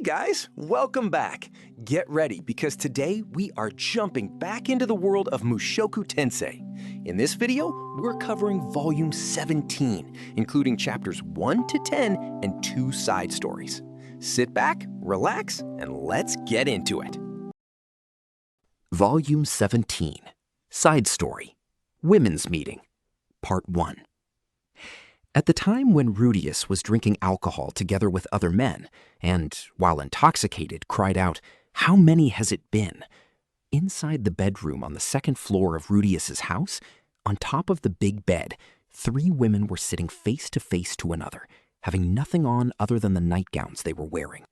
guys, welcome back. Get ready because today we are jumping back into the world of Mushoku Tensei. In this video, we're covering volume 17, including chapters 1 to 10 and 2 side stories. Sit back, relax, and let's get into it. Volume 17, Side Story, Women's Meeting, Part 1. At the time when Rudeus was drinking alcohol together with other men, and, while intoxicated, cried out, "How many has it been?" Inside the bedroom on the second floor of Rudeus's house, on top of the big bed, 3 women were sitting face to face to another, having nothing on other than the nightgowns they were wearing.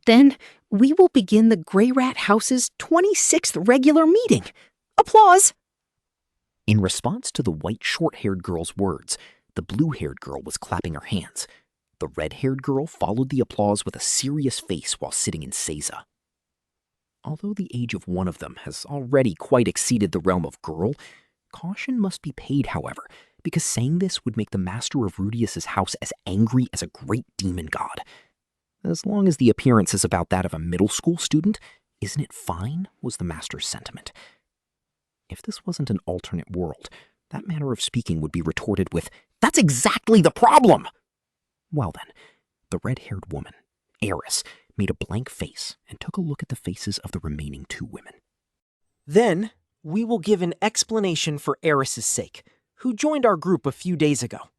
Then we will begin the Greyrat House's 26th regular meeting. Applause! In response to the white short-haired girl's words, the blue-haired girl was clapping her hands. The red-haired girl followed the applause with a serious face while sitting in seiza. Although the age of one of them has already quite exceeded the realm of girl, caution must be paid, however, because saying this would make the master of Rudeus's house as angry as a great demon god. As long as the appearance is about that of a middle school student, isn't it fine, was the master's sentiment. If this wasn't an alternate world, that manner of speaking would be retorted with, "That's exactly the problem!" Well then, the red-haired woman, Eris, made a blank face and took a look at the faces of the remaining 2 women. Then, we will give an explanation for Eris's sake, who joined our group a few days ago.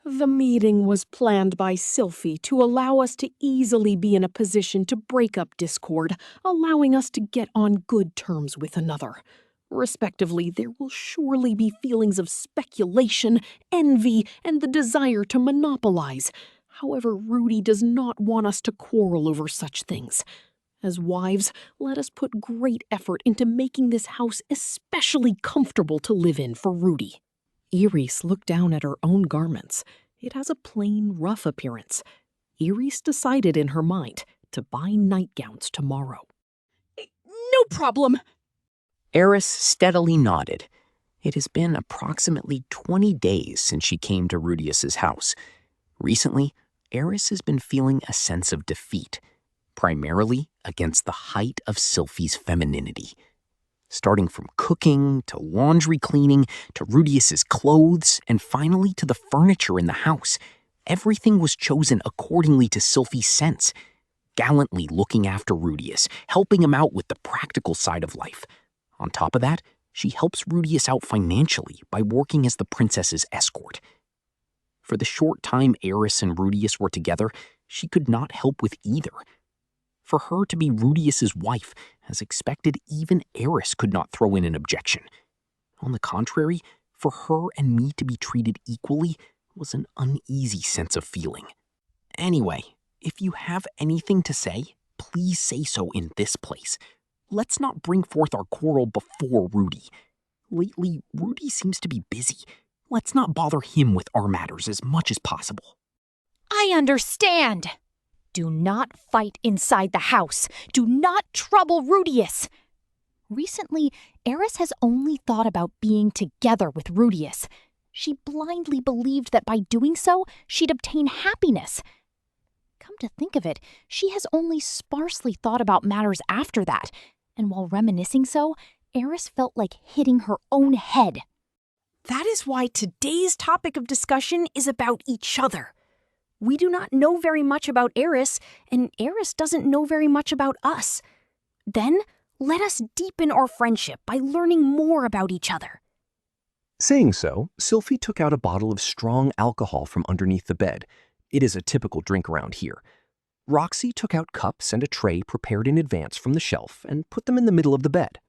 The meeting was planned by Sylphie to allow us to easily be in a position to break up discord, allowing us to get on good terms with another. Respectively, there will surely be feelings of speculation, envy, and the desire to monopolize. However, Rudy does not want us to quarrel over such things. As wives, let us put great effort into making this house especially comfortable to live in for Rudy. Iris looked down at her own garments. It has a plain, rough appearance. Iris decided in her mind to buy nightgowns tomorrow. No problem. Eris steadily nodded. It has been approximately 20 days since she came to Rudeus's house. Recently, Eris has been feeling a sense of defeat, primarily against the height of Sylphie's femininity. Starting from cooking, to laundry cleaning, to Rudeus's clothes, and finally to the furniture in the house, everything was chosen accordingly to Sylphie's sense, gallantly looking after Rudeus, helping him out with the practical side of life. On top of that, she helps Rudeus out financially by working as the princess's escort. For the short time Eris and Rudeus were together, she could not help with either. For her to be Rudeus's wife, as expected, even Eris could not throw in an objection. On the contrary, for her and me to be treated equally was an uneasy sense of feeling. Anyway, if you have anything to say, please say so in this place. Let's not bring forth our quarrel before Rudy. Lately, Rudy seems to be busy. Let's not bother him with our matters as much as possible. I understand. Do not fight inside the house. Do not trouble Rudeus. Recently, Eris has only thought about being together with Rudeus. She blindly believed that by doing so, she'd obtain happiness. Come to think of it, she has only sparsely thought about matters after that, and while reminiscing so, Eris felt like hitting her own head. That is why today's topic of discussion is about each other. We do not know very much about Eris, and Eris doesn't know very much about us. Then, let us deepen our friendship by learning more about each other. Saying so, Sylphie took out a bottle of strong alcohol from underneath the bed. It is a typical drink around here. Roxy took out cups and a tray prepared in advance from the shelf and put them in the middle of the bed.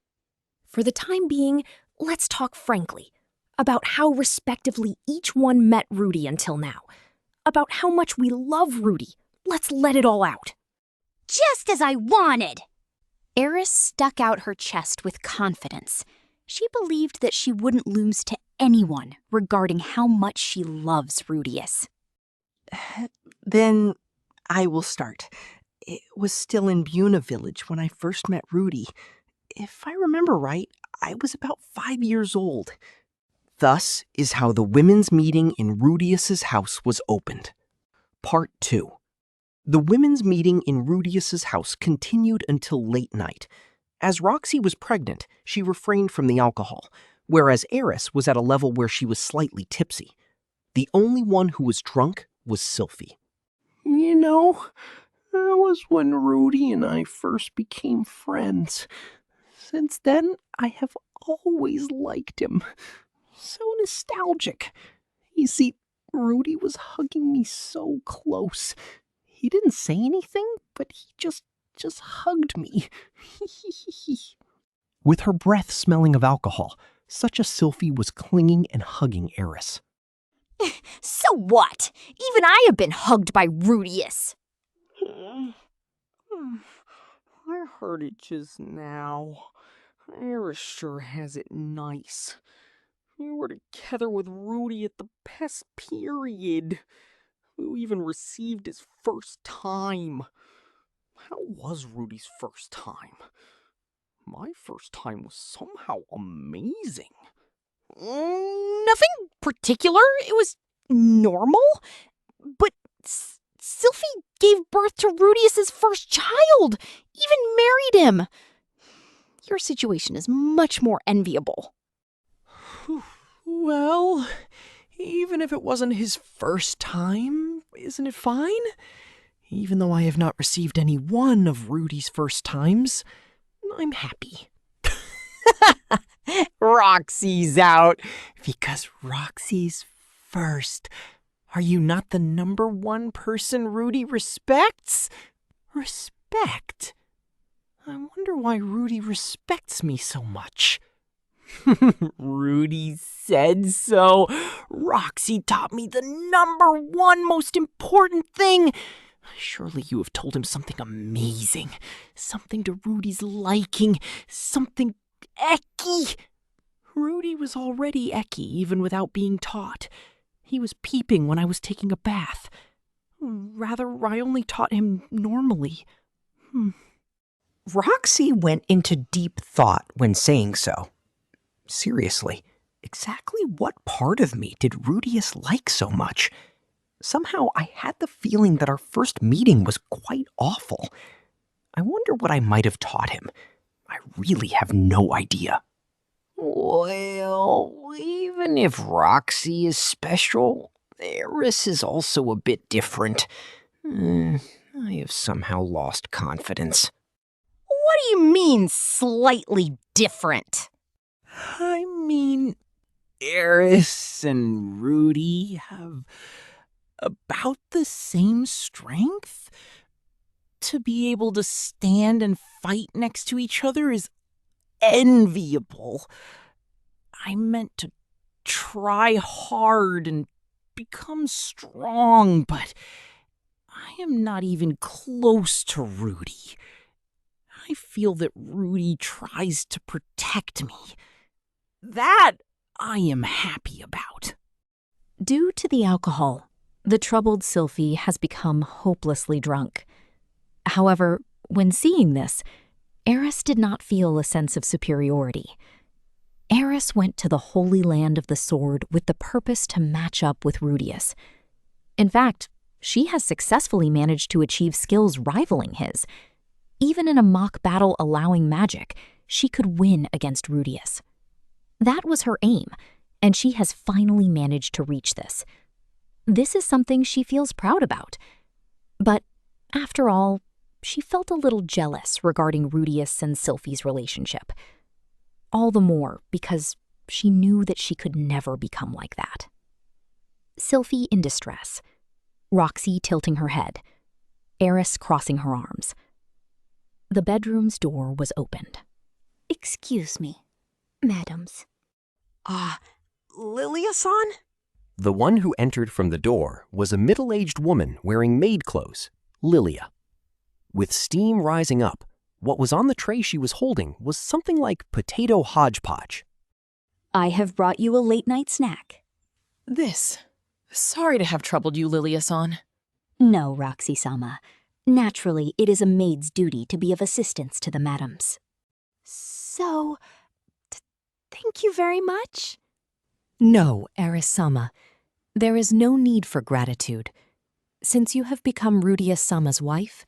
For the time being, let's talk frankly about how respectively each one met Rudy until now. About how much we love Rudy. Let's let it all out. Just as I wanted! Eris stuck out her chest with confidence. She believed that she wouldn't lose to anyone regarding how much she loves Rudeus. Then I will start. It was still in Buna Village when I first met Rudy. If I remember right, I was about 5 years old. Thus is how the women's meeting in Rudeus's house was opened. Part 2. The women's meeting in Rudeus's house continued until late night. As Roxy was pregnant, she refrained from the alcohol, whereas Eris was at a level where she was slightly tipsy. The only one who was drunk was Sylphie. You know, that was when Rudy and I first became friends. Since then, I have always liked him. So nostalgic. You see, Rudy was hugging me so close. He didn't say anything, but he just hugged me. With her breath smelling of alcohol, such a Sylphie was clinging and hugging Eris. So what? Even I have been hugged by Rudeus. I heard it just now. Eris sure has it nice. We were together with Rudy at the best period. We even received his first time. How was Rudy's first time? My first time was somehow amazing. Nothing particular. It was normal. But Sylphie gave birth to Rudeus's first child. Even married him. Your situation is much more enviable. Well, even if it wasn't his first time, isn't it fine? Even though I have not received any one of Rudy's first times, I'm happy. Roxy's out, because Roxy's first. Are you not the number one person Rudy respects? Respect? I wonder why Rudy respects me so much. Rudy said so. Roxy taught me the number one most important thing. Surely you have told him something amazing. Something to Rudy's liking. Something ecky. Rudy was already ecky even without being taught. He was peeping when I was taking a bath. Rather, I only taught him normally. Roxy went into deep thought when saying so. Seriously, exactly what part of me did Rudeus like so much? Somehow I had the feeling that our first meeting was quite awful. I wonder what I might have taught him. I really have no idea. Well, even if Roxy is special, Eris is also a bit different. I have somehow lost confidence. What do you mean, slightly different? I mean, Eris and Rudy have about the same strength. To be able to stand and fight next to each other is enviable. I meant to try hard and become strong, but I am not even close to Rudy. I feel that Rudy tries to protect me. That I am happy about. Due to the alcohol, the troubled Sylphie has become hopelessly drunk. However, when seeing this, Eris did not feel a sense of superiority. Eris went to the Holy Land of the Sword with the purpose to match up with Rudeus. In fact, she has successfully managed to achieve skills rivaling his. Even in a mock battle allowing magic, she could win against Rudeus. That was her aim, and she has finally managed to reach this. This is something she feels proud about. But, after all, she felt a little jealous regarding Rudeus and Sylphie's relationship. All the more because she knew that she could never become like that. Sylphie in distress, Roxy tilting her head, Eris crossing her arms. The bedroom's door was opened. Excuse me, madams. Lilia-san? The one who entered from the door was a middle-aged woman wearing maid clothes, Lilia. With steam rising up, what was on the tray she was holding was something like potato hodgepodge. I have brought you a late-night snack. This. Sorry to have troubled you, Lilia-san. No, Roxy-sama. Naturally, it is a maid's duty to be of assistance to the madams. So, thank you very much. No, Eris-sama. There is no need for gratitude. Since you have become Rudeus-sama's wife,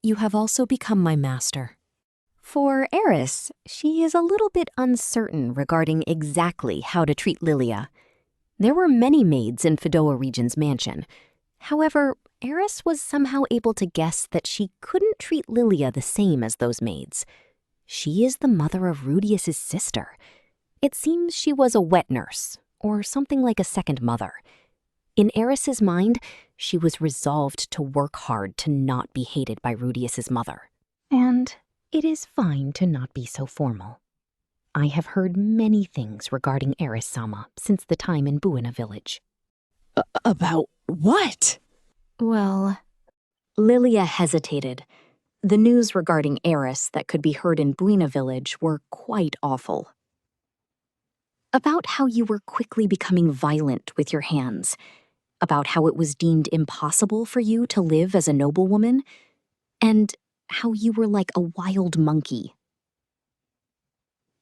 you have also become my master. For Eris, she is a little bit uncertain regarding exactly how to treat Lilia. There were many maids in Fedoa Region's mansion. However, Eris was somehow able to guess that she couldn't treat Lilia the same as those maids. She is the mother of Rudeus's sister. It seems she was a wet nurse, or something like a second mother. In Eris's mind, she was resolved to work hard to not be hated by Rudeus's mother. And it is fine to not be so formal. I have heard many things regarding Eris-sama since the time in Buena Village. About what? Well, Lilia hesitated. The news regarding Eris that could be heard in Buena Village were quite awful. About how you were quickly becoming violent with your hands. About how it was deemed impossible for you to live as a noblewoman. And how you were like a wild monkey.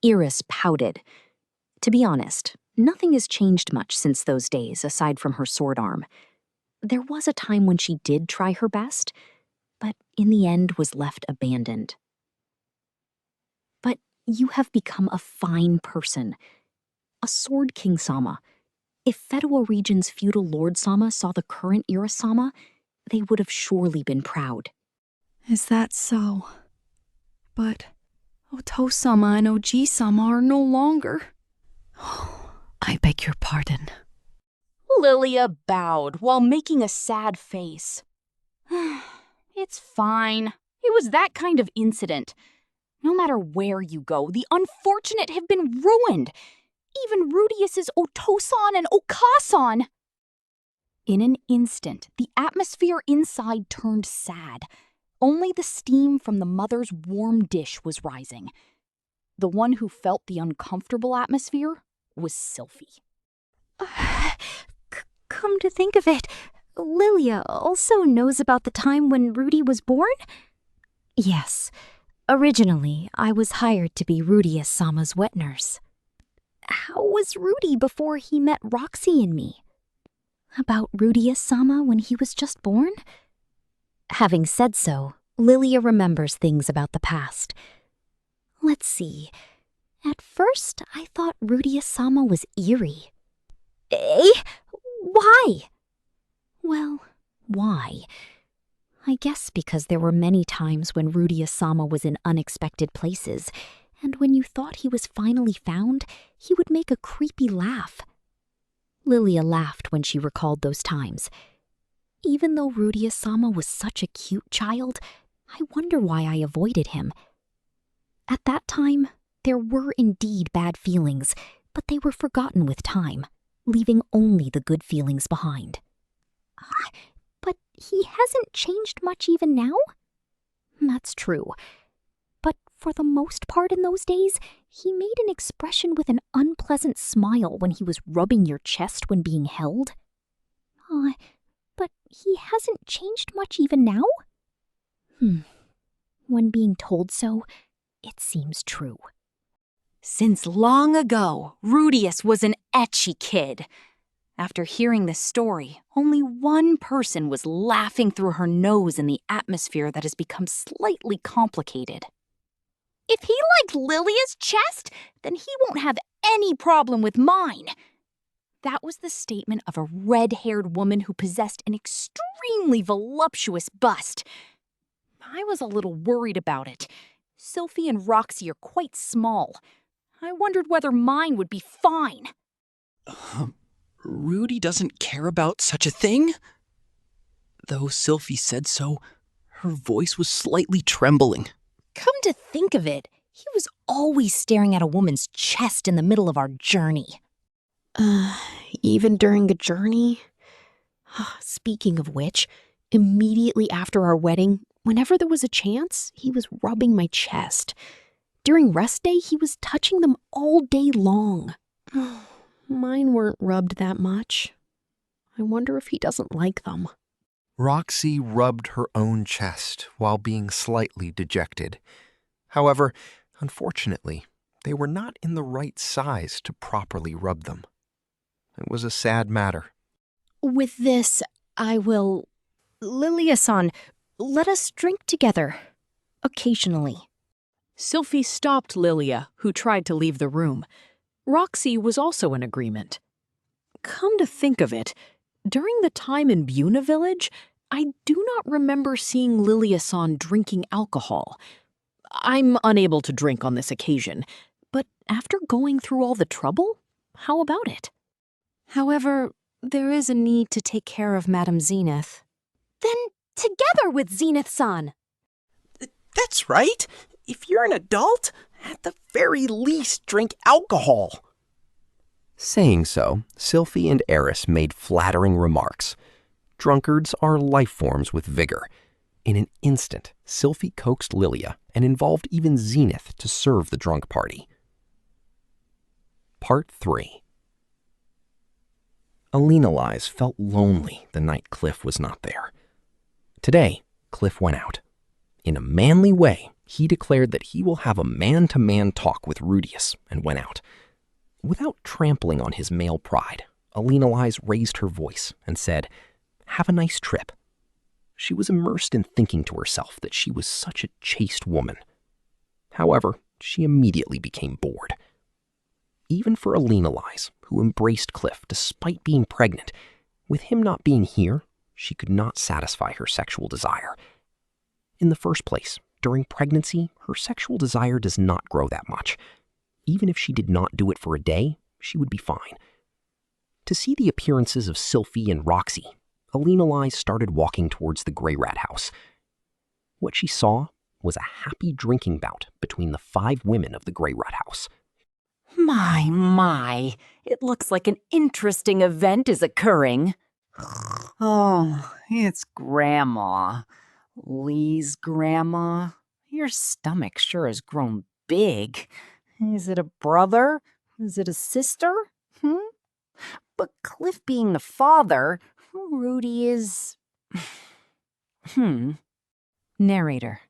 Eris pouted. To be honest, nothing has changed much since those days aside from her sword arm. There was a time when she did try her best, but in the end was left abandoned. But you have become a fine person. A Sword King-sama. If Fedoa Region's feudal Lord-sama saw the current Eris-sama, they would have surely been proud. Is that so? But Oto-sama and Oji-sama are no longer. Oh, I beg your pardon. Lilia bowed while making a sad face. It's fine. It was that kind of incident. No matter where you go, the unfortunate have been ruined. Even Rudeus's Otosan and Okasan. In an instant, the atmosphere inside turned sad. Only the steam from the mother's warm dish was rising. The one who felt the uncomfortable atmosphere was Sylphie. Come to think of it, Lilia also knows about the time when Rudy was born? Yes. Originally, I was hired to be Rudeus-sama's wet nurse. How was Rudy before he met Roxy and me? About Rudeus-sama when he was just born? Having said so, Lilia remembers things about the past. Let's see. At first, I thought Rudeus-sama was eerie. Eh? Why? Well, why? I guess because there were many times when Rudeus-sama was in unexpected places, and when you thought he was finally found, he would make a creepy laugh. Lilia laughed when she recalled those times. Even though Rudeus-sama was such a cute child, I wonder why I avoided him. At that time, there were indeed bad feelings, but they were forgotten with time, leaving only the good feelings behind. But he hasn't changed much even now? That's true. But for the most part in those days, he made an expression with an unpleasant smile when he was rubbing your chest when being held. But he hasn't changed much even now? When being told so, it seems true. Since long ago, Rudeus was an ecchi kid. After hearing this story, only one person was laughing through her nose in the atmosphere that has become slightly complicated. If he liked Lilia's chest, then he won't have any problem with mine. That was the statement of a red-haired woman who possessed an extremely voluptuous bust. I was a little worried about it. Sylphie and Roxy are quite small. I wondered whether mine would be fine. Rudy doesn't care about such a thing? Though Sylphie said so, her voice was slightly trembling. Come to think of it, he was always staring at a woman's chest in the middle of our journey. Even during a journey? Speaking of which, immediately after our wedding, whenever there was a chance, he was rubbing my chest. During rest day, he was touching them all day long. Mine weren't rubbed that much. I wonder if he doesn't like them. Roxy rubbed her own chest while being slightly dejected. However, unfortunately, they were not in the right size to properly rub them. It was a sad matter. With this, I will... Lilia-san, let us drink together. Occasionally. Sylphie stopped Lilia, who tried to leave the room. Roxy was also in agreement. Come to think of it, during the time in Buna Village, I do not remember seeing Lilia-san drinking alcohol. I'm unable to drink on this occasion, but after going through all the trouble, how about it? However, there is a need to take care of Madame Zenith. Then together with Zenith-san. That's right. If you're an adult, at the very least drink alcohol. Saying so, Sylphie and Eris made flattering remarks. Drunkards are life forms with vigor. In an instant, Sylphie coaxed Lilia and involved even Zenith to serve the drunk party. Part 3. Alina felt lonely the night Cliff was not there. Today, Cliff went out. In a manly way, he declared that he will have a man-to-man talk with Rudeus and went out. Without trampling on his male pride, Alina raised her voice and said, "Have a nice trip." She was immersed in thinking to herself that she was such a chaste woman. However, she immediately became bored. Even for Alina, who embraced Cliff despite being pregnant, with him not being here, she could not satisfy her sexual desire. In the first place, during pregnancy, her sexual desire does not grow that much. Even if she did not do it for a day, she would be fine. To see the appearances of Sylphie and Roxy, Alina started walking towards the Greyrat house. What she saw was a happy drinking bout between the 5 women of the Greyrat house. My, it looks like an interesting event is occurring. Oh, it's Grandma. Lee's grandma. Your stomach sure has grown big. Is it a brother? Is it a sister? But Cliff being the father, Rudy is... Narrator.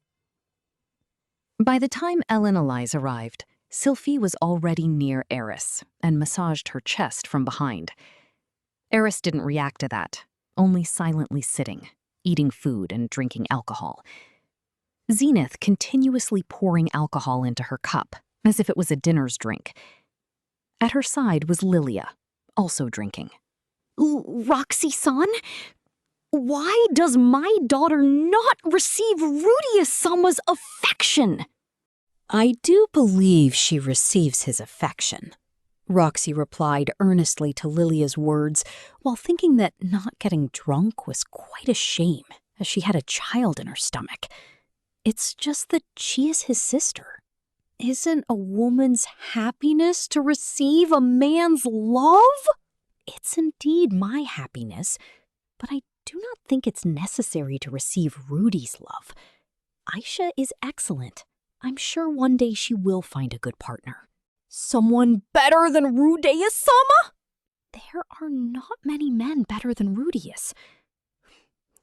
By the time Ellen Elise arrived, Sylphie was already near Eris and massaged her chest from behind. Eris didn't react to that, only silently sitting, eating food and drinking alcohol. Zenith continuously pouring alcohol into her cup, as if it was a dinner's drink. At her side was Lilia, also drinking. Roxy-san? Why does my daughter not receive Rudeus-sama's affection? I do believe she receives his affection, Roxy replied earnestly to Lilia's words, while thinking that not getting drunk was quite a shame, as she had a child in her stomach. It's just that she is his sister. Isn't a woman's happiness to receive a man's love? It's indeed my happiness, but I do not think it's necessary to receive Rudy's love. Aisha is excellent. I'm sure one day she will find a good partner. Someone better than Rudeus-sama? There are not many men better than Rudeus.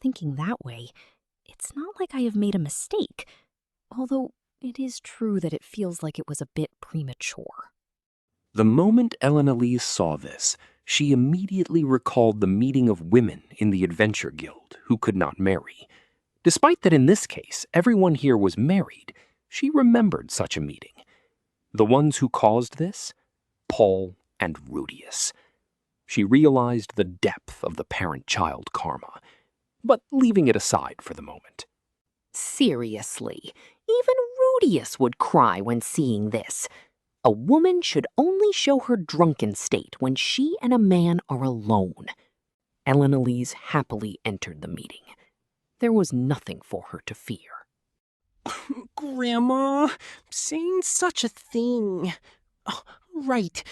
Thinking that way, it's not like I have made a mistake, although it is true that it feels like it was a bit premature. The moment Ellen Elise saw this, she immediately recalled the meeting of women in the Adventure Guild who could not marry. Despite that in this case, everyone here was married, she remembered such a meeting. The ones who caused this? Paul and Rudeus. She realized the depth of the parent-child karma, but leaving it aside for the moment. Seriously, even Rudeus would cry when seeing this. A woman should only show her drunken state when she and a man are alone. Ellen Elise happily entered the meeting. There was nothing for her to fear. Grandma, saying such a thing. Oh, right.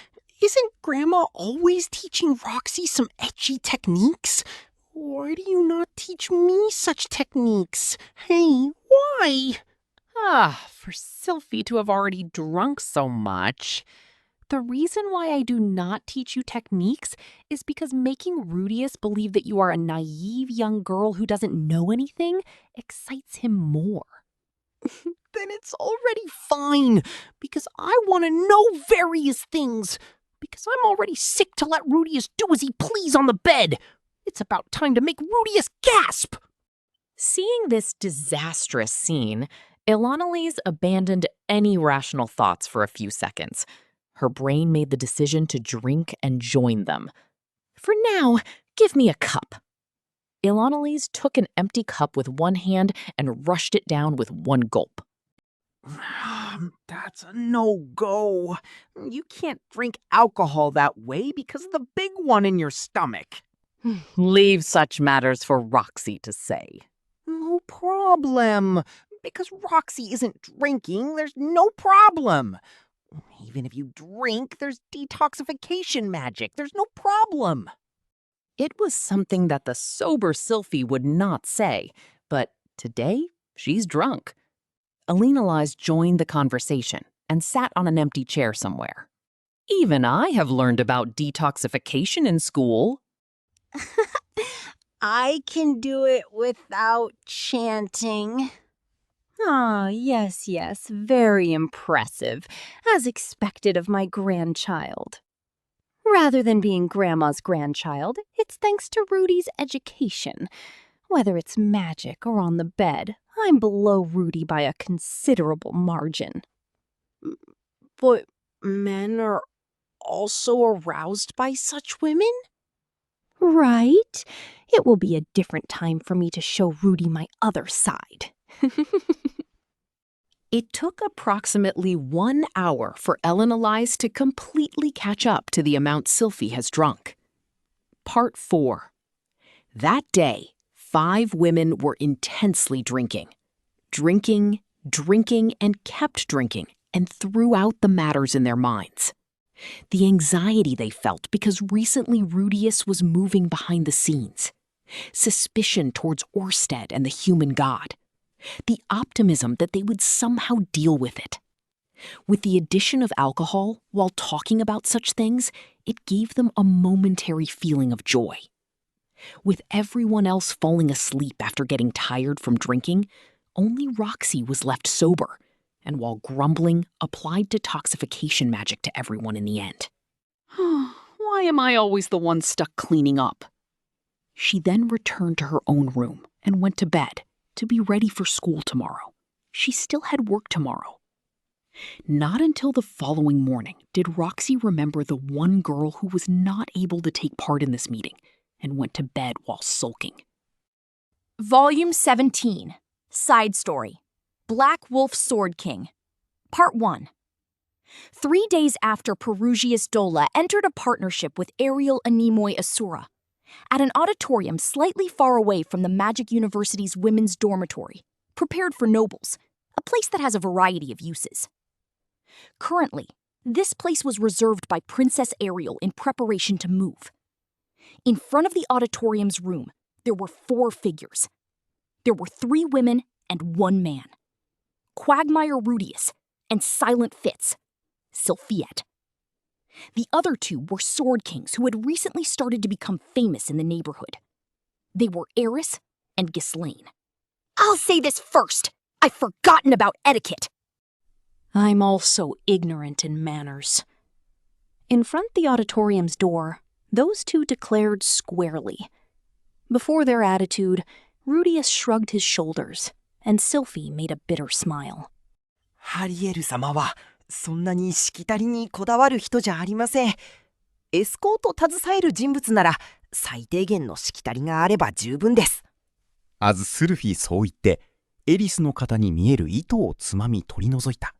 Isn't Grandma always teaching Roxy some ecchi techniques? Why do you not teach me such techniques? Hey, why? For Sylphie to have already drunk so much. The reason why I do not teach you techniques is because making Rudeus believe that you are a naive young girl who doesn't know anything excites him more. Then it's already fine, because I want to know various things. Because I'm already sick to let Rudeus do as he please on the bed. It's about time to make Rudeus gasp. Seeing this disastrous scene, Ilonalise abandoned any rational thoughts for a few seconds. Her brain made the decision to drink and join them. For now, give me a cup. Ilonalise took an empty cup with one hand and rushed it down with one gulp. That's a no-go. You can't drink alcohol that way because of the big one in your stomach. Leave such matters for Roxy to say. No problem. Because Roxy isn't drinking, there's no problem. Even if you drink, there's detoxification magic. There's no problem. It was something that the sober Sylphie would not say, but today she's drunk. Ilonalise joined the conversation and sat on an empty chair somewhere. Even I have learned about detoxification in school. I can do it without chanting. Ah, yes, very impressive, as expected of my grandchild. Rather than being Grandma's grandchild, it's thanks to Rudy's education. Whether it's magic or on the bed, I'm below Rudy by a considerable margin. But men are also aroused by such women? Right? It will be a different time for me to show Rudy my other side. It took approximately 1 hour for Ilonalise to completely catch up to the amount Sylphie has drunk. Part 4. That day, 5 women were intensely drinking. Drinking, and kept drinking, and threw out the matters in their minds. The anxiety they felt because recently Rudeus was moving behind the scenes. Suspicion towards Orsted and the human god. The optimism that they would somehow deal with it. With the addition of alcohol, while talking about such things, it gave them a momentary feeling of joy. With everyone else falling asleep after getting tired from drinking, only Roxy was left sober, and while grumbling, applied detoxification magic to everyone in the end. Why am I always the one stuck cleaning up? She then returned to her own room and went to bed to be ready for school tomorrow. She still had work tomorrow. Not until the following morning did Roxy remember the one girl who was not able to take part in this meeting and went to bed while sulking. Volume 17. Side Story. Black Wolf Sword King. Part 1. 3 days after Perugius Dola entered a partnership with Ariel Anemoi Asura, at an auditorium slightly far away from the Magic University's women's dormitory, prepared for nobles, a place that has a variety of uses. Currently, this place was reserved by Princess Ariel in preparation to move. In front of the auditorium's room, there were 4 figures. There were 3 women and 1 man. Quagmire Rudeus and Silent Fitz, Sylphiette. The other 2 were sword kings who had recently started to become famous in the neighborhood. They were Eris and Ghislaine. I'll say this first. I've forgotten about etiquette. I'm also ignorant in manners. In front the auditorium's door, those 2 declared squarely. Before their attitude, Rudeus shrugged his shoulders, and Sylphie made a bitter smile. ハリエル様はそんなにしきたりにこだわる人じゃありません。エスコートを携える人物なら最低限のしきたりがあれば十分です。アズ・スルフィそう言ってエリスの肩に見える糸をつまみ取り除いた。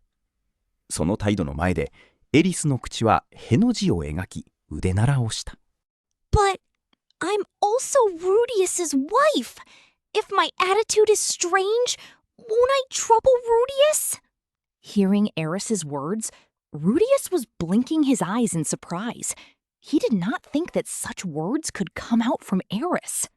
その態度の前でエリスの口はへの字を描き腕ならをした。But I'm also Rudeus's wife. If my attitude is strange, won't I trouble Rudeus? Hearing Eris's words, Rudeus was blinking his eyes in surprise. He did not think that such words could come out from Eris.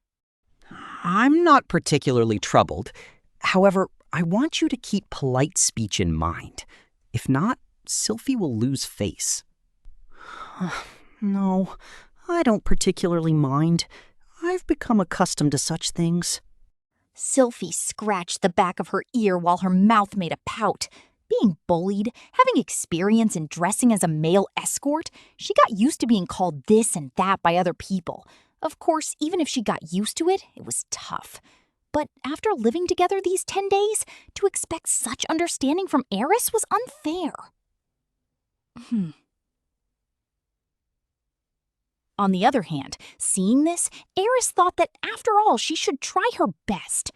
I'm not particularly troubled. However, I want you to keep polite speech in mind. If not, Sylphie will lose face. No, I don't particularly mind. I've become accustomed to such things. Sylphie scratched the back of her ear while her mouth made a pout. Being bullied, having experience in dressing as a male escort, she got used to being called this and that by other people. Of course, even if she got used to it, it was tough. But after living together these 10 days, to expect such understanding from Eris was unfair. On the other hand, seeing this, Eris thought that after all, she should try her best.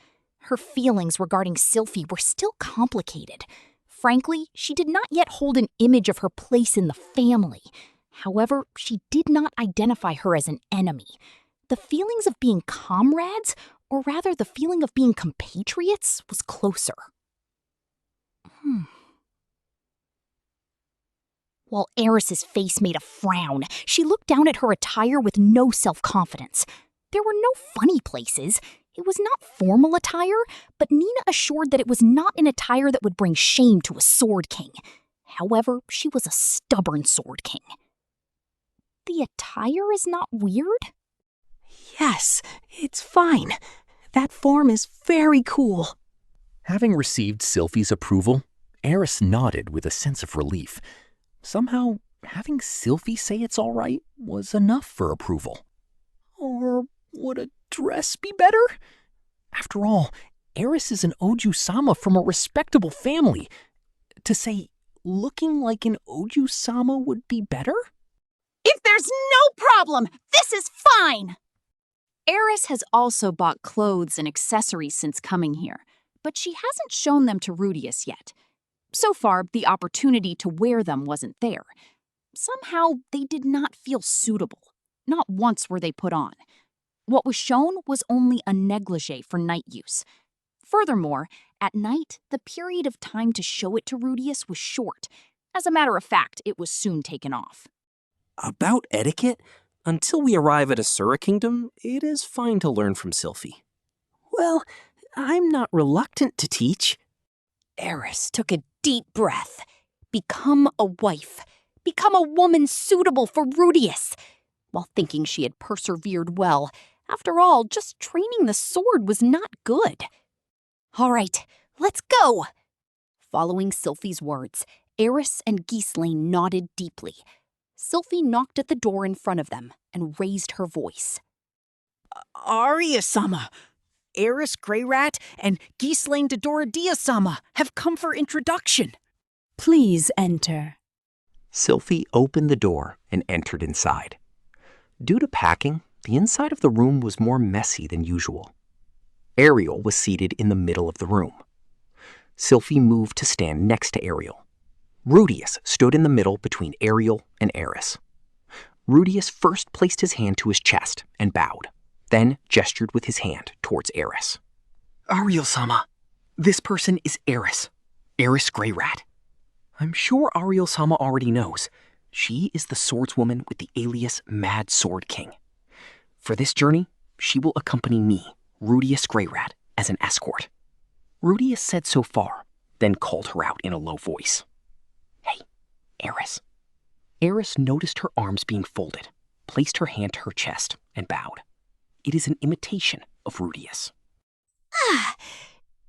Her feelings regarding Sylphie were still complicated. Frankly, she did not yet hold an image of her place in the family. However, she did not identify her as an enemy. The feelings of being comrades, or rather the feeling of being compatriots, was closer. While Eris's face made a frown, she looked down at her attire with no self-confidence. There were no funny places. It was not formal attire, but Nina assured that it was not an attire that would bring shame to a Sword King. However, she was a stubborn Sword King. The attire is not weird? Yes, it's fine. That form is very cool. Having received Sylphie's approval, Eris nodded with a sense of relief. Somehow, having Sylphie say it's all right was enough for approval. Or would a dress be better? After all, Eris is an Oju-sama from a respectable family. To say looking like an Oju-sama would be better? If there's no problem, this is fine! Eris has also bought clothes and accessories since coming here, but she hasn't shown them to Rudeus yet. So far, the opportunity to wear them wasn't there. Somehow, they did not feel suitable. Not once were they put on. What was shown was only a negligee for night use. Furthermore, at night, the period of time to show it to Rudeus was short. As a matter of fact, it was soon taken off. About etiquette, until we arrive at Asura Kingdom, it is fine to learn from Sylphie. Well, I'm not reluctant to teach. Eris took a deep breath. Become a wife. Become a woman suitable for Rudeus. While thinking she had persevered well, after all, just training the sword was not good. All right, let's go. Following Sylphie's words, Eris and Ghislaine nodded deeply. Sylphie knocked at the door in front of them and raised her voice. Arya-sama, Rudeus Greyrat and Ghislaine Dodora-sama have come for introduction. Please enter. Sylphie opened the door and entered inside. Due to packing, the inside of the room was more messy than usual. Ariel was seated in the middle of the room. Sylphie moved to stand next to Ariel. Rudeus stood in the middle between Ariel and Eris. Rudeus first placed his hand to his chest and bowed, then gestured with his hand towards Eris. Ariel-sama, this person is Rudeus Greyrat. I'm sure Ariel-sama already knows. She is the swordswoman with the alias Mad Sword King. For this journey, she will accompany me, Rudeus Greyrat, as an escort. Rudeus said so far, then called her out in a low voice. Hey, Eris. Eris noticed her arms being folded, placed her hand to her chest, and bowed. It is an imitation of Rudeus.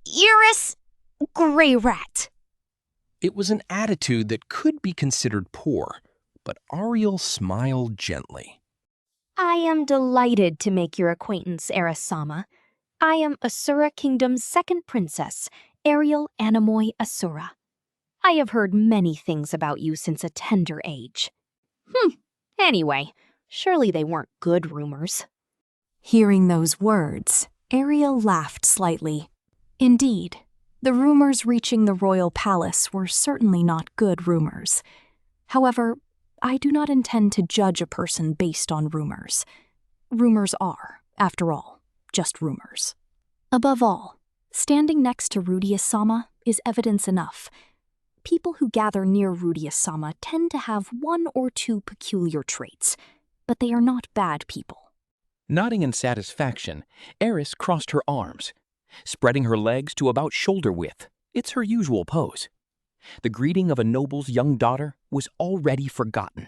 Rudeus Greyrat. It was an attitude that could be considered poor, but Ariel smiled gently. I am delighted to make your acquaintance, Eris-sama. I am Asura Kingdom's second princess, Ariel Anemoy Asura. I have heard many things about you since a tender age. Anyway, surely they weren't good rumors. Hearing those words, Ariel laughed slightly. Indeed, the rumors reaching the royal palace were certainly not good rumors. However, I do not intend to judge a person based on rumors. Rumors are, after all, just rumors. Above all, standing next to Rudeus-sama is evidence enough. People who gather near Rudeus-sama tend to have one or two peculiar traits, but they are not bad people. Nodding in satisfaction, Eris crossed her arms, spreading her legs to about shoulder width. It's her usual pose. The greeting of a noble's young daughter was already forgotten.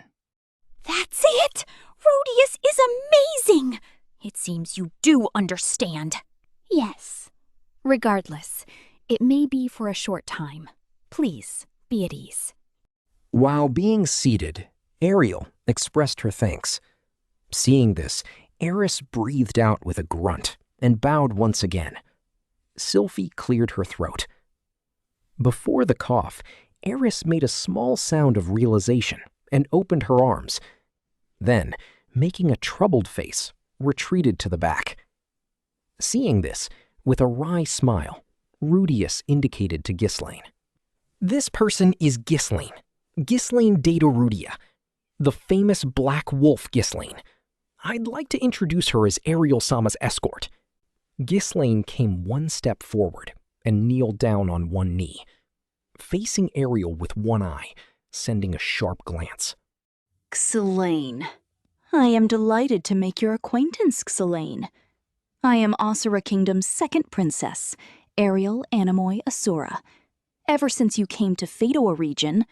That's it! Rudeus is amazing! It seems you do understand. Yes. Regardless, it may be for a short time. Please, be at ease. While being seated, Ariel expressed her thanks. Seeing this, Eris breathed out with a grunt and bowed once again, Sylphie cleared her throat. Before the cough, Eris made a small sound of realization and opened her arms. Then, making a troubled face, retreated to the back. Seeing this, with a wry smile, Rudeus indicated to Ghislaine. This person is Ghislaine Daedorudia, the famous Black Wolf Ghislaine. I'd like to introduce her as Ariel-sama's escort. Ghislaine came one step forward and kneeled down on one knee, facing Ariel with one eye, sending a sharp glance. Xelaine. I am delighted to make your acquaintance, Xelaine. I am Asura Kingdom's second princess, Ariel Anemoy Asura. Ever since you came to Fadoa region,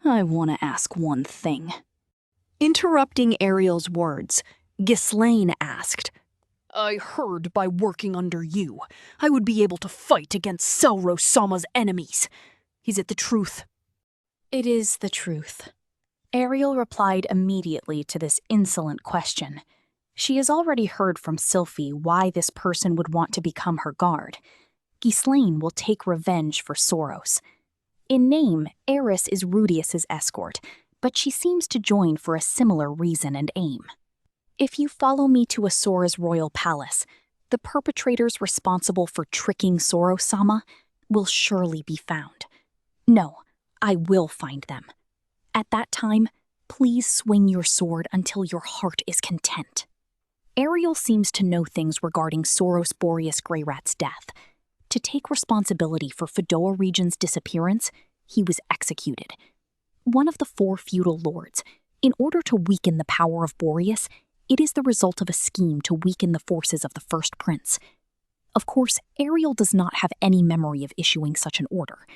I want to ask one thing. Interrupting Ariel's words, Ghislaine asked, I heard by working under you, I would be able to fight against Selro-sama's enemies. Is it the truth? It is the truth. Ariel replied immediately to this insolent question. She has already heard from Sylphie why this person would want to become her guard. Ghislaine will take revenge for Soros. In name, Eris is Rudeus's escort, but she seems to join for a similar reason and aim. If you follow me to Asura's royal palace, the perpetrators responsible for tricking Soros-sama will surely be found. No, I will find them. At that time, please swing your sword until your heart is content. Ariel seems to know things regarding Soros Boreas Greyrat's death. To take responsibility for Fadoa region's disappearance, he was executed. One of the 4 feudal lords, in order to weaken the power of Boreas, it is the result of a scheme to weaken the forces of the first prince. Of course, Ariel does not have any memory of issuing such an order.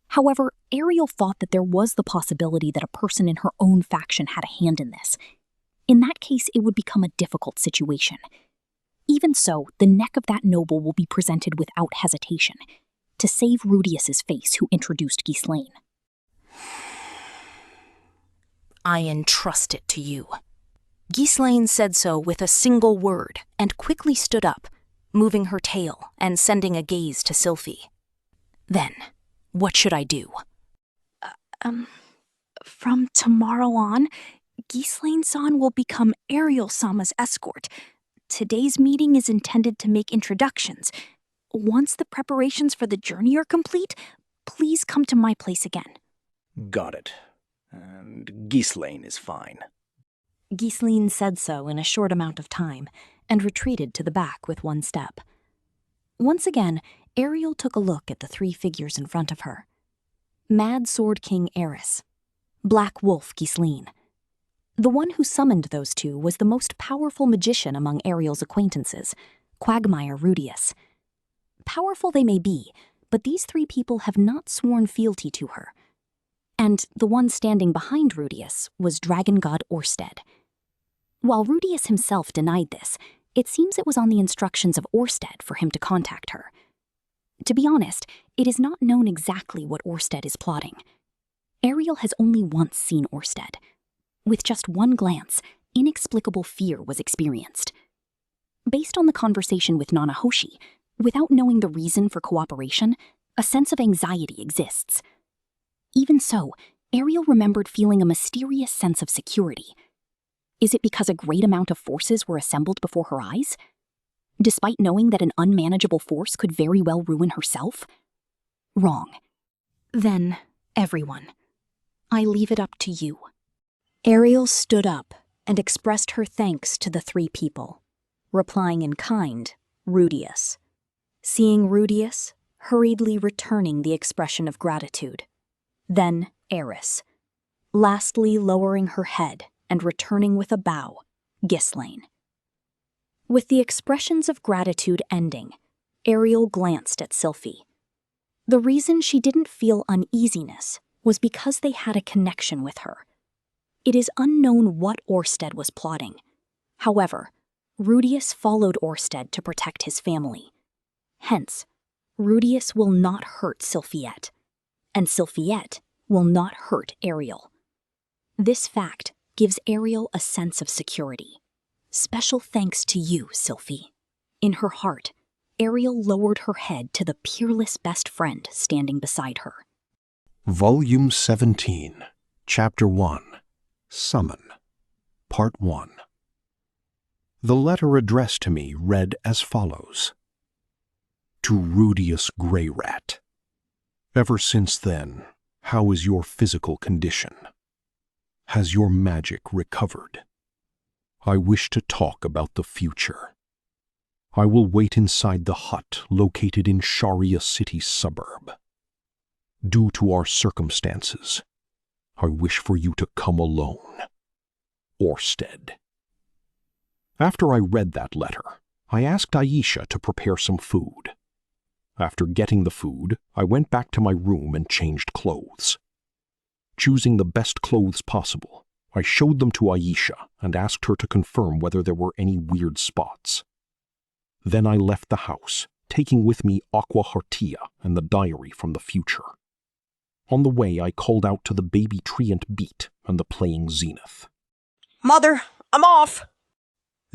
However, Ariel thought that there was the possibility that a person in her own faction had a hand in this. In that case, it would become a difficult situation. Even so, the neck of that noble will be presented without hesitation, to save Rudeus's face who introduced Ghislaine. I entrust it to you. Ghislaine said so with a single word and quickly stood up, moving her tail and sending a gaze to Sylphie. Then, what should I do? From tomorrow on, Ghislaine-san will become Ariel-sama's escort. Today's meeting is intended to make introductions. Once the preparations for the journey are complete, please come to my place again. Got it. And Ghislaine is fine. Ghislaine said so in a short amount of time and retreated to the back with one step. Once again, Ariel took a look at the 3 figures in front of her. Mad Sword King Eris, Black Wolf Ghislaine. The one who summoned those 2 was the most powerful magician among Ariel's acquaintances, Quagmire Rudeus. Powerful they may be, but these 3 people have not sworn fealty to her. And the one standing behind Rudeus was Dragon God Orsted. While Rudeus himself denied this, it seems it was on the instructions of Orsted for him to contact her. To be honest, it is not known exactly what Orsted is plotting. Ariel has only once seen Orsted. With just one glance, inexplicable fear was experienced. Based on the conversation with Nanahoshi, without knowing the reason for cooperation, a sense of anxiety exists. Even so, Ariel remembered feeling a mysterious sense of security. Is it because a great amount of forces were assembled before her eyes? Despite knowing that an unmanageable force could very well ruin herself? Wrong. Then, everyone, I leave it up to you. Ariel stood up and expressed her thanks to the 3 people, replying in kind, Rudeus. Seeing Rudeus, hurriedly returning the expression of gratitude. Then Eris, lastly lowering her head and returning with a bow, Ghislaine. With the expressions of gratitude ending, Ariel glanced at Sylphie. The reason she didn't feel uneasiness was because they had a connection with her. It is unknown what Orsted was plotting. However, Rudeus followed Orsted to protect his family. Hence, Rudeus will not hurt Sylphiette, and Sylphiette will not hurt Ariel. This fact gives Ariel a sense of security. Special thanks to you, Sylphie. In her heart, Ariel lowered her head to the peerless best friend standing beside her. Volume 17, Chapter 1, Summon, Part 1. The letter addressed to me read as follows. To Rudeus Greyrat. Ever since then, how is your physical condition? Has your magic recovered? I wish to talk about the future. I will wait inside the hut located in Sharia City suburb. Due to our circumstances, I wish for you to come alone. Orsted. After I read that letter, I asked Aisha to prepare some food. After getting the food, I went back to my room and changed clothes. Choosing the best clothes possible, I showed them to Aisha and asked her to confirm whether there were any weird spots. Then I left the house, taking with me Aqua Hartia and the diary from the future. On the way, I called out to the baby Treant Beat and the playing Zenith. Mother, I'm off!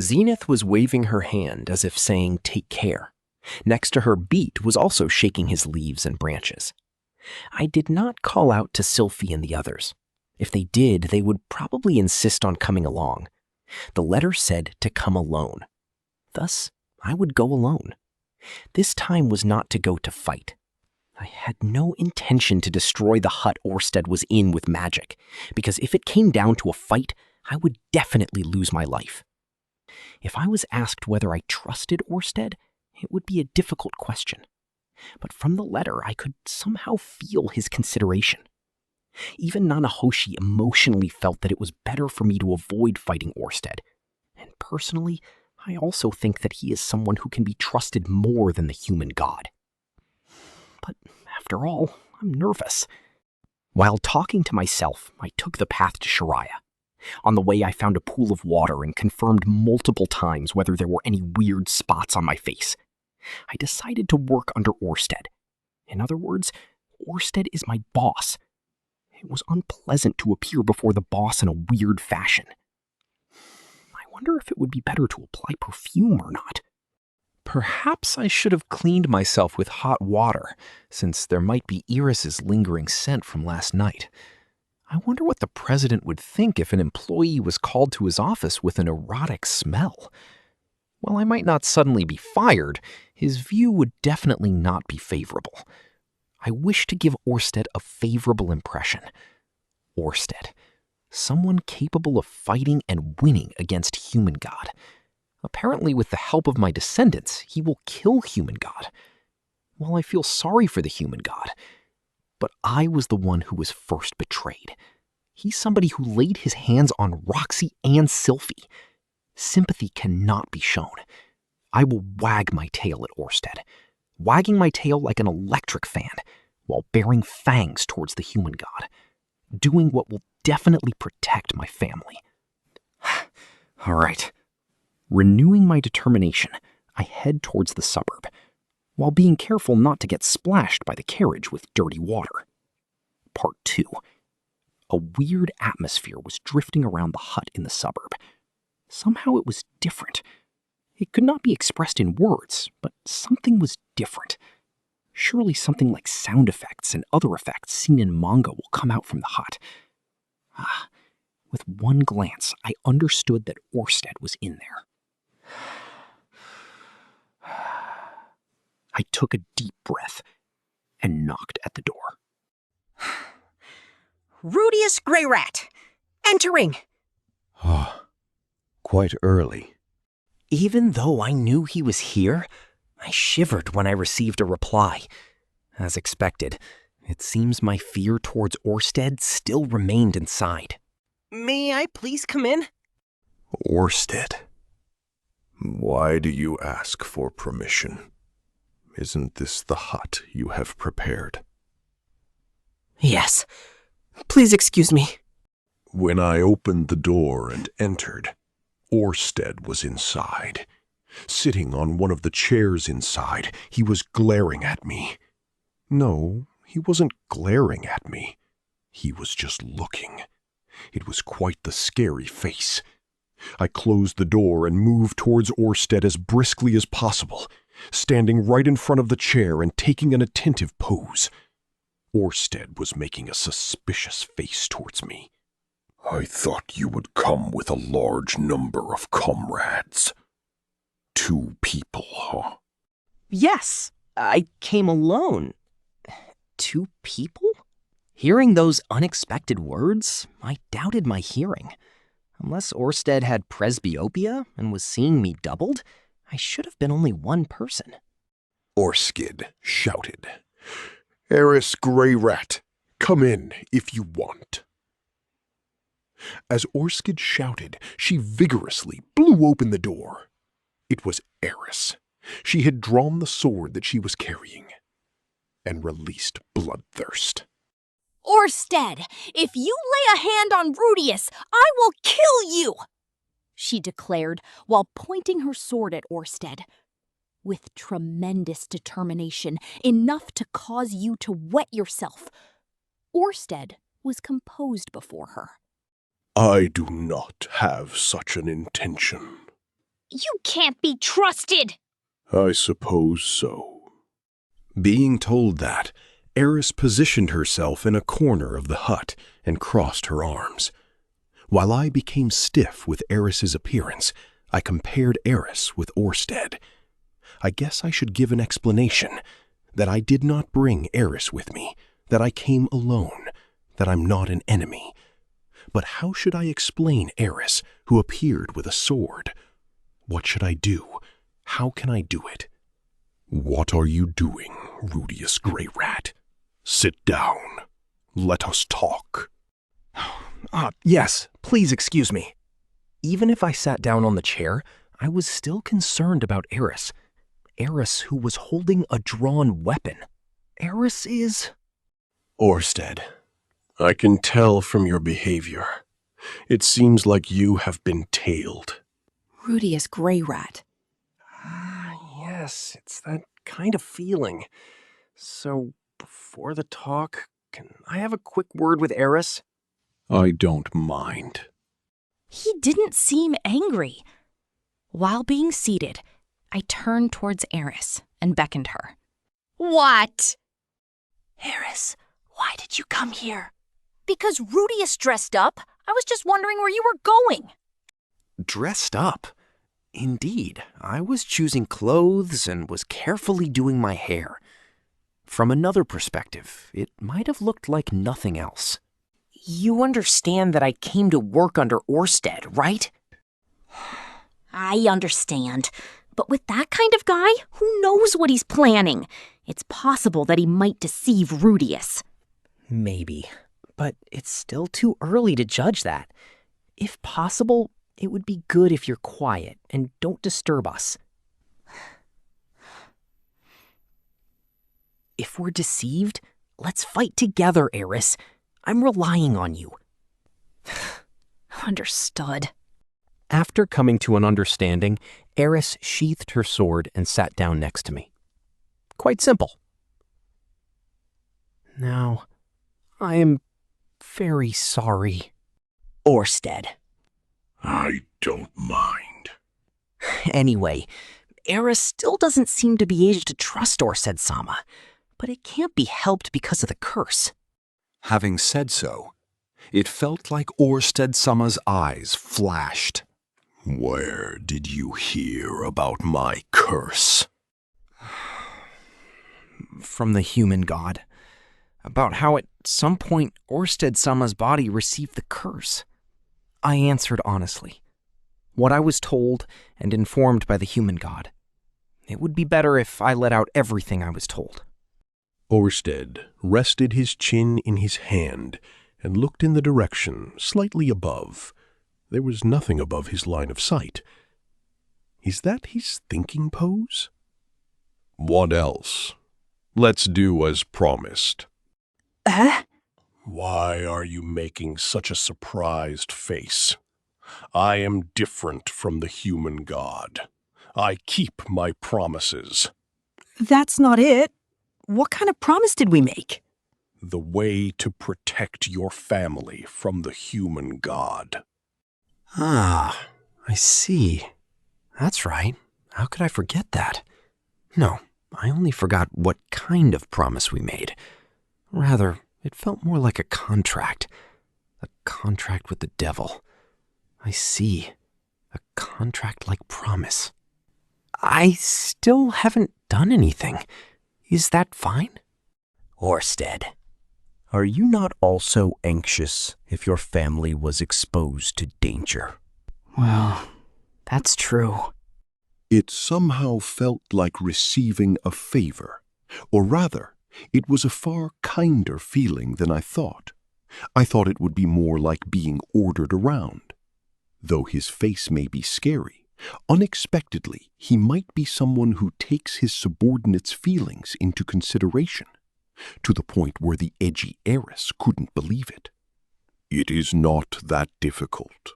Zenith was waving her hand as if saying, take care. Next to her, Beat was also shaking his leaves and branches. I did not call out to Sylphie and the others. If they did, they would probably insist on coming along. The letter said to come alone. Thus, I would go alone. This time was not to go to fight. I had no intention to destroy the hut Orsted was in with magic, because if it came down to a fight, I would definitely lose my life. If I was asked whether I trusted Orsted, it would be a difficult question. But from the letter, I could somehow feel his consideration. Even Nanahoshi emotionally felt that it was better for me to avoid fighting Orsted. And personally, I also think that he is someone who can be trusted more than the human god. But after all, I'm nervous. While talking to myself, I took the path to Shariah. On the way, I found a pool of water and confirmed multiple times whether there were any weird spots on my face. I decided to work under Orsted. In other words, Orsted is my boss. It was unpleasant to appear before the boss in a weird fashion. I wonder if it would be better to apply perfume or not. Perhaps I should have cleaned myself with hot water, since there might be Iris's lingering scent from last night. I wonder what the president would think if an employee was called to his office with an erotic smell. While I might not suddenly be fired, his view would definitely not be favorable. I wish to give Orsted a favorable impression. Orsted, someone capable of fighting and winning against Human God. Apparently, with the help of my descendants, he will kill Human God. Well, I feel sorry for the Human God, but I was the one who was first betrayed. He's somebody who laid his hands on Roxy and Sylphie. Sympathy cannot be shown. I will wag my tail at Orsted, wagging my tail like an electric fan, while bearing fangs towards the Human God, doing what will definitely protect my family. All right. Renewing my determination, I head towards the suburb, while being careful not to get splashed by the carriage with dirty water. Part 2. A weird atmosphere was drifting around the hut in the suburb. Somehow it was different. It could not be expressed in words, but something was different. Surely something like sound effects and other effects seen in manga will come out from the hut. With one glance, I understood that Orsted was in there. I took a deep breath and knocked at the door. Rudeus Greyrat! Entering! Quite early. Even though I knew he was here, I shivered when I received a reply. As expected, it seems my fear towards Orsted still remained inside. May I please come in? Orsted. Why do you ask for permission? Isn't this the hut you have prepared? Yes. Please excuse me. When I opened the door and entered, Orsted was inside. Sitting on one of the chairs inside, he was glaring at me. No, he wasn't glaring at me. He was just looking. It was quite the scary face. I closed the door and moved towards Orsted as briskly as possible. standing right in front of the chair and taking an attentive pose. Orsted was making a suspicious face towards me. I thought you would come with a large number of comrades. 2 people, huh? Yes, I came alone. 2 people? Hearing those unexpected words, I doubted my hearing. Unless Orsted had presbyopia and was seeing me doubled, I should have been only 1 person. Orsted shouted, "Rudeus Greyrat, come in if you want." As Orsted shouted, she vigorously blew open the door. It was Eris. She had drawn the sword that she was carrying and released Bloodthirst. Orsted, if you lay a hand on Rudeus, I will kill you, she declared while pointing her sword at Orsted. With tremendous determination, enough to cause you to wet yourself. Orsted was composed before her. I do not have such an intention. You can't be trusted! I suppose so. Being told that, Eris positioned herself in a corner of the hut and crossed her arms. While I became stiff with Eris's appearance, I compared Eris with Orsted. I guess I should give an explanation, that I did not bring Eris with me, that I came alone, that I'm not an enemy. But how should I explain Eris, who appeared with a sword? What should I do? How can I do it? What are you doing, Rudeus Greyrat? Sit down. Let us talk. Yes, please excuse me. Even if I sat down on the chair, I was still concerned about Eris. Eris who was holding a drawn weapon. Eris is... Orsted, I can tell from your behavior. It seems like you have been tailed. Rudeus Greyrat. Yes, it's that kind of feeling. So, before the talk, can I have a quick word with Eris? I don't mind. He didn't seem angry. While being seated, I turned towards Eris and beckoned her. What? Eris, why did you come here? Because Rudeus dressed up. I was just wondering where you were going. Dressed up? Indeed, I was choosing clothes and was carefully doing my hair. From another perspective, it might have looked like nothing else. You understand that I came to work under Orsted, right? I understand. But with that kind of guy, who knows what he's planning? It's possible that he might deceive Rudeus. Maybe, but it's still too early to judge that. If possible, it would be good if you're quiet and don't disturb us. If we're deceived, let's fight together, Eris. I'm relying on you. Understood. After coming to an understanding, Eris sheathed her sword and sat down next to me. Quite simple. Now, I am very sorry. Orsted. I don't mind. Anyway, Eris still doesn't seem to be able to trust Orsted-sama, but it can't be helped because of the curse. Having said so, it felt like Orsted-sama's eyes flashed. Where did you hear about my curse? From the human god. About how at some point Orsted-sama's body received the curse. I answered honestly. What I was told and informed by the human god. It would be better if I let out everything I was told. Orsted rested his chin in his hand and looked in the direction slightly above. There was nothing above his line of sight. Is that his thinking pose? What else? Let's do as promised. Why are you making such a surprised face? I am different from the human god. I keep my promises. That's not it. What kind of promise did we make? The way to protect your family from the human god. Ah, I see. That's right. How could I forget that? No, I only forgot what kind of promise we made. Rather, it felt more like a contract. A contract with the devil. I see. A contract-like promise. I still haven't done anything. Is that fine? Orsted, are you not also anxious if your family was exposed to danger? Well, that's true. It somehow felt like receiving a favor, or rather, it was a far kinder feeling than I thought. I thought it would be more like being ordered around. Though his face may be scary, unexpectedly he might be someone who takes his subordinates' feelings into consideration, to the point where the edgy heiress couldn't believe it. It is not that difficult.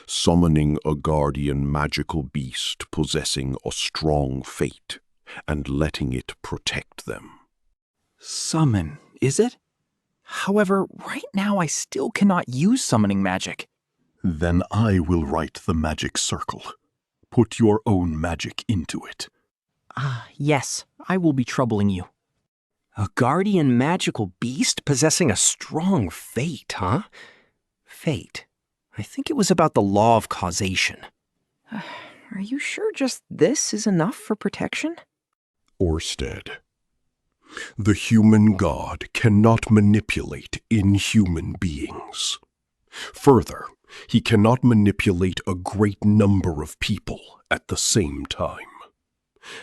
Summoning a guardian magical beast possessing a strong fate and letting it protect them. Summon, is it? However, right now I still cannot use summoning magic. Then I will write the magic circle. Put your own magic into it. Yes, I will be troubling you. A guardian magical beast possessing a strong fate, huh? Fate. I think it was about the law of causation. Are you sure just this is enough for protection? Orsted. The human god cannot manipulate inhuman beings. Further, he cannot manipulate a great number of people at the same time.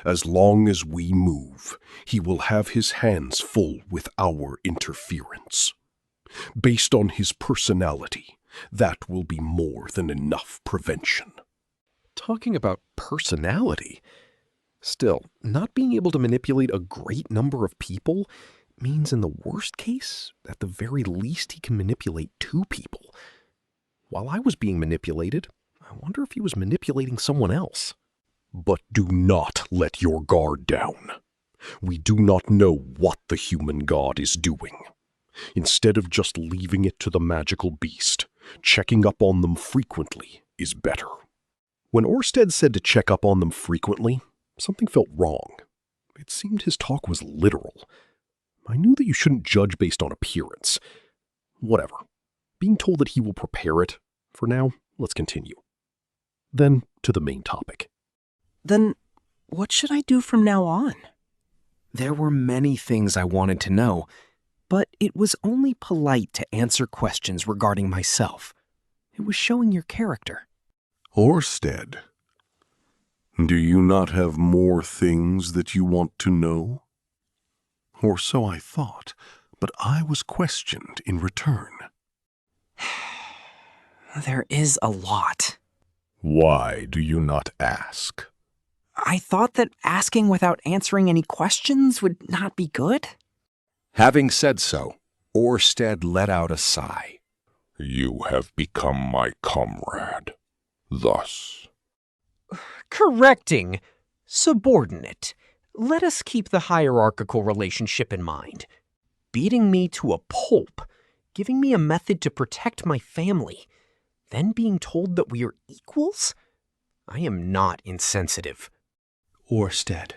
As long as we move, he will have his hands full with our interference. Based on his personality, that will be more than enough prevention. Talking about personality? Still, not being able to manipulate a great number of people means in the worst case, at the very least, he can manipulate 2 people. While I was being manipulated, I wonder if he was manipulating someone else. But do not let your guard down. We do not know what the human god is doing. Instead of just leaving it to the magical beast, checking up on them frequently is better. When Orsted said to check up on them frequently, something felt wrong. It seemed his talk was literal. I knew that you shouldn't judge based on appearance. Whatever. Being told that he will prepare it, for now, let's continue. Then to the main topic. Then what should I do from now on? There were many things I wanted to know, but it was only polite to answer questions regarding myself. It was showing your character. Orsted, do you not have more things that you want to know? Or so I thought, but I was questioned in return. There is a lot. Why do you not ask? I thought that asking without answering any questions would not be good. Having said so, Orsted let out a sigh. You have become my comrade. Thus. Correcting. Subordinate. Let us keep the hierarchical relationship in mind. Beating me to a pulp, giving me a method to protect my family, then being told that we are equals? I am not insensitive. Orsted,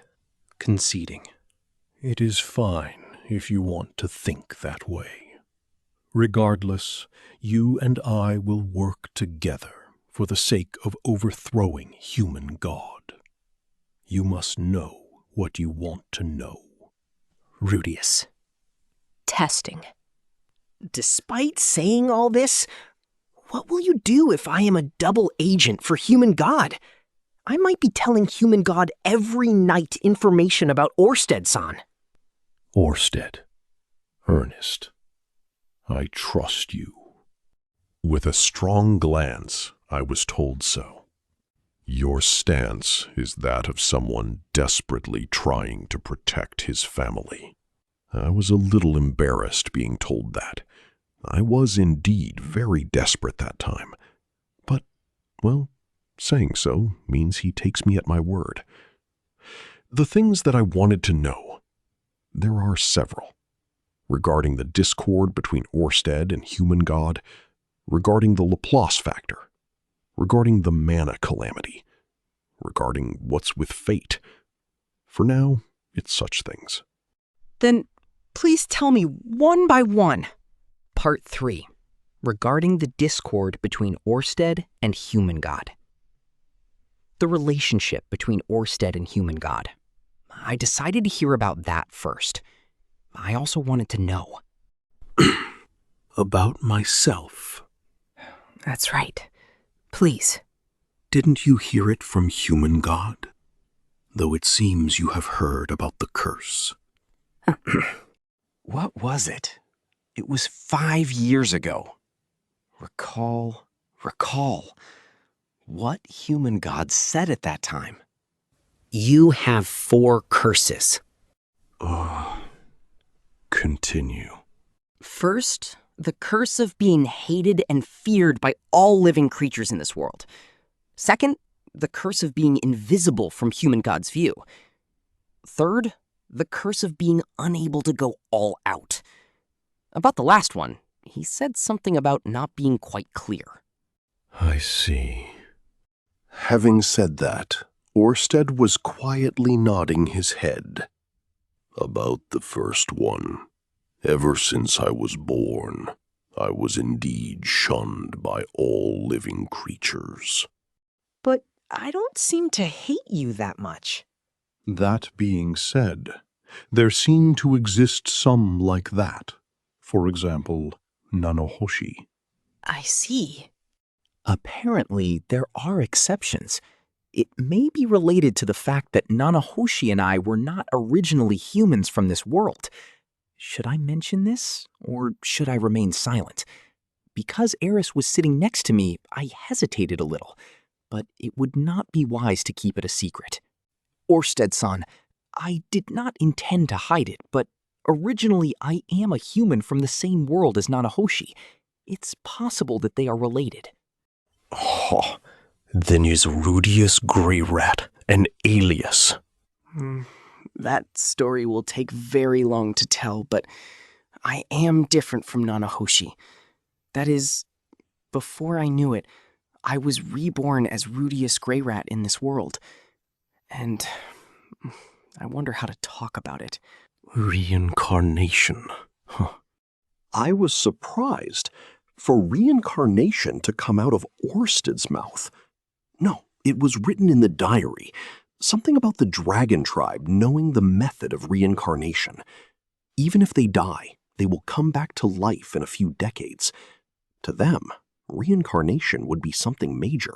conceding. It is fine if you want to think that way. Regardless, you and I will work together for the sake of overthrowing human God. You must know what you want to know. Rudeus. Testing. Despite saying all this, what will you do if I am a double agent for human God? I might be telling human God every night information about Orsted-san. Orsted, Ernest, I trust you. With a strong glance, I was told so. Your stance is that of someone desperately trying to protect his family. I was a little embarrassed being told that. I was indeed very desperate that time. But, well, saying so means he takes me at my word. The things that I wanted to know, there are several. Regarding the discord between Orsted and human God, regarding the Laplace factor, regarding the mana calamity, regarding what's with fate. For now, it's such things. Then please tell me one by one. Part 3. Regarding the discord between Orsted and Human God. The relationship between Orsted and Human God. I decided to hear about that first. I also wanted to know. About myself. That's right. Please. Didn't you hear it from Human God? Though it seems you have heard about the curse. What was it? It was 5 years ago. Recall. What Human God said at that time? You have 4 curses. Continue. First, the curse of being hated and feared by all living creatures in this world. Second, the curse of being invisible from Human God's view. Third, the curse of being unable to go all out. About the last one, he said something about not being quite clear. I see. Having said that, Orsted was quietly nodding his head. About the first one. Ever since I was born, I was indeed shunned by all living creatures. But I don't seem to hate you that much. That being said, there seem to exist some like that. For example, Nanohoshi. I see. Apparently, there are exceptions. It may be related to the fact that Nanahoshi and I were not originally humans from this world. Should I mention this, or should I remain silent? Because Eris was sitting next to me, I hesitated a little, but it would not be wise to keep it a secret. Orsted-san, I did not intend to hide it, but originally I am a human from the same world as Nanahoshi. It's possible that they are related. Oh, then is Rudeus Greyrat an alias? That story will take very long to tell, but I am different from Nanahoshi. That is, before I knew it, I was reborn as Rudeus Greyrat in this world. And I wonder how to talk about it. Reincarnation. I was surprised for reincarnation to come out of Orsted's mouth. No, it was written in the diary. Something about the dragon tribe knowing the method of reincarnation. Even if they die, they will come back to life in a few decades. To them, reincarnation would be something major.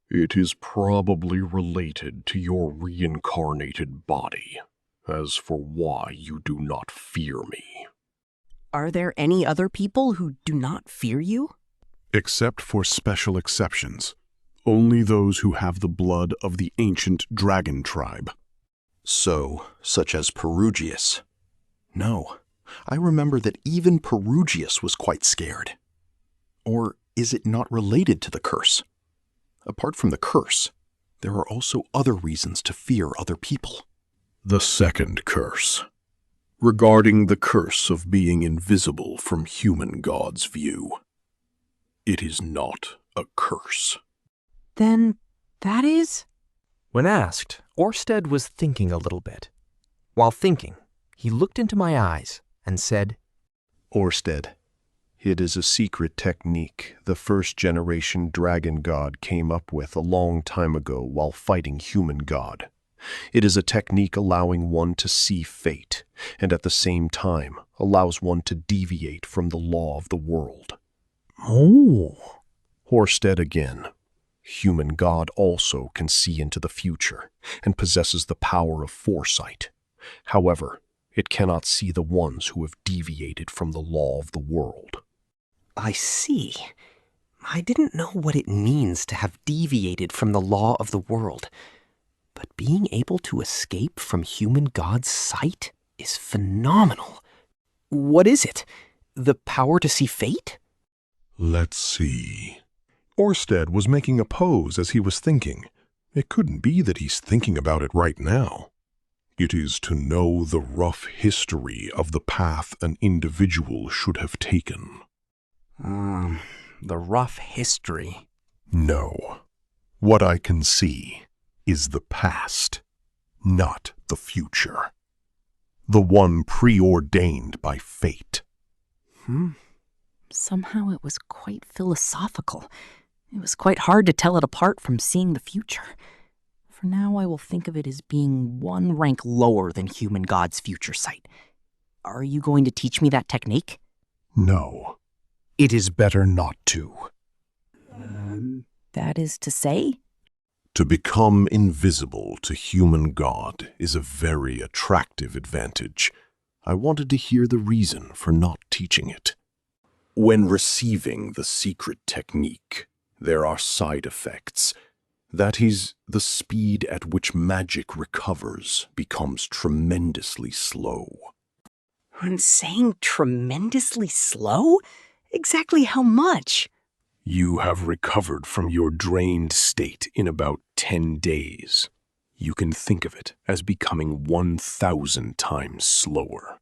It is probably related to your reincarnated body. As for why you do not fear me. Are there any other people who do not fear you? Except for special exceptions. Only those who have the blood of the ancient dragon tribe. So, such as Perugius. No, I remember that even Perugius was quite scared. Or is it not related to the curse? Apart from the curse, there are also other reasons to fear other people. The second curse. Regarding the curse of being invisible from Human God's view. It is not a curse. Then that is? When asked, Orsted was thinking a little bit. While thinking, he looked into my eyes and said, Orsted, it is a secret technique the first-generation dragon god came up with a long time ago while fighting Human God. It is a technique allowing one to see fate, and at the same time allows one to deviate from the law of the world. Oh. Orsted again. Human God also can see into the future and possesses the power of foresight. However, it cannot see the ones who have deviated from the law of the world. I see. I didn't know what it means to have deviated from the law of the world. But being able to escape from Human God's sight is phenomenal. What is it? The power to see fate? Let's see. Orsted was making a pose as he was thinking. It couldn't be that he's thinking about it right now. It is to know the rough history of the path an individual should have taken. The rough history. No. What I can see is the past, not the future. The one preordained by fate. Somehow it was quite philosophical. It was quite hard to tell it apart from seeing the future. For now, I will think of it as being one rank lower than human god's future sight. Are you going to teach me that technique? No. It is better not to. That is to say? To become invisible to human god is a very attractive advantage. I wanted to hear the reason for not teaching it. When receiving the secret technique, there are side effects. That is, the speed at which magic recovers becomes tremendously slow. When saying tremendously slow? Exactly how much? You have recovered from your drained state in about 10 days. You can think of it as becoming 1,000 times slower.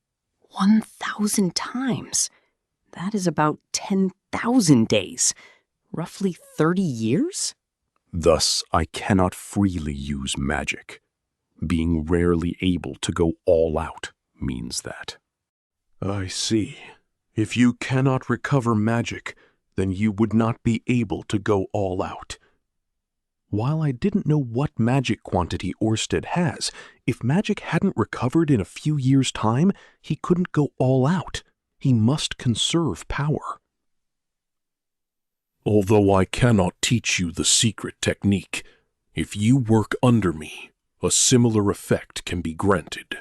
1,000 times? That is about 10,000 days. Roughly 30 years? Thus, I cannot freely use magic. Being rarely able to go all out means that. I see. If you cannot recover magic, then you would not be able to go all out. While I didn't know what magic quantity Orsted has, if magic hadn't recovered in a few years' time, he couldn't go all out. He must conserve power. Although I cannot teach you the secret technique, if you work under me, a similar effect can be granted.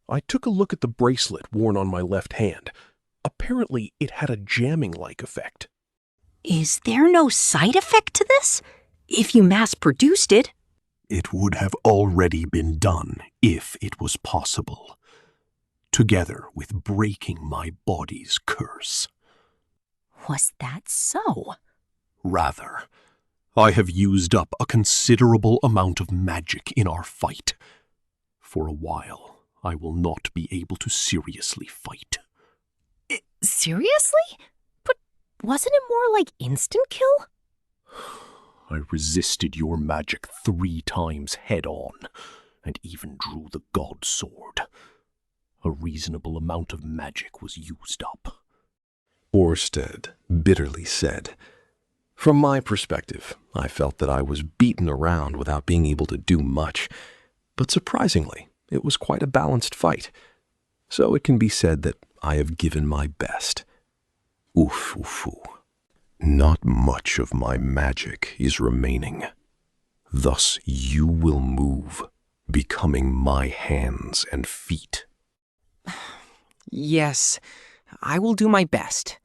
I took a look at the bracelet worn on my left hand. Apparently, it had a jamming-like effect. Is there no side effect to this? If you mass-produced it? It would have already been done if it was possible, together with breaking my body's curse. Was that so? Rather, I have used up a considerable amount of magic in our fight. For a while, I will not be able to seriously fight. Seriously? But wasn't it more like instant kill? I resisted your magic 3 times head-on, and even drew the god sword. A reasonable amount of magic was used up. Orsted bitterly said. From my perspective, I felt that I was beaten around without being able to do much, but surprisingly, it was quite a balanced fight. So it can be said that I have given my best. Oof. Not much of my magic is remaining. Thus you will move, becoming my hands and feet. Yes, I will do my best.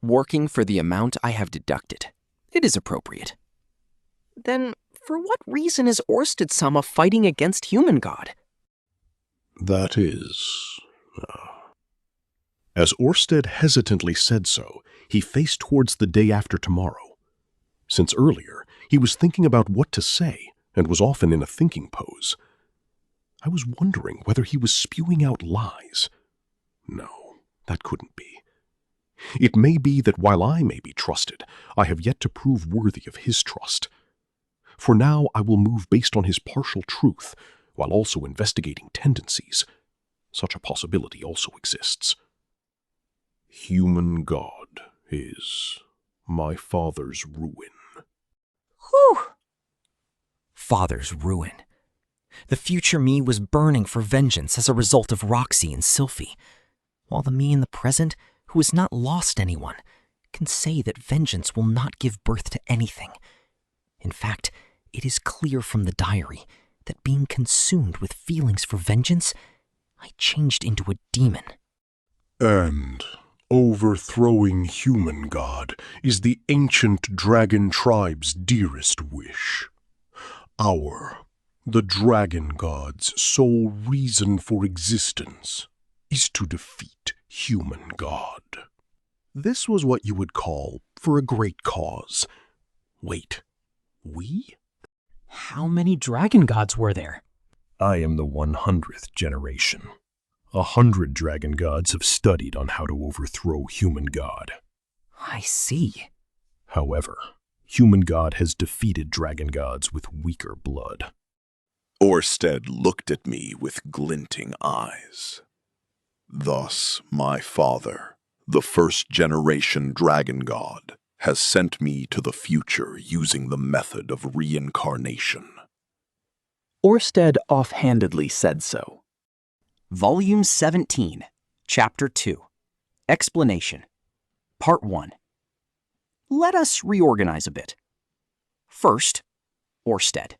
Working for the amount I have deducted. It is appropriate. Then, for what reason is Orsted-sama fighting against human god? That is... As Orsted hesitantly said so, he faced towards the day after tomorrow. Since earlier, he was thinking about what to say, and was often in a thinking pose. I was wondering whether he was spewing out lies. No, that couldn't be. It may be that while I may be trusted, I have yet to prove worthy of his trust. For now, I will move based on his partial truth, while also investigating tendencies. Such a possibility also exists. Human god is my father's ruin. Whew! Father's ruin. The future me was burning for vengeance as a result of Roxy and Sylphie, while the me in the present, who has not lost anyone, can say that vengeance will not give birth to anything. In fact, it is clear from the diary that being consumed with feelings for vengeance, I changed into a demon. And overthrowing human god is the ancient dragon tribe's dearest wish. The dragon god's sole reason for existence is to defeat human god. This was what you would call for a great cause. Wait, we? How many dragon gods were there? I am the 100th generation. 100 dragon gods have studied on how to overthrow human god. I see. However, human god has defeated dragon gods with weaker blood. Orsted looked at me with glinting eyes. Thus, my father, the first-generation dragon god, has sent me to the future using the method of reincarnation. Orsted offhandedly said so. Volume 17, Chapter 2, Explanation, Part 1. Let us reorganize a bit. First, Orsted.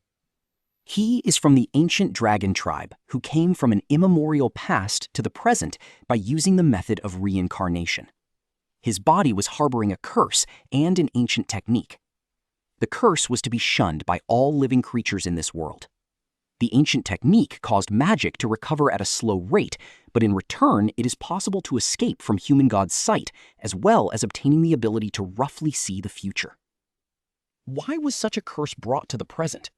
He is from the ancient dragon tribe who came from an immemorial past to the present by using the method of reincarnation. His body was harboring a curse and an ancient technique. The curse was to be shunned by all living creatures in this world. The ancient technique caused magic to recover at a slow rate, but in return it is possible to escape from human god's sight, as well as obtaining the ability to roughly see the future. Why was such a curse brought to the present?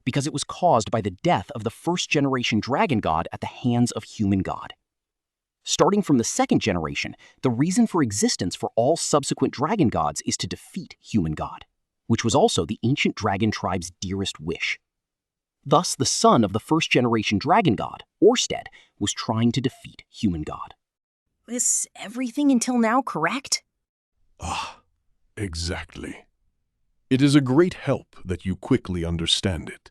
Because it was caused by the death of the first-generation dragon god at the hands of human god. Starting from the second generation, the reason for existence for all subsequent dragon gods is to defeat human god, which was also the ancient dragon tribe's dearest wish. Thus, the son of the first-generation dragon god, Orsted, was trying to defeat human god. Is everything until now correct? Ah, exactly. It is a great help that you quickly understand it.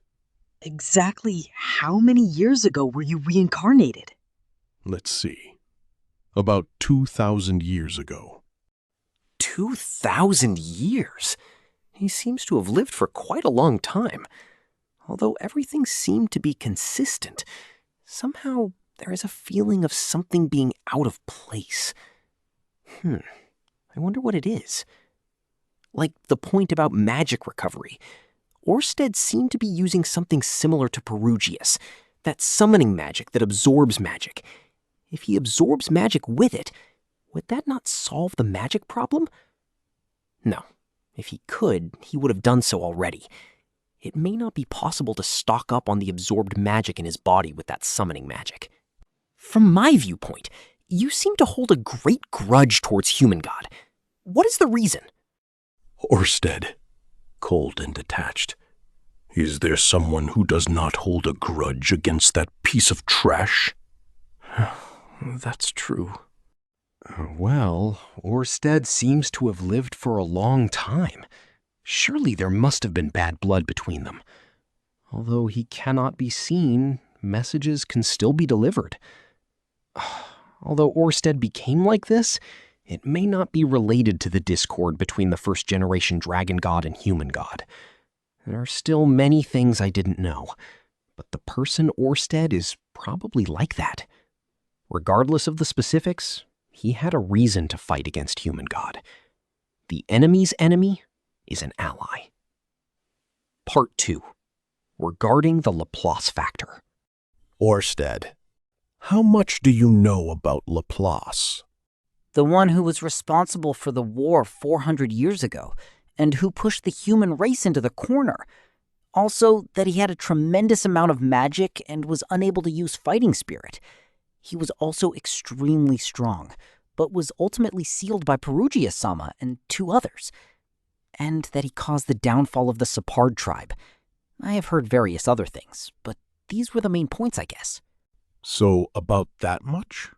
Exactly how many years ago were you reincarnated? Let's see. About 2,000 years ago. 2,000 years? He seems to have lived for quite a long time. Although everything seemed to be consistent, somehow there is a feeling of something being out of place. I wonder what it is. Like the point about magic recovery. Orsted seemed to be using something similar to Perugius, that summoning magic that absorbs magic. If he absorbs magic with it, would that not solve the magic problem? No. If he could, he would have done so already. It may not be possible to stock up on the absorbed magic in his body with that summoning magic. From my viewpoint, you seem to hold a great grudge towards human god. What is the reason? Orsted, cold and detached. Is there someone who does not hold a grudge against that piece of trash? That's true. Well, Orsted seems to have lived for a long time. Surely there must have been bad blood between them. Although he cannot be seen, messages can still be delivered. Although Orsted became like this, it may not be related to the discord between the first-generation dragon god and human god. There are still many things I didn't know, but the person Orsted is probably like that. Regardless of the specifics, he had a reason to fight against human god. The enemy's enemy is an ally. Part 2. Regarding the Laplace factor. Orsted, how much do you know about Laplace? The one who was responsible for the war 400 years ago, and who pushed the human race into the corner. Also, that he had a tremendous amount of magic and was unable to use fighting spirit. He was also extremely strong, but was ultimately sealed by Perugia-sama and 2 others. And that he caused the downfall of the Separd tribe. I have heard various other things, but these were the main points, I guess. So, about that much?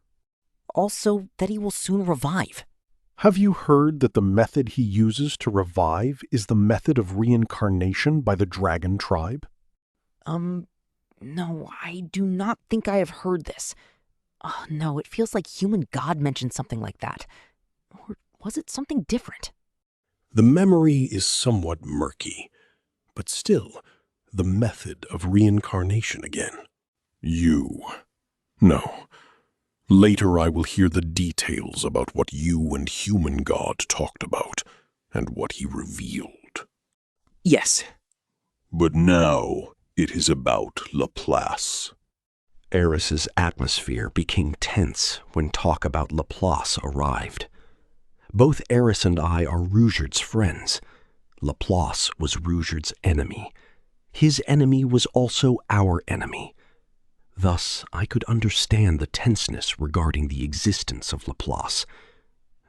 Also, that he will soon revive. Have you heard that the method he uses to revive is the method of reincarnation by the dragon tribe? No, I do not think I have heard this. Oh, no, it feels like human god mentioned something like that. Or was it something different? The memory is somewhat murky, but still, the method of reincarnation again. No. Later I will hear the details about what you and human god talked about, and what he revealed. Yes. But now it is about Laplace. Eris's atmosphere became tense when talk about Laplace arrived. Both Eris and I are Rugert's friends. Laplace was Rugert's enemy. His enemy was also our enemy. Thus, I could understand the tenseness regarding the existence of Laplace.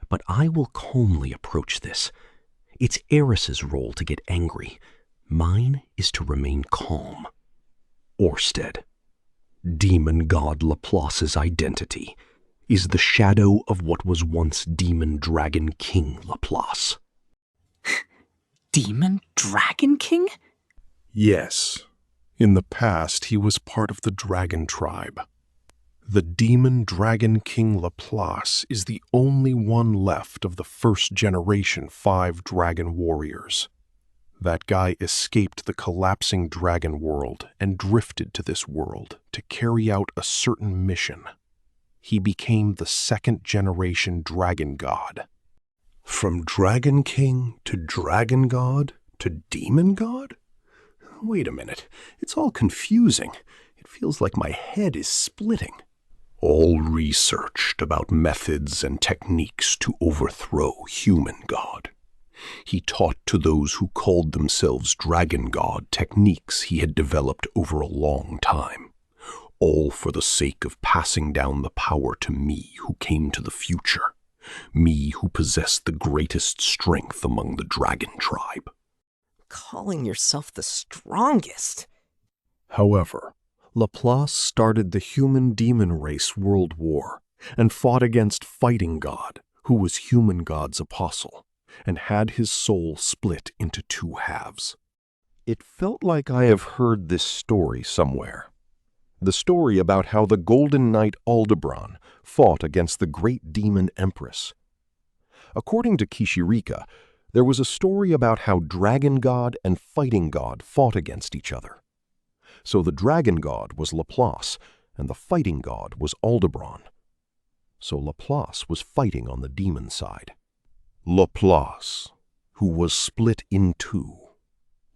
But I will calmly approach this. It's Eris's role to get angry. Mine is to remain calm. Orsted. Demon god Laplace's identity is the shadow of what was once Demon Dragon King Laplace. Demon Dragon King? Yes. In the past, he was part of the dragon tribe. The Demon Dragon King Laplace is the only one left of the first generation 5 dragon warriors. That guy escaped the collapsing dragon world and drifted to this world to carry out a certain mission. He became the second generation dragon god. From Dragon King to Dragon God to Demon God? Wait a minute, it's all confusing. It feels like my head is splitting. All researched about methods and techniques to overthrow human God. He taught to those who called themselves Dragon God techniques he had developed over a long time, all for the sake of passing down the power to me who came to the future, me who possessed the greatest strength among the dragon tribe. Calling yourself the strongest. However, Laplace started the human-demon race world war and fought against Fighting God, who was human God's apostle, and had his soul split into 2 halves. It felt like I have heard this story somewhere. The story about how the Golden Knight Aldebaran fought against the great demon Empress. According to Kishirika, there was a story about how Dragon God and Fighting God fought against each other. So the Dragon God was Laplace, and the Fighting God was Aldebaran. So Laplace was fighting on the demon side. Laplace, who was split in 2,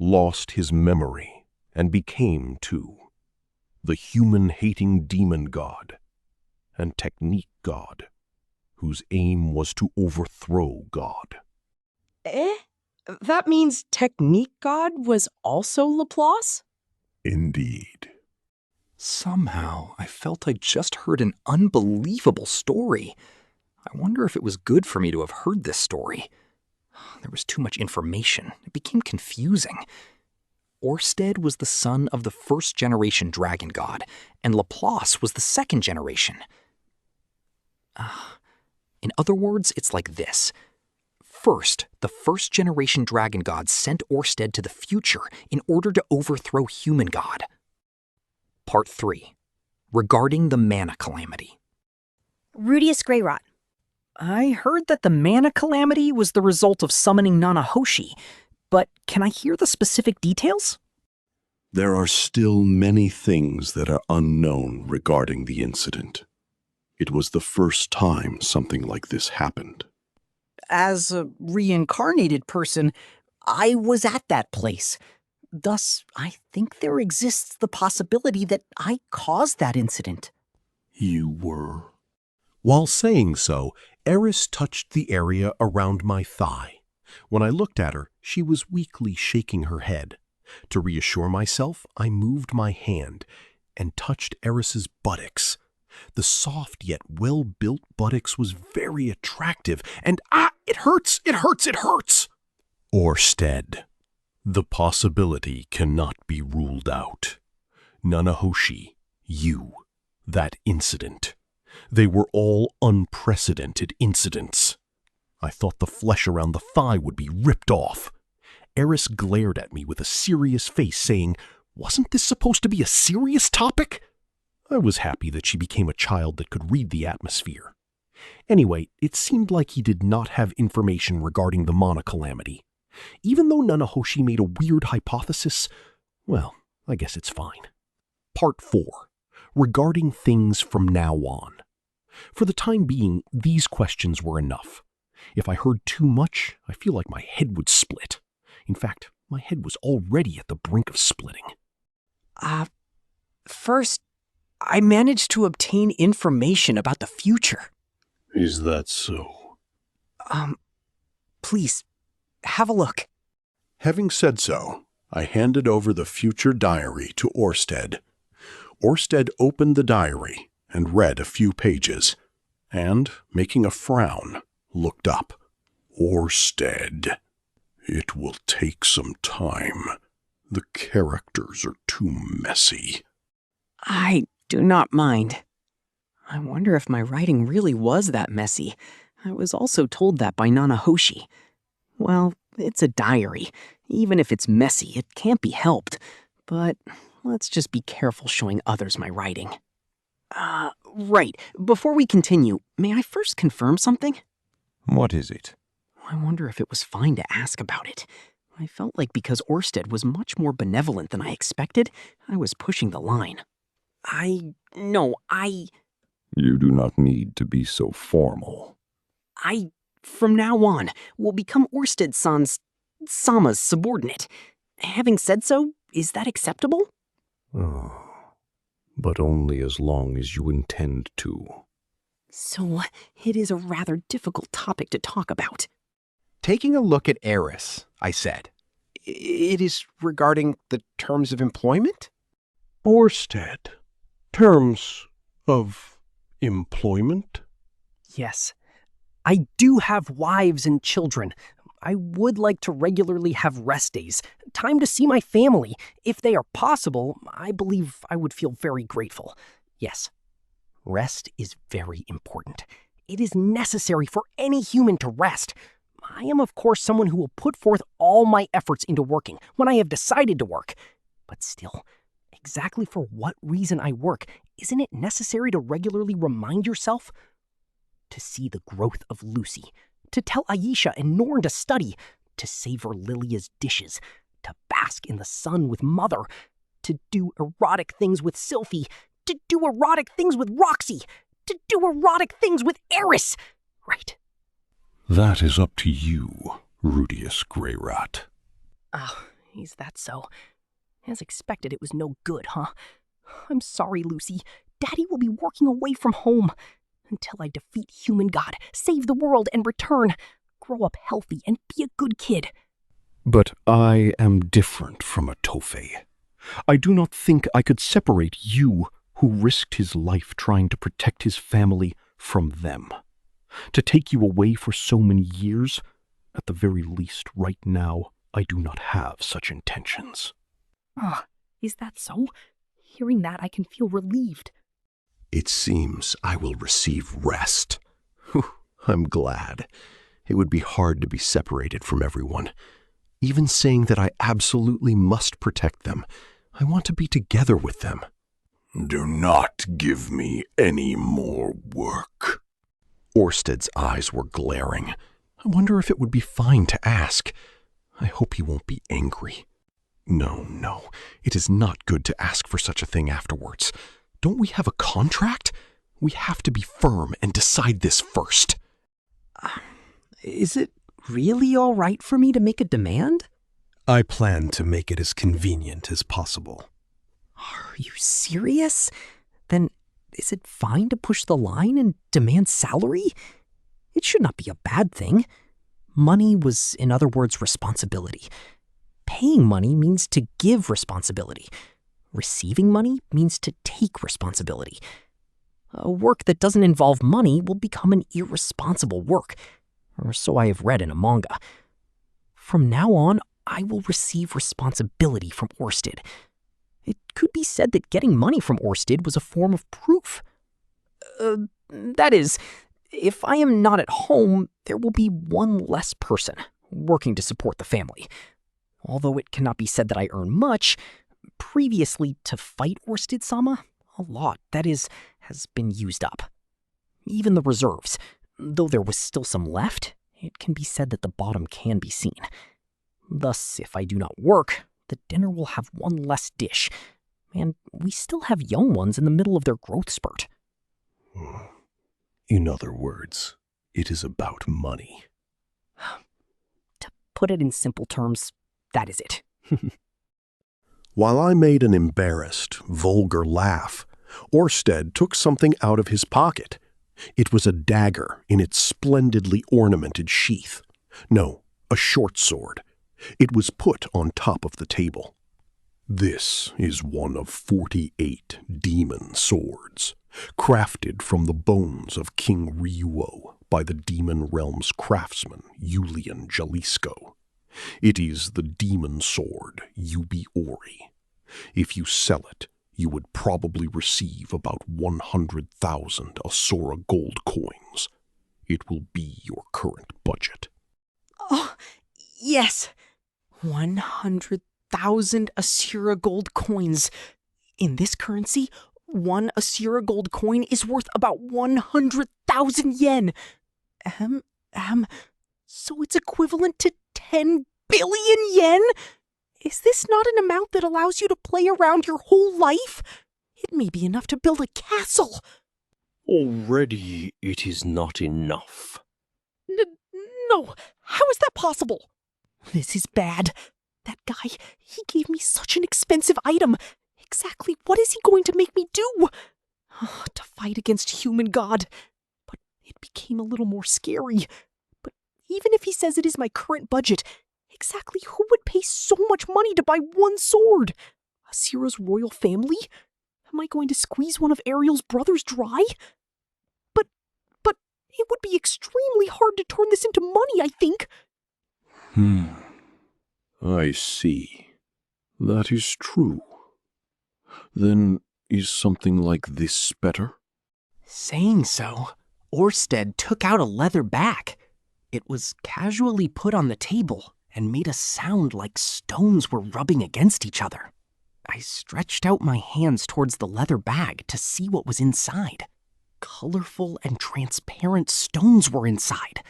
lost his memory and became 2, the human-hating demon god and technique god, whose aim was to overthrow God. That means technique god was also Laplace? Indeed. Somehow, I felt I just heard an unbelievable story. I wonder if it was good for me to have heard this story. There was too much information. It became confusing. Orsted was the son of the first generation dragon god, and Laplace was the second generation. In other words, it's like this. First, the first generation dragon god sent Orsted to the future in order to overthrow human god. Part 3. Regarding the mana calamity. Rudeus Greyrat. I heard that the mana calamity was the result of summoning Nanahoshi, but can I hear the specific details? There are still many things that are unknown regarding the incident. It was the first time something like this happened. As a reincarnated person, I was at that place. Thus, I think there exists the possibility that I caused that incident. You were? While saying so, Eris touched the area around my thigh. When I looked at her, she was weakly shaking her head. To reassure myself, I moved my hand and touched Eris's buttocks. The soft yet well-built buttocks was very attractive, and it hurts, it hurts, it hurts! Orsted. The possibility cannot be ruled out. Nanahoshi, you, that incident. They were all unprecedented incidents. I thought the flesh around the thigh would be ripped off. Eris glared at me with a serious face, saying, "Wasn't this supposed to be a serious topic?" I was happy that she became a child that could read the atmosphere. Anyway, it seemed like he did not have information regarding the mana calamity. Even though Nanahoshi made a weird hypothesis, well, I guess it's fine. Part 4. Regarding things from now on. For the time being, these questions were enough. If I heard too much, I feel like my head would split. In fact, my head was already at the brink of splitting. First, I managed to obtain information about the future. Is that so? Please, have a look. Having said so, I handed over the future diary to Orsted. Orsted opened the diary and read a few pages, and, making a frown, looked up. Orsted. It will take some time. The characters are too messy. I do not mind. I wonder if my writing really was that messy. I was also told that by Nana Hoshi. Well, it's a diary. Even if it's messy, it can't be helped. But let's just be careful showing others my writing. Right. Before we continue, may I first confirm something? What is it? I wonder if it was fine to ask about it. I felt like because Orsted was much more benevolent than I expected, I was pushing the line. You do not need to be so formal. From now on, will become Sama's subordinate. Having said so, is that acceptable? Oh, but only as long as you intend to. So, it is a rather difficult topic to talk about. Taking a look at Eris, I said. It is regarding the terms of employment? Orsted. Terms of employment? Yes. I do have wives and children. I would like to regularly have rest days, time to see my family. If they are possible, I believe I would feel very grateful. Yes, rest is very important. It is necessary for any human to rest. I am, of course, someone who will put forth all my efforts into working when I have decided to work. But still, exactly for what reason I work, isn't it necessary to regularly remind yourself? To see the growth of Lucy, to tell Aisha and Norn to study, to savor Lilia's dishes, to bask in the sun with Mother, to do erotic things with Sylphie, to do erotic things with Roxy, to do erotic things with Eris. Right. That is up to you, Rudeus Greyrat. Oh, is that so? As expected, it was no good, huh? I'm sorry, Lucy. Daddy will be working away from home. Until I defeat Human God, save the world, and return. Grow up healthy and be a good kid. But I am different from a Tofei. I do not think I could separate you, who risked his life trying to protect his family, from them. To take you away for so many years, at the very least right now, I do not have such intentions. Is that so? Hearing that, I can feel relieved. It seems I will receive rest. I'm glad. It would be hard to be separated from everyone. Even saying that I absolutely must protect them. I want to be together with them. Do not give me any more work. Orsted's eyes were glaring. I wonder if it would be fine to ask. I hope he won't be angry. No, it is not good to ask for such a thing afterwards. Don't we have a contract? We have to be firm and decide this first. Is it really all right for me to make a demand? I plan to make it as convenient as possible. Are you serious? Then is it fine to push the line and demand salary? It should not be a bad thing. Money was, in other words, responsibility. Paying money means to give responsibility. Receiving money means to take responsibility. A work that doesn't involve money will become an irresponsible work, or so I have read in a manga. From now on, I will receive responsibility from Orsted. It could be said that getting money from Orsted was a form of proof. That is, if I am not at home, there will be one less person working to support the family. Although it cannot be said that I earn much, previously to fight Orsted-sama, a lot, that is, has been used up. Even the reserves, though there was still some left, it can be said that the bottom can be seen. Thus, if I do not work, the dinner will have one less dish, and we still have young ones in the middle of their growth spurt. In other words, it is about money. To put it in simple terms, that is it. While I made an embarrassed, vulgar laugh, Orsted took something out of his pocket. It was a dagger in its splendidly ornamented sheath. No, a short sword. It was put on top of the table. This is one of 48 demon swords, crafted from the bones of King Ryuo by the demon realm's craftsman, Yulian Jalisco. It is the demon sword Yubi Ori. If you sell it, you would probably receive about 100,000 Asura gold coins. It will be your current budget. Oh, yes. 100,000 Asura gold coins. In this currency, 1 Asura gold coin is worth about 100,000 yen. So it's equivalent to 10 billion yen? Is this not an amount that allows you to play around your whole life? It may be enough to build a castle. Already it is not enough. No, how is that possible? This is bad. That guy, he gave me such an expensive item. Exactly what is he going to make me do? To fight against human god. But it became a little more scary. But even if he says it is my current budget, exactly who would pay so much money to buy one sword? Asura's royal family? Am I going to squeeze one of Ariel's brothers dry? But it would be extremely hard to turn this into money, I think. I see. That is true. Then is something like this better? Saying so, Orsted took out a leather bag. It was casually put on the table and made a sound like stones were rubbing against each other. I stretched out my hands towards the leather bag to see what was inside. Colorful and transparent stones were inside.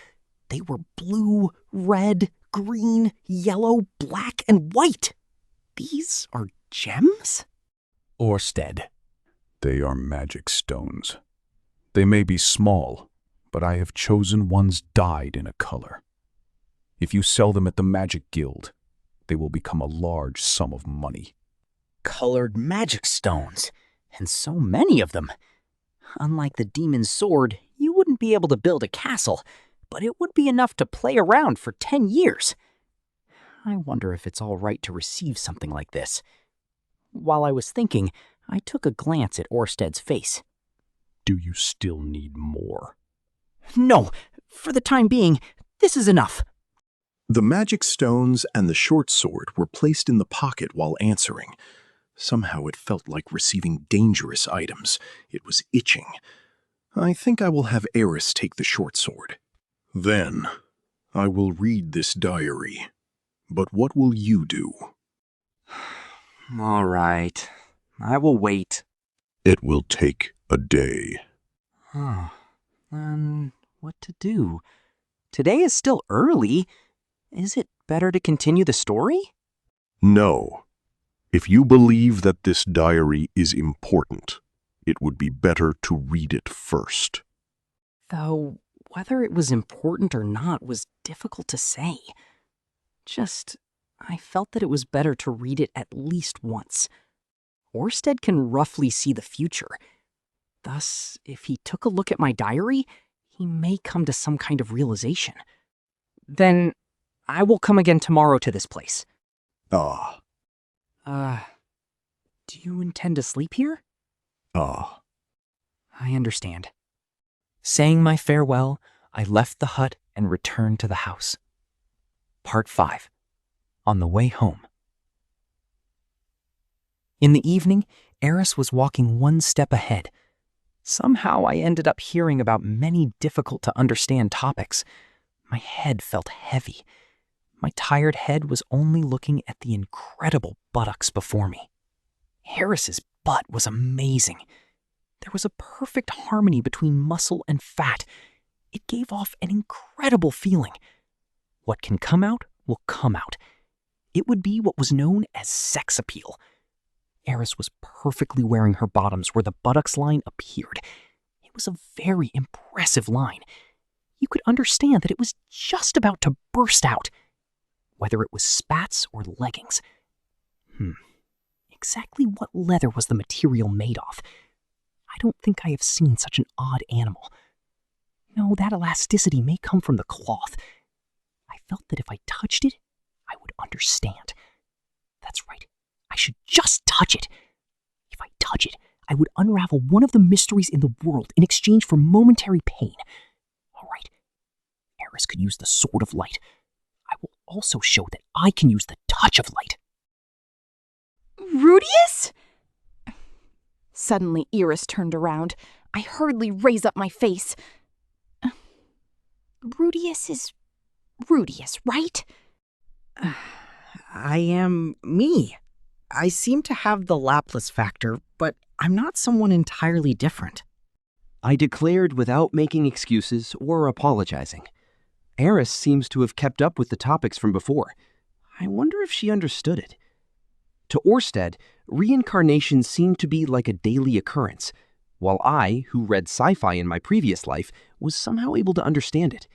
They were blue, red, green, yellow, black, and white. These are gems? Orsted. They are magic stones. They may be small, but I have chosen ones dyed in a color. If you sell them at the Magic Guild, they will become a large sum of money. Colored magic stones, and so many of them. Unlike the demon's sword, you wouldn't be able to build a castle, but it would be enough to play around for 10 years. I wonder if it's all right to receive something like this. While I was thinking, I took a glance at Orsted's face. Do you still need more? No, for the time being, this is enough. The magic stones and the short sword were placed in the pocket while answering. Somehow it felt like receiving dangerous items. It was itching. I think I will have Eris take the short sword. Then, I will read this diary. But what will you do? All right. I will wait. It will take a day. Then what to do? Today is still early. Is it better to continue the story? No. If you believe that this diary is important, it would be better to read it first. Though, whether it was important or not was difficult to say. I felt that it was better to read it at least once. Orsted can roughly see the future. Thus, if he took a look at my diary, he may come to some kind of realization. Then, I will come again tomorrow to this place. Do you intend to sleep here? I understand. Saying my farewell, I left the hut and returned to the house. Part 5. On the way home. In the evening, Eris was walking one step ahead. Somehow I ended up hearing about many difficult-to-understand topics. My head felt heavy. My tired head was only looking at the incredible buttocks before me. Eris's butt was amazing. There was a perfect harmony between muscle and fat. It gave off an incredible feeling. What can come out will come out. It would be what was known as sex appeal. Eris was perfectly wearing her bottoms where the buttocks line appeared. It was a very impressive line. You could understand that it was just about to burst out, whether it was spats or leggings. Exactly what leather was the material made of? I don't think I have seen such an odd animal. No, that elasticity may come from the cloth. I felt that if I touched it, I would understand. That's right. I should just touch it. If I touch it, I would unravel one of the mysteries in the world in exchange for momentary pain. All right. Eris could use the sword of light. I will also show that I can use the touch of light. Rudeus? Suddenly, Iris turned around. I hurriedly raised up my face. Rudeus is Rudeus, right? I am me. I seem to have the Laplace factor, but I'm not someone entirely different. I declared without making excuses or apologizing. Eris seems to have kept up with the topics from before. I wonder if she understood it. To Orsted, reincarnation seemed to be like a daily occurrence, while I, who read sci-fi in my previous life, was somehow able to understand it.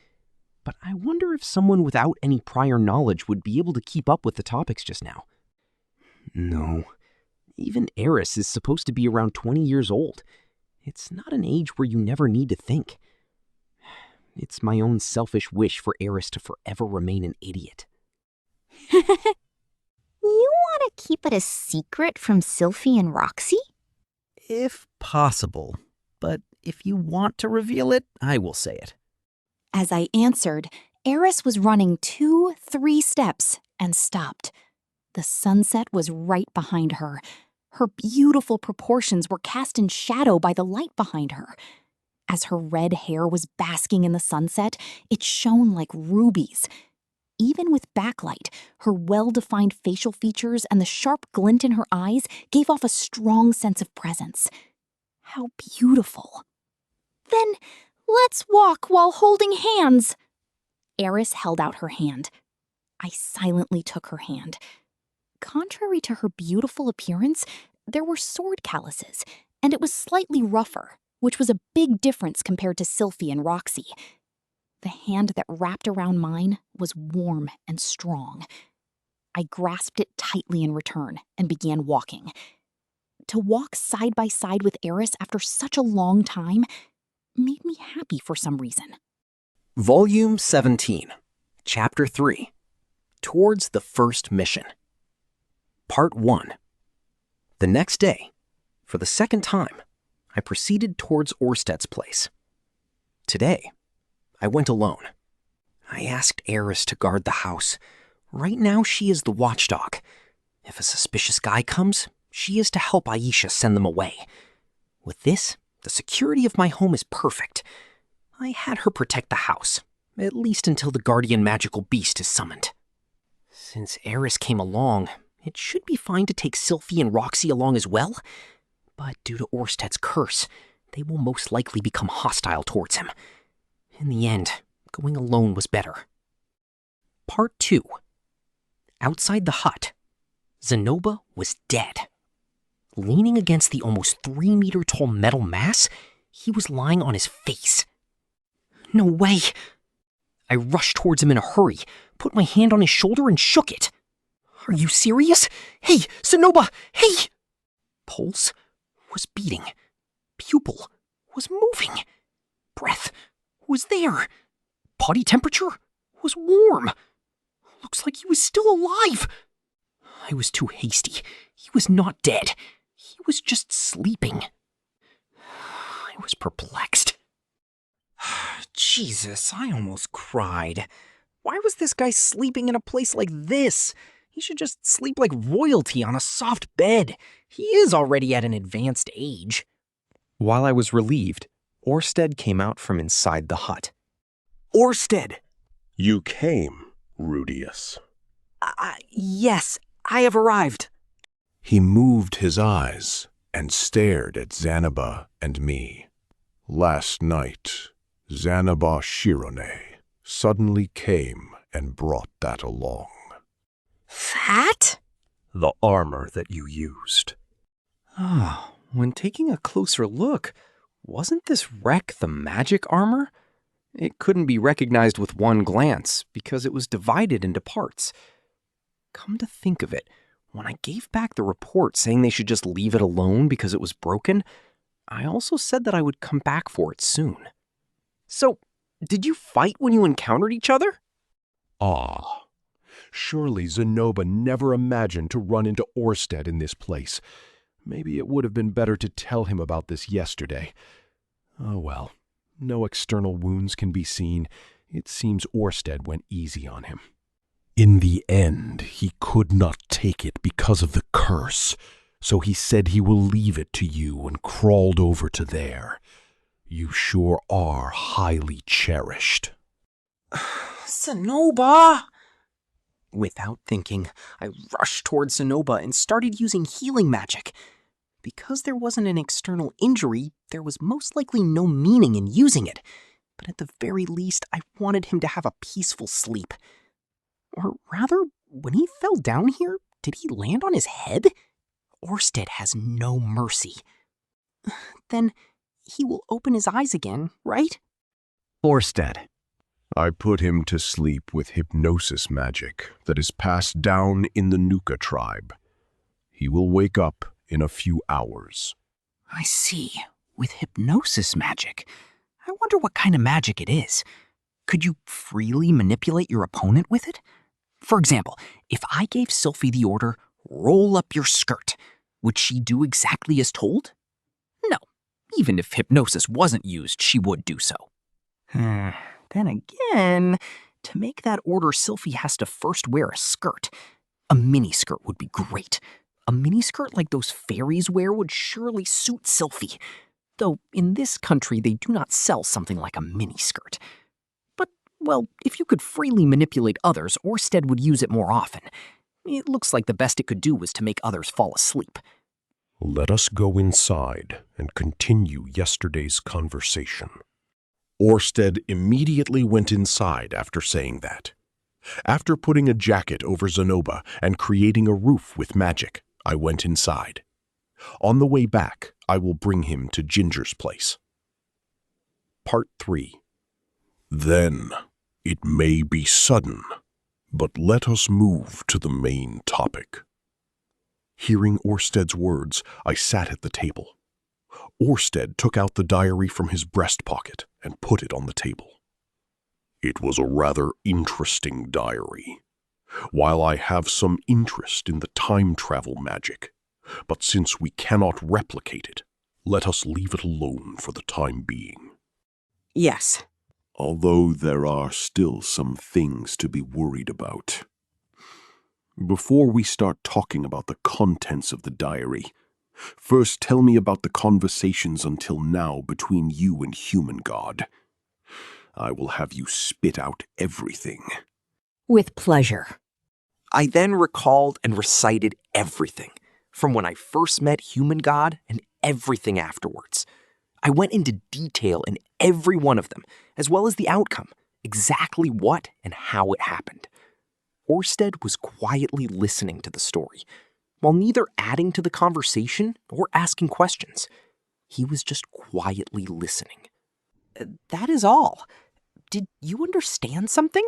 But I wonder if someone without any prior knowledge would be able to keep up with the topics just now. No. Even Eris is supposed to be around 20 years old. It's not an age where you never need to think. It's my own selfish wish for Eris to forever remain an idiot. You want to keep it a secret from Sylphie and Roxy? If possible. But if you want to reveal it, I will say it. As I answered, Eris was running 2-3 steps and stopped. The sunset was right behind her. Her beautiful proportions were cast in shadow by the light behind her. As her red hair was basking in the sunset, it shone like rubies. Even with backlight, her well-defined facial features and the sharp glint in her eyes gave off a strong sense of presence. How beautiful. Then let's walk while holding hands. Eris held out her hand. I silently took her hand. Contrary to her beautiful appearance, there were sword calluses, and it was slightly rougher, which was a big difference compared to Sylphie and Roxy. The hand that wrapped around mine was warm and strong. I grasped it tightly in return and began walking. To walk side by side with Eris after such a long time made me happy for some reason. Volume 17, Chapter 3, Towards the First Mission. Part 1. The next day, for the second time, I proceeded towards Orsted's place. Today, I went alone. I asked Eris to guard the house. Right now, she is the watchdog. If a suspicious guy comes, she is to help Aisha send them away. With this, the security of my home is perfect. I had her protect the house, at least until the guardian magical beast is summoned. Since Eris came along, it should be fine to take Sylphie and Roxy along as well, but due to Orsted's curse, they will most likely become hostile towards him. In the end, going alone was better. Part 2. Outside the hut, Zenoba was dead. Leaning against the almost 3-meter-tall metal mass, he was lying on his face. No way! I rushed towards him in a hurry, put my hand on his shoulder and shook it. Are you serious? Hey, Zenoba, hey! Pulse was beating. Pupil was moving. Breath was there. Body temperature was warm. Looks like he was still alive. I was too hasty. He was not dead. He was just sleeping. I was perplexed. Jesus, I almost cried. Why was this guy sleeping in a place like this? He should just sleep like royalty on a soft bed. He is already at an advanced age. While I was relieved, Orsted came out from inside the hut. Orsted! You came, Rudeus. Yes, I have arrived. He moved his eyes and stared at Zanoba and me. Last night, Zanoba Shirone suddenly came and brought that along. That? The armor that you used. When taking a closer look, wasn't this wreck the magic armor? It couldn't be recognized with one glance because it was divided into parts. Come to think of it, when I gave back the report saying they should just leave it alone because it was broken, I also said that I would come back for it soon. So, did you fight when you encountered each other? Surely Zenoba never imagined to run into Orsted in this place. Maybe it would have been better to tell him about this yesterday. Oh well, no external wounds can be seen. It seems Orsted went easy on him. In the end, he could not take it because of the curse, so he said he will leave it to you and crawled over to there. You sure are highly cherished. Sonoba! Without thinking, I rushed toward Sonoba and started using healing magic. Because there wasn't an external injury, there was most likely no meaning in using it. But at the very least, I wanted him to have a peaceful sleep. Or rather, when he fell down here, did he land on his head? Orsted has no mercy. Then he will open his eyes again, right? Orsted. I put him to sleep with hypnosis magic that is passed down in the Nuka tribe. He will wake up in a few hours. I see. With hypnosis magic. I wonder what kind of magic it is. Could you freely manipulate your opponent with it? For example, if I gave Sylphie the order, roll up your skirt, would she do exactly as told? No. Even if hypnosis wasn't used, she would do so. Then again, to make that order, Sylphie has to first wear a skirt. A miniskirt would be great. A miniskirt like those fairies wear would surely suit Sylphie. Though in this country they do not sell something like a miniskirt. But, well, if you could freely manipulate others, Orsted would use it more often. It looks like the best it could do was to make others fall asleep. Let us go inside and continue yesterday's conversation. Orsted immediately went inside after saying that. After putting a jacket over Sonoba and creating a roof with magic, I went inside. On the way back, I will bring him to Ginger's place. Part 3. Then, it may be sudden, but let us move to the main topic. Hearing Orsted's words, I sat at the table. Orsted took out the diary from his breast pocket and put it on the table. It was a rather interesting diary. While I have some interest in the time travel magic, but since we cannot replicate it, let us leave it alone for the time being. Yes. Although there are still some things to be worried about. Before we start talking about the contents of the diary, first tell me about the conversations until now between you and Human God. I will have you spit out everything. With pleasure. I then recalled and recited everything, from when I first met Human God and everything afterwards. I went into detail in every one of them, as well as the outcome, exactly what and how it happened. Orsted was quietly listening to the story, while neither adding to the conversation or asking questions. He was just quietly listening. That is all. Did you understand something?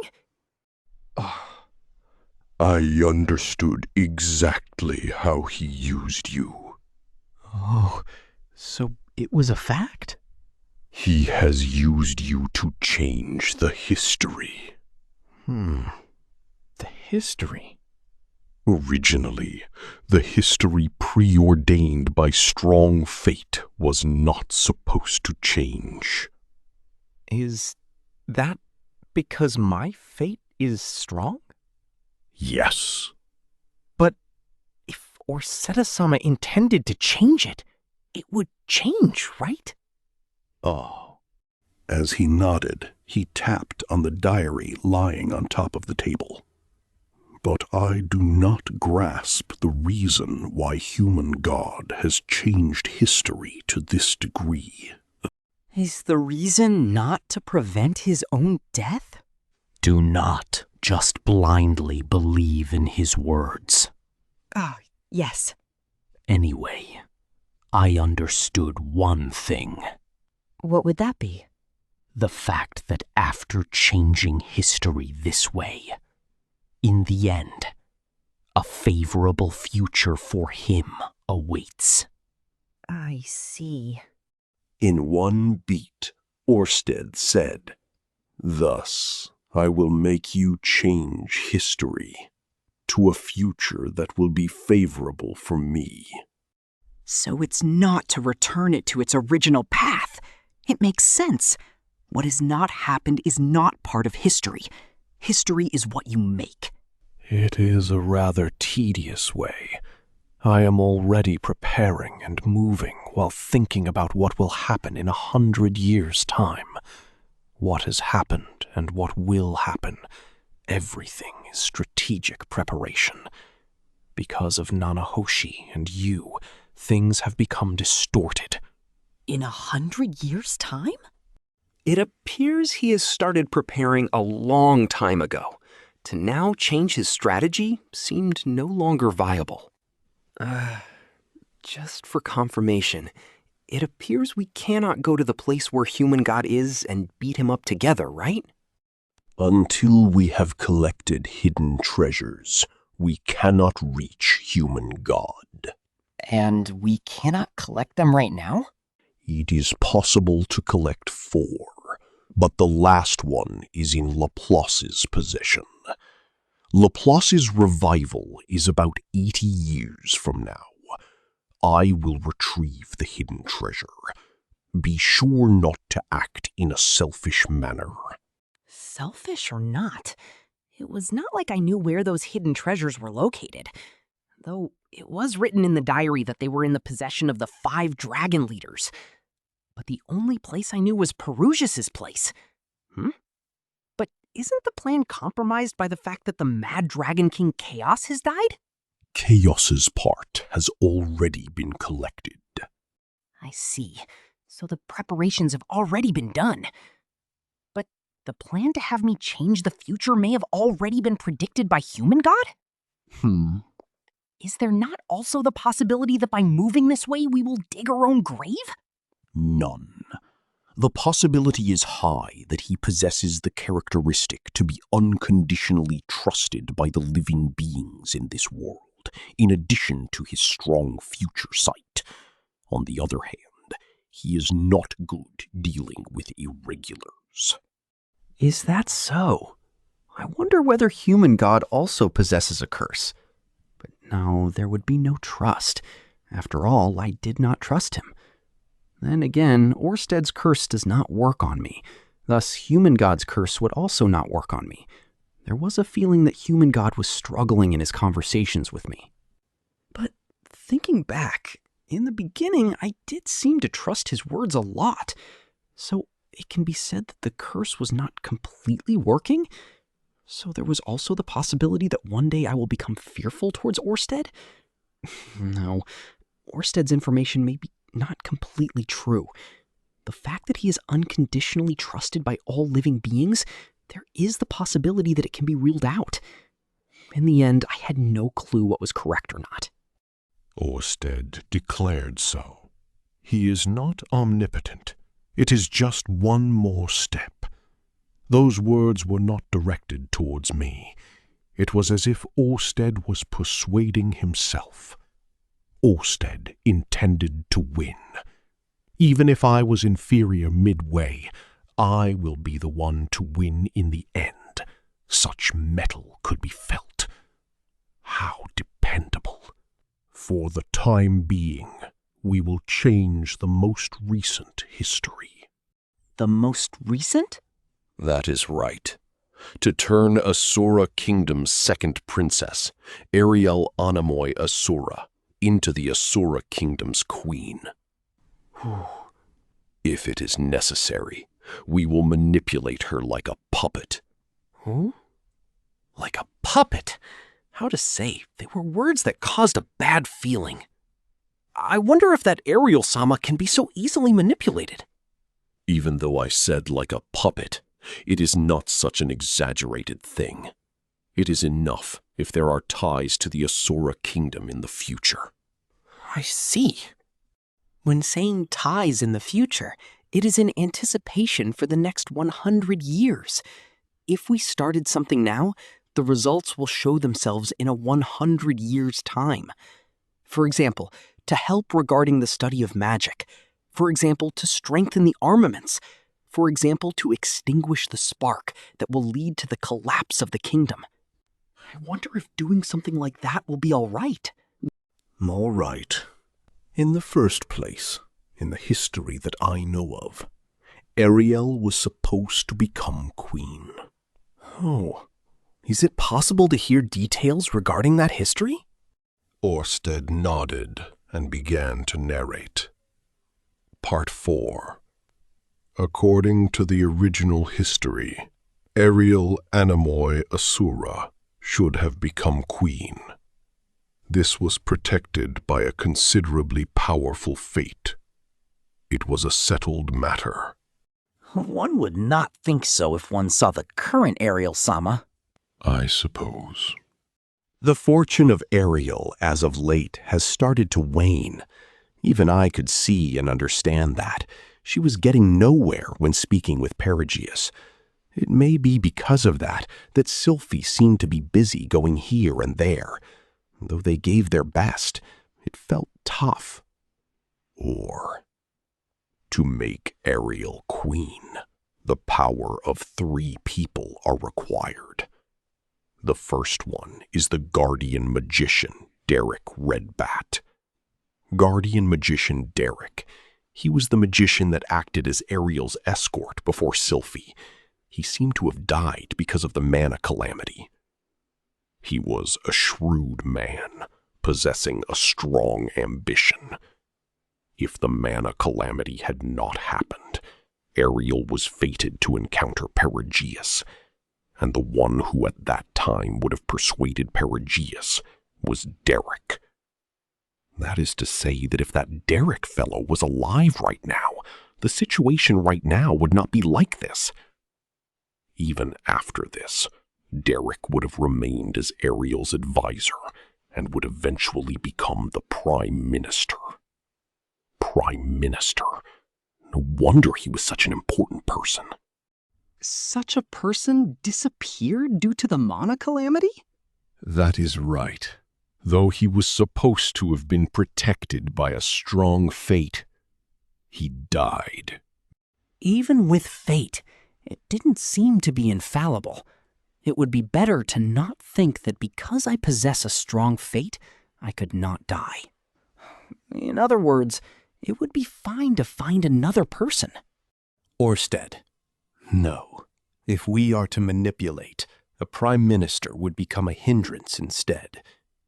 I understood exactly how he used you. Oh, so it was a fact? He has used you to change the history. The history? Originally, the history preordained by strong fate was not supposed to change. Is that because my fate is strong? Yes. But if Orsetta-sama intended to change it, it would change, right? Oh. As he nodded, he tapped on the diary lying on top of the table. But I do not grasp the reason why Human God has changed history to this degree. Is the reason not to prevent his own death? Do not just blindly believe in his words. Yes. Anyway, I understood one thing. What would that be? The fact that after changing history this way, in the end, a favorable future for him awaits. I see. In one beat, Orsted said, "Thus, I will make you change history to a future that will be favorable for me." So it's not to return it to its original path. It makes sense. What has not happened is not part of history. History is what you make. It is a rather tedious way. I am already preparing and moving while thinking about what will happen in 100 years' time. What has happened and what will happen. Everything is strategic preparation. Because of Nanahoshi and you, things have become distorted. In 100 years' time? It appears he has started preparing a long time ago. To now change his strategy seemed no longer viable. Just for confirmation, it appears we cannot go to the place where Human God is and beat him up together, right? Until we have collected hidden treasures, we cannot reach Human God. And we cannot collect them right now? It is possible to collect 4, but the last one is in Laplace's possession. Laplace's revival is about 80 years from now. I will retrieve the hidden treasure. Be sure not to act in a selfish manner. Selfish or not, it was not like I knew where those hidden treasures were located. Though it was written in the diary that they were in the possession of the 5 dragon leaders. But the only place I knew was Perugius's place. But isn't the plan compromised by the fact that the Mad Dragon King Chaos has died? Chaos's part has already been collected. I see. So the preparations have already been done. But the plan to have me change the future may have already been predicted by Human God? Is there not also the possibility that by moving this way we will dig our own grave? None. The possibility is high that he possesses the characteristic to be unconditionally trusted by the living beings in this world, in addition to his strong future sight. On the other hand, he is not good dealing with irregulars. Is that so? I wonder whether Human God also possesses a curse. But no, there would be no trust. After all, I did not trust him. Then again, Orsted's curse does not work on me. Thus, Human God's curse would also not work on me. There was a feeling that Human God was struggling in his conversations with me. But thinking back, in the beginning, I did seem to trust his words a lot. So it can be said that the curse was not completely working? So there was also the possibility that one day I will become fearful towards Orsted? No, Orsted's information may be not completely true. The fact that he is unconditionally trusted by all living beings, there is the possibility that it can be ruled out. In the end, I had no clue what was correct or not. Orsted declared so. He is not omnipotent. It is just one more step. Those words were not directed towards me. It was as if Orsted was persuading himself. Orsted intended to win. Even if I was inferior midway, I will be the one to win in the end. Such mettle could be felt. How dependable. For the time being, we will change the most recent history. The most recent? That is right. To turn Asura Kingdom's second princess, Ariel Anamoy Asura, into the Asura Kingdom's queen. If it is necessary, we will manipulate her like a puppet. Like a puppet? How to say, they were words that caused a bad feeling. I wonder if that Ariel-sama can be so easily manipulated. Even though I said like a puppet, it is not such an exaggerated thing. It is enough if there are ties to the Asura Kingdom in the future. I see. When saying ties in the future, it is in anticipation for the next 100 years. If we started something now, the results will show themselves in a 100 years' time. For example, to help regarding the study of magic. For example, to strengthen the armaments. For example, to extinguish the spark that will lead to the collapse of the kingdom. I wonder if doing something like that will be all right. All right. In the first place, in the history that I know of, Ariel was supposed to become queen. Oh, is it possible to hear details regarding that history? Orsted nodded and began to narrate. Part 4. According to the original history, Ariel Anemoi Asura should have become queen. This was protected by a considerably powerful fate. It was a settled matter. One would not think so if one saw the current Ariel-sama. I suppose. The fortune of Ariel as of late has started to wane. Even I could see and understand that. She was getting nowhere when speaking with Perigeus. It may be because of that Sylphie seemed to be busy going here and there. Though they gave their best, it felt tough. Or, to make Ariel queen, the power of 3 people are required. The first one is the guardian magician, Derek Redbat. Guardian magician Derek. He was the magician that acted as Ariel's escort before Sylphie. He seemed to have died because of the mana calamity. He was a shrewd man, possessing a strong ambition. If the mana calamity had not happened, Ariel was fated to encounter Perigeus, and the one who at that time would have persuaded Perigeus was Derek. That is to say that if that Derek fellow was alive right now, the situation right now would not be like this. Even after this, Derek would have remained as Ariel's advisor and would eventually become the Prime Minister. Prime Minister. No wonder he was such an important person. Such a person disappeared due to the mana calamity? That is right. Though he was supposed to have been protected by a strong fate, he died. Even with fate, it didn't seem to be infallible. It would be better to not think that because I possess a strong fate, I could not die. In other words, it would be fine to find another person. Orsted. No. If we are to manipulate, a prime minister would become a hindrance instead.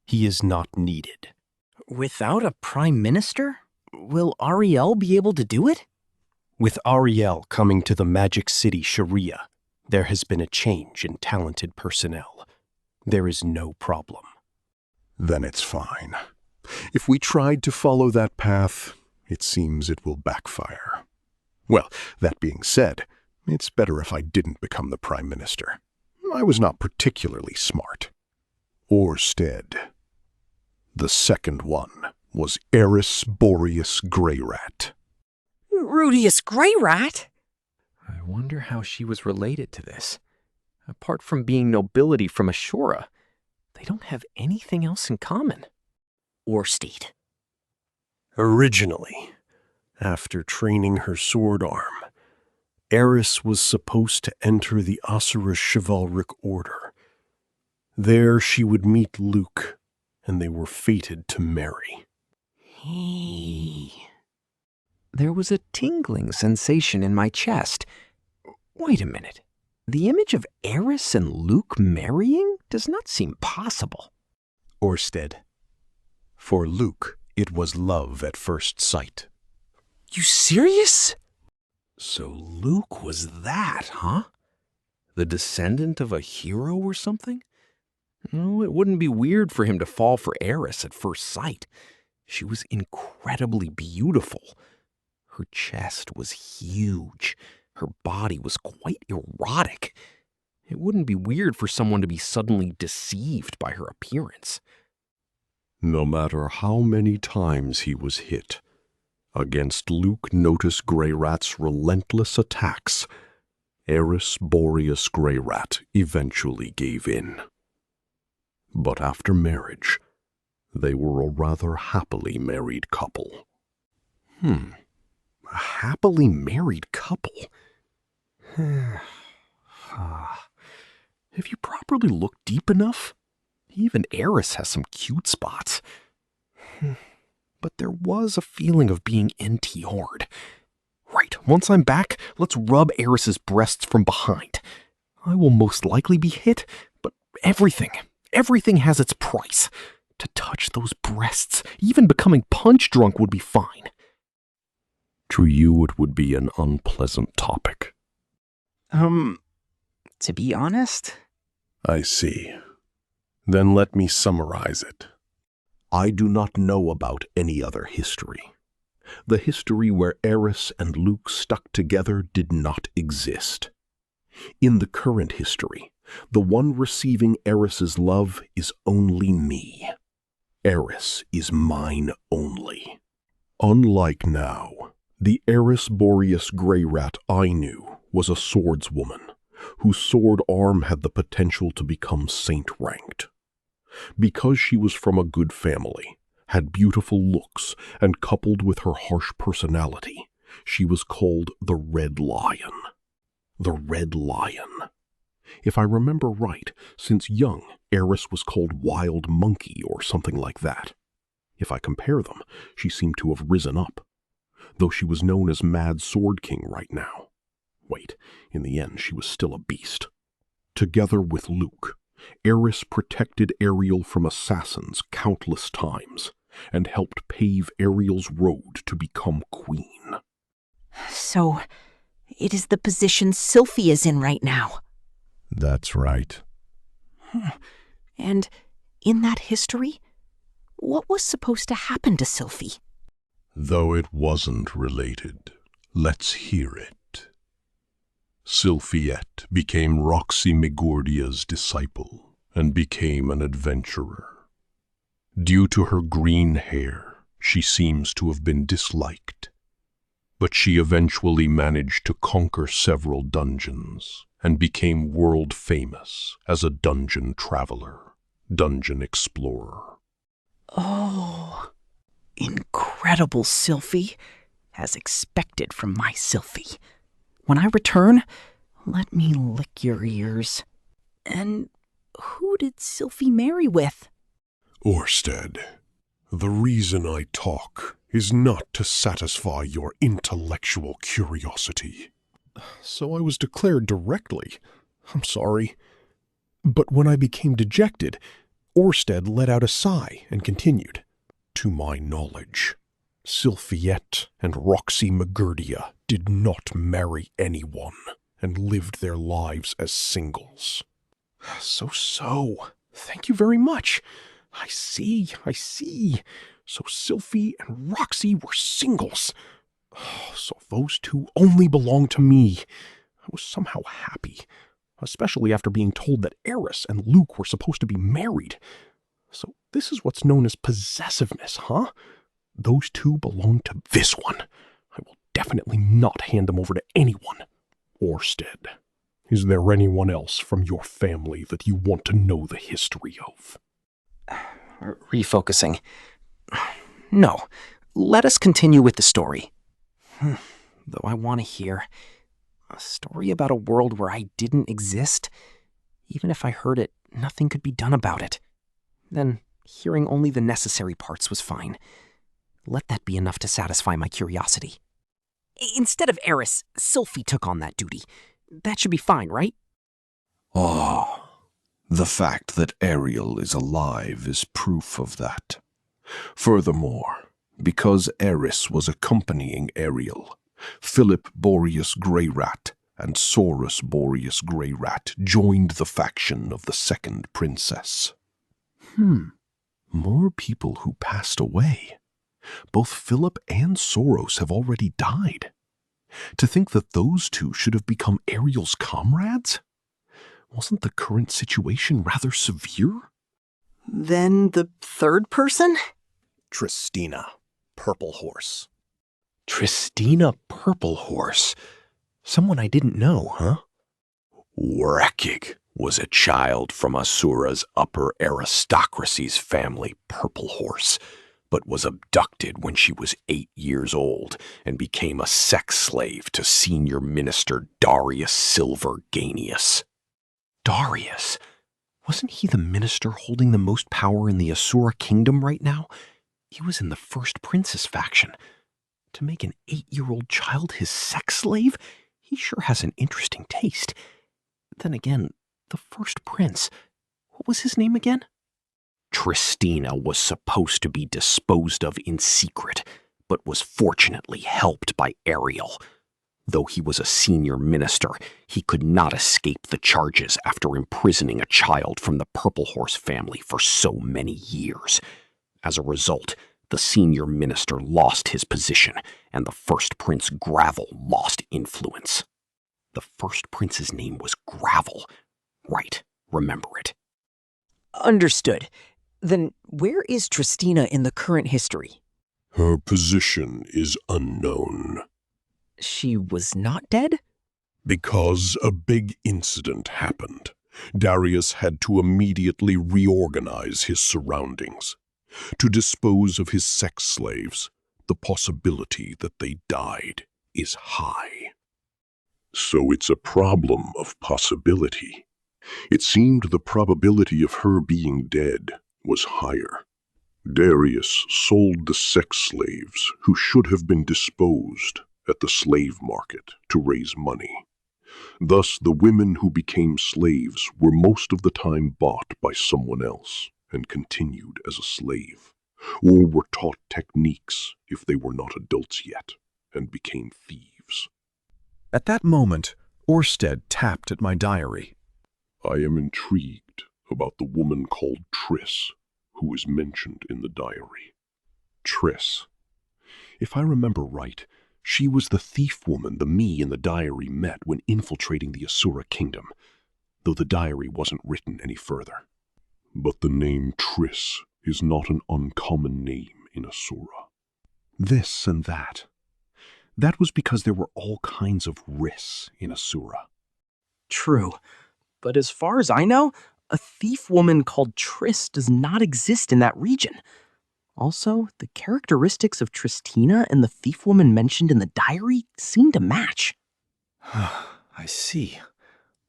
He is not needed. Without a prime minister? Will Ariel be able to do it? With Ariel coming to the Magic City Sharia, there has been a change in talented personnel. There is no problem. Then it's fine. If we tried to follow that path, it seems it will backfire. Well, that being said, it's better if I didn't become the Prime Minister. I was not particularly smart. Orsted. The second one was Rudeus Greyrat. Rudeus Greyrat? I wonder how she was related to this. Apart from being nobility from Asura, they don't have anything else in common. Orsted. Originally, after training her sword arm, Eris was supposed to enter the Asura chivalric order. There she would meet Luke, and they were fated to marry. There was a tingling sensation in my chest. Wait a minute. The image of Eris and Luke marrying does not seem possible. Orsted. For Luke, it was love at first sight. You serious? So Luke was that, huh? The descendant of a hero or something? No, it wouldn't be weird for him to fall for Eris at first sight. She was incredibly beautiful. Her chest was huge. Her body was quite erotic. It wouldn't be weird for someone to be suddenly deceived by her appearance. No matter how many times he was hit, against Rudeus Greyrat's relentless attacks, Rudeus Greyrat eventually gave in. But after marriage, they were a rather happily married couple. A happily married couple? Have you properly looked deep enough? Even Eris has some cute spots. But there was a feeling of being NTR'd. Right, once I'm back, let's rub Eris's breasts from behind. I will most likely be hit, but everything has its price. To touch those breasts, even becoming punch drunk would be fine. To you it would be an unpleasant topic. To be honest? I see. Then let me summarize it. I do not know about any other history. The history where Eris and Luke stuck together did not exist. In the current history, the one receiving Eris's love is only me. Eris is mine only. Unlike now, the Eris Boreas Greyrat I knew was a swordswoman, whose sword arm had the potential to become saint-ranked. Because she was from a good family, had beautiful looks, and coupled with her harsh personality, she was called the Red Lion. The Red Lion. If I remember right, since young, Eris was called Wild Monkey or something like that. If I compare them, she seemed to have risen up, though she was known as Mad Sword King right now. Wait, in the end she was still a beast. Together with Luke, Eris protected Ariel from assassins countless times, and helped pave Ariel's road to become queen. So, it is the position Sylphie is in right now. That's right. And in that history, what was supposed to happen to Sylphie? Though it wasn't related, let's hear it. Sylphiette became Roxy Megordia's disciple and became an adventurer. Due to her green hair, she seems to have been disliked. But she eventually managed to conquer several dungeons and became world famous as a dungeon traveler, dungeon explorer. Oh, incredible, Sylphie, as expected from my Sylphie. When I return, let me lick your ears. And who did Sylphie marry with? Orsted, the reason I talk is not to satisfy your intellectual curiosity. So I was declared directly. I'm sorry. But when I became dejected, Orsted let out a sigh and continued. To my knowledge, Sylphiette and Roxy Megordia did not marry anyone and lived their lives as singles. So. Thank you very much. I see. So Sylphie and Roxy were singles. So those two only belonged to me. I was somehow happy, especially after being told that Eris and Luke were supposed to be married. So this is what's known as possessiveness, huh? Those two belong to this one. I will definitely not hand them over to anyone. Orsted, is there anyone else from your family that you want to know the history of? Refocusing. No, let us continue with the story. Though I want to hear a story about a world where I didn't exist. Even if I heard it, nothing could be done about it. Then hearing only the necessary parts was fine. Let that be enough to satisfy my curiosity. Instead of Eris, Sylphie took on that duty. That should be fine, right? The fact that Ariel is alive is proof of that. Furthermore, because Eris was accompanying Ariel, Philip Boreas Greyrat and Saurus Boreas Greyrat joined the faction of the second princess. More people who passed away. Both Philip and Soros have already died. To think that those two should have become Ariel's comrades? Wasn't the current situation rather severe? Then the third person? Tristina, Purple Horse. Tristina Purple Horse? Someone I didn't know, huh? Wrekig was a child from Asura's upper aristocracy's family Purple Horse, but was abducted when she was 8 years old and became a sex slave to senior minister Darius Silverganius. Darius? Wasn't he the minister holding the most power in the Asura kingdom right now? He was in the First Princess faction. To make an 8-year-old child his sex slave? He sure has an interesting taste. Then again, the first prince, what was his name again? Tristina was supposed to be disposed of in secret, but was fortunately helped by Ariel. Though he was a senior minister, he could not escape the charges after imprisoning a child from the Purple Horse family for so many years. As a result, the senior minister lost his position, and the first prince, Gravel, lost influence. The first prince's name was Gravel. Right, remember it. Understood. Then where is Tristina in the current history? Her position is unknown. She was not dead? Because a big incident happened. Darius had to immediately reorganize his surroundings. To dispose of his sex slaves, the possibility that they died is high. So it's a problem of possibility. It seemed the probability of her being dead was higher. Darius sold the sex slaves who should have been disposed at the slave market to raise money. Thus, the women who became slaves were most of the time bought by someone else and continued as a slave, or were taught techniques if they were not adults yet and became thieves. At that moment, Orsted tapped at my diary. I am intrigued about the woman called Triss, who is mentioned in the diary. Triss. If I remember right, she was the thief woman the me in the diary met when infiltrating the Asura kingdom, though the diary wasn't written any further. But the name Triss is not an uncommon name in Asura. This and that. That was because there were all kinds of Riss in Asura. True. But as far as I know, a thief woman called Triss does not exist in that region. Also, the characteristics of Tristina and the thief woman mentioned in the diary seem to match. I see.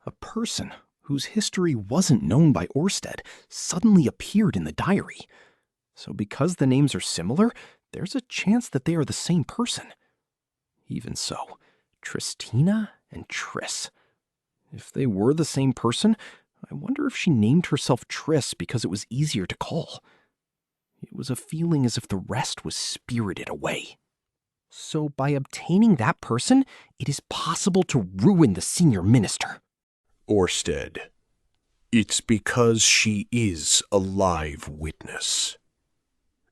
A person whose history wasn't known by Orsted suddenly appeared in the diary. So because the names are similar, there's a chance that they are the same person. Even so, Tristina and Triss. If they were the same person, I wonder if she named herself Triss because it was easier to call. It was a feeling as if the rest was spirited away. So by obtaining that person, it is possible to ruin the senior minister. Orsted. It's because she is a live witness.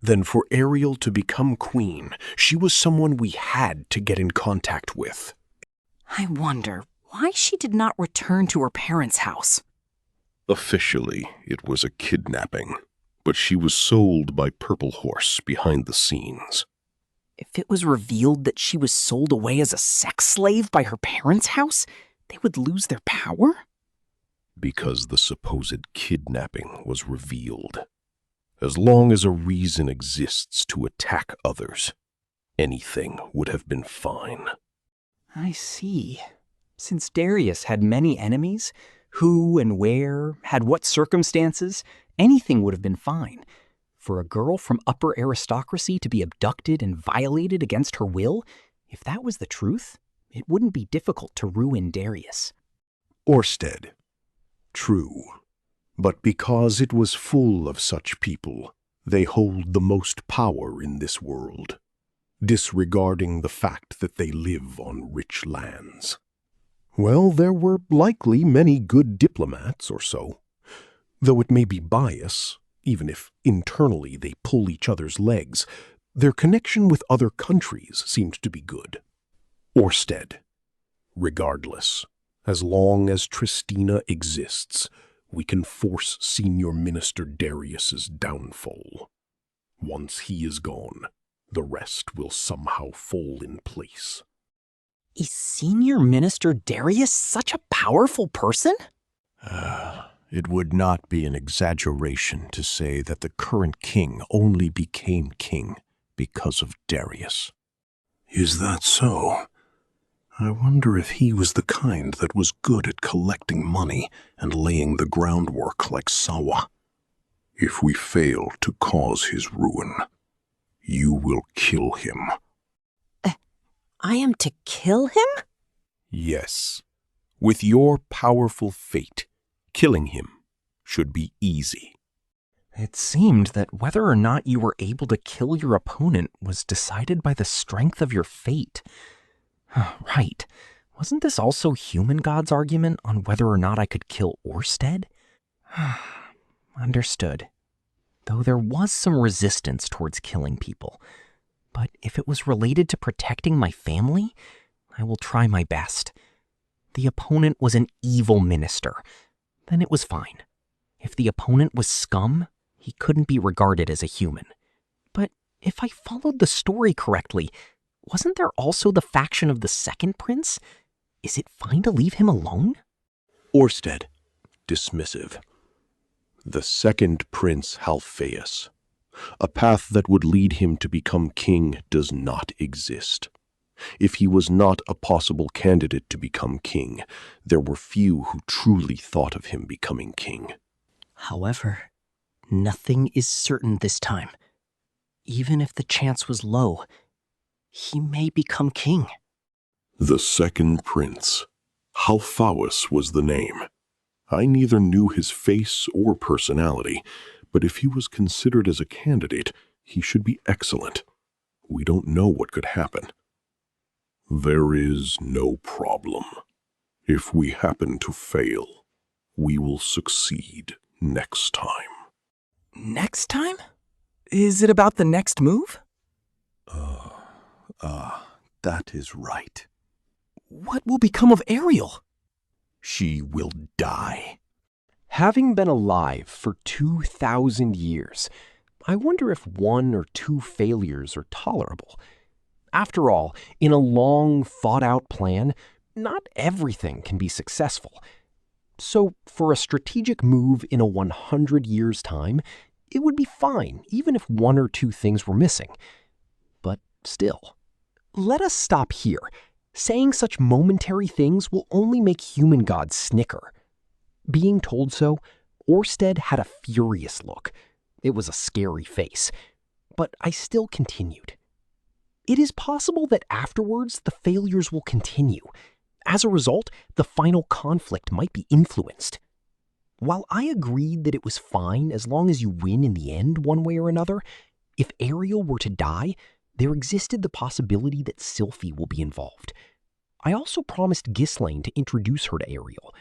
Then for Ariel to become queen, she was someone we had to get in contact with. I wonder why she did not return to her parents' house. Officially, it was a kidnapping, but she was sold by Purple Horse behind the scenes. If it was revealed that she was sold away as a sex slave by her parents' house, they would lose their power? Because the supposed kidnapping was revealed. As long as a reason exists to attack others, anything would have been fine. I see. Since Darius had many enemies, who and where, had what circumstances, anything would have been fine. For a girl from upper aristocracy to be abducted and violated against her will, if that was the truth, it wouldn't be difficult to ruin Darius. Orsted. True. But because it was full of such people, they hold the most power in this world, disregarding the fact that they live on rich lands. Well, there were likely many good diplomats or so, though it may be bias, even if internally they pull each other's legs, their connection with other countries seemed to be good. Orsted. Regardless, as long as Tristina exists, we can force Senior Minister Darius's downfall. Once he is gone, the rest will somehow fall in place. Is Senior Minister Darius such a powerful person? It would not be an exaggeration to say that the current king only became king because of Darius. Is that so? I wonder if he was the kind that was good at collecting money and laying the groundwork like Sawa. If we fail to cause his ruin, you will kill him. I am to kill him? Yes. With your powerful fate, killing him should be easy. It seemed that whether or not you were able to kill your opponent was decided by the strength of your fate. Right. Wasn't this also Human God's argument on whether or not I could kill Orsted? Understood. Though there was some resistance towards killing people. But if it was related to protecting my family, I will try my best. The opponent was an evil minister. Then it was fine. If the opponent was scum, he couldn't be regarded as a human. But if I followed the story correctly, wasn't there also the faction of the second prince? Is it fine to leave him alone? Orsted, dismissive. The second prince Halphaeus. A path that would lead him to become king does not exist. If he was not a possible candidate to become king, there were few who truly thought of him becoming king. However, nothing is certain this time. Even if the chance was low, he may become king. The second prince. Halphaeus was the name. I neither knew his face or personality, but if he was considered as a candidate, he should be excellent. We don't know what could happen. There is no problem. If we happen to fail, we will succeed next time. Next time? Is it about the next move? That is right. What will become of Ariel? She will die. Having been alive for 2,000 years, I wonder if 1 or 2 failures are tolerable. After all, in a long, thought-out plan, not everything can be successful. So, for a strategic move in a 100 years' time, it would be fine, even if 1 or 2 things were missing. But still, let us stop here. Saying such momentary things will only make human gods snicker. Being told so, Orsted had a furious look. It was a scary face. But I still continued. It is possible that afterwards the failures will continue. As a result, the final conflict might be influenced. While I agreed that it was fine as long as you win in the end one way or another, if Ariel were to die, there existed the possibility that Sylphie will be involved. I also promised Ghislaine to introduce her to Ariel.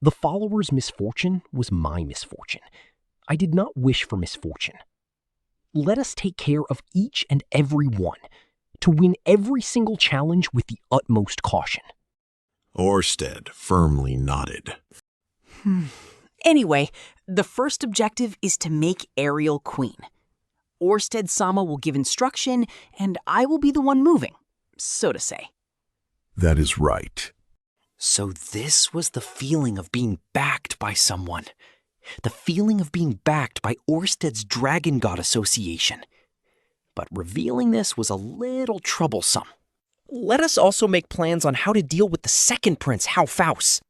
The follower's misfortune was my misfortune. I did not wish for misfortune. Let us take care of each and every one, to win every single challenge with the utmost caution. Orsted firmly nodded. Anyway, the first objective is to make Ariel queen. Orsted-sama will give instruction, and I will be the one moving, so to say. That is right. So this was the feeling of being backed by someone. The feeling of being backed by Orsted's Dragon God Association. But revealing this was a little troublesome. Let us also make plans on how to deal with the second prince, Halphaeus.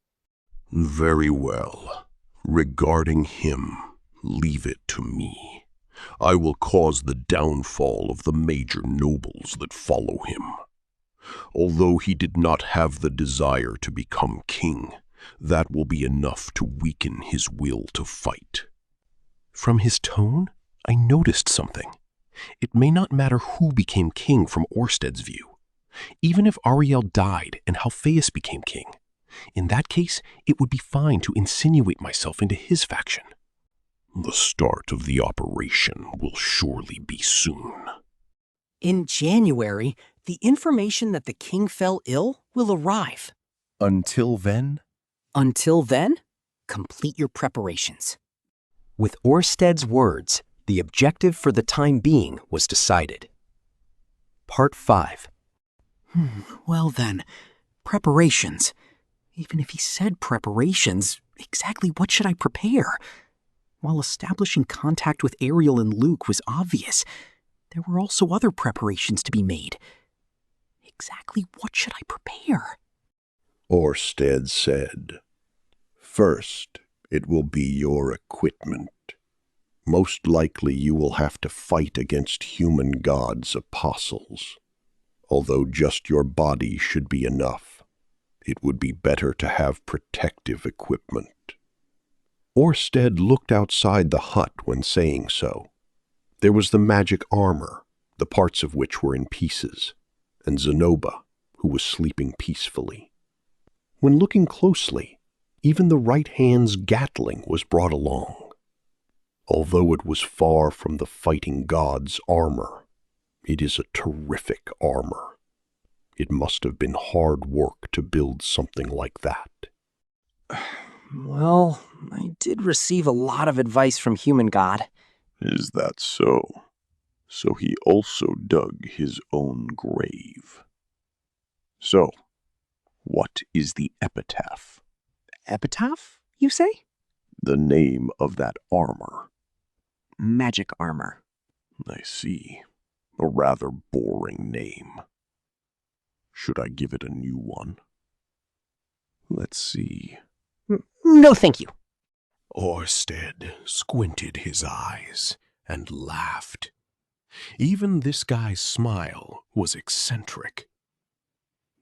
Very well. Regarding him, leave it to me. I will cause the downfall of the major nobles that follow him. Although he did not have the desire to become king, that will be enough to weaken his will to fight. From his tone, I noticed something. It may not matter who became king from Orsted's view. Even if Ariel died and Halphaeus became king, in that case, it would be fine to insinuate myself into his faction. The start of the operation will surely be soon. In January, the information that the king fell ill will arrive. Until then? Until then, complete your preparations. With Orsted's words, the objective for the time being was decided. Part 5. Well then, preparations. Even if he said preparations, exactly what should I prepare? While establishing contact with Ariel and Luke was obvious, there were also other preparations to be made. Exactly what should I prepare? Orsted said, "First, it will be your equipment. Most likely you will have to fight against human gods' apostles. Although just your body should be enough, it would be better to have protective equipment." Orsted looked outside the hut when saying so. There was the magic armor, the parts of which were in pieces, and Zenoba, who was sleeping peacefully. When looking closely, even the right hand's Gatling was brought along. Although it was far from the fighting god's armor, it is a terrific armor. It must have been hard work to build something like that. Well, I did receive a lot of advice from Human God. Is that so? So he also dug his own grave. So, what is the epitaph? Epitaph, you say? The name of that armor. Magic armor. I see. A rather boring name. Should I give it a new one? Let's see. No, thank you. Orsted squinted his eyes and laughed. Even this guy's smile was eccentric.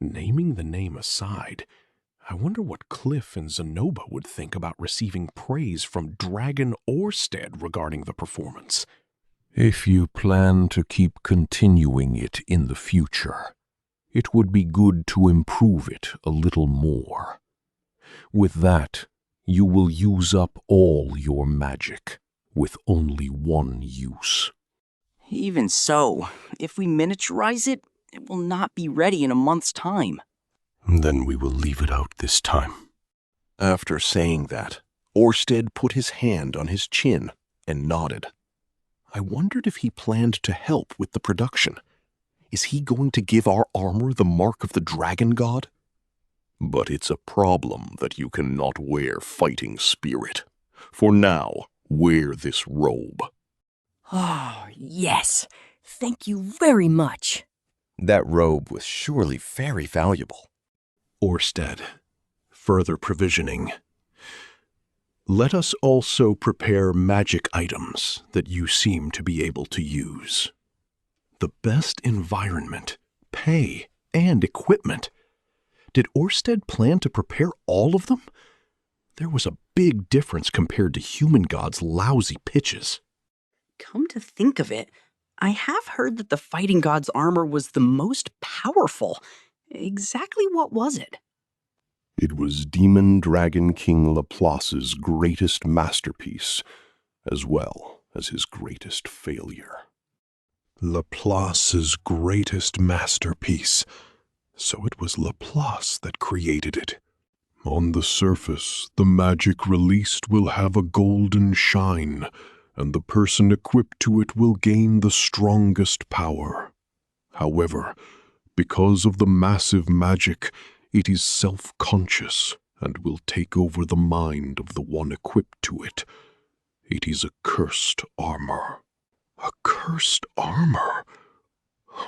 Naming the name aside, I wonder what Cliff and Zenoba would think about receiving praise from Dragon Orsted regarding the performance. If you plan to keep continuing it in the future, it would be good to improve it a little more. With that, you will use up all your magic, with only one use. Even so, if we miniaturize it, it will not be ready in a month's time. Then we will leave it out this time. After saying that, Orsted put his hand on his chin and nodded. I wondered if he planned to help with the production. Is he going to give our armor the mark of the dragon god? But it's a problem that you cannot wear fighting spirit. For now, wear this robe. Oh, yes. Thank you very much. That robe was surely very valuable. Orsted, further provisioning. Let us also prepare magic items that you seem to be able to use. The best environment, pay, and equipment. Did Orsted plan to prepare all of them? There was a big difference compared to Human God's lousy pitches. Come to think of it, I have heard that the fighting god's armor was the most powerful. Exactly what was it? It was Demon Dragon King Laplace's greatest masterpiece, as well as his greatest failure. Laplace's greatest masterpiece. So it was Laplace that created it. On the surface, the magic released will have a golden shine, and the person equipped to it will gain the strongest power. However, because of the massive magic, it is self-conscious and will take over the mind of the one equipped to it. It is a cursed armor. A cursed armor?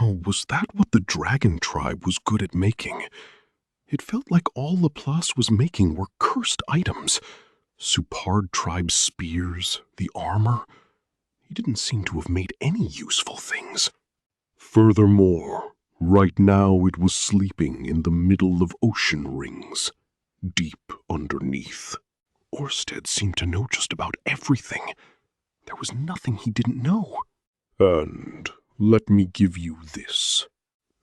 Oh, was that what the dragon tribe was good at making? It felt like all Laplace was making were cursed items. Supard tribe spears, the armor. He didn't seem to have made any useful things. Furthermore, right now it was sleeping in the middle of ocean rings, deep underneath. Orsted seemed to know just about everything. There was nothing he didn't know. And let me give you this.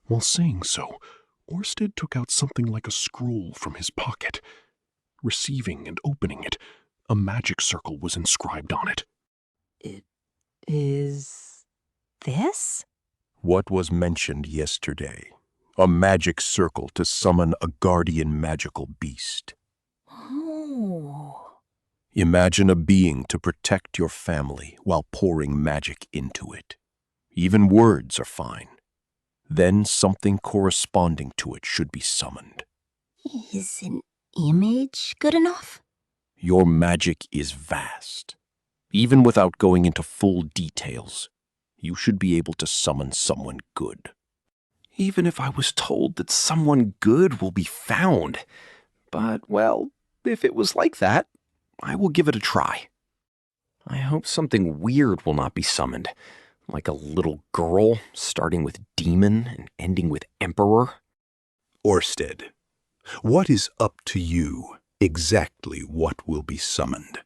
While saying so, Orsted took out something like a scroll from his pocket. Receiving and opening it, a magic circle was inscribed on it. It is this? What was mentioned yesterday. A magic circle to summon a guardian magical beast. Oh. Imagine a being to protect your family while pouring magic into it. Even words are fine. Then something corresponding to it should be summoned. Is an image good enough? Your magic is vast. Even without going into full details, you should be able to summon someone good. Even if I was told that someone good will be found. But, well, if it was like that, I will give it a try. I hope something weird will not be summoned, like a little girl starting with demon and ending with emperor. Orsted, what is up to you exactly what will be summoned?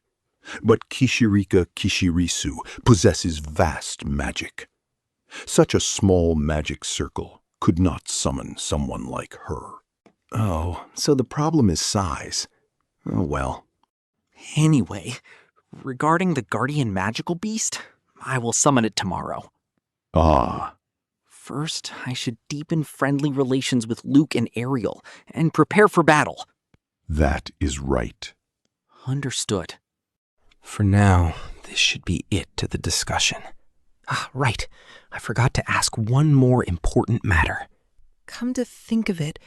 But Kishirika Kishirisu possesses vast magic. Such a small magic circle could not summon someone like her. Oh, so the problem is size. Oh well. Anyway, regarding the guardian magical beast, I will summon it tomorrow. Ah. First, I should deepen friendly relations with Luke and Ariel and prepare for battle. That is right. Understood. For now, this should be it to the discussion. Right. I forgot to ask one more important matter. Come to think of it,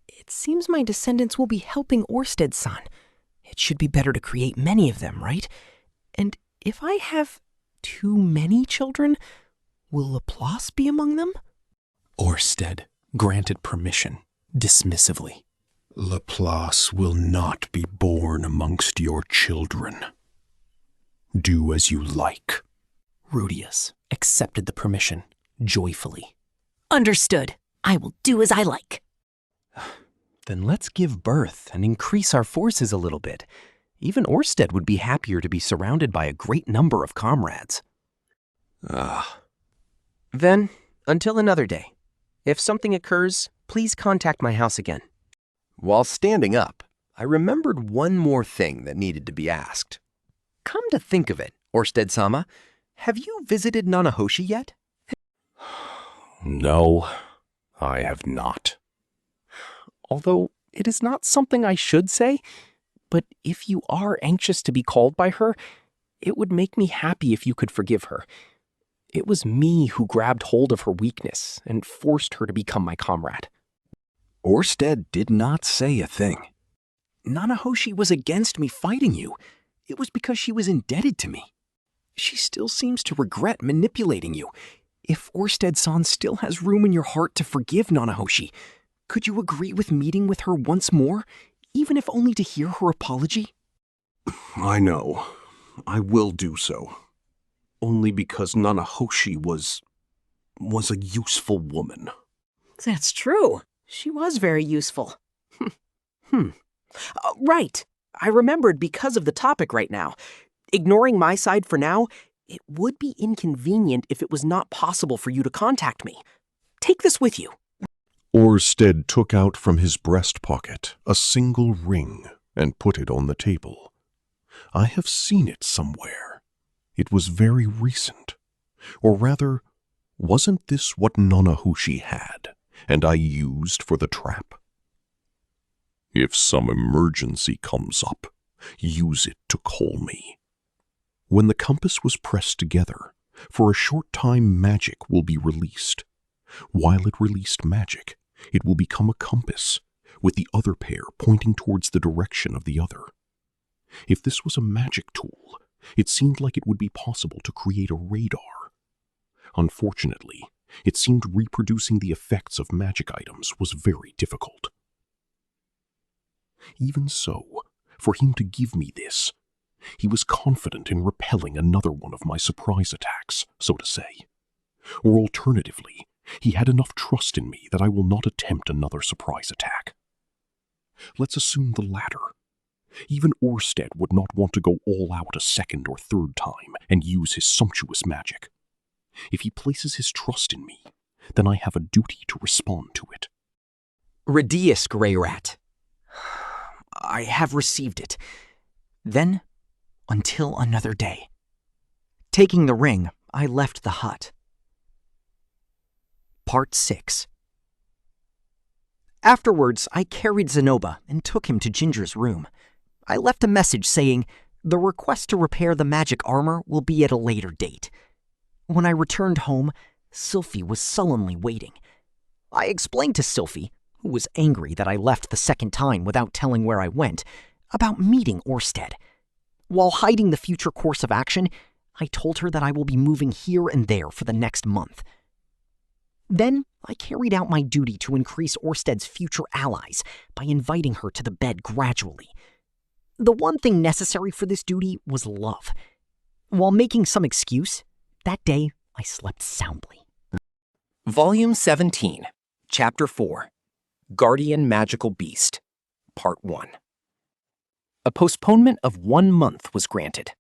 it seems my descendants will be helping Orsted-san. It should be better to create many of them, right? And if I have too many children, will Laplace be among them? Orsted granted permission, dismissively. Laplace will not be born amongst your children. Do as you like. Rudeus accepted the permission joyfully. Understood. I will do as I like. Then let's give birth and increase our forces a little bit. Even Orsted would be happier to be surrounded by a great number of comrades. Then, until another day. If something occurs, please contact my house again. While standing up, I remembered one more thing that needed to be asked. Come to think of it, Orsted-sama, have you visited Nanahoshi yet? No, I have not. Although it is not something I should say, but if you are anxious to be called by her, it would make me happy if you could forgive her. It was me who grabbed hold of her weakness and forced her to become my comrade. Orsted did not say a thing. Nanahoshi was against me fighting you. It was because she was indebted to me. She still seems to regret manipulating you. If Orsted-san still has room in your heart to forgive Nanahoshi, could you agree with meeting with her once more, even if only to hear her apology? I know. I will do so. Only because Nanahoshi was a useful woman. That's true. She was very useful. Right. I remembered because of the topic right now. Ignoring my side for now, it would be inconvenient if it was not possible for you to contact me. Take this with you. Orsted took out from his breast pocket a single ring and put it on the table. I have seen it somewhere. It was very recent. Or rather, wasn't this what Nanahoshi had, and I used for the trap? If some emergency comes up, use it to call me. When the compass was pressed together, for a short time magic will be released. While it released magic, it will become a compass, with the other pair pointing towards the direction of the other. If this was a magic tool, it seemed like it would be possible to create a radar. Unfortunately, it seemed reproducing the effects of magic items was very difficult. Even so, for him to give me this, he was confident in repelling another one of my surprise attacks, so to say. Or alternatively, he had enough trust in me that I will not attempt another surprise attack. Let's assume the latter. Even Orsted would not want to go all out a second or third time and use his sumptuous magic. If he places his trust in me, then I have a duty to respond to it. Rudeus Greyrat. I have received it. Then, until another day. Taking the ring, I left the hut. Part 6. Afterwards, I carried Zenoba and took him to Ginger's room. I left a message saying, the request to repair the magic armor will be at a later date. When I returned home, Sylphie was sullenly waiting. I explained to Sylphie, who was angry that I left the second time without telling where I went, about meeting Orsted. While hiding the future course of action, I told her that I will be moving here and there for the next month. Then I carried out my duty to increase Orsted's future allies by inviting her to the bed gradually. The one thing necessary for this duty was love. While making some excuse, that day I slept soundly. Volume 17, Chapter 4, Guardian Magical Beast, Part 1. A postponement of 1 month was granted.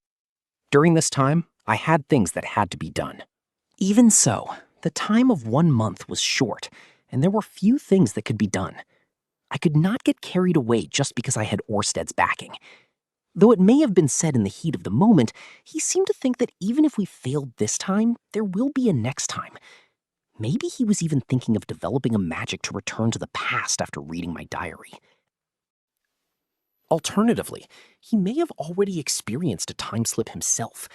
During this time, I had things that had to be done. Even so, the time of 1 month was short, and there were few things that could be done. I could not get carried away just because I had Orsted's backing. Though it may have been said in the heat of the moment, he seemed to think that even if we failed this time, there will be a next time. Maybe he was even thinking of developing a magic to return to the past after reading my diary. Alternatively, he may have already experienced a time slip himself.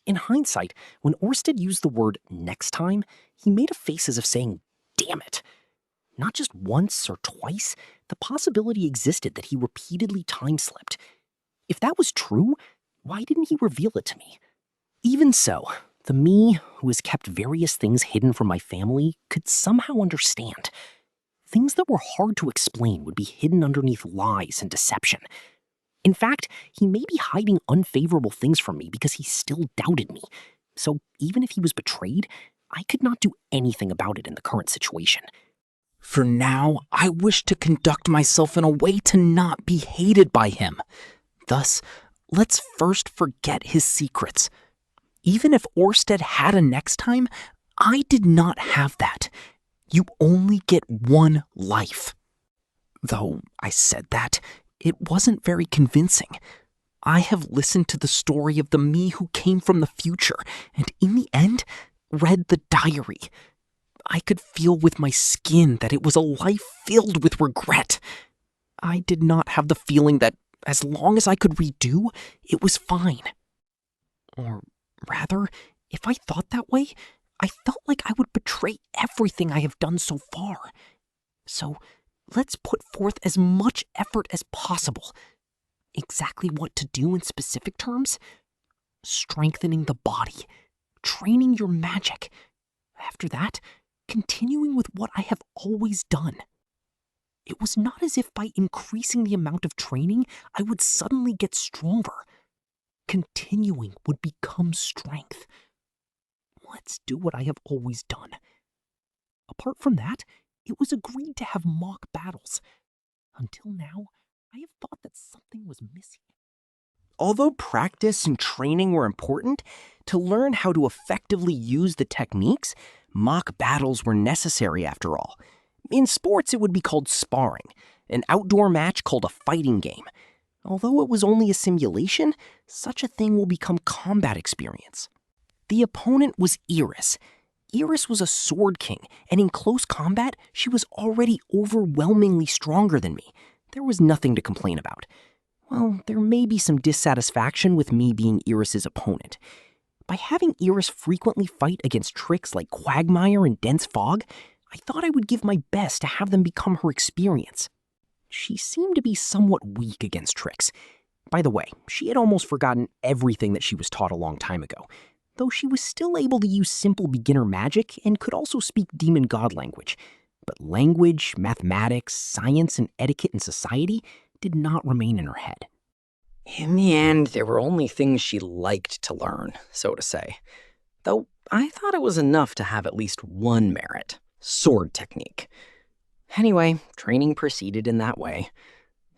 In hindsight, when Orsted used the word next time, he made a face as if saying, damn it. Not just once or twice, the possibility existed that he repeatedly time slipped. If that was true, why didn't he reveal it to me? Even so, the me who has kept various things hidden from my family could somehow understand. Things that were hard to explain would be hidden underneath lies and deception. In fact, he may be hiding unfavorable things from me because he still doubted me. So even if he was betrayed, I could not do anything about it in the current situation. For now, I wish to conduct myself in a way to not be hated by him. Thus, let's first forget his secrets. Even if Orsted had a next time, I did not have that. You only get one life. Though I said that, it wasn't very convincing. I have listened to the story of the me who came from the future, and in the end, read the diary. I could feel with my skin that it was a life filled with regret. I did not have the feeling that as long as I could redo, it was fine. Or rather, if I thought that way, I felt like I would betray everything I have done so far. So let's put forth as much effort as possible. Exactly what to do in specific terms? Strengthening the body, training your magic. After that, continuing with what I have always done. It was not as if by increasing the amount of training, I would suddenly get stronger. Continuing would become strength. Let's do what I have always done. Apart from that, it was agreed to have mock battles. Until now, I have thought that something was missing. Although practice and training were important, to learn how to effectively use the techniques, mock battles were necessary after all. In sports, it would be called sparring, an outdoor match called a fighting game. Although it was only a simulation, such a thing will become combat experience. The opponent was Iris. Iris was a sword king, and in close combat, she was already overwhelmingly stronger than me. There was nothing to complain about. Well, there may be some dissatisfaction with me being Iris's opponent. By having Iris frequently fight against tricks like Quagmire and Dense Fog, I thought I would give my best to have them become her experience. She seemed to be somewhat weak against tricks. By the way, she had almost forgotten everything that she was taught a long time ago, though she was still able to use simple beginner magic and could also speak demon god language. But language, mathematics, science, and etiquette in society did not remain in her head. In the end, there were only things she liked to learn, so to say. Though I thought it was enough to have at least one merit: sword technique. Anyway, training proceeded in that way.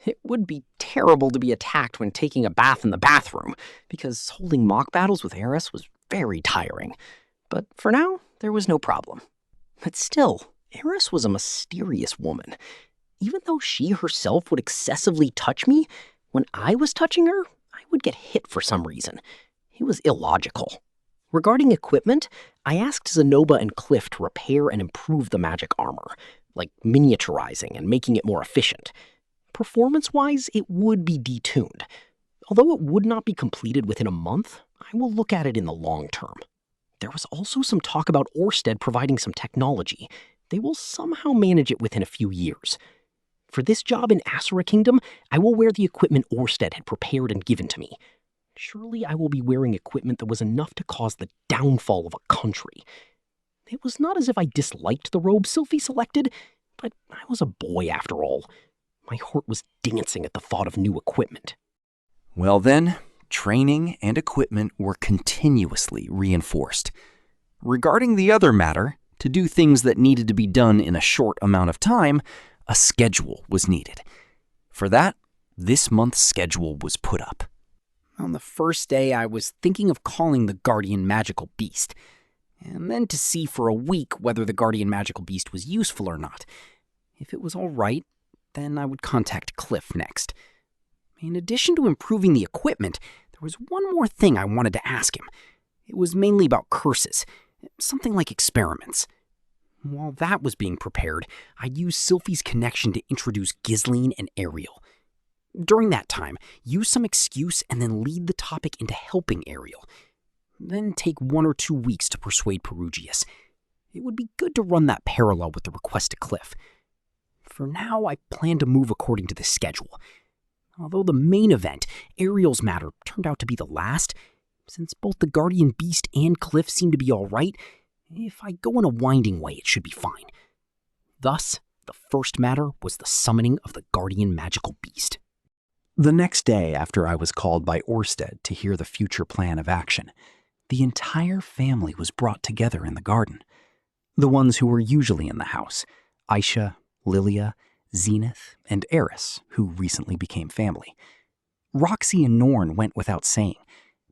It would be terrible to be attacked when taking a bath in the bathroom, because holding mock battles with Eris was very tiring. But for now, there was no problem. But still, Eris was a mysterious woman. Even though she herself would excessively touch me, when I was touching her, I would get hit for some reason. It was illogical. Regarding equipment, I asked Zenoba and Cliff to repair and improve the magic armor, like miniaturizing and making it more efficient. Performance-wise, it would be detuned. Although it would not be completed within a month, I will look at it in the long term. There was also some talk about Orsted providing some technology. They will somehow manage it within a few years. For this job in Asura Kingdom, I will wear the equipment Orsted had prepared and given to me. Surely I will be wearing equipment that was enough to cause the downfall of a country. It was not as if I disliked the robe Sylphie selected, but I was a boy after all. My heart was dancing at the thought of new equipment. Well then, training and equipment were continuously reinforced. Regarding the other matter, to do things that needed to be done in a short amount of time, a schedule was needed. For that, this month's schedule was put up. On the first day, I was thinking of calling the guardian magical beast, and then to see for a week whether the guardian magical beast was useful or not. If it was all right, then I would contact Cliff next. In addition to improving the equipment, there was one more thing I wanted to ask him. It was mainly about curses, something like experiments. While that was being prepared, I'd use Sylphie's connection to introduce Ghislaine and Ariel. During that time, use some excuse and then lead the topic into helping Ariel. Then take 1 or 2 weeks to persuade Perugius. It would be good to run that parallel with the request to Cliff. For now, I plan to move according to the schedule. Although the main event, Ariel's matter, turned out to be the last, since both the Guardian Beast and Cliff seem to be all right, if I go in a winding way, it should be fine. Thus, the first matter was the summoning of the Guardian Magical Beast. The next day after I was called by Orsted to hear the future plan of action, the entire family was brought together in the garden. The ones who were usually in the house, Aisha, Lilia, Zenith, and Eris, who recently became family. Roxy and Norn went without saying,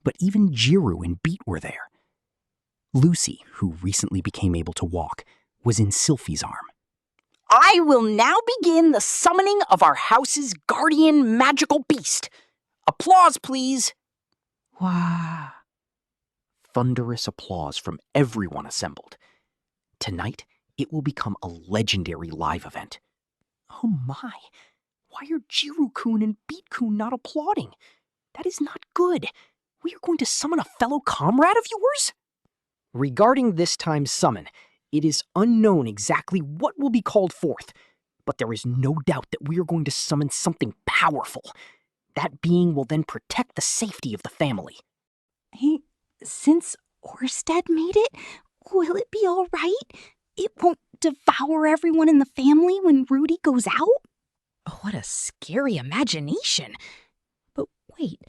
but even Jiru and Beat were there. Lucy, who recently became able to walk, was in Sylphie's arm. I will now begin the summoning of our house's guardian magical beast. Applause, please. Wow. Thunderous applause from everyone assembled. Tonight, it will become a legendary live event. Oh my, why are Jiru-kun and Beat-kun not applauding? That is not good. We are going to summon a fellow comrade of yours? Regarding this time's summon, it is unknown exactly what will be called forth, but there is no doubt that we are going to summon something powerful. That being will then protect the safety of the family. Since Orsted made it, will it be all right? It won't devour everyone in the family when Rudy goes out? What a scary imagination. But wait,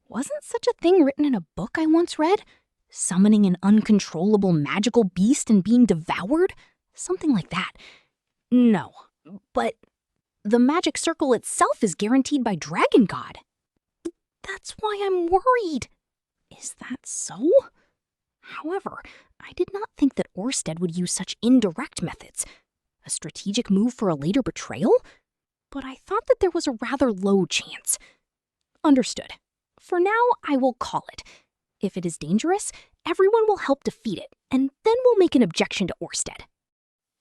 wasn't such a thing written in a book I once read? Summoning an uncontrollable magical beast and being devoured? Something like that. No, but the magic circle itself is guaranteed by Dragon God. That's why I'm worried. Is that so? However, I did not think that Orsted would use such indirect methods. A strategic move for a later betrayal? But I thought that there was a rather low chance. Understood. For now, I will call it. If it is dangerous, everyone will help defeat it, and then we'll make an objection to Orsted.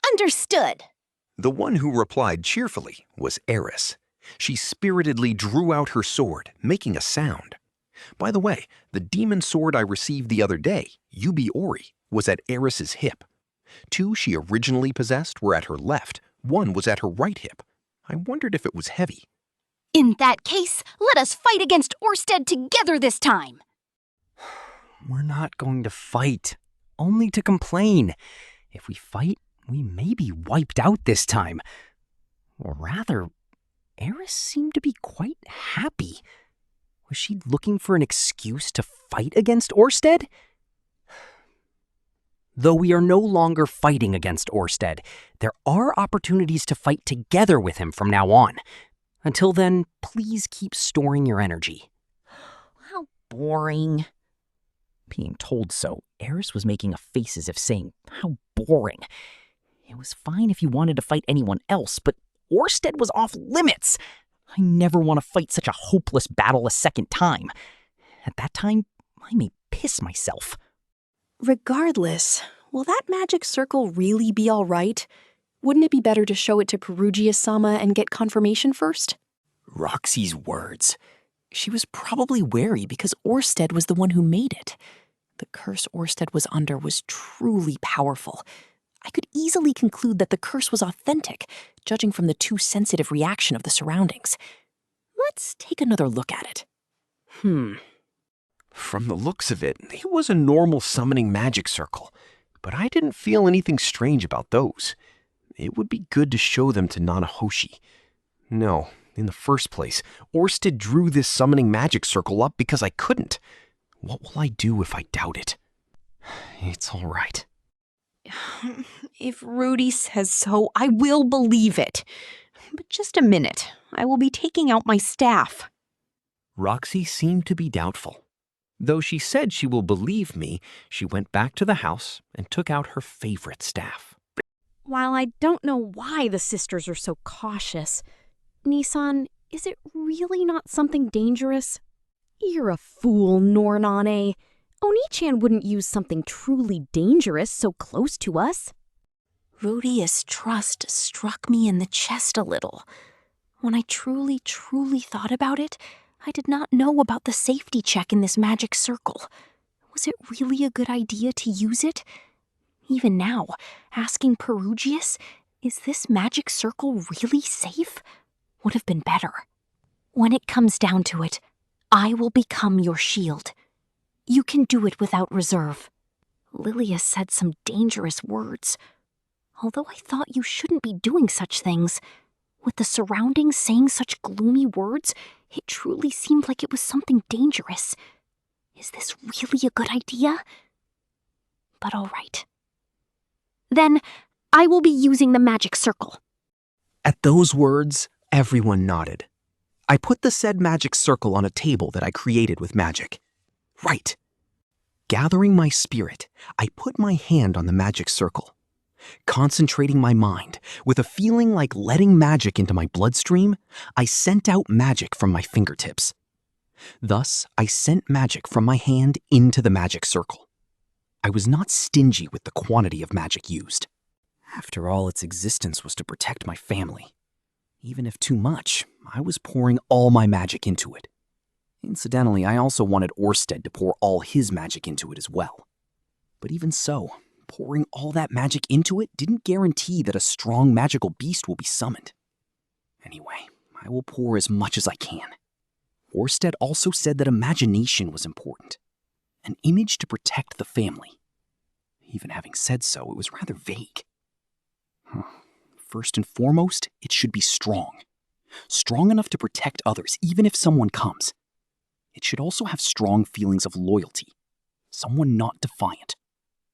Understood. The one who replied cheerfully was Eris. She spiritedly drew out her sword, making a sound. By the way, the demon sword I received the other day, Yubi Ori, was at Eris's hip. 2 she originally possessed were at her left, 1 was at her right hip. I wondered if it was heavy. In that case, let us fight against Orsted together this time. We're not going to fight, only to complain. If we fight, we may be wiped out this time. Or rather, Eris seemed to be quite happy. Was she looking for an excuse to fight against Orsted? Though we are no longer fighting against Orsted, there are opportunities to fight together with him from now on. Until then, please keep storing your energy. How boring. Being told so, Eris was making a face as if saying, how boring. It was fine if you wanted to fight anyone else, but Orsted was off limits. I never want to fight such a hopeless battle a second time. At that time, I may piss myself. Regardless, will that magic circle really be all right? Wouldn't it be better to show it to Perugius-sama and get confirmation first? Roxy's words. She was probably wary because Orsted was the one who made it. The curse Orsted was under was truly powerful. I could easily conclude that the curse was authentic, judging from the too sensitive reaction of the surroundings. Let's take another look at it. From the looks of it, it was a normal summoning magic circle, but I didn't feel anything strange about those. It would be good to show them to Nanahoshi. No, in the first place, Orsted drew this summoning magic circle up because I couldn't. What will I do if I doubt it? It's all right. If Rudy says so, I will believe it. But just a minute. I will be taking out my staff. Roxy seemed to be doubtful. Though she said she will believe me, she went back to the house and took out her favorite staff. While I don't know why the sisters are so cautious, Nissan, is it really not something dangerous? You're a fool, Nornane. Oni-chan wouldn't use something truly dangerous so close to us. Rudeus' trust struck me in the chest a little. When I truly thought about it, I did not know about the safety check in this magic circle. Was it really a good idea to use it? Even now, asking Perugius, is this magic circle really safe? Would have been better. When it comes down to it, I will become your shield. You can do it without reserve. Lilia said some dangerous words. Although I thought you shouldn't be doing such things, with the surroundings saying such gloomy words, it truly seemed like it was something dangerous. Is this really a good idea? But all right. Then, I will be using the magic circle. At those words, everyone nodded. I put the said magic circle on a table that I created with magic. Right. Gathering my spirit, I put my hand on the magic circle. Concentrating my mind, with a feeling like letting magic into my bloodstream, I sent out magic from my fingertips. Thus, I sent magic from my hand into the magic circle. I was not stingy with the quantity of magic used. After all, its existence was to protect my family. Even if too much, I was pouring all my magic into it. Incidentally, I also wanted Orsted to pour all his magic into it as well. But even so, pouring all that magic into it didn't guarantee that a strong magical beast will be summoned. Anyway, I will pour as much as I can. Orsted also said that imagination was important. An image to protect the family. Even having said so, it was rather vague. First and foremost, it should be strong. Strong enough to protect others, even if someone comes. It should also have strong feelings of loyalty. Someone not defiant.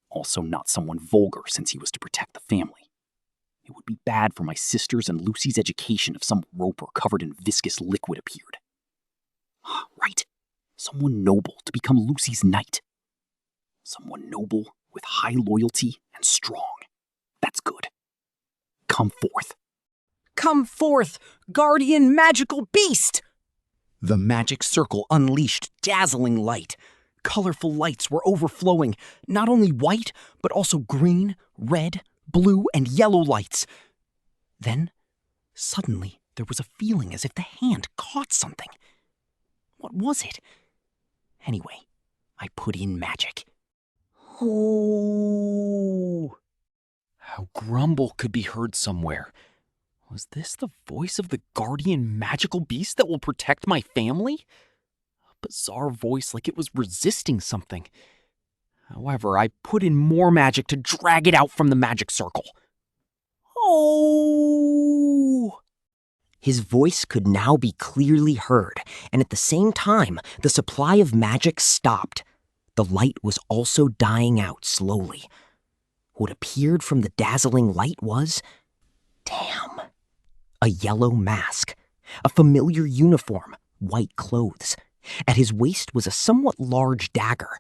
Also not someone vulgar, since he was to protect the family. It would be bad for my sisters and Lucy's education if some roper covered in viscous liquid appeared. Right. Someone noble to become Lucy's knight. Someone noble with high loyalty and strong. That's good. Come forth. Come forth, guardian magical beast! The magic circle unleashed dazzling light. Colorful lights were overflowing, not only white, but also green, red, blue, and yellow lights. Then, suddenly, there was a feeling as if the hand caught something. What was it? Anyway, I put in magic. Oh! How grumble could be heard somewhere. Was this the voice of the guardian magical beast that will protect my family? A bizarre voice like it was resisting something. However, I put in more magic to drag it out from the magic circle. Oh! His voice could now be clearly heard, and at the same time, the supply of magic stopped. The light was also dying out slowly. What appeared from the dazzling light was... damn. A yellow mask. A familiar uniform. White clothes. At his waist was a somewhat large dagger.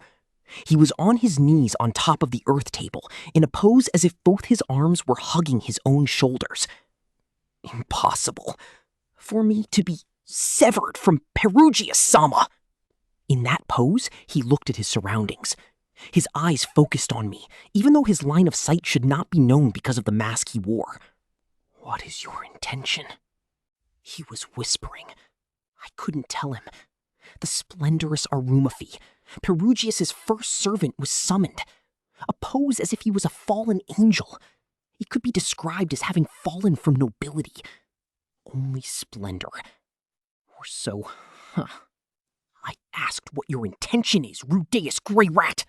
He was on his knees on top of the earth table, in a pose as if both his arms were hugging his own shoulders. Impossible for me to be severed from Perugius-sama. In that pose, he looked at his surroundings. His eyes focused on me, even though his line of sight should not be known because of the mask he wore. What is your intention? He was whispering. I couldn't tell him. The splendorous Arumafi, Perugius's first servant, was summoned. A pose as if he was a fallen angel. He could be described as having fallen from nobility. Only splendor. Or so, I asked what your intention is, Rudeus Greyrat.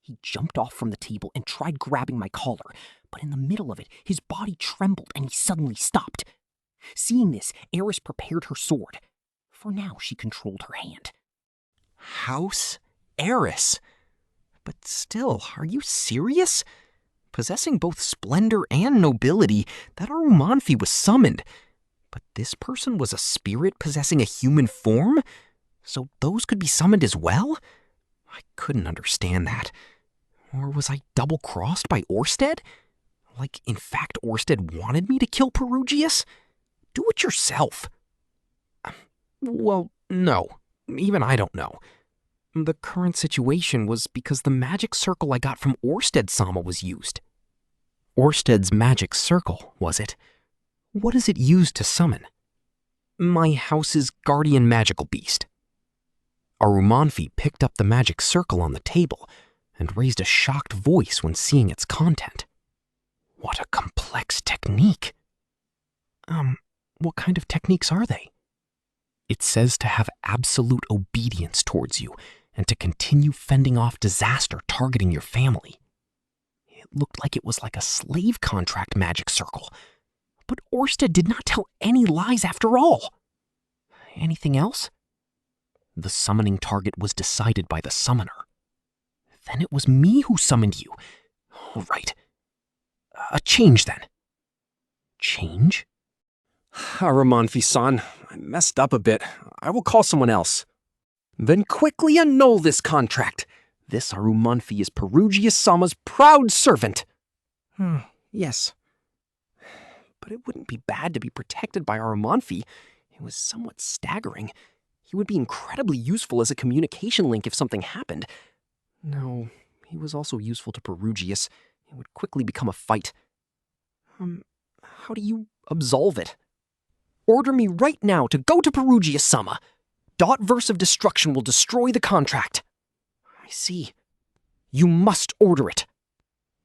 He jumped off from the table and tried grabbing my collar, but in the middle of it, his body trembled and he suddenly stopped. Seeing this, Eris prepared her sword. For now, she controlled her hand. House Eris? But still, are you serious? Possessing both splendor and nobility, that Arumanfi was summoned. But this person was a spirit possessing a human form? So those could be summoned as well? I couldn't understand that. Or was I double-crossed by Orsted? Like, in fact, Orsted wanted me to kill Perugius? Do it yourself. Well, no. Even I don't know. The current situation was because the magic circle I got from Orsted-sama was used. Orsted's magic circle, was it? What is it used to summon? My house's guardian magical beast. Arumanfi picked up the magic circle on the table and raised a shocked voice when seeing its content. What a complex technique. What kind of techniques are they? It says to have absolute obedience towards you and to continue fending off disaster targeting your family. It looked like it was like a slave contract magic circle, but Orsted did not tell any lies after all. Anything else? The summoning target was decided by the summoner. Then it was me who summoned you. All right. A change, then. Change? Arumanfi-san, I messed up a bit. I will call someone else. Then quickly annul this contract. This Arumanfi is Perugius-sama's proud servant. Yes. But it wouldn't be bad to be protected by Arumanfi. It was somewhat staggering. He would be incredibly useful as a communication link if something happened. No, he was also useful to Perugius. It would quickly become a fight. How do you absolve it? Order me right now to go to Perugius-sama. Verse of Destruction will destroy the contract. I see. You must order it.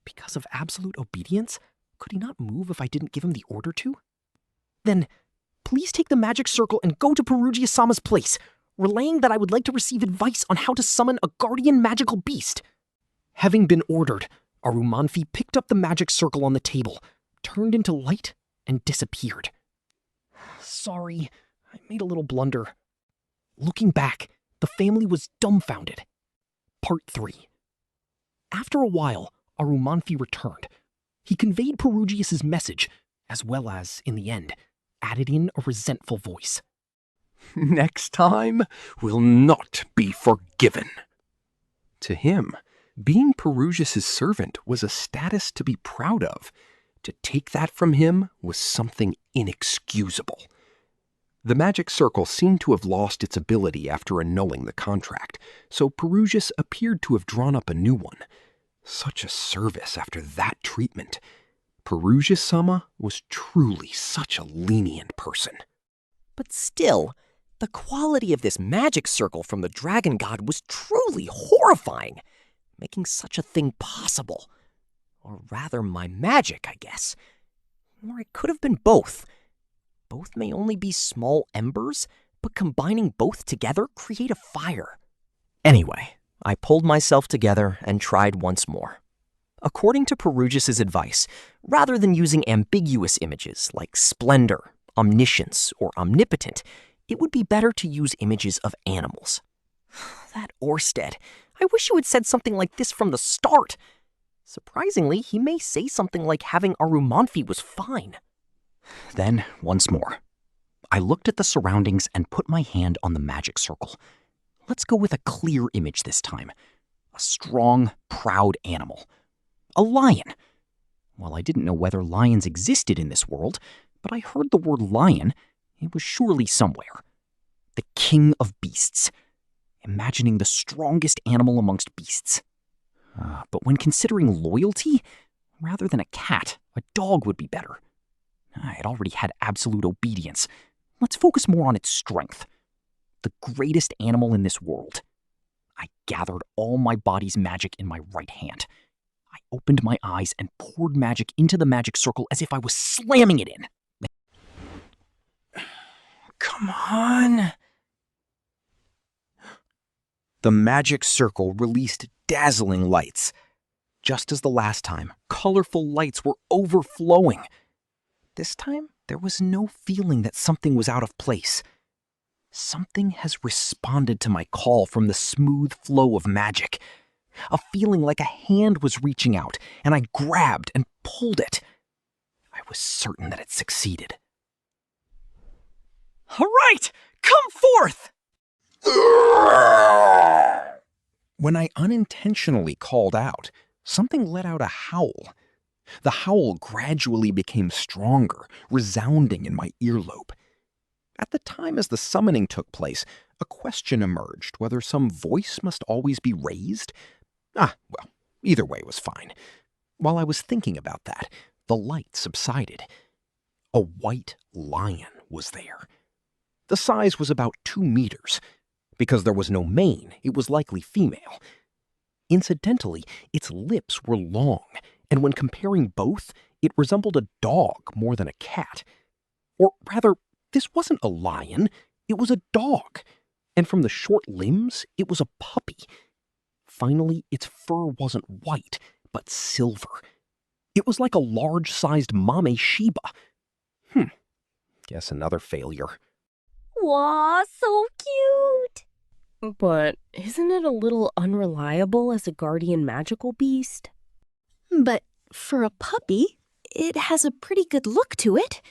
Because of absolute obedience? Could he not move if I didn't give him the order to? Then, please take the magic circle and go to Perugius-sama's place, relaying that I would like to receive advice on how to summon a guardian magical beast. Having been ordered, Arumanfi picked up the magic circle on the table, turned into light, and disappeared. Sorry, I made a little blunder. Looking back, the family was dumbfounded. Part 3. After a while, Arumanfi returned. He conveyed Perugius's message, as well as, in the end, added in a resentful voice. Next time will not be forgiven. To him, being Perugius's servant was a status to be proud of. To take that from him was something inexcusable. The magic circle seemed to have lost its ability after annulling the contract, so Perugius appeared to have drawn up a new one. Such a service after that treatment. Perugius-sama was truly such a lenient person. But still, the quality of this magic circle from the dragon god was truly horrifying, making such a thing possible. Or rather, my magic, I guess. Or it could have been both. Both may only be small embers, but combining both together create a fire. Anyway, I pulled myself together and tried once more. According to Perugius's advice, rather than using ambiguous images like splendor, omniscience, or omnipotent, it would be better to use images of animals. That Orsted, I wish you had said something like this from the start. Surprisingly, he may say something like having Arumanfi was fine. Then, once more, I looked at the surroundings and put my hand on the magic circle. Let's go with a clear image this time. A strong, proud animal. A lion. Well, I didn't know whether lions existed in this world, but I heard the word lion. It was surely somewhere. The king of beasts. Imagining the strongest animal amongst beasts. But when considering loyalty, rather than a cat, a dog would be better. It already had absolute obedience. Let's focus more on its strength. The greatest animal in this world. I gathered all my body's magic in my right hand. I opened my eyes and poured magic into the magic circle as if I was slamming it in. Come on. The magic circle released dazzling lights. Just as the last time, colorful lights were overflowing. This time, there was no feeling that something was out of place. Something has responded to my call from the smooth flow of magic. A feeling like a hand was reaching out, and I grabbed and pulled it. I was certain that it succeeded. All right, come forth! When I unintentionally called out, something let out a howl. The howl gradually became stronger, resounding in my earlobe. At the time as the summoning took place, a question emerged whether some voice must always be raised. Well, either way was fine. While I was thinking about that, the light subsided. A white lion was there. The size was about 2 meters. Because there was no mane, it was likely female. Incidentally, its lips were long, and when comparing both, it resembled a dog more than a cat. Or rather, this wasn't a lion, it was a dog. And from the short limbs, it was a puppy. Finally, its fur wasn't white, but silver. It was like a large-sized Mame Shiba. Guess another failure. Wow, so cute! But isn't it a little unreliable as a guardian magical beast? But for a puppy, it has a pretty good look to it.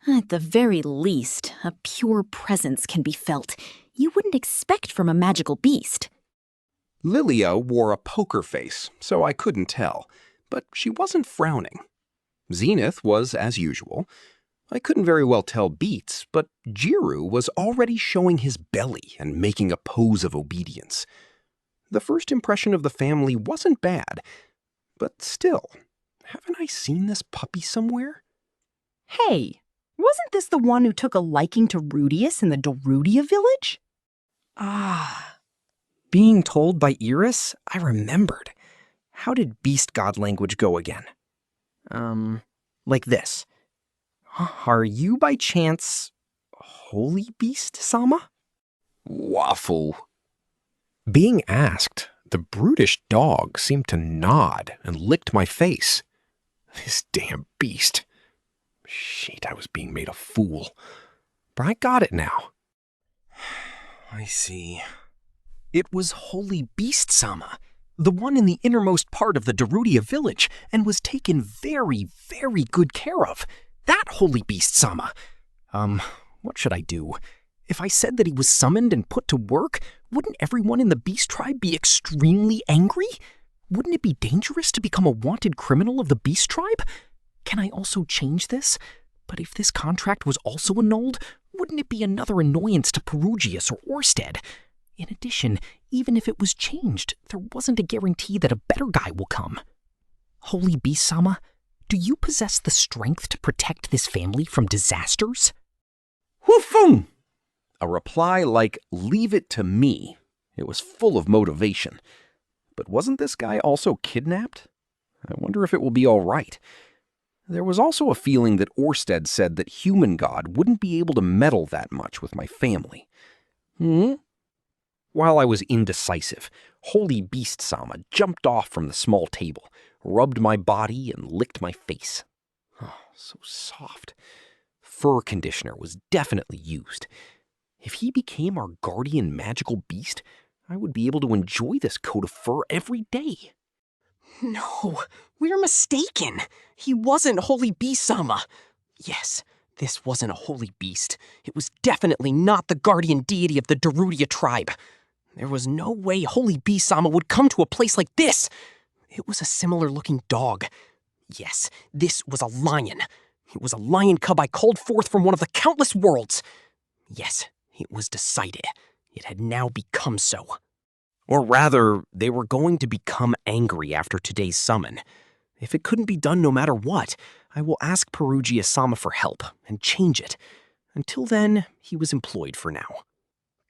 At the very least, a pure presence can be felt you wouldn't expect from a magical beast. Lilia wore a poker face, so I couldn't tell, but she wasn't frowning. Zenith was as usual. I couldn't very well tell Beats, but Jiru was already showing his belly and making a pose of obedience. The first impression of the family wasn't bad, but still, haven't I seen this puppy somewhere? Hey, wasn't this the one who took a liking to Rudeus in the Darudia village? Being told by Iris, I remembered. How did beast god language go again? Like this. Are you by chance Holy Beast Sama? Waffle. Being asked, the brutish dog seemed to nod and licked my face. This damn beast. Shit, I was being made a fool. But I got it now. I see. It was Holy Beast Sama, the one in the innermost part of the Darudia village, and was taken very, very good care of. That Holy Beast Sama. What should I do? If I said that he was summoned and put to work, wouldn't everyone in the beast tribe be extremely angry? Wouldn't it be dangerous to become a wanted criminal of the beast tribe? Can I also change this? But if this contract was also annulled, wouldn't it be another annoyance to Perugius or Orsted? In addition, even if it was changed, there wasn't a guarantee that a better guy will come. Holy Beast Sama, do you possess the strength to protect this family from disasters? Woofum! A reply like, leave it to me. It was full of motivation. But wasn't this guy also kidnapped? I wonder if it will be all right. There was also a feeling that Orsted said that Human God wouldn't be able to meddle that much with my family. While I was indecisive, Holy Beast Sama jumped off from the small table, rubbed my body, and licked my face. Oh, so soft. Fur conditioner was definitely used. If he became our guardian magical beast, I would be able to enjoy this coat of fur every day. No, we're mistaken. He wasn't Holy Beast Sama. Yes, this wasn't a holy beast. It was definitely not the guardian deity of the Darudia tribe. There was no way Holy Beast Sama would come to a place like this. It was a similar-looking dog. Yes, this was a lion. It was a lion cub I called forth from one of the countless worlds. Yes, it was decided. It had now become so. Or rather, they were going to become angry after today's summon. If it couldn't be done no matter what, I will ask Perugia Sama for help and change it. Until then, he was employed for now.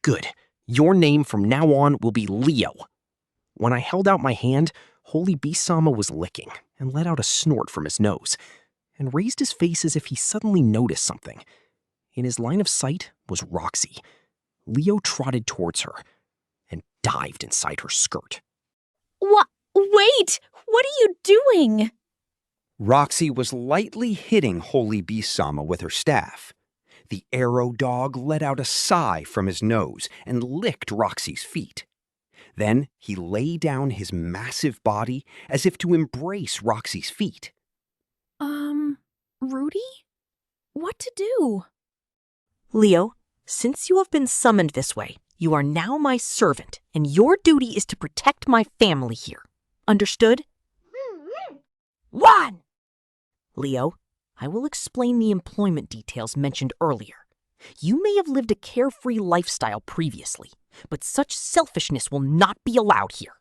Good. Your name from now on will be Leo. When I held out my hand, Holy Beast Sama was licking and let out a snort from his nose, and raised his face as if he suddenly noticed something. In his line of sight was Roxy. Leo trotted towards her and dived inside her skirt. Wait! What are you doing? Roxy was lightly hitting Holy Beast Sama with her staff. The arrow dog let out a sigh from his nose and licked Roxy's feet. Then he lay down his massive body as if to embrace Roxy's feet. Rudy? What to do? Leo, since you have been summoned this way, You are now my servant, and your duty is to protect my family here. Understood? 1! Leo, I will explain the employment details mentioned earlier. You may have lived a carefree lifestyle previously, but such selfishness will not be allowed here.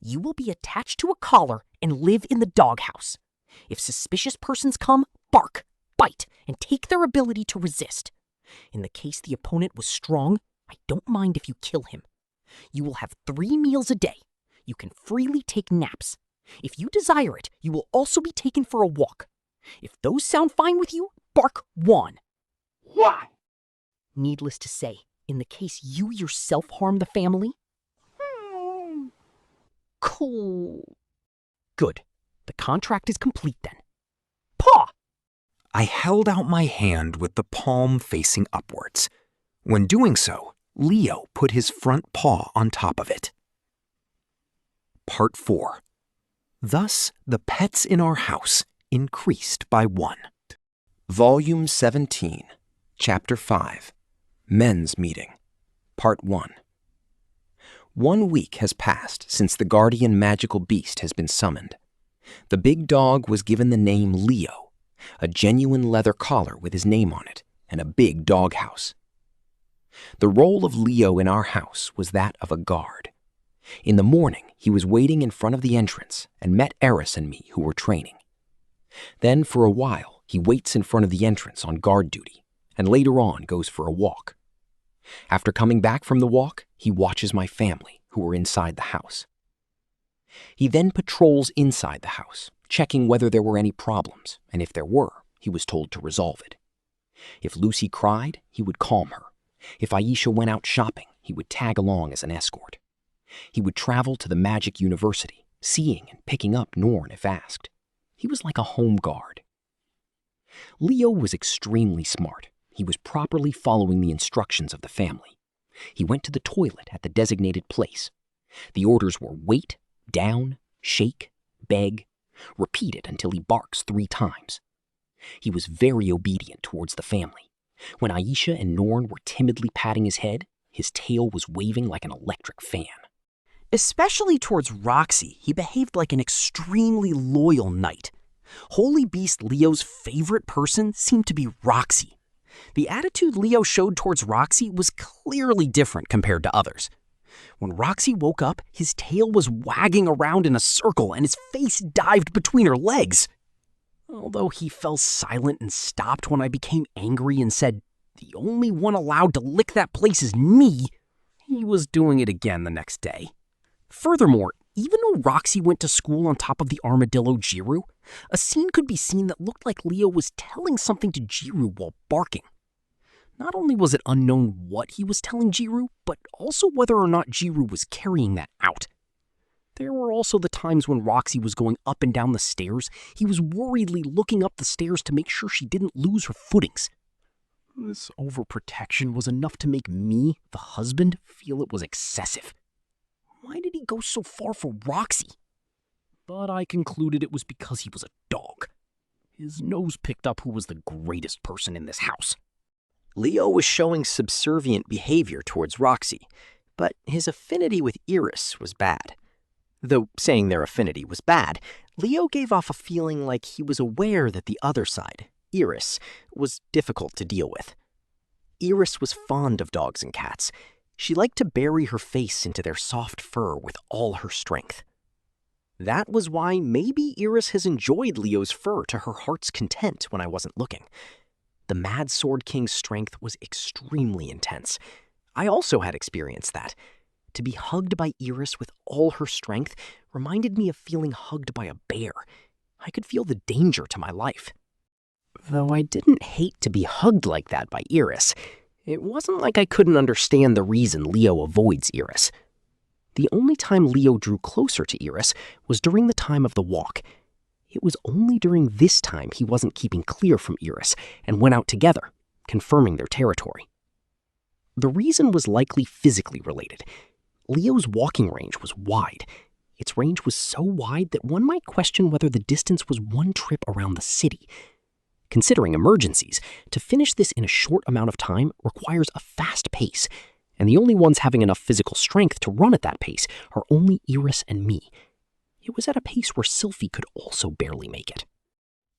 You will be attached to a collar and live in the doghouse. If suspicious persons come, bark, bite, and take their ability to resist. In the case the opponent was strong, I don't mind if you kill him. You will have 3 meals a day. You can freely take naps. If you desire it, you will also be taken for a walk. If those sound fine with you, bark 1. Why? Needless to say, in the case you yourself harm the family... Cool. Good. The contract is complete then. Paw! I held out my hand with the palm facing upwards. When doing so, Leo put his front paw on top of it. Part 4. Thus, the pets in our house increased by 1. Volume 17, Chapter 5, Men's Meeting, Part 1. 1 week has passed since the guardian magical beast has been summoned. The big dog was given the name Leo, a genuine leather collar with his name on it, and a big doghouse. The role of Leo in our house was that of a guard. In the morning, he was waiting in front of the entrance and met Eris and me, who were training. Then, for a while, he waits in front of the entrance on guard duty, and later on goes for a walk. After coming back from the walk, he watches my family, who were inside the house. He then patrols inside the house, checking whether there were any problems, and if there were, he was told to resolve it. If Lucy cried, he would calm her. If Aisha went out shopping, he would tag along as an escort. He would travel to the Magic University, seeing and picking up Norn if asked. He was like a home guard. Leo was extremely smart. He was properly following the instructions of the family. He went to the toilet at the designated place. The orders were wait, down, shake, beg, repeat it until he barks 3 times. He was very obedient towards the family. When Aisha and Norn were timidly patting his head, his tail was waving like an electric fan. Especially towards Roxy, he behaved like an extremely loyal knight. Holy Beast Leo's favorite person seemed to be Roxy. The attitude Leo showed towards Roxy was clearly different compared to others. When Roxy woke up, his tail was wagging around in a circle and his face dived between her legs. Although he fell silent and stopped when I became angry and said, "The only one allowed to lick that place is me," he was doing it again the next day. Furthermore, even though Roxy went to school on top of the armadillo Jiru, a scene could be seen that looked like Leo was telling something to Jiru while barking. Not only was it unknown what he was telling Jiru, but also whether or not Jiru was carrying that out. There were also the times when Roxy was going up and down the stairs, he was worriedly looking up the stairs to make sure she didn't lose her footings. This overprotection was enough to make me, the husband, feel it was excessive. Why did he go so far for Roxy? But I concluded it was because he was a dog. His nose picked up who was the greatest person in this house. Leo was showing subservient behavior towards Roxy, but his affinity with Iris was bad. Though saying their affinity was bad, Leo gave off a feeling like he was aware that the other side, Iris, was difficult to deal with. Iris was fond of dogs and cats. She liked to bury her face into their soft fur with all her strength. That was why maybe Iris has enjoyed Leo's fur to her heart's content when I wasn't looking. The Mad Sword King's strength was extremely intense. I also had experienced that. To be hugged by Iris with all her strength reminded me of feeling hugged by a bear. I could feel the danger to my life. Though I didn't hate to be hugged like that by Iris, it wasn't like I couldn't understand the reason Leo avoids Iris. The only time Leo drew closer to Iris was during the time of the walk. It was only during this time he wasn't keeping clear from Iris and went out together, confirming their territory. The reason was likely physically related. Leo's walking range was wide. Its range was so wide that one might question whether the distance was 1 trip around the city. Considering emergencies, to finish this in a short amount of time requires a fast pace, and the only ones having enough physical strength to run at that pace are only Iris and me. It was at a pace where Sylphie could also barely make it.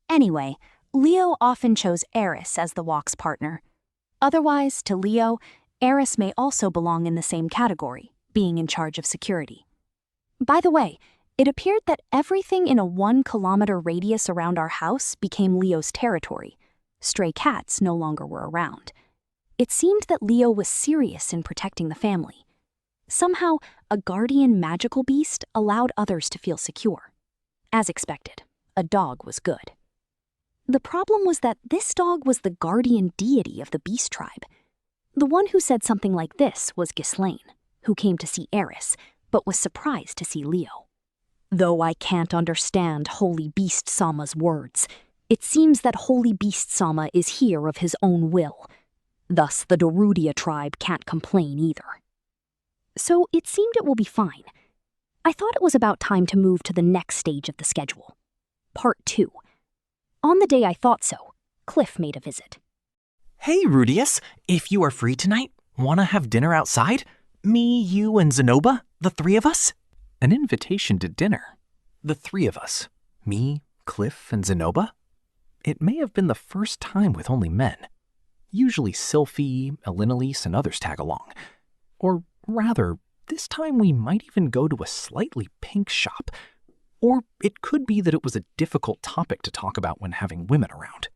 Anyway, Leo often chose Eris as the walk's partner. Otherwise, to Leo, Eris may also belong in the same category, being in charge of security. By the way, it appeared that everything in a 1-kilometer radius around our house became Leo's territory. Stray cats no longer were around. It seemed that Leo was serious in protecting the family. Somehow, a guardian magical beast allowed others to feel secure. As expected, a dog was good. The problem was that this dog was the guardian deity of the beast tribe. The one who said something like this was Ghislaine, who came to see Eris, but was surprised to see Leo. Though I can't understand Holy Beast Sama's words, it seems that Holy Beast Sama is here of his own will. Thus, the Darudia tribe can't complain either. So it seemed it will be fine. I thought it was about time to move to the next stage of the schedule. Part 2. On the day I thought so, Cliff made a visit. Hey, Rudeus, if you are free tonight, wanna have dinner outside? Me, you, and Zenoba, the three of us? An invitation to dinner. The three of us. Me, Cliff, and Zenoba? It may have been the first time with only men. Usually Sylphie, Elinalise, and others tag along. Or rather, this time we might even go to a slightly pink shop. Or it could be that it was a difficult topic to talk about when having women around.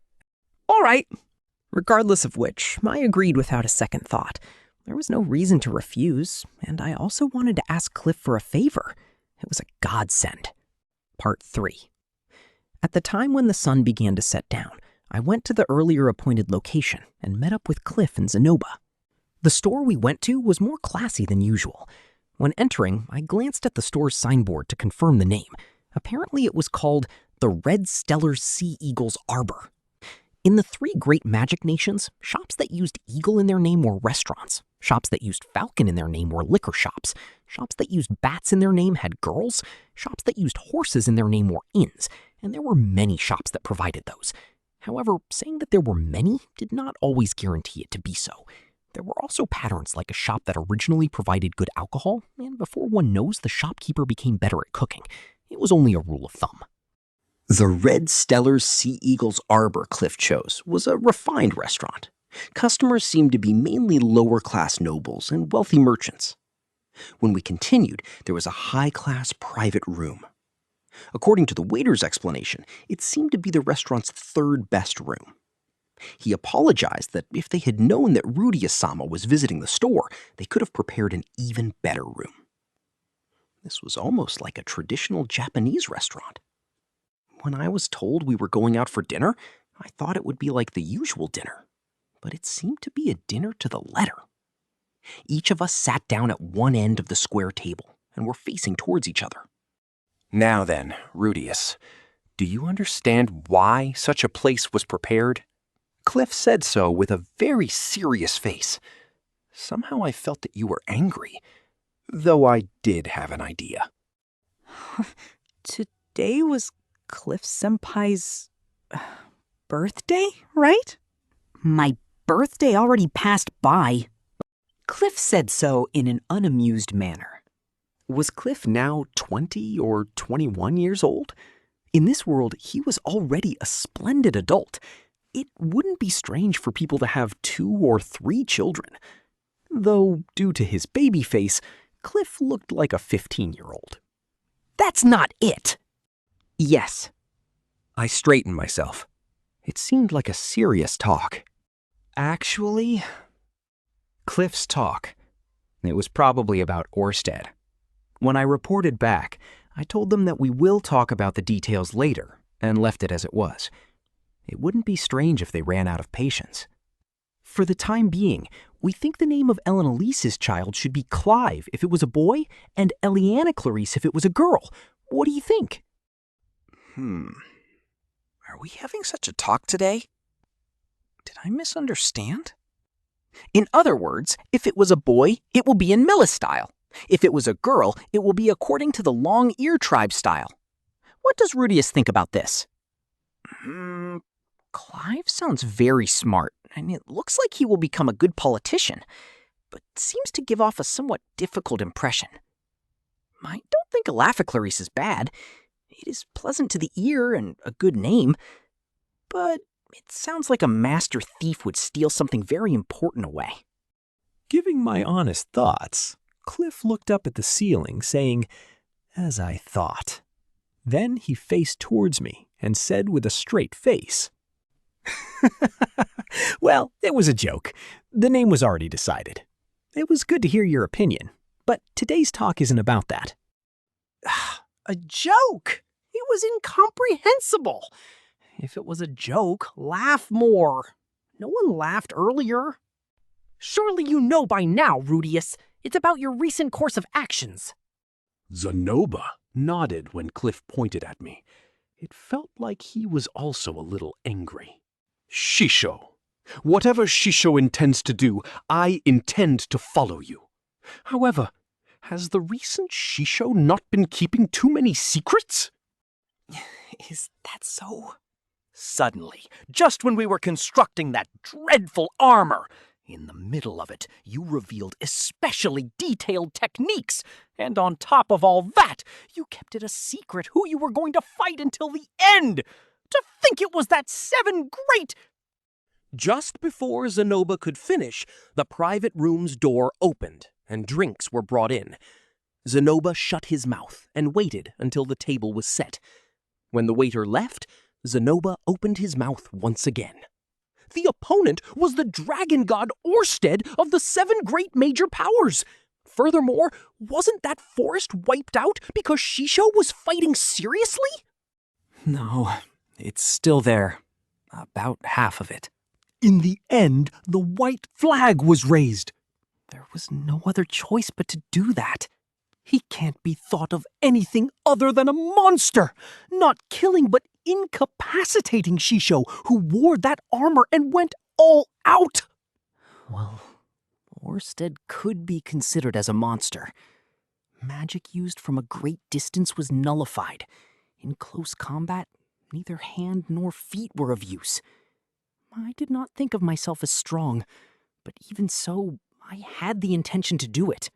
All right. Regardless of which, I agreed without a second thought. There was no reason to refuse, and I also wanted to ask Cliff for a favor. It was a godsend. Part 3. At the time when the sun began to set down, I went to the earlier appointed location and met up with Cliff and Zenoba. The store we went to was more classy than usual. When entering, I glanced at the store's signboard to confirm the name. Apparently it was called the Red Stellar Sea Eagle's Arbor. In the 3 great magic nations, shops that used eagle in their name were restaurants. Shops that used falcon in their name were liquor shops. Shops that used bats in their name had girls. Shops that used horses in their name were inns. And there were many shops that provided those. However, saying that there were many did not always guarantee it to be so. There were also patterns like a shop that originally provided good alcohol, and before one knows, the shopkeeper became better at cooking. It was only a rule of thumb. The Red Stellar Sea Eagle's Arbor Cliff chose was a refined restaurant. Customers seemed to be mainly lower-class nobles and wealthy merchants. When we continued, there was a high-class private room. According to the waiter's explanation, it seemed to be the restaurant's 3rd best room. He apologized that if they had known that Rudeus-sama was visiting the store, they could have prepared an even better room. This was almost like a traditional Japanese restaurant. When I was told we were going out for dinner, I thought it would be like the usual dinner, but it seemed to be a dinner to the letter. Each of us sat down at one end of the square table and were facing towards each other. Now then, Rudeus, do you understand why such a place was prepared? Cliff said so with a very serious face. Somehow I felt that you were angry, though I did have an idea. Today was Cliff Senpai's birthday, right? My birthday already passed by. Cliff said so in an unamused manner. Was Cliff now 20 or 21 years old? In this world, he was already a splendid adult. It wouldn't be strange for people to have 2 or 3 children. Though, due to his baby face, Cliff looked like a 15-year-old. That's not it! Yes. I straightened myself. It seemed like a serious talk. Actually, Cliff's talk. It was probably about Orsted. When I reported back, I told them that we will talk about the details later and left it as it was. It wouldn't be strange if they ran out of patience. For the time being, we think the name of Elinalise's child should be Clive if it was a boy and Eliana Clarice if it was a girl. What do you think? Are we having such a talk today? Did I misunderstand? In other words, if it was a boy, it will be in Milla style. If it was a girl, it will be according to the Long Ear Tribe style. What does Rudeus think about this? Clive sounds very smart, and it looks like he will become a good politician. but seems to give off a somewhat difficult impression. I don't think Elaphiclaris is bad. It is pleasant to the ear and a good name, but it sounds like a master thief would steal something very important away. Giving my honest thoughts, Cliff looked up at the ceiling, saying, "As I thought." Then he faced towards me and said with a straight face, "Well, it was a joke. The name was already decided. It was good to hear your opinion, but today's talk isn't about that." A joke? It was incomprehensible. If it was a joke, laugh more. No one laughed earlier. Surely you know by now, Rudeus. It's about your recent course of actions. Zenoba nodded when Cliff pointed at me. It felt like he was also a little angry. Shisho. Whatever Shisho intends to do, I intend to follow you. However, has the recent Shisho not been keeping too many secrets? Is that so? Suddenly, just when we were constructing that dreadful armor, in the middle of it, you revealed especially detailed techniques, and on top of all that, you kept it a secret who you were going to fight until the end. To think it was that 7 great... Just before Zenoba could finish, the private room's door opened and drinks were brought in. Zenoba shut his mouth and waited until the table was set. When the waiter left, Zenoba opened his mouth once again. The opponent was the dragon god Orsted of the 7 great major powers. Furthermore, wasn't that forest wiped out because Shisho was fighting seriously? No, it's still there. About half of it. In the end, the white flag was raised. There was no other choice but to do that. He can't be thought of anything other than a monster, not killing but incapacitating Shisho, who wore that armor and went all out. Well, Orsted could be considered as a monster. Magic used from a great distance was nullified. In close combat, neither hand nor feet were of use. I did not think of myself as strong, but even so, I had the intention to do it.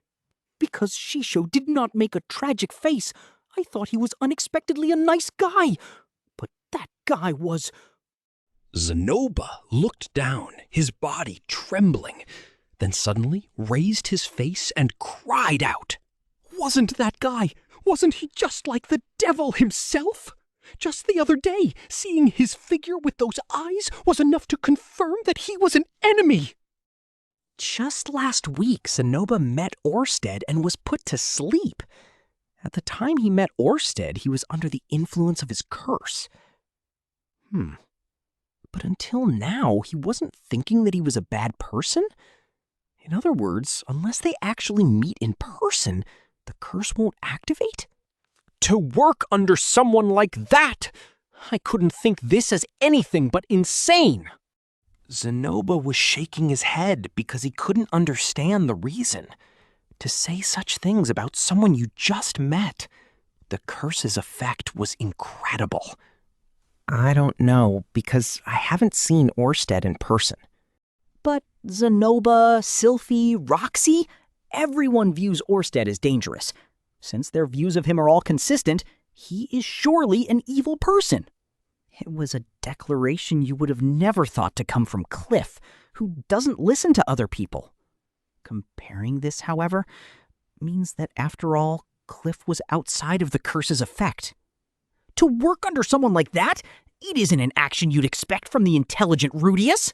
Because Shisho did not make a tragic face, I thought he was unexpectedly a nice guy. But that guy was... Zenoba looked down, his body trembling, then suddenly raised his face and cried out. Wasn't that guy? Wasn't he just like the devil himself? Just the other day, seeing his figure with those eyes was enough to confirm that he was an enemy. Just last week, Zenoba met Orsted and was put to sleep. At the time he met Orsted, he was under the influence of his curse. But until now, he wasn't thinking that he was a bad person? In other words, unless they actually meet in person, the curse won't activate? To work under someone like that! I couldn't think this as anything but insane. Zenoba was shaking his head because he couldn't understand the reason. To say such things about someone you just met, the curse's effect was incredible. I don't know, because I haven't seen Orsted in person. But Zenoba, Sylphie, Roxy, everyone views Orsted as dangerous. Since their views of him are all consistent, he is surely an evil person. It was a declaration you would have never thought to come from Cliff, who doesn't listen to other people. Comparing this, however, means that after all, Cliff was outside of the curse's effect. To work under someone like that, it isn't an action you'd expect from the intelligent Rudeus.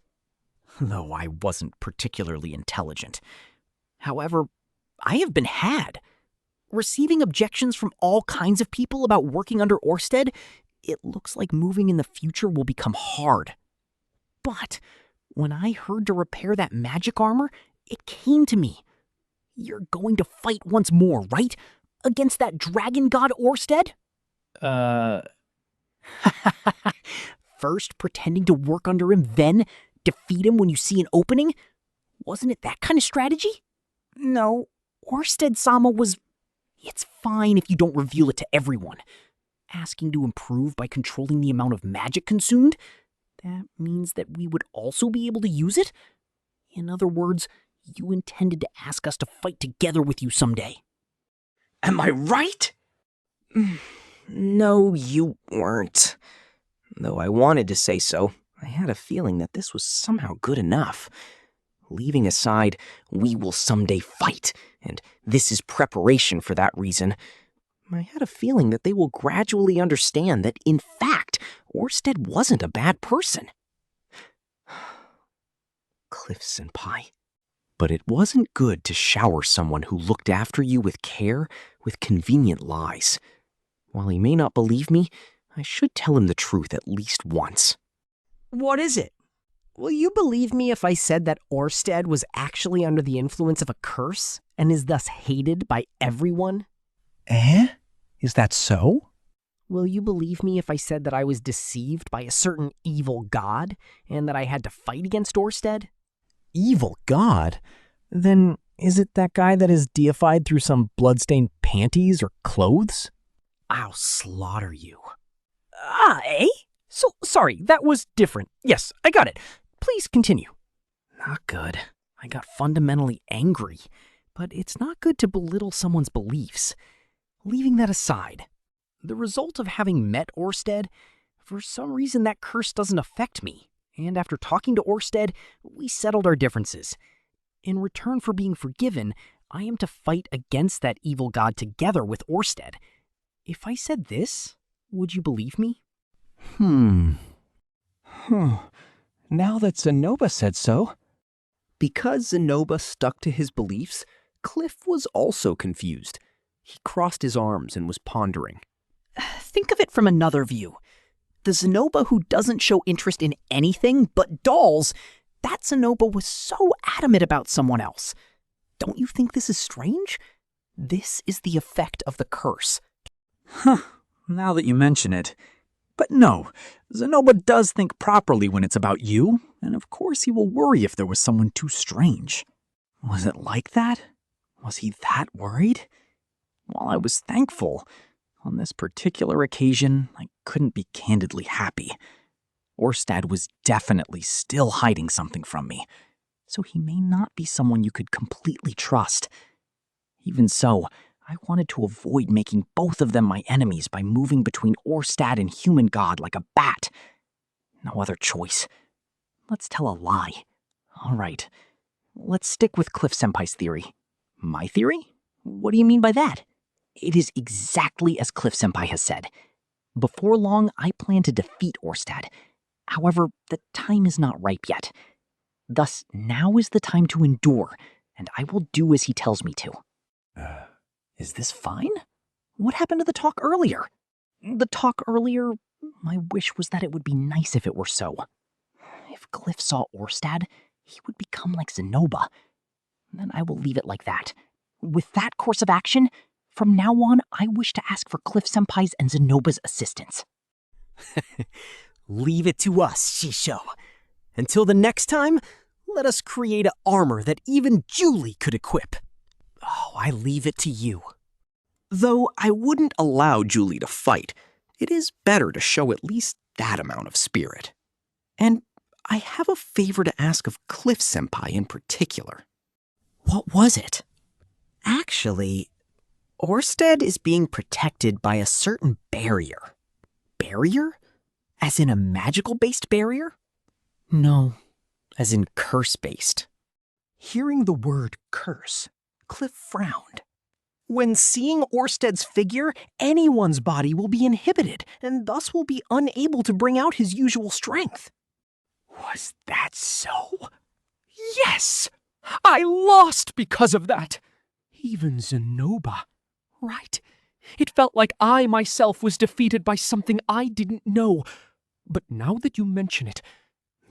Though I wasn't particularly intelligent. However, I have been had. Receiving objections from all kinds of people about working under Orsted, it looks like moving in the future will become hard. But when I heard to repair that magic armor, it came to me. You're going to fight once more, right? Against that dragon god Orsted? First pretending to work under him, then defeat him when you see an opening? Wasn't it that kind of strategy? No, Orsted-sama was... It's fine if you don't reveal it to everyone. Asking to improve by controlling the amount of magic consumed? That means that we would also be able to use it? In other words, You intended to ask us to fight together with you someday. Am I right? No, you weren't. Though I wanted to say so, I had a feeling that this was somehow good enough. Leaving aside, we will someday fight, and this is preparation for that reason, I had a feeling that they will gradually understand that, in fact, Orsted wasn't a bad person. Cliff-senpai. But it wasn't good to shower someone who looked after you with care with convenient lies. While he may not believe me, I should tell him the truth at least once. What is it? Will you believe me if I said that Orsted was actually under the influence of a curse and is thus hated by everyone? Eh? Is that so? Will you believe me if I said that I was deceived by a certain evil god and that I had to fight against Orsted? Evil god? Then is it that guy that is deified through some bloodstained panties or clothes? I'll slaughter you. Eh? So, sorry, that was different. Yes, I got it. Please continue. Not good. I got fundamentally angry. But it's not good to belittle someone's beliefs. Leaving that aside, the result of having met Orsted, for some reason that curse doesn't affect me. And after talking to Orsted, we settled our differences. In return for being forgiven, I am to fight against that evil god together with Orsted. If I said this, would you believe me? Now that Zenoba said so. Because Zenoba stuck to his beliefs, Cliff was also confused. He crossed his arms and was pondering. Think of it from another view. The Zenoba who doesn't show interest in anything but dolls, that Zenoba was so adamant about someone else. Don't you think this is strange? This is the effect of the curse. Now that you mention it. But no, Zenoba does think properly when it's about you, and of course he will worry if there was someone too strange. Was it like that? Was he that worried? While I was thankful, on this particular occasion, I couldn't be candidly happy. Orsted was definitely still hiding something from me, so he may not be someone you could completely trust. Even so, I wanted to avoid making both of them my enemies by moving between Orsted and human god like a bat. No other choice. Let's tell a lie. All right, let's stick with Cliff-senpai's theory. My theory? What do you mean by that? It is exactly as Cliff-senpai has said. Before long, I plan to defeat Orsted. However, the time is not ripe yet. Thus, now is the time to endure, and I will do as he tells me to. Is this fine? What happened to the talk earlier? The talk earlier, my wish was that it would be nice if it were so. If Cliff saw Orsted, he would become like Zenoba. Then I will leave it like that. With that course of action, from now on, I wish to ask for Cliff-senpai's and Zenoba's assistance. Leave it to us, Shisho. Until the next time, let us create an armor that even Julie could equip. Oh, I leave it to you. Though I wouldn't allow Julie to fight, it is better to show at least that amount of spirit. And I have a favor to ask of Cliff-senpai in particular. What was it? Actually, Orsted is being protected by a certain barrier. Barrier? As in a magical-based barrier? No, as in curse-based. Hearing the word curse, Cliff frowned. When seeing Orsted's figure, anyone's body will be inhibited, and thus will be unable to bring out his usual strength. Was that so? Yes! I lost because of that! Even Zenoba. Right? It felt like I myself was defeated by something I didn't know. But now that you mention it,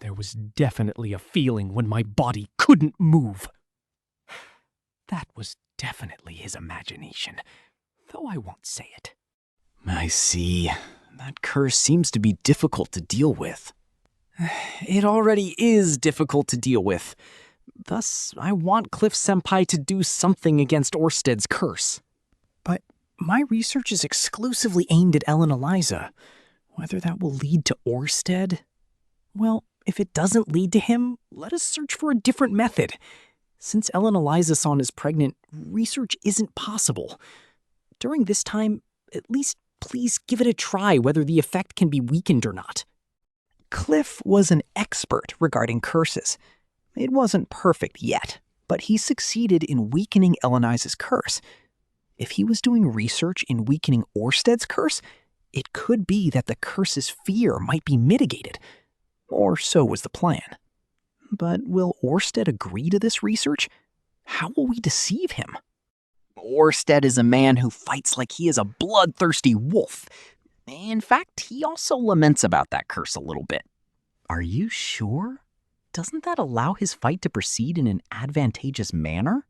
there was definitely a feeling when my body couldn't move. That was definitely his imagination, though I won't say it. I see. That curse seems to be difficult to deal with. It already is difficult to deal with. Thus, I want Cliff-senpai to do something against Orsted's curse. But my research is exclusively aimed at Ellen Eliza. Whether that will lead to Orsted? Well, if it doesn't lead to him, let us search for a different method. Since Ellen Eliza-san is pregnant, research isn't possible. During this time, at least please give it a try whether the effect can be weakened or not. Cliff was an expert regarding curses. It wasn't perfect yet, but he succeeded in weakening Eleniza's curse. If he was doing research in weakening Orsted's curse, it could be that the curse's fear might be mitigated. Or so was the plan. But will Orsted agree to this research? How will we deceive him? Orsted is a man who fights like he is a bloodthirsty wolf. In fact, he also laments about that curse a little bit. Are you sure? Doesn't that allow his fight to proceed in an advantageous manner?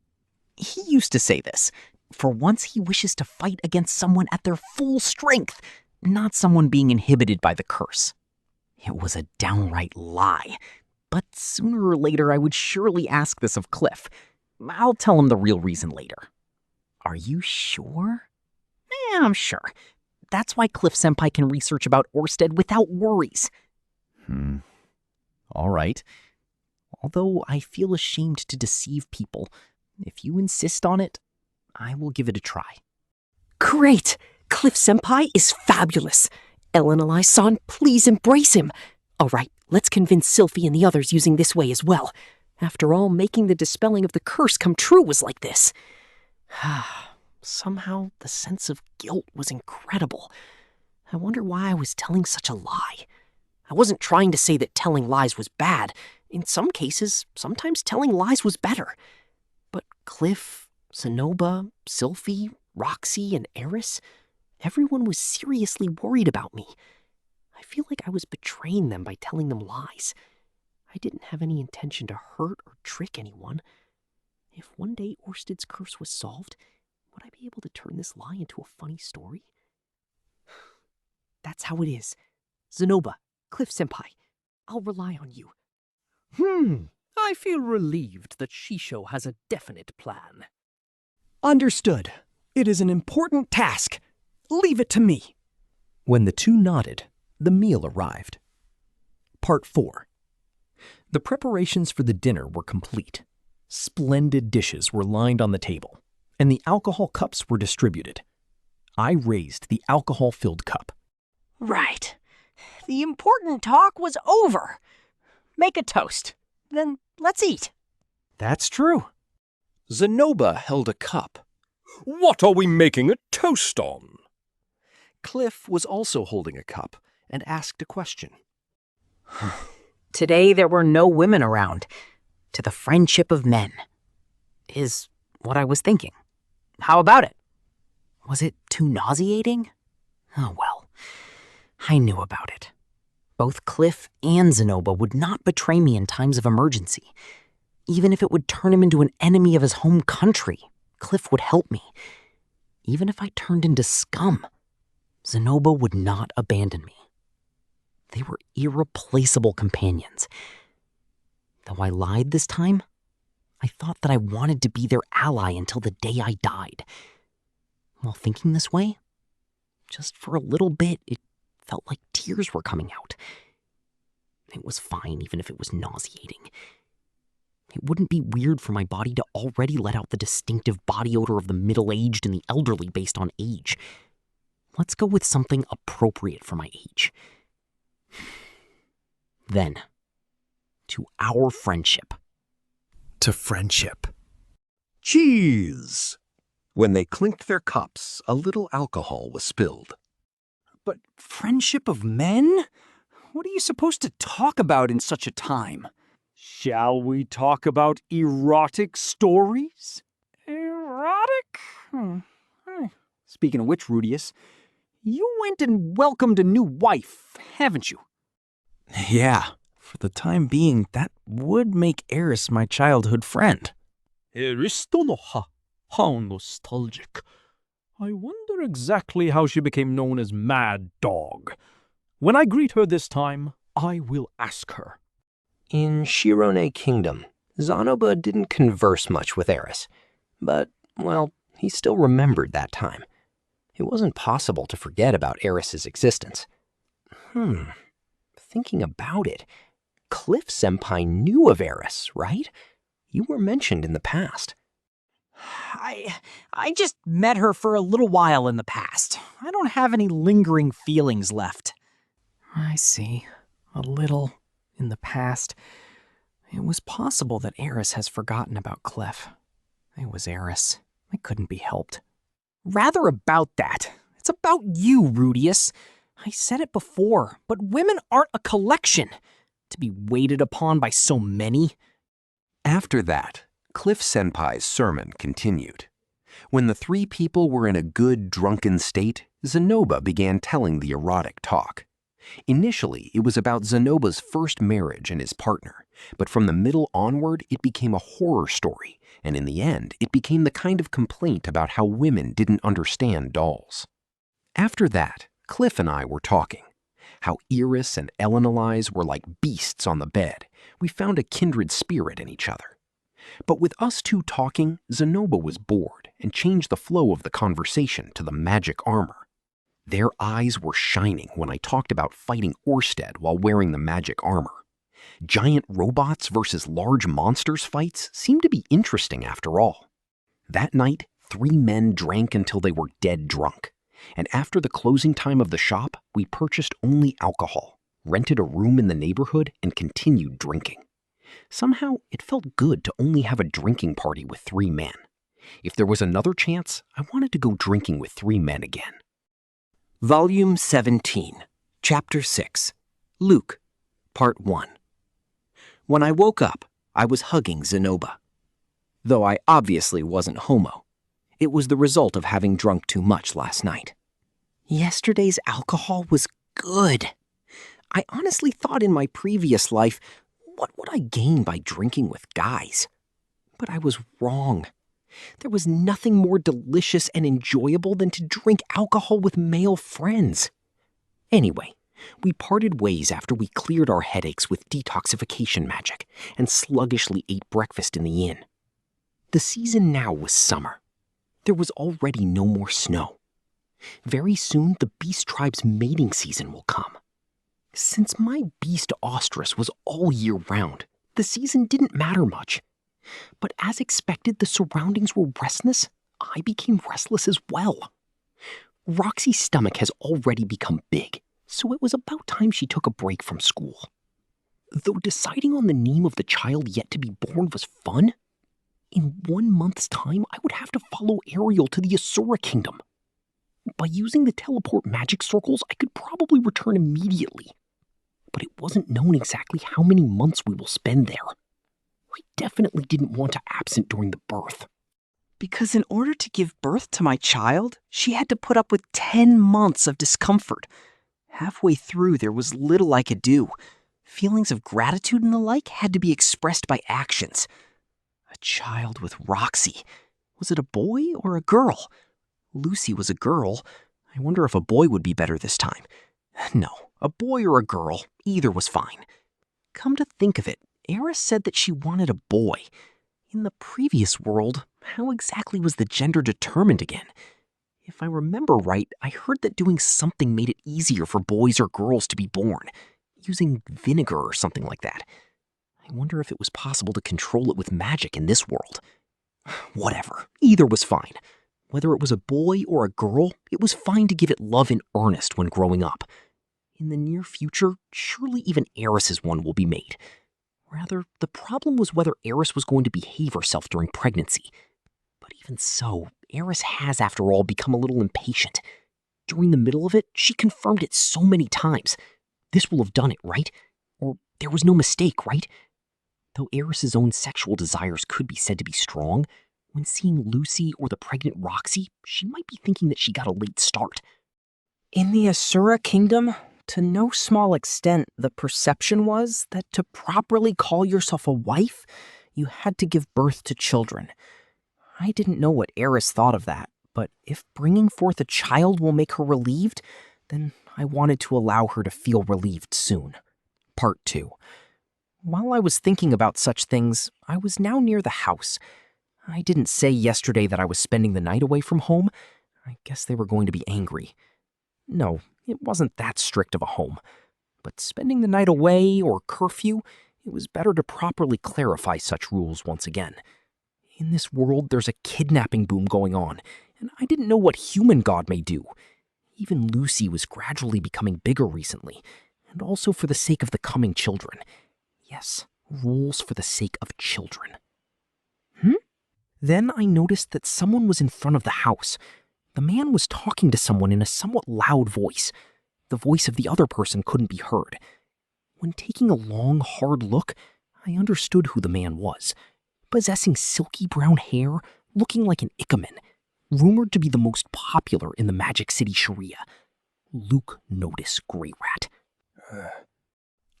He used to say this. For once, he wishes to fight against someone at their full strength, not someone being inhibited by the curse. It was a downright lie. But sooner or later, I would surely ask this of Cliff. I'll tell him the real reason later. Are you sure? I'm sure. That's why Cliff-senpai can research about Orsted without worries. All right. Although I feel ashamed to deceive people, if you insist on it, I will give it a try. Great! Cliff-senpai is fabulous. Ellen Eliza-san, please embrace him. All right, let's convince Sylphie and the others using this way as well. After all, making the dispelling of the curse come true was like this. Somehow, the sense of guilt was incredible. I wonder why I was telling such a lie. I wasn't trying to say that telling lies was bad. In some cases, sometimes telling lies was better. But Cliff, Zenoba, Sylphie, Roxy, and Eris, everyone was seriously worried about me. I feel like I was betraying them by telling them lies. I didn't have any intention to hurt or trick anyone. If one day Orsted's curse was solved, would I be able to turn this lie into a funny story? That's how it is. Zenoba, Cliff-senpai, I'll rely on you. I feel relieved that Shisho has a definite plan. Understood. It is an important task. Leave it to me. When the two nodded, the meal arrived. Part 4. The preparations for the dinner were complete. Splendid dishes were lined on the table, and the alcohol cups were distributed. I raised the alcohol-filled cup. Right. The important talk was over. Make a toast. Then let's eat. That's true. Zenoba held a cup. What are we making a toast on? Cliff was also holding a cup and asked a question. Today there were no women around. To the friendship of men. Is what I was thinking. How about it? Was it too nauseating? Oh well. I knew about it. Both Cliff and Zenoba would not betray me in times of emergency. Even if it would turn him into an enemy of his home country, Cliff would help me. Even if I turned into scum, Zenoba would not abandon me. They were irreplaceable companions. Though I lied this time, I thought that I wanted to be their ally until the day I died. While thinking this way, just for a little bit, it felt like tears were coming out. It was fine, even if it was nauseating. It wouldn't be weird for my body to already let out the distinctive body odor of the middle-aged and the elderly based on age. Let's go with something appropriate for my age. Then, to our friendship. To friendship. Cheese! When they clinked their cups, a little alcohol was spilled. But friendship of men? What are you supposed to talk about in such a time? Shall we talk about erotic stories? Erotic? Speaking of which, Rudeus, you went and welcomed a new wife, haven't you? Yeah, for the time being, that would make Eris my childhood friend. Eris-dono-ha. How nostalgic. I wonder exactly how she became known as Mad Dog. When I greet her this time, I will ask her. In Shirone Kingdom, Zanoba didn't converse much with Eris. But, well, he still remembered that time. It wasn't possible to forget about Eris's existence. Thinking about it, Cliff-senpai knew of Eris, right? You were mentioned in the past. I just met her for a little while in the past. I don't have any lingering feelings left. I see. A little in the past. It was possible that Eris has forgotten about Clef. It was Eris. It couldn't be helped. Rather about that. It's about you, Rudeus. I said it before, but women aren't a collection to be waited upon by so many. After that, Cliff Senpai's sermon continued. When the three people were in a good drunken state, Zenoba began telling the erotic talk. Initially, it was about Zenoba's first marriage and his partner, but from the middle onward, it became a horror story, and in the end, it became the kind of complaint about how women didn't understand dolls. After that, Cliff and I were talking. How Iris and Elenalise were like beasts on the bed. We found a kindred spirit in each other. But with us two talking, Zenoba was bored and changed the flow of the conversation to the magic armor. Their eyes were shining when I talked about fighting Orsted while wearing the magic armor. Giant robots versus large monsters fights seemed to be interesting after all. That night, 3 men drank until they were dead drunk. And after the closing time of the shop, we purchased only alcohol, rented a room in the neighborhood, and continued drinking. Somehow, it felt good to only have a drinking party with 3 men. If there was another chance, I wanted to go drinking with 3 men again. Volume 17, Chapter 6, Luke, Part 1. When I woke up, I was hugging Zenoba. Though I obviously wasn't homo. It was the result of having drunk too much last night. Yesterday's alcohol was good. I honestly thought in my previous life, what would I gain by drinking with guys? But I was wrong. There was nothing more delicious and enjoyable than to drink alcohol with male friends. Anyway, we parted ways after we cleared our headaches with detoxification magic and sluggishly ate breakfast in the inn. The season now was summer. There was already no more snow. Very soon, the beast tribe's mating season will come. Since my beast ostrich was all year round, the season didn't matter much. But as expected, the surroundings were restless. I became restless as well. Roxy's stomach has already become big, so it was about time she took a break from school. Though deciding on the name of the child yet to be born was fun, in 1 month's time I would have to follow Ariel to the Asura kingdom. By using the teleport magic circles, I could probably return immediately. But it wasn't known exactly how many months we will spend there. I definitely didn't want to absent during the birth. Because in order to give birth to my child, she had to put up with 10 months of discomfort. Halfway through, there was little I could do. Feelings of gratitude and the like had to be expressed by actions. A child with Roxy. Was it a boy or a girl? Lucy was a girl. I wonder if a boy would be better this time. No, a boy or a girl, either was fine. Come to think of it, Eris said that she wanted a boy. In the previous world, how exactly was the gender determined again? If I remember right, I heard that doing something made it easier for boys or girls to be born, using vinegar or something like that. I wonder if it was possible to control it with magic in this world. Whatever, either was fine. Whether it was a boy or a girl, it was fine to give it love in earnest when growing up. In the near future, surely even Eris's one will be made. Rather, the problem was whether Eris was going to behave herself during pregnancy. But even so, Eris has, after all, become a little impatient. During the middle of it, she confirmed it so many times. This will have done it, right? Or there was no mistake, right? Though Eris's own sexual desires could be said to be strong, when seeing Lucy or the pregnant Roxy, she might be thinking that she got a late start. In the Asura kingdom, to no small extent, the perception was that to properly call yourself a wife, you had to give birth to children. I didn't know what Eris thought of that, but if bringing forth a child will make her relieved, then I wanted to allow her to feel relieved soon. Part 2. While I was thinking about such things, I was now near the house. I didn't say yesterday that I was spending the night away from home. I guess they were going to be angry. No, it wasn't that strict of a home. But spending the night away or curfew, It was better to properly clarify such rules once again. In this world, there's a kidnapping boom going on, and I didn't know what human god may do. Even Lucy was gradually becoming bigger recently, and also for the sake of the coming children. Yes, rules for the sake of children. Then I noticed that someone was in front of the house. The man was talking to someone in a somewhat loud voice. The voice of the other person couldn't be heard. When taking a long, hard look, I understood who the man was. Possessing silky brown hair, looking like an Ikemen, rumored to be the most popular in the Magic City Sharia. Rudeus Greyrat.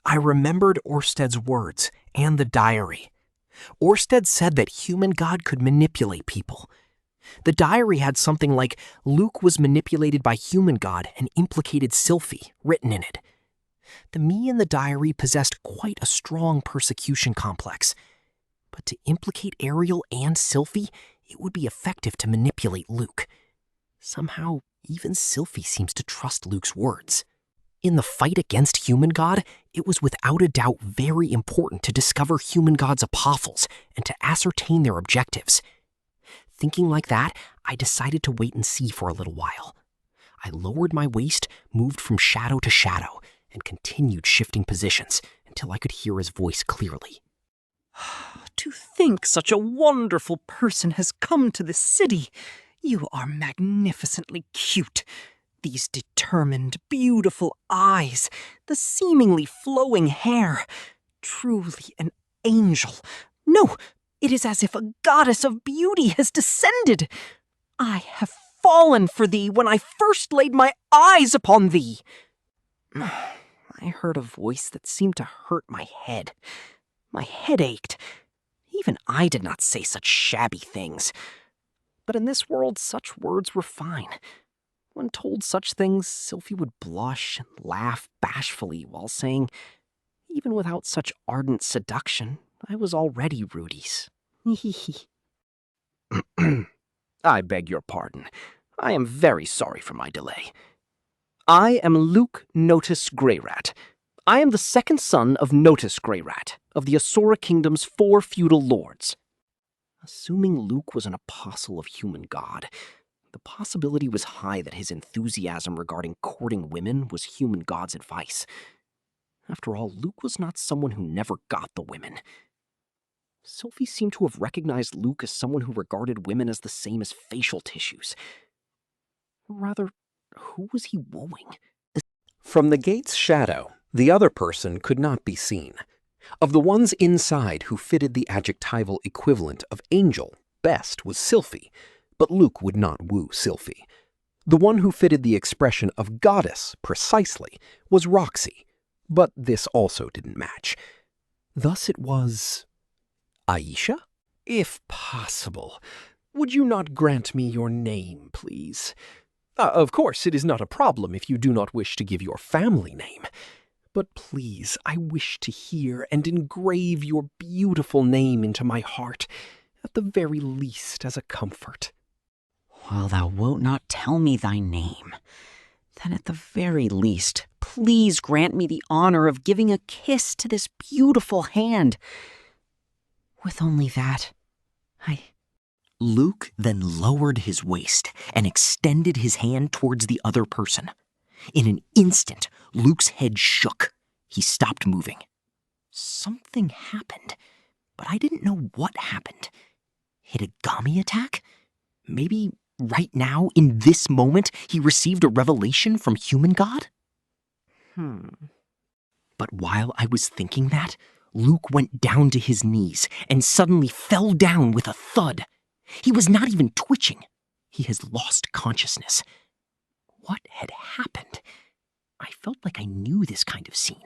I remembered Orsted's words and the diary. Orsted said that human god could manipulate people. The diary had something like Luke was manipulated by human god and implicated Sylphie written in it. The me in the diary possessed quite a strong persecution complex. But to implicate Ariel and Sylphie, it would be effective to manipulate Luke. Somehow, even Sylphie seems to trust Luke's words. In the fight against human god, it was without a doubt very important to discover human god's apostles and to ascertain their objectives. Thinking like that, I decided to wait and see for a little while. I lowered my waist, moved from shadow to shadow, and continued shifting positions until I could hear his voice clearly. To think such a wonderful person has come to this city. You are magnificently cute. These determined, beautiful eyes, the seemingly flowing hair. Truly an angel. No, it is as if a goddess of beauty has descended. I have fallen for thee when I first laid my eyes upon thee. I heard a voice that seemed to hurt my head. My head ached. Even I did not say such shabby things. But in this world, such words were fine. When told such things, Sylphie would blush and laugh bashfully while saying, even without such ardent seduction, I was already Rudy's. I beg your pardon. I am very sorry for my delay. I am Luke Notice Greyrat. I am the second son of Notice Greyrat, of the Asura Kingdom's 4 feudal lords. Assuming Luke was an apostle of human god, the possibility was high that his enthusiasm regarding courting women was human god's advice. After all, Luke was not someone who never got the women. Sylphie seemed to have recognized Luke as someone who regarded women as the same as facial tissues. Rather, who was he wooing? From the gate's shadow, the other person could not be seen. Of the ones inside who fitted the adjectival equivalent of angel, best was Sylphie, but Luke would not woo Sylphie. The one who fitted the expression of goddess precisely was Roxy, but this also didn't match. Thus it was... Aisha? If possible, would you not grant me your name, please? Of course, it is not a problem if you do not wish to give your family name. But please, I wish to hear and engrave your beautiful name into my heart, at the very least as a comfort. While thou wilt not tell me thy name, then at the very least, please grant me the honor of giving a kiss to this beautiful hand. With only that, Luke then lowered his waist and extended his hand towards the other person. In an instant, Luke's head shook. He stopped moving. Something happened, but I didn't know what happened. Hitagami attack? Maybe right now, in this moment, he received a revelation from human god? But while I was thinking that, Luke went down to his knees and suddenly fell down with a thud. He was not even twitching. He has lost consciousness. What had happened? I felt like I knew this kind of scene.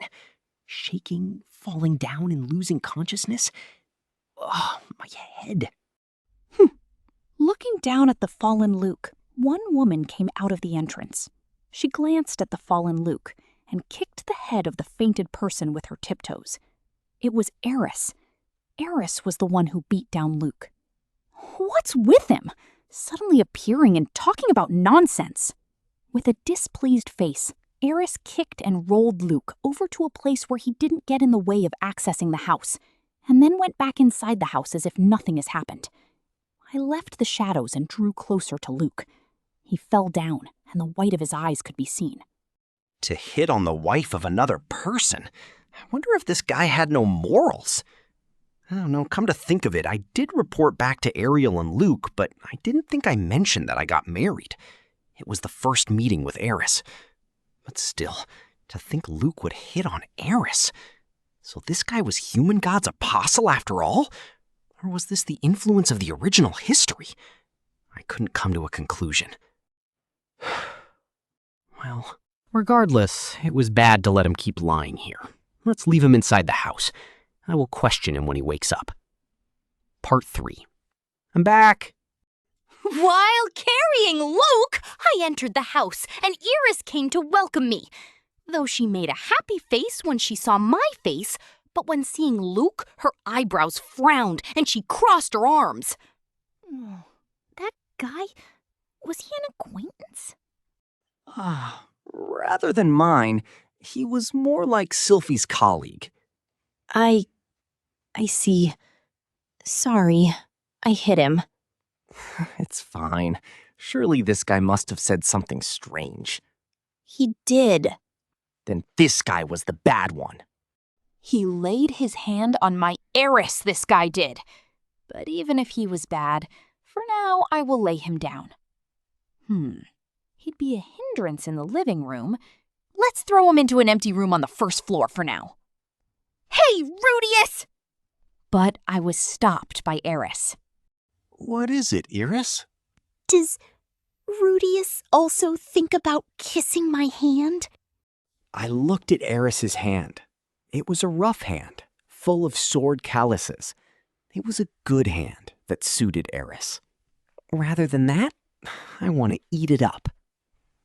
Shaking, falling down, and losing consciousness. Oh, my head. Looking down at the fallen Luke, one woman came out of the entrance. She glanced at the fallen Luke and kicked the head of the fainted person with her tiptoes. It was Eris. Eris was the one who beat down Luke. What's with him? Suddenly appearing and talking about nonsense. With a displeased face, Eris kicked and rolled Luke over to a place where he didn't get in the way of accessing the house, and then went back inside the house as if nothing has happened. I left the shadows and drew closer to Luke. He fell down, and the white of his eyes could be seen. To hit on the wife of another person? I wonder if this guy had no morals. I don't know, come to think of it, I did report back to Ariel and Luke, but I didn't think I mentioned that I got married. It was the first meeting with Eris. But still, to think Luke would hit on Eris. So this guy was Human God's apostle after all? Or was this the influence of the original history? I couldn't come to a conclusion. Well, regardless, it was bad to let him keep lying here. Let's leave him inside the house. I will question him when he wakes up. Part 3. I'm back. While carrying Luke, I entered the house, and Eris came to welcome me. Though she made a happy face when she saw my face, but when seeing Luke, her eyebrows frowned, and she crossed her arms. That guy, was he an acquaintance? Rather than mine, he was more like Sylphie's colleague. I see. Sorry, I hit him. It's fine. Surely this guy must have said something strange. He did. Then this guy was the bad one. He laid his hand on my Eris, this guy did. But even if he was bad, for now I will lay him down. He'd be a hindrance in the living room. Let's throw him into an empty room on the first floor for now. Hey, Rudeus! But I was stopped by Eris. What is it, Eris? Does Rudeus also think about kissing my hand? I looked at Eris's hand. It was a rough hand, full of sword calluses. It was a good hand that suited Eris. Rather than that, I want to eat it up.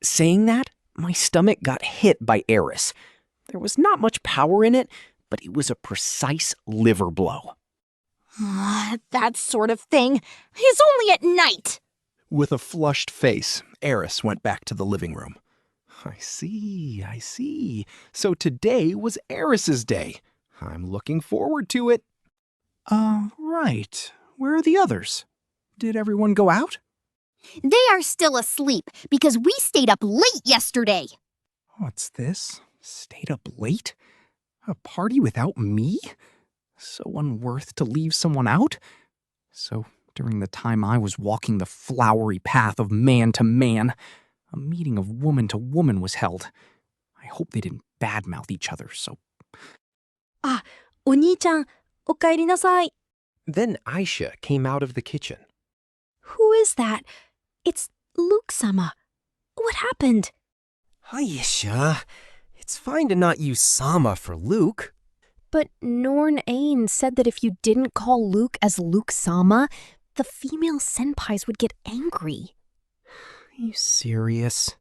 Saying that, my stomach got hit by Eris. There was not much power in it, but it was a precise liver blow. That sort of thing is only at night. With a flushed face, Eris went back to the living room. I see. So today was Eris's day. I'm looking forward to it. Right. Where are the others? Did everyone go out? They are still asleep because we stayed up late yesterday. What's this? Stayed up late? A party without me? So unworth to leave someone out? So during the time I was walking the flowery path of man to man, a meeting of woman to woman was held. I hope they didn't badmouth each other, so... Oni-chan, okaeri nasai. Then Aisha came out of the kitchen. Who is that? It's Luke-sama. What happened? Aisha, it's fine to not use Sama for Luke. But Norn Ain said that if you didn't call Luke as Luke-sama, the female senpais would get angry. Are you serious?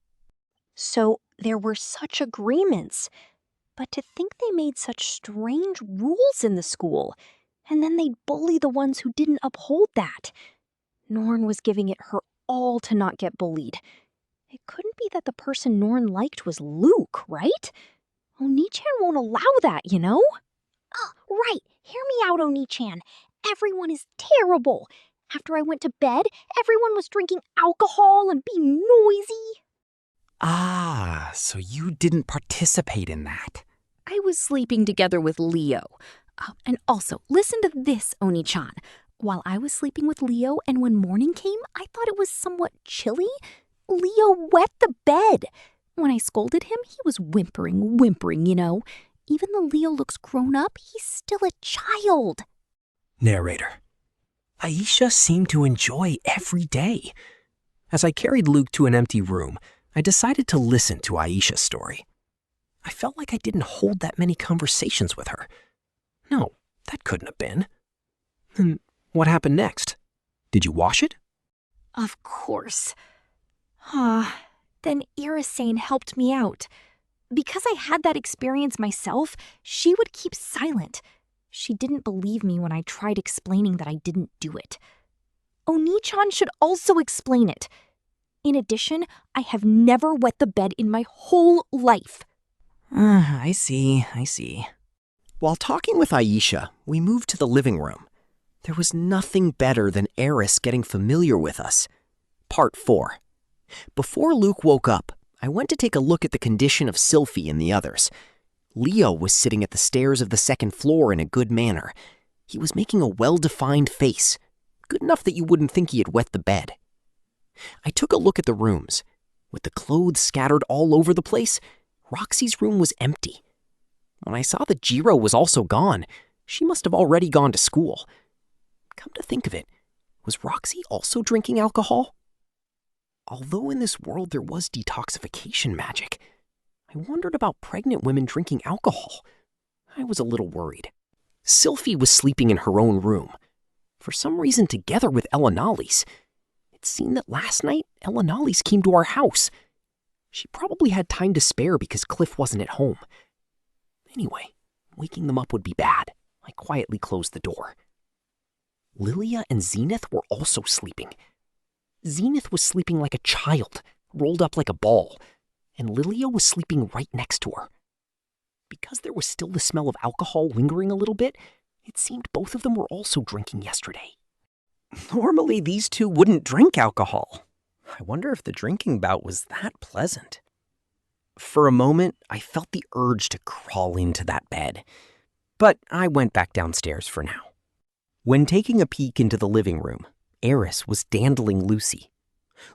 So there were such agreements. But to think they made such strange rules in the school, and then they'd bully the ones who didn't uphold that. Norn was giving it her all to not get bullied. It couldn't be that the person Norn liked was Luke, right? Oni-chan won't allow that, you know? Right. Hear me out, Oni-chan. Everyone is terrible. After I went to bed, everyone was drinking alcohol and being noisy. So you didn't participate in that. I was sleeping together with Leo. And also, listen to this, Oni-chan. While I was sleeping with Leo and when morning came, I thought it was somewhat chilly. Leo wet the bed. When I scolded him, he was whimpering, you know. Even though Leo looks grown up, he's still a child. Narrator. Aisha seemed to enjoy every day. As I carried Luke to an empty room, I decided to listen to Aisha's story. I felt like I didn't hold that many conversations with her. No, that couldn't have been. Then what happened next? Did you wash it? Of course. Then Irisane helped me out. Because I had that experience myself, she would keep silent. She didn't believe me when I tried explaining that I didn't do it. Oni-chan should also explain it. In addition, I have never wet the bed in my whole life. I see. While talking with Aisha, we moved to the living room. There was nothing better than Eris getting familiar with us. Part 4. Before Luke woke up, I went to take a look at the condition of Sylphie and the others. Leo was sitting at the stairs of the second floor in a good manner. He was making a well-defined face, good enough that you wouldn't think he had wet the bed. I took a look at the rooms. With the clothes scattered all over the place, Roxy's room was empty. When I saw that Jiro was also gone, she must have already gone to school. Come to think of it, was Roxy also drinking alcohol? Although in this world there was detoxification magic, I wondered about pregnant women drinking alcohol. I was a little worried. Sylphie was sleeping in her own room, for some reason together with Elenali's. It seemed that last night Elenali's came to our house. She probably had time to spare because Cliff wasn't at home. Anyway, waking them up would be bad. I quietly closed the door. Lilia and Zenith were also sleeping. Zenith was sleeping like a child, rolled up like a ball, and Lilia was sleeping right next to her. Because there was still the smell of alcohol lingering a little bit, it seemed both of them were also drinking yesterday. Normally, these two wouldn't drink alcohol. I wonder if the drinking bout was that pleasant. For a moment, I felt the urge to crawl into that bed, but I went back downstairs for now. When taking a peek into the living room, Eris was dandling Lucy.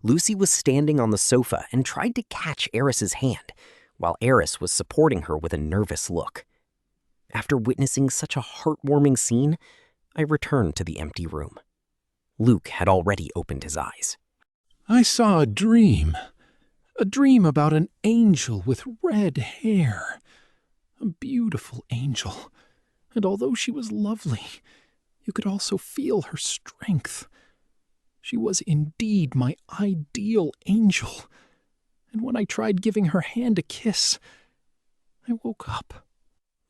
Lucy was standing on the sofa and tried to catch Eris's hand, while Eris was supporting her with a nervous look. After witnessing such a heartwarming scene, I returned to the empty room. Luke had already opened his eyes. I saw a dream about an angel with red hair. A beautiful angel, and although she was lovely, you could also feel her strength. She was indeed my ideal angel, and when I tried giving her hand a kiss, I woke up.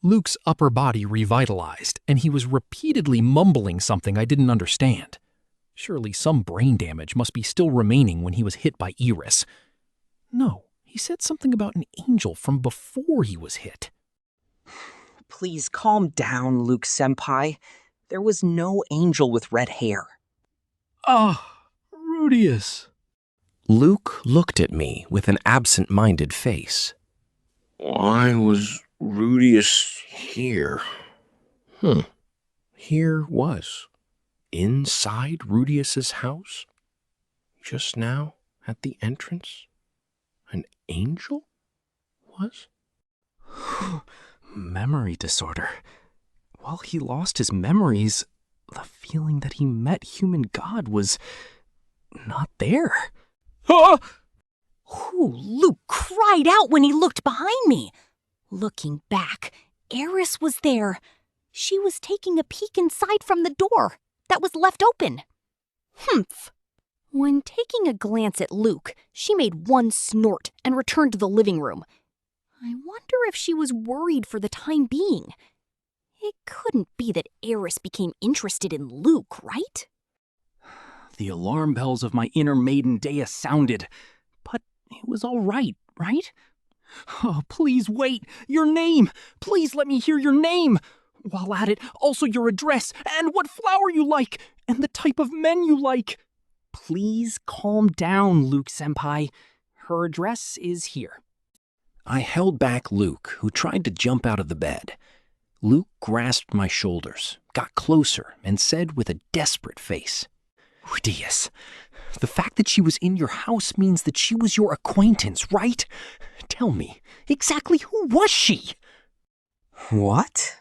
Luke's upper body revitalized, and he was repeatedly mumbling something I didn't understand. Surely some brain damage must be still remaining when he was hit by Iris. No, he said something about an angel from before he was hit. Please calm down, Luke-senpai. There was no angel with red hair. Ah, Rudeus. Luke looked at me with an absent-minded face. Why was Rudeus here? Here was. Inside Rudeus's house? Just now, at the entrance? An angel? Was? Memory disorder. While he lost his memories, the feeling that he met human God was not there. Ah! Luke cried out when he looked behind me. Looking back, Eris was there. She was taking a peek inside from the door that was left open. Humph. When taking a glance at Luke, she made one snort and returned to the living room. I wonder if she was worried for the time being. It couldn't be that Eris became interested in Luke, right? The alarm bells of my inner maiden Dea sounded, but it was all right? Oh, please wait. Your name. Please let me hear your name. While at it, also your address and what flower you like and the type of men you like. Please calm down, Luke-senpai. Her address is here. I held back Luke, who tried to jump out of the bed. Luke grasped my shoulders, got closer, and said with a desperate face, "Rudeus, the fact that she was in your house means that she was your acquaintance, right? Tell me, exactly who was she?" What?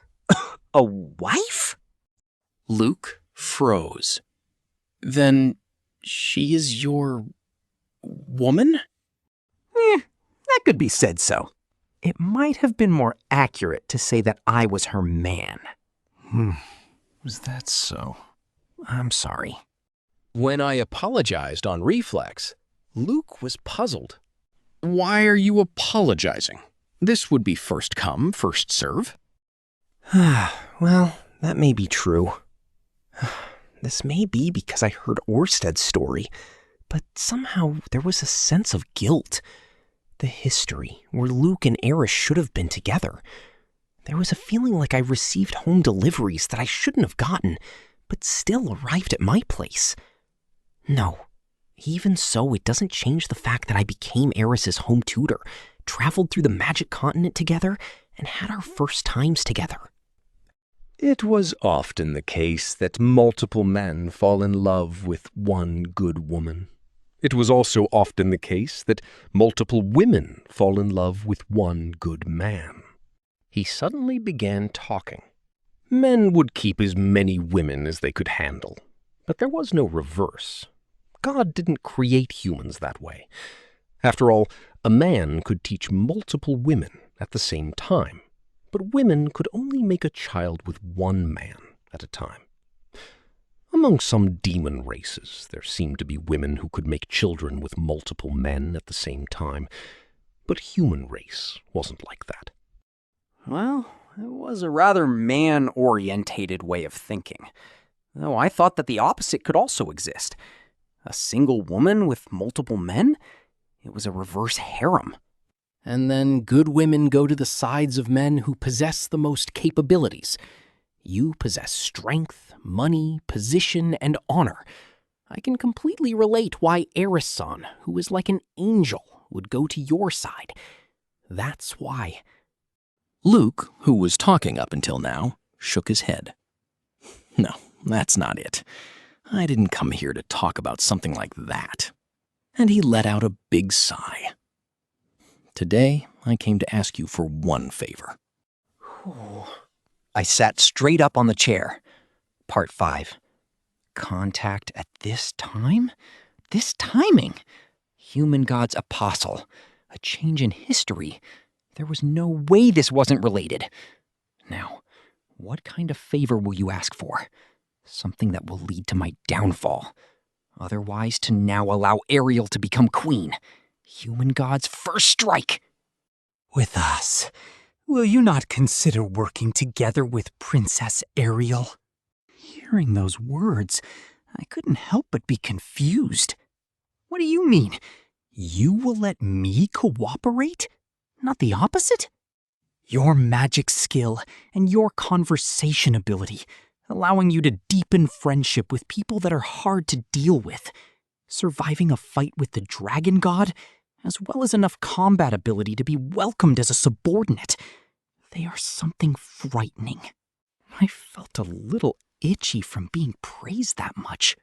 A wife? Luke froze. Then she is your woman? That could be said so. It might have been more accurate to say that I was her man. Was that so? I'm sorry. When I apologized on reflex, Luke was puzzled. Why are you apologizing? This would be first come, first serve. Well, that may be true. This may be because I heard Orsted's story. But somehow there was a sense of guilt. The history where Luke and Eris should have been together. There was a feeling like I received home deliveries that I shouldn't have gotten, but still arrived at my place. No, even so, it doesn't change the fact that I became Eris's home tutor, traveled through the magic continent together, and had our first times together. It was often the case that multiple men fall in love with one good woman. It was also often the case that multiple women fall in love with one good man. He suddenly began talking. Men would keep as many women as they could handle, but there was no reverse. God didn't create humans that way. After all, a man could teach multiple women at the same time, but women could only make a child with one man at a time. Among some demon races, there seemed to be women who could make children with multiple men at the same time, but human race wasn't like that. Well, it was a rather man-orientated way of thinking, though I thought that the opposite could also exist. A single woman with multiple men? It was a reverse harem. And then good women go to the sides of men who possess the most capabilities. You possess strength, money, position, and honor. I can completely relate why Eris-san, who is like an angel, would go to your side. That's why. Luke, who was talking up until now, shook his head. No, that's not it. I didn't come here to talk about something like that. And he let out a big sigh. Today, I came to ask you for one favor. I sat straight up on the chair. Part 5. Contact at this time? This timing? Human God's apostle. A change in history. There was no way this wasn't related. Now, what kind of favor will you ask for? Something that will lead to my downfall. Otherwise, to now allow Ariel to become queen. Human God's first strike. With us, will you not consider working together with Princess Ariel? Hearing those words, I couldn't help but be confused. What do you mean? You will let me cooperate? Not the opposite? Your magic skill and your conversation ability, allowing you to deepen friendship with people that are hard to deal with, surviving a fight with the dragon god, as well as enough combat ability to be welcomed as a subordinate. They are something frightening. I felt a little itchy from being praised that much.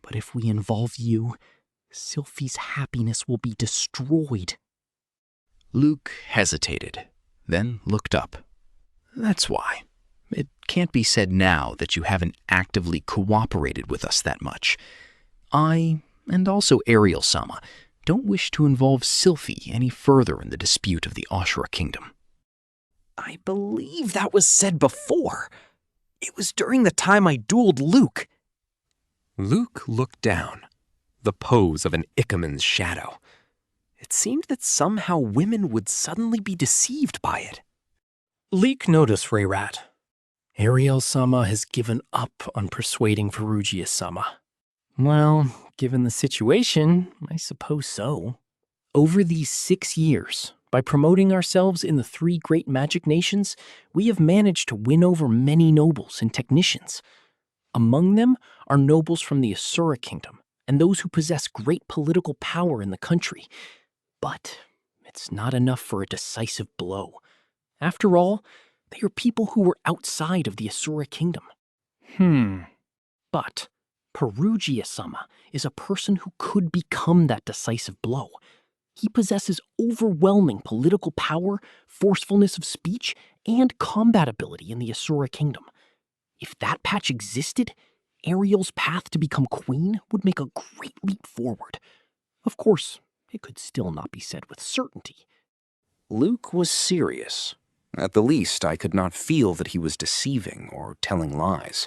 But if we involve you, Sylphie's happiness will be destroyed. Luke hesitated, then looked up. That's why. It can't be said now that you haven't actively cooperated with us that much. I, and also Ariel-sama, don't wish to involve Sylphie any further in the dispute of the Asura kingdom. I believe that was said before. It was during the time I dueled Luke. Luke looked down, the pose of an Ikemen's shadow. It seemed that somehow women would suddenly be deceived by it. Leak notice, Greyrat. Ariel-sama has given up on persuading Furugia-sama. Well, given the situation, I suppose so. Over these 6 years, by promoting ourselves in the 3 great magic nations, we have managed to win over many nobles and technicians. Among them are nobles from the Asura kingdom and those who possess great political power in the country. But it's not enough for a decisive blow. After all, they are people who were outside of the Asura kingdom. But Furugia-sama is a person who could become that decisive blow. He possesses overwhelming political power, forcefulness of speech, and combat ability in the Asura kingdom. If that patch existed, Ariel's path to become queen would make a great leap forward. Of course, it could still not be said with certainty. Luke was serious. At the least, I could not feel that he was deceiving or telling lies.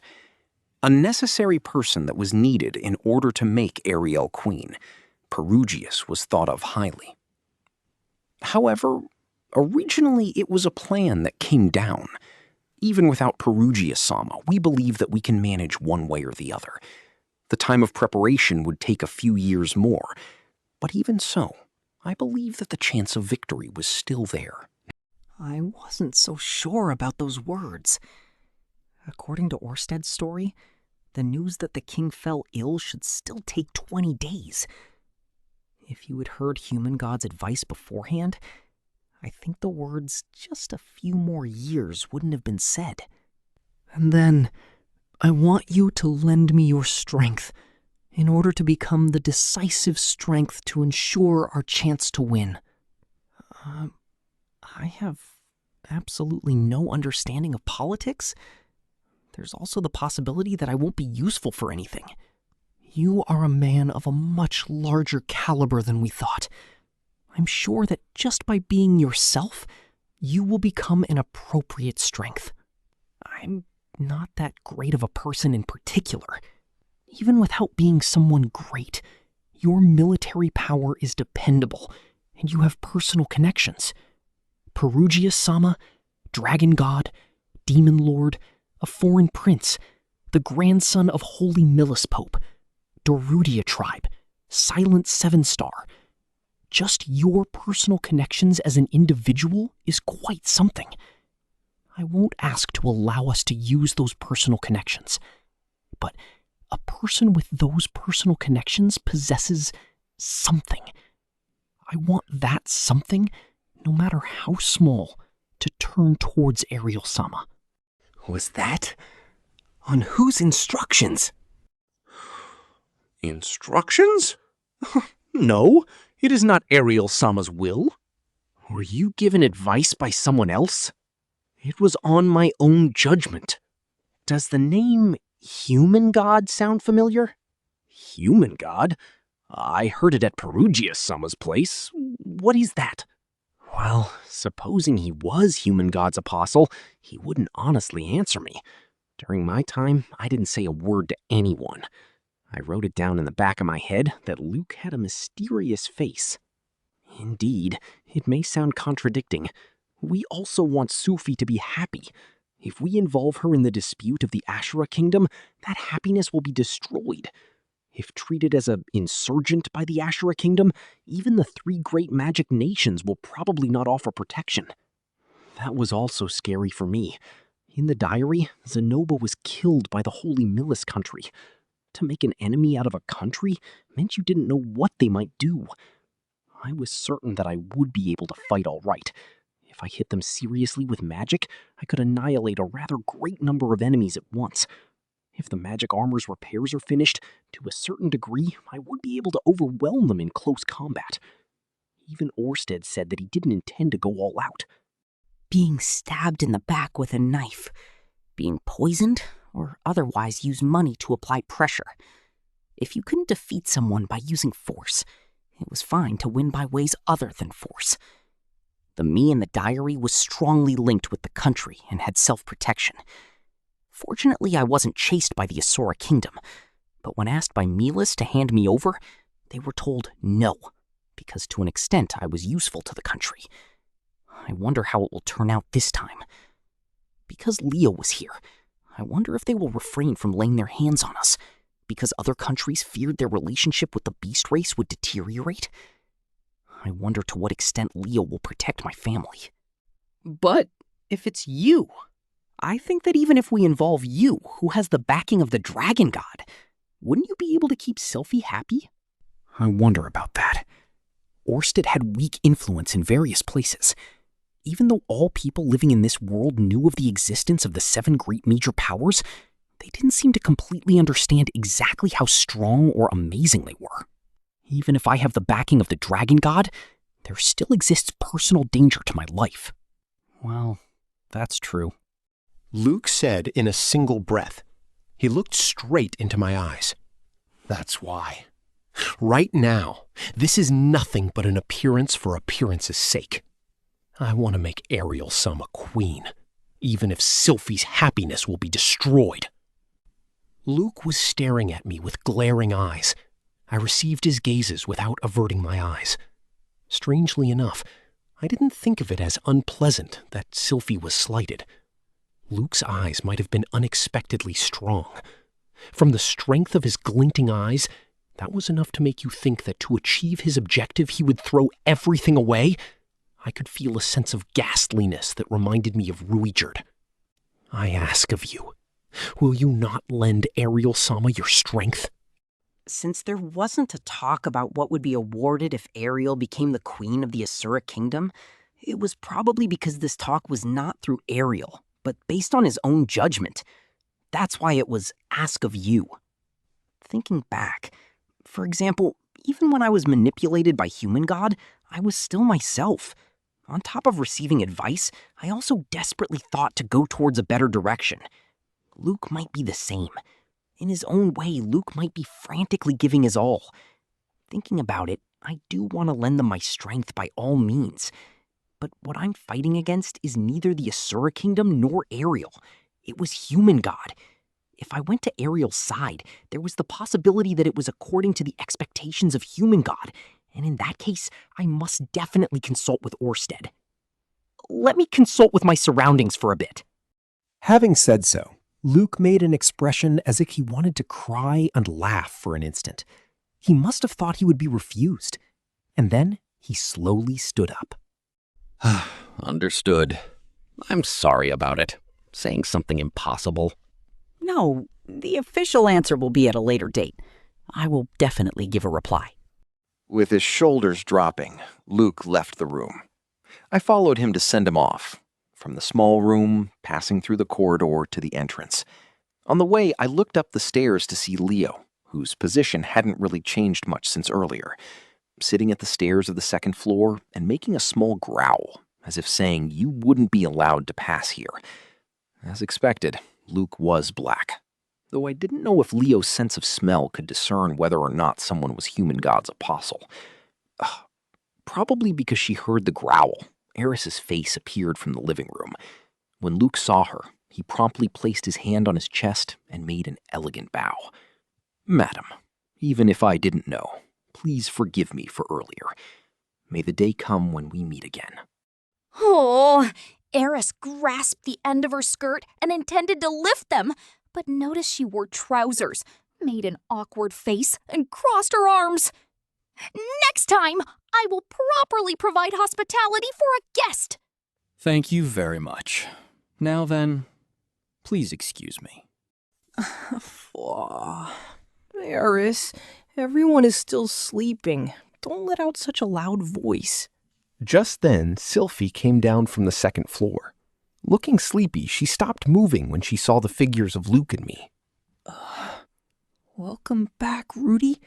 A necessary person that was needed in order to make Ariel queen, Perugius was thought of highly. However, originally it was a plan that came down. Even without Perugia-sama, we believe that we can manage one way or the other. The time of preparation would take a few years more, but even so, I believe that the chance of victory was still there. I wasn't so sure about those words. According to Orsted's story, the news that the king fell ill should still take 20 days. If you had heard Human God's advice beforehand, I think the words "just a few more years" wouldn't have been said. And then, I want you to lend me your strength in order to become the decisive strength to ensure our chance to win. I have absolutely no understanding of politics. There's also the possibility that I won't be useful for anything. You are a man of a much larger caliber than we thought. I'm sure that just by being yourself, you will become an appropriate strength. I'm not that great of a person in particular. Even without being someone great, your military power is dependable, and you have personal connections. Perugia-sama, Dragon God, Demon Lord, a foreign prince, the grandson of Holy Millis Pope, Dorudia tribe, Silent Seven Star. Just your personal connections as an individual is quite something. I won't ask to allow us to use those personal connections, but a person with those personal connections possesses something. I want that something, no matter how small, to turn towards Ariel-sama. Was that? On whose instructions? Instructions? No, it is not Ariel-sama's will. Were you given advice by someone else? It was on my own judgment. Does the name Human God sound familiar? Human God? I heard it at Perugia-sama's place. What is that? Well, supposing he was Human God's apostle, he wouldn't honestly answer me. During my time, I didn't say a word to anyone. I wrote it down in the back of my head that Luke had a mysterious face. Indeed, it may sound contradicting. We also want Sufi to be happy. If we involve her in the dispute of the Asura kingdom, that happiness will be destroyed. If treated as an insurgent by the Asura kingdom, even the 3 great magic nations will probably not offer protection. That was also scary for me. In the diary, Zenoba was killed by the Holy Millis country. To make an enemy out of a country meant you didn't know what they might do. I was certain that I would be able to fight all right. If I hit them seriously with magic, I could annihilate a rather great number of enemies at once. If the magic armor's repairs are finished, to a certain degree, I would be able to overwhelm them in close combat. Even Orsted said that he didn't intend to go all out. Being stabbed in the back with a knife, being poisoned, or otherwise use money to apply pressure. If you couldn't defeat someone by using force, it was fine to win by ways other than force. The me in the diary was strongly linked with the country and had self-protection. Fortunately, I wasn't chased by the Asura kingdom, but when asked by Milas to hand me over, they were told no, because to an extent I was useful to the country. I wonder how it will turn out this time. Because Leo was here, I wonder if they will refrain from laying their hands on us, because other countries feared their relationship with the beast race would deteriorate. I wonder to what extent Leo will protect my family. But if it's you, I think that even if we involve you, who has the backing of the Dragon God, wouldn't you be able to keep Sylphie happy? I wonder about that. Orsted had weak influence in various places. Even though all people living in this world knew of the existence of the 7 great major powers, they didn't seem to completely understand exactly how strong or amazing they were. Even if I have the backing of the Dragon God, there still exists personal danger to my life. Well, that's true. Luke said in a single breath. He looked straight into my eyes. That's why. Right now, this is nothing but an appearance for appearance's sake. I want to make Ariel-sama queen, even if Sylphie's happiness will be destroyed. Luke was staring at me with glaring eyes. I received his gazes without averting my eyes. Strangely enough, I didn't think of it as unpleasant that Sylphie was slighted. Luke's eyes might have been unexpectedly strong. From the strength of his glinting eyes, that was enough to make you think that to achieve his objective he would throw everything away? I could feel a sense of ghastliness that reminded me of Ruijerd. I ask of you, will you not lend Ariel-sama your strength? Since there wasn't a talk about what would be awarded if Ariel became the queen of the Asura kingdom, it was probably because this talk was not through Ariel, but based on his own judgment. That's why it was ask of you. Thinking back, for example, even when I was manipulated by Human God, I was still myself. On top of receiving advice, I also desperately thought to go towards a better direction. Luke might be the same. In his own way, Luke might be frantically giving his all. Thinking about it, I do want to lend them my strength by all means. But what I'm fighting against is neither the Asura kingdom nor Ariel. It was Human God. If I went to Ariel's side, there was the possibility that it was according to the expectations of Human God, and in that case, I must definitely consult with Orsted. Let me consult with my surroundings for a bit. Having said so, Luke made an expression as if he wanted to cry and laugh for an instant. He must have thought he would be refused. And then he slowly stood up. Understood. I'm sorry about it. Saying something impossible. No, the official answer will be at a later date. I will definitely give a reply. With his shoulders dropping, Luke left the room. I followed him to send him off. From the small room, passing through the corridor to the entrance. On the way, I looked up the stairs to see Leo, whose position hadn't really changed much since earlier, sitting at the stairs of the second floor and making a small growl, as if saying you wouldn't be allowed to pass here. As expected, Luke was black, though I didn't know if Leo's sense of smell could discern whether or not someone was Human God's apostle. Probably because she heard the growl. Eris's face appeared from the living room. When Luke saw her, he promptly placed his hand on his chest and made an elegant bow. Madam, even if I didn't know, please forgive me for earlier. May the day come when we meet again. Oh, Eris grasped the end of her skirt and intended to lift them, but noticed she wore trousers, made an awkward face, and crossed her arms. Next time, I will properly provide hospitality for a guest. Thank you very much. Now then, please excuse me. Eris, everyone is still sleeping. Don't let out such a loud voice. Just then, Sylphie came down from the second floor. Looking sleepy, she stopped moving when she saw the figures of Luke and me. Welcome back, Rudy.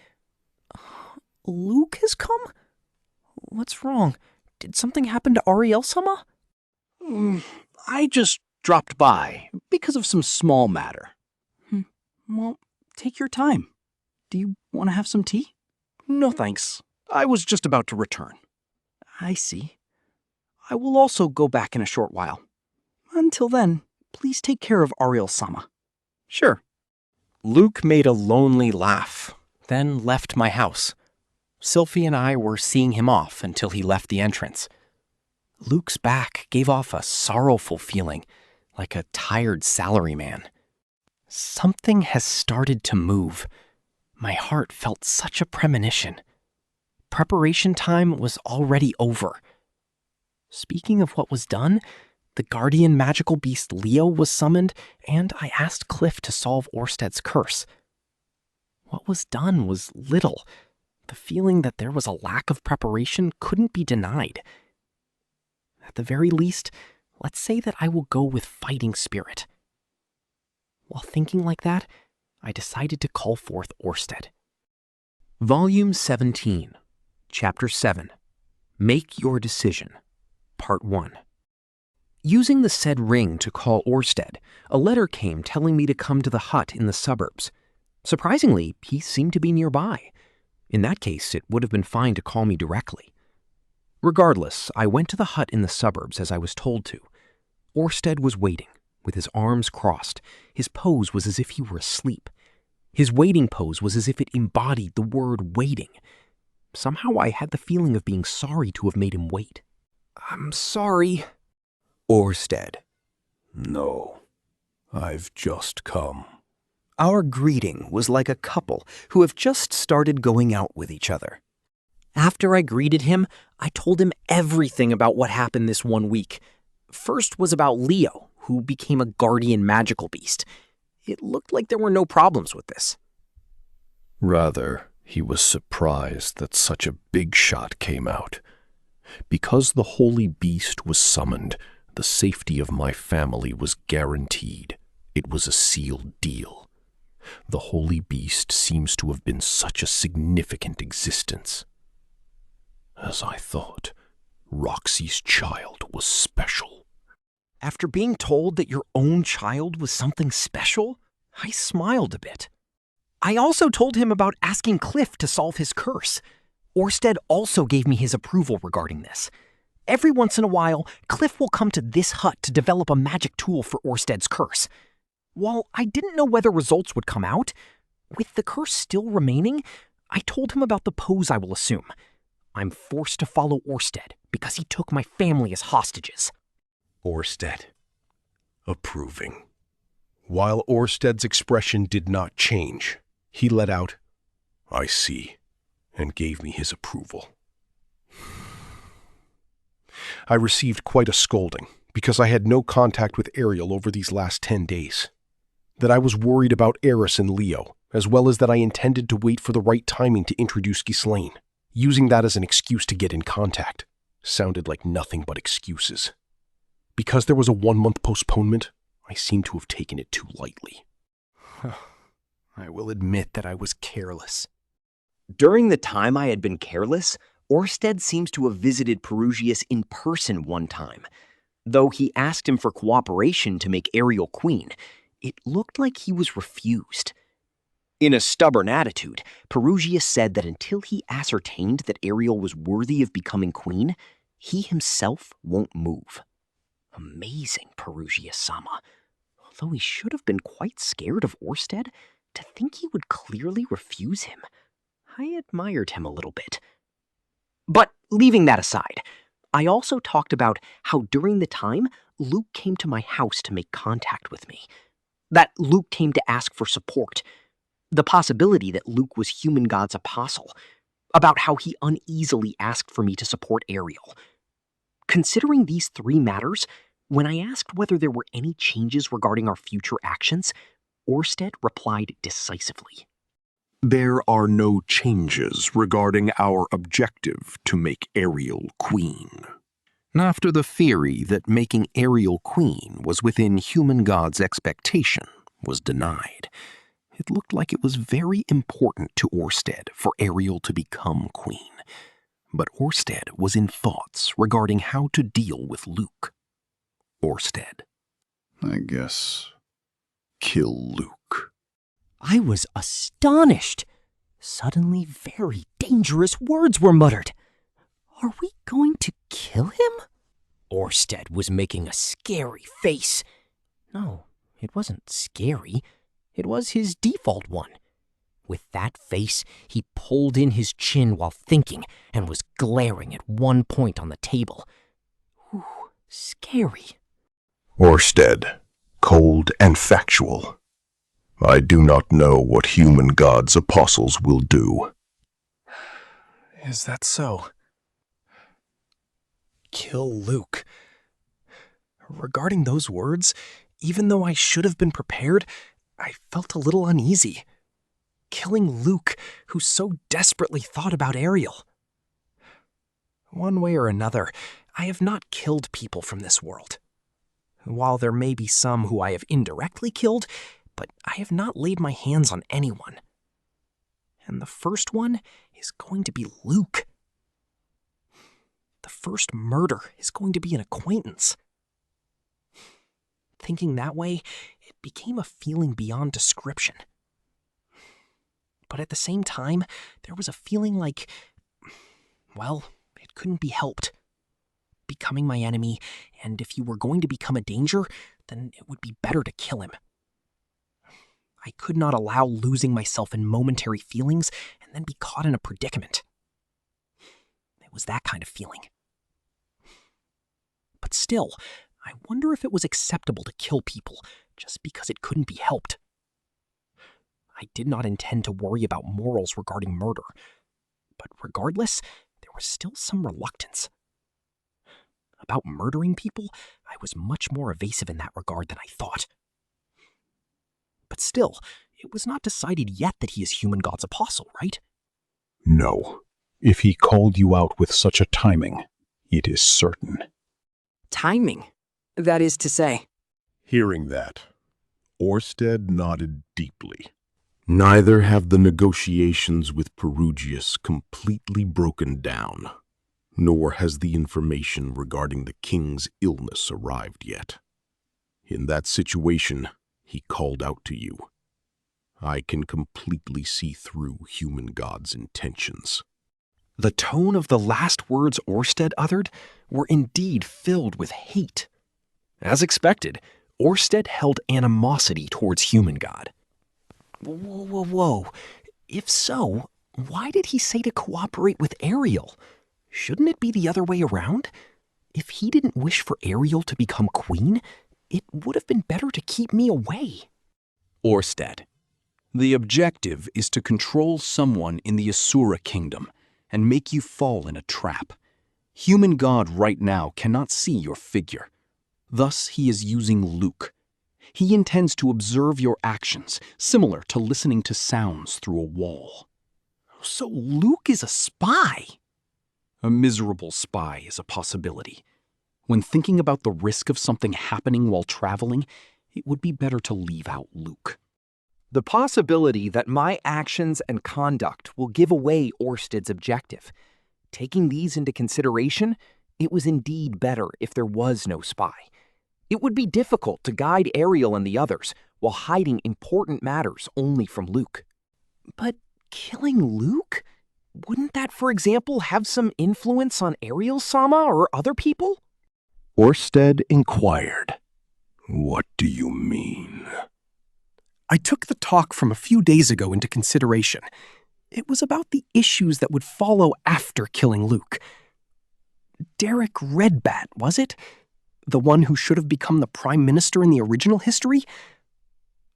Luke has come? What's wrong? Did something happen to Ariel-sama? I just dropped by because of some small matter. Well, take your time. Do you want to have some tea? No thanks. I was just about to return. I see. I will also go back in a short while. Until then, please take care of Ariel-sama. Sure. Luke made a lonely laugh, then left my house. Sylphie and I were seeing him off until he left the entrance. Luke's back gave off a sorrowful feeling, like a tired salaryman. Something has started to move. My heart felt such a premonition. Preparation time was already over. Speaking of what was done, the guardian magical beast Leo was summoned, and I asked Cliff to solve Orsted's curse. What was done was little. The feeling that there was a lack of preparation couldn't be denied. At the very least, let's say that I will go with fighting spirit. While thinking like that, I decided to call forth Orsted. Volume 17, Chapter 7, Make Your Decision, Part 1. Using the said ring to call Orsted, a letter came telling me to come to the hut in the suburbs. Surprisingly, he seemed to be nearby. In that case, it would have been fine to call me directly. Regardless, I went to the hut in the suburbs as I was told to. Orsted was waiting, with his arms crossed. His pose was as if he were asleep. His waiting pose was as if it embodied the word waiting. Somehow I had the feeling of being sorry to have made him wait. I'm sorry. Orsted. No, I've just come. Our greeting was like a couple who have just started going out with each other. After I greeted him, I told him everything about what happened this 1 week. First was about Leo, who became a guardian magical beast. It looked like there were no problems with this. Rather, he was surprised that such a big shot came out. Because the holy beast was summoned, the safety of my family was guaranteed. It was a sealed deal. The holy beast seems to have been such a significant existence. As I thought, Roxy's child was special. After being told that your own child was something special, I smiled a bit. I also told him about asking Cliff to solve his curse. Orsted also gave me his approval regarding this. Every once in a while, Cliff will come to this hut to develop a magic tool for Orsted's curse. While I didn't know whether results would come out, with the curse still remaining, I told him about the pose I will assume. I'm forced to follow Orsted because he took my family as hostages. Orsted, approving. While Orsted's expression did not change, he let out, "I see," and gave me his approval. I received quite a scolding because I had no contact with Ariel over these last 10 days. That I was worried about Eris and Leo, as well as that I intended to wait for the right timing to introduce Ghislaine. Using that as an excuse to get in contact sounded like nothing but excuses. Because there was a 1-month postponement, I seem to have taken it too lightly. I will admit that I was careless. During the time I had been careless, Orsted seems to have visited Perugius in person one time. Though he asked him for cooperation to make Ariel queen, it looked like he was refused. In a stubborn attitude, Perugius said that until he ascertained that Ariel was worthy of becoming queen, he himself won't move. Amazing, Perugius-sama. Although he should have been quite scared of Orsted, to think he would clearly refuse him. I admired him a little bit. But leaving that aside, I also talked about how during the time, Luke came to my house to make contact with me. That Luke came to ask for support. The possibility that Luke was Human God's apostle. About how he uneasily asked for me to support Ariel. Considering these 3 matters, when I asked whether there were any changes regarding our future actions, Orsted replied decisively. There are no changes regarding our objective to make Ariel queen. After the theory that making Ariel queen was within Human God's expectation was denied, it looked like it was very important to Orsted for Ariel to become queen. But Orsted was in thoughts regarding how to deal with Luke. Orsted. I guess kill Luke. I was astonished. Suddenly, very dangerous words were muttered. Are we going to kill him? Orsted was making a scary face. No, it wasn't scary. It was his default one. With that face, he pulled in his chin while thinking and was glaring at one point on the table. Ooh, scary. Orsted, cold and factual. I do not know what Human God's apostles will do. Is that so? Kill Luke. Regarding those words, even though I should have been prepared, I felt a little uneasy. Killing Luke, who so desperately thought about Ariel. One way or another, I have not killed people from this world. While there may be some who I have indirectly killed, but I have not laid my hands on anyone. And the first one is going to be Luke. The first murder is going to be an acquaintance. Thinking that way, it became a feeling beyond description. But at the same time, there was a feeling like, well, it couldn't be helped. Becoming my enemy, and if you were going to become a danger, then it would be better to kill him. I could not allow losing myself in momentary feelings and then be caught in a predicament. It was that kind of feeling. But still, I wonder if it was acceptable to kill people just because it couldn't be helped. I did not intend to worry about morals regarding murder. But regardless, there was still some reluctance. About murdering people, I was much more evasive in that regard than I thought. But still, it was not decided yet that he is Human God's apostle, right? No. If he called you out with such a timing, it is certain. Timing? That is to say. Hearing that, Orsted nodded deeply. Neither have the negotiations with Perugius completely broken down, nor has the information regarding the king's illness arrived yet. In that situation, he called out to you. I can completely see through Human God's intentions. The tone of the last words Orsted uttered were indeed filled with hate. As expected, Orsted held animosity towards Human God. Whoa. If so, why did he say to cooperate with Ariel? Shouldn't it be the other way around? If he didn't wish for Ariel to become queen, it would have been better to keep me away. Orsted, the objective is to control someone in the Asura kingdom and make you fall in a trap. Human God right now cannot see your figure. Thus, he is using Luke. He intends to observe your actions, similar to listening to sounds through a wall. So Luke is a spy? A miserable spy is a possibility. When thinking about the risk of something happening while traveling, it would be better to leave out Luke. The possibility that my actions and conduct will give away Orsted's objective. Taking these into consideration, it was indeed better if there was no spy. It would be difficult to guide Ariel and the others while hiding important matters only from Luke. But killing Luke? Wouldn't that, for example, have some influence on Ariel-sama or other people? Orsted inquired. What do you mean? I took the talk from a few days ago into consideration. It was about the issues that would follow after killing Luke. Derek Redbat, was it? The one who should have become the prime minister in the original history?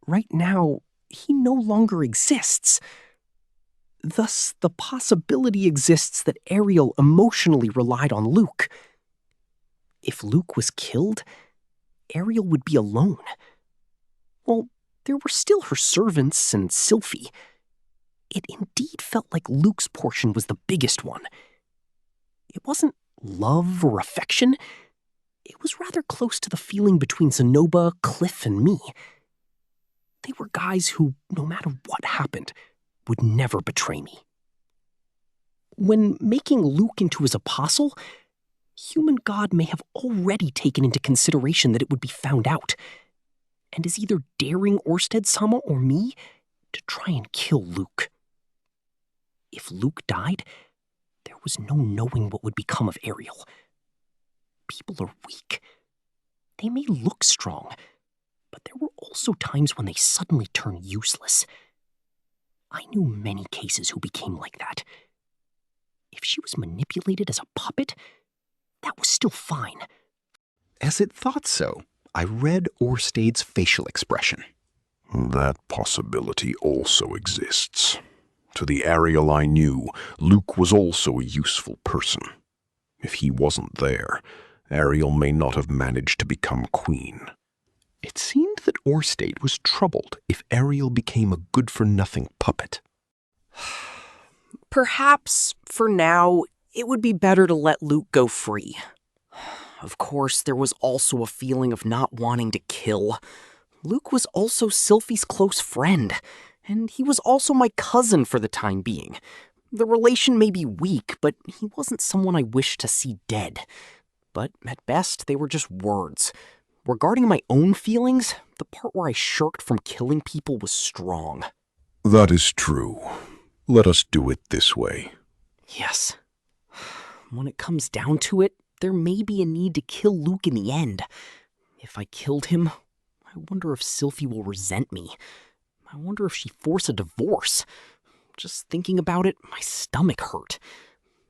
Right now, he no longer exists. Thus, the possibility exists that Ariel emotionally relied on Luke. If Luke was killed, Ariel would be alone. Well, there were still her servants and Sylphie. It indeed felt like Luke's portion was the biggest one. It wasn't love or affection. It was rather close to the feeling between Zenoba, Cliff, and me. They were guys who, no matter what happened, would never betray me. When making Luke into his apostle, Human God may have already taken into consideration that it would be found out, and is either daring Orsted-sama or me to try and kill Luke. If Luke died, there was no knowing what would become of Ariel. People are weak. They may look strong, but there were also times when they suddenly turn useless. I knew many cases who became like that. If she was manipulated as a puppet, that was still fine. As it thought so, I read Orsted's facial expression. That possibility also exists. To the Ariel I knew, Luke was also a useful person. If he wasn't there, Ariel may not have managed to become queen. It seemed that Orsted was troubled if Ariel became a good-for-nothing puppet. Perhaps, for now, it would be better to let Luke go free. Of course, there was also a feeling of not wanting to kill. Luke was also Sylphie's close friend, and he was also my cousin for the time being. The relation may be weak, but he wasn't someone I wished to see dead. But at best, they were just words. Regarding my own feelings, the part where I shirked from killing people was strong. That is true. Let us do it this way. Yes. When it comes down to it, there may be a need to kill Luke in the end. If I killed him, I wonder if Sylphie will resent me. I wonder if she'd force a divorce. Just thinking about it, my stomach hurt.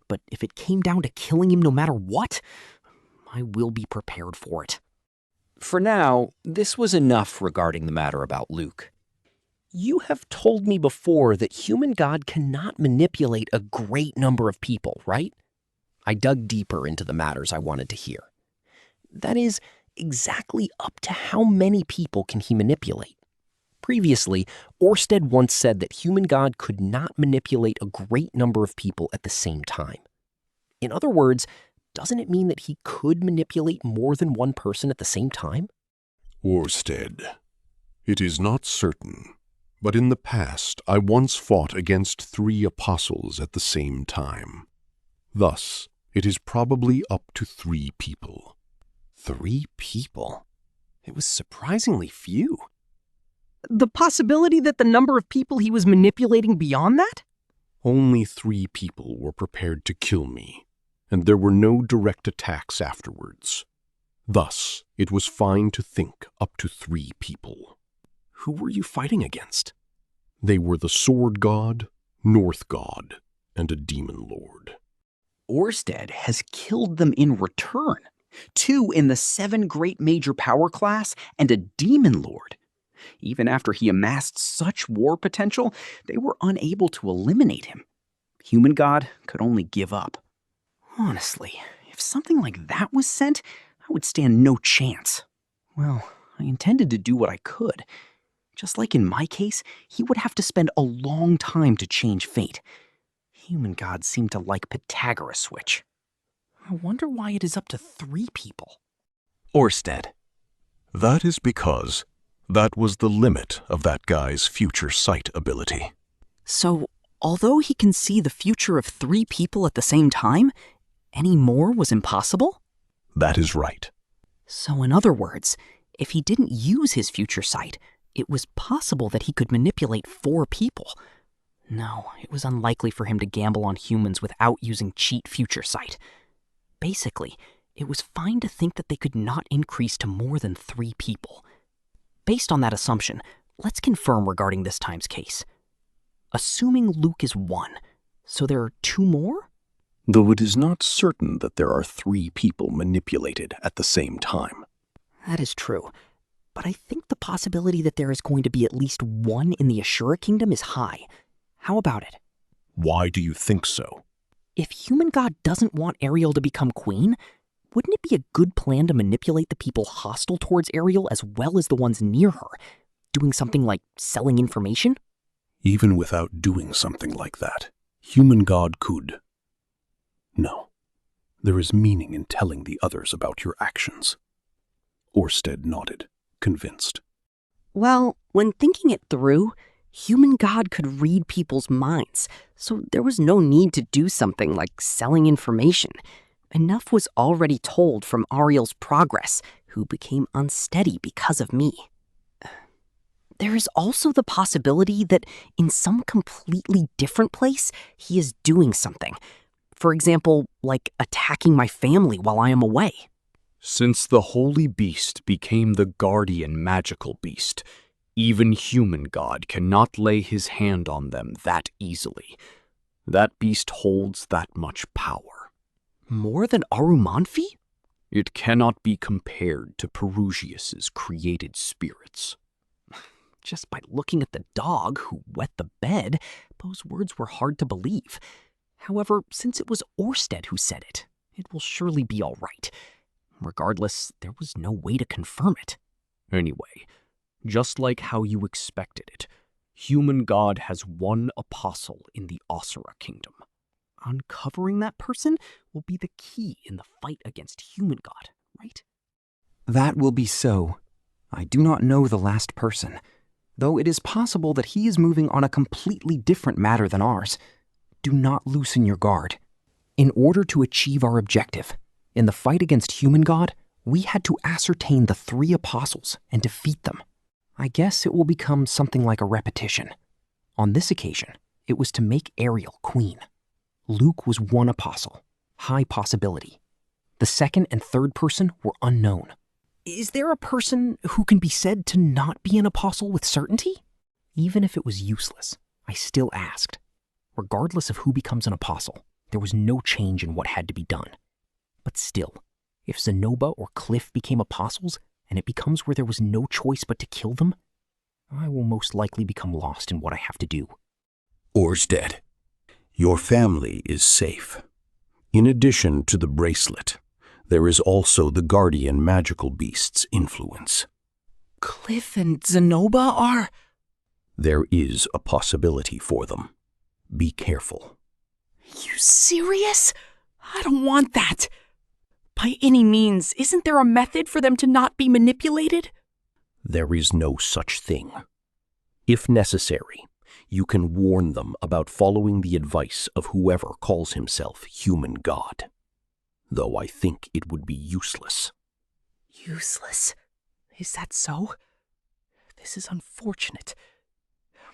But if it came down to killing him no matter what, I will be prepared for it. For now, this was enough regarding the matter about Luke. You have told me before that human god cannot manipulate a great number of people, right? I dug deeper into the matters I wanted to hear. That is, exactly up to how many people can he manipulate? Previously, Orsted once said that human god could not manipulate a great number of people at the same time. In other words, doesn't it mean that he could manipulate more than one person at the same time? Orsted, it is not certain, but in the past I once fought against 3 apostles at the same time. Thus, it is probably up to 3 people. 3 people? It was surprisingly few. The possibility that the number of people he was manipulating beyond that? Only 3 people were prepared to kill me, and there were no direct attacks afterwards. Thus, it was fine to think up to 3 people. Who were you fighting against? They were the Sword God, North God, and a Demon Lord. Orsted has killed them in return. 2 in the 7 great major power class and a Demon Lord. Even after he amassed such war potential, they were unable to eliminate him. Human God could only give up. Honestly, if something like that was sent, I would stand no chance. Well, I intended to do what I could. Just like in my case, he would have to spend a long time to change fate. Human gods seem to like Pythagoras switch. I wonder why it is up to 3 people. Orsted. That is because that was the limit of that guy's future sight ability. So, although he can see the future of 3 people at the same time, any more was impossible? That is right. So in other words, if he didn't use his future sight, it was possible that he could manipulate 4 people. No, it was unlikely for him to gamble on humans without using cheat future sight. Basically, it was fine to think that they could not increase to more than 3 people. Based on that assumption, let's confirm regarding this time's case. Assuming Luke is 1, so there are 2 more? Though it is not certain that there are 3 people manipulated at the same time. That is true, but I think the possibility that there is going to be at least 1 in the Asura Kingdom is high. How about it? Why do you think so? If Human God doesn't want Ariel to become queen, wouldn't it be a good plan to manipulate the people hostile towards Ariel as well as the ones near her, doing something like selling information? Even without doing something like that, Human God could. No, there is meaning in telling the others about your actions. Orsted nodded, convinced. Well, when thinking it through, Human God could read people's minds, so there was no need to do something like selling information. Enough was already told from Ariel's progress, who became unsteady because of me. There is also the possibility that in some completely different place, he is doing something. For example, like attacking my family while I am away. Since the holy beast became the guardian magical beast, even Human God cannot lay his hand on them that easily. That beast holds that much power. More than Arumanfi? It cannot be compared to Perugius's created spirits. Just by looking at the dog who wet the bed, those words were hard to believe. However, since it was Orsted who said it, it will surely be all right. Regardless, there was no way to confirm it. Anyway, just like how you expected it, Human God has 1 apostle in the Asura Kingdom. Uncovering that person will be the key in the fight against Human God, right? That will be so. I do not know the last person, though it is possible that he is moving on a completely different matter than ours. Do not loosen your guard. In order to achieve our objective, in the fight against Human God, we had to ascertain the 3 apostles and defeat them. I guess it will become something like a repetition. On this occasion, it was to make Ariel queen. Luke was 1 apostle, high possibility. The 2nd and 3rd person were unknown. Is there a person who can be said to not be an apostle with certainty? Even if it was useless, I still asked. Regardless of who becomes an apostle, there was no change in what had to be done. But still, if Zenoba or Cliff became apostles, and it becomes where there was no choice but to kill them, I will most likely become lost in what I have to do. Orsted, your family is safe. In addition to the bracelet, there is also the guardian magical beast's influence. Cliff and Zenoba are... There is a possibility for them. Be careful. You serious? I don't want that. By any means, isn't there a method for them to not be manipulated? There is no such thing. If necessary, you can warn them about following the advice of whoever calls himself human god. Though I think it would be useless. Useless? Is that so? This is unfortunate.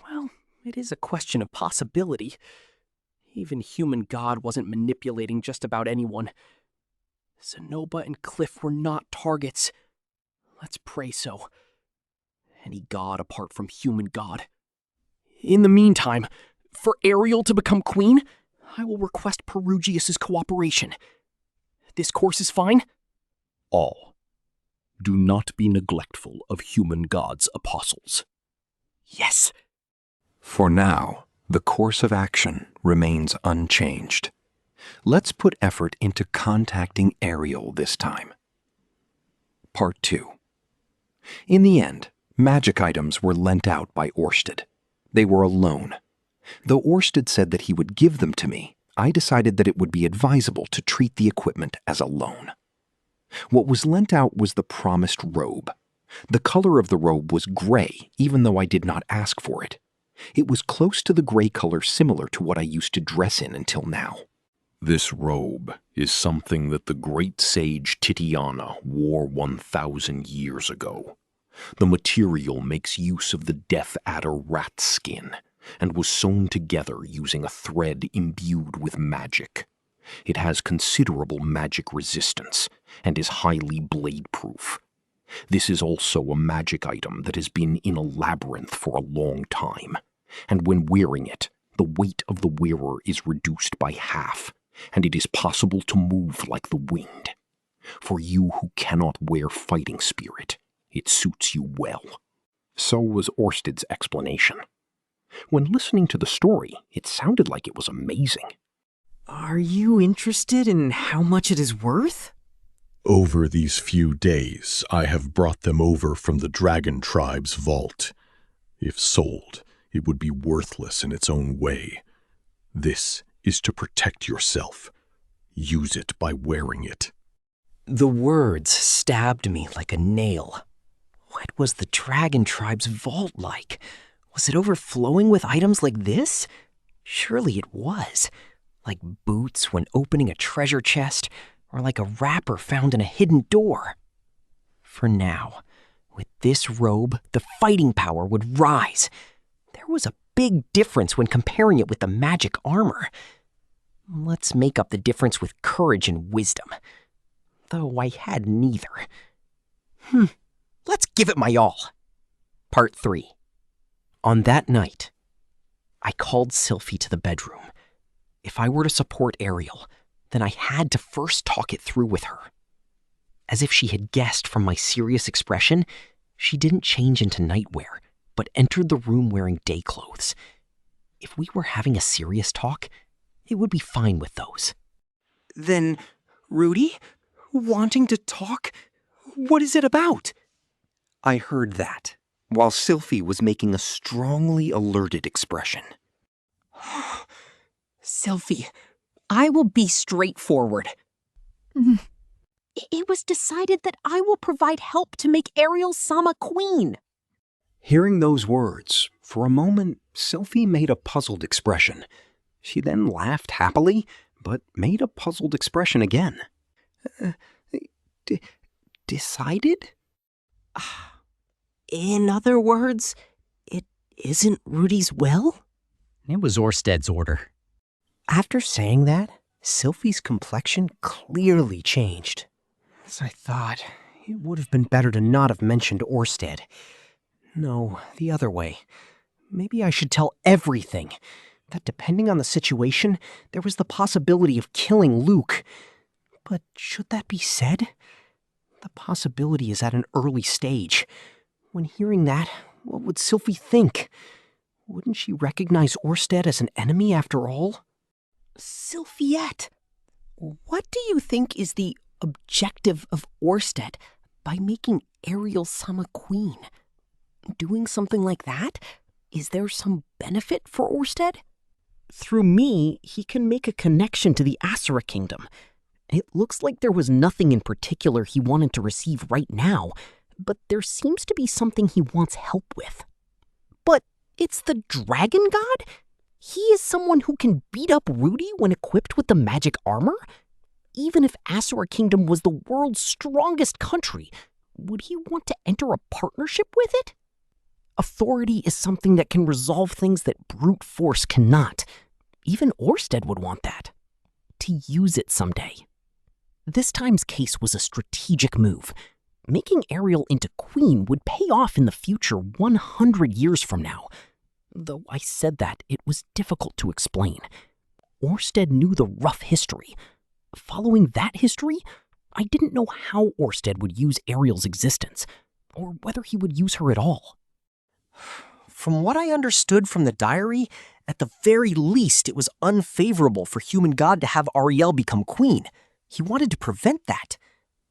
Well, it is a question of possibility. Even human god wasn't manipulating just about anyone. Zenoba and Cliff were not targets. Let's pray so. Any god apart from human god. In the meantime, for Ariel to become queen, I will request Perugius's cooperation. This course is fine? All. Do not be neglectful of human god's apostles. Yes. For now, the course of action remains unchanged. Let's put effort into contacting Ariel this time. Part 2. In the end, magic items were lent out by Orsted. They were a loan. Though Orsted said that he would give them to me, I decided that it would be advisable to treat the equipment as a loan. What was lent out was the promised robe. The color of the robe was gray, even though I did not ask for it. It was close to the gray color similar to what I used to dress in until now. This robe is something that the great sage Titiana wore 1,000 years ago. The material makes use of the death adder rat skin and was sewn together using a thread imbued with magic. It has considerable magic resistance and is highly blade-proof. This is also a magic item that has been in a labyrinth for a long time, and when wearing it, the weight of the wearer is reduced by half, and it is possible to move like the wind. For you who cannot wear fighting spirit, it suits you well. So was Orsted's explanation. When listening to the story, it sounded like it was amazing. Are you interested in how much it is worth? Over these few days, I have brought them over from the Dragon Tribe's vault. If sold, it would be worthless in its own way. This is to protect yourself. Use it by wearing it. The words stabbed me like a nail. What was the Dragon Tribe's vault like? Was it overflowing with items like this? Surely it was. Like boots when opening a treasure chest, or like a wrapper found in a hidden door. For now, with this robe, the fighting power would rise. There was a big difference when comparing it with the magic armor. Let's make up the difference with courage and wisdom. Though I had neither. Let's give it my all. Part 3. On that night, I called Sylphie to the bedroom. If I were to support Ariel, then I had to first talk it through with her. As if she had guessed from my serious expression, she didn't change into nightwear, but entered the room wearing day clothes. If we were having a serious talk, it would be fine with those. Then, Rudy, wanting to talk? What is it about? I heard that, while Sylphie was making a strongly alerted expression. Sylphie, I will be straightforward. It was decided that I will provide help to make Ariel-sama queen. Hearing those words, for a moment, Sylphie made a puzzled expression. She then laughed happily, but made a puzzled expression again. Decided? In other words, it isn't Rudy's will? It was Orsted's order. After saying that, Sylphie's complexion clearly changed. As I thought, it would have been better to not have mentioned Orsted. No, the other way. Maybe I should tell everything. That depending on the situation, there was the possibility of killing Luke. But should that be said? The possibility is at an early stage. When hearing that, What would Sylphie think? Wouldn't she recognize Orsted as an enemy after all? Sylphiette, what do you think is the objective of Orsted by making Ariel-sama queen? Doing something like that? Is there some benefit for Orsted? Through me, he can make a connection to the Asura kingdom. It looks like there was nothing in particular he wanted to receive right now, but there seems to be something he wants help with. But it's the dragon god? He is someone who can beat up Rudy when equipped with the magic armor? Even if Asura Kingdom was the world's strongest country, would he want to enter a partnership with it? Authority is something that can resolve things that brute force cannot. Even Orsted would want that. To use it someday. This time's case was a strategic move. Making Ariel into queen would pay off in the future 100 years from now. Though I said that, it was difficult to explain. Orsted knew the rough history. Following that history, I didn't know how Orsted would use Ariel's existence, or whether he would use her at all. From what I understood from the diary, at the very least it was unfavorable for Human God to have Ariel become queen. He wanted to prevent that.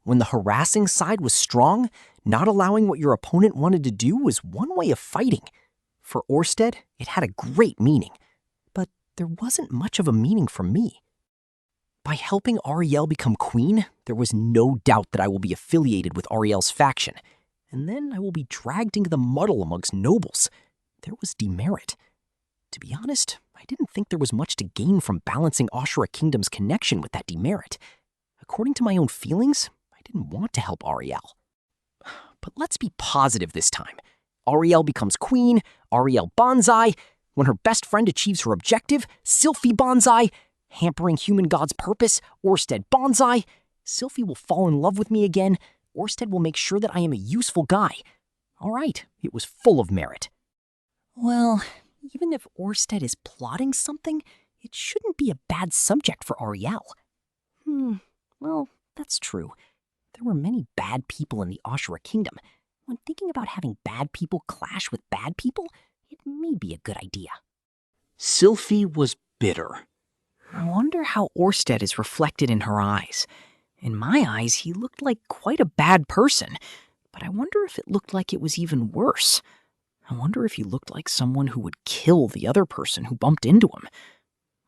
When the harassing side was strong, not allowing what your opponent wanted to do was one way of fighting. For Orsted, it had a great meaning, but there wasn't much of a meaning for me. By helping Ariel become queen, there was no doubt that I will be affiliated with Ariel's faction, and then I will be dragged into the muddle amongst nobles. There was demerit. To be honest, I didn't think there was much to gain from balancing Asura Kingdom's connection with that demerit. According to my own feelings, I didn't want to help Ariel. But let's be positive this time. Ariel becomes queen, Ariel Banzai. When her best friend achieves her objective, Sylphie Banzai. Hampering Human God's purpose, Orsted Banzai. Sylphie will fall in love with me again. Orsted will make sure that I am a useful guy. All right, it was full of merit. Well, even if Orsted is plotting something, it shouldn't be a bad subject for Ariel. Well, that's true. There were many bad people in the Asura Kingdom. When thinking about having bad people clash with bad people, it may be a good idea. Sylphie was bitter. I wonder how Orsted is reflected in her eyes. In my eyes, he looked like quite a bad person, but I wonder if it looked like it was even worse. I wonder if he looked like someone who would kill the other person who bumped into him.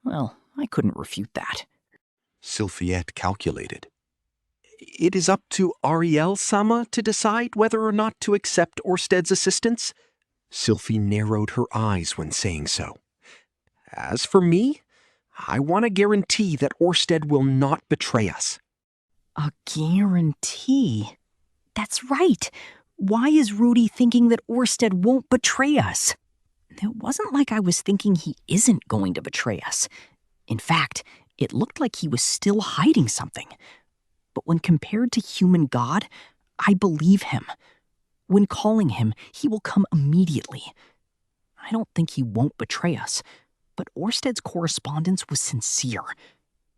Well, I couldn't refute that. Sylphiette calculated. It is up to Ariel-sama to decide whether or not to accept Orsted's assistance. Sylphie narrowed her eyes when saying so. As for me, I want a guarantee that Orsted will not betray us. A guarantee? That's right. Why is Rudy thinking that Orsted won't betray us? It wasn't like I was thinking he isn't going to betray us. In fact, it looked like he was still hiding something. But when compared to Human God, I believe him. When calling him, he will come immediately. I don't think he won't betray us, but Orsted's correspondence was sincere.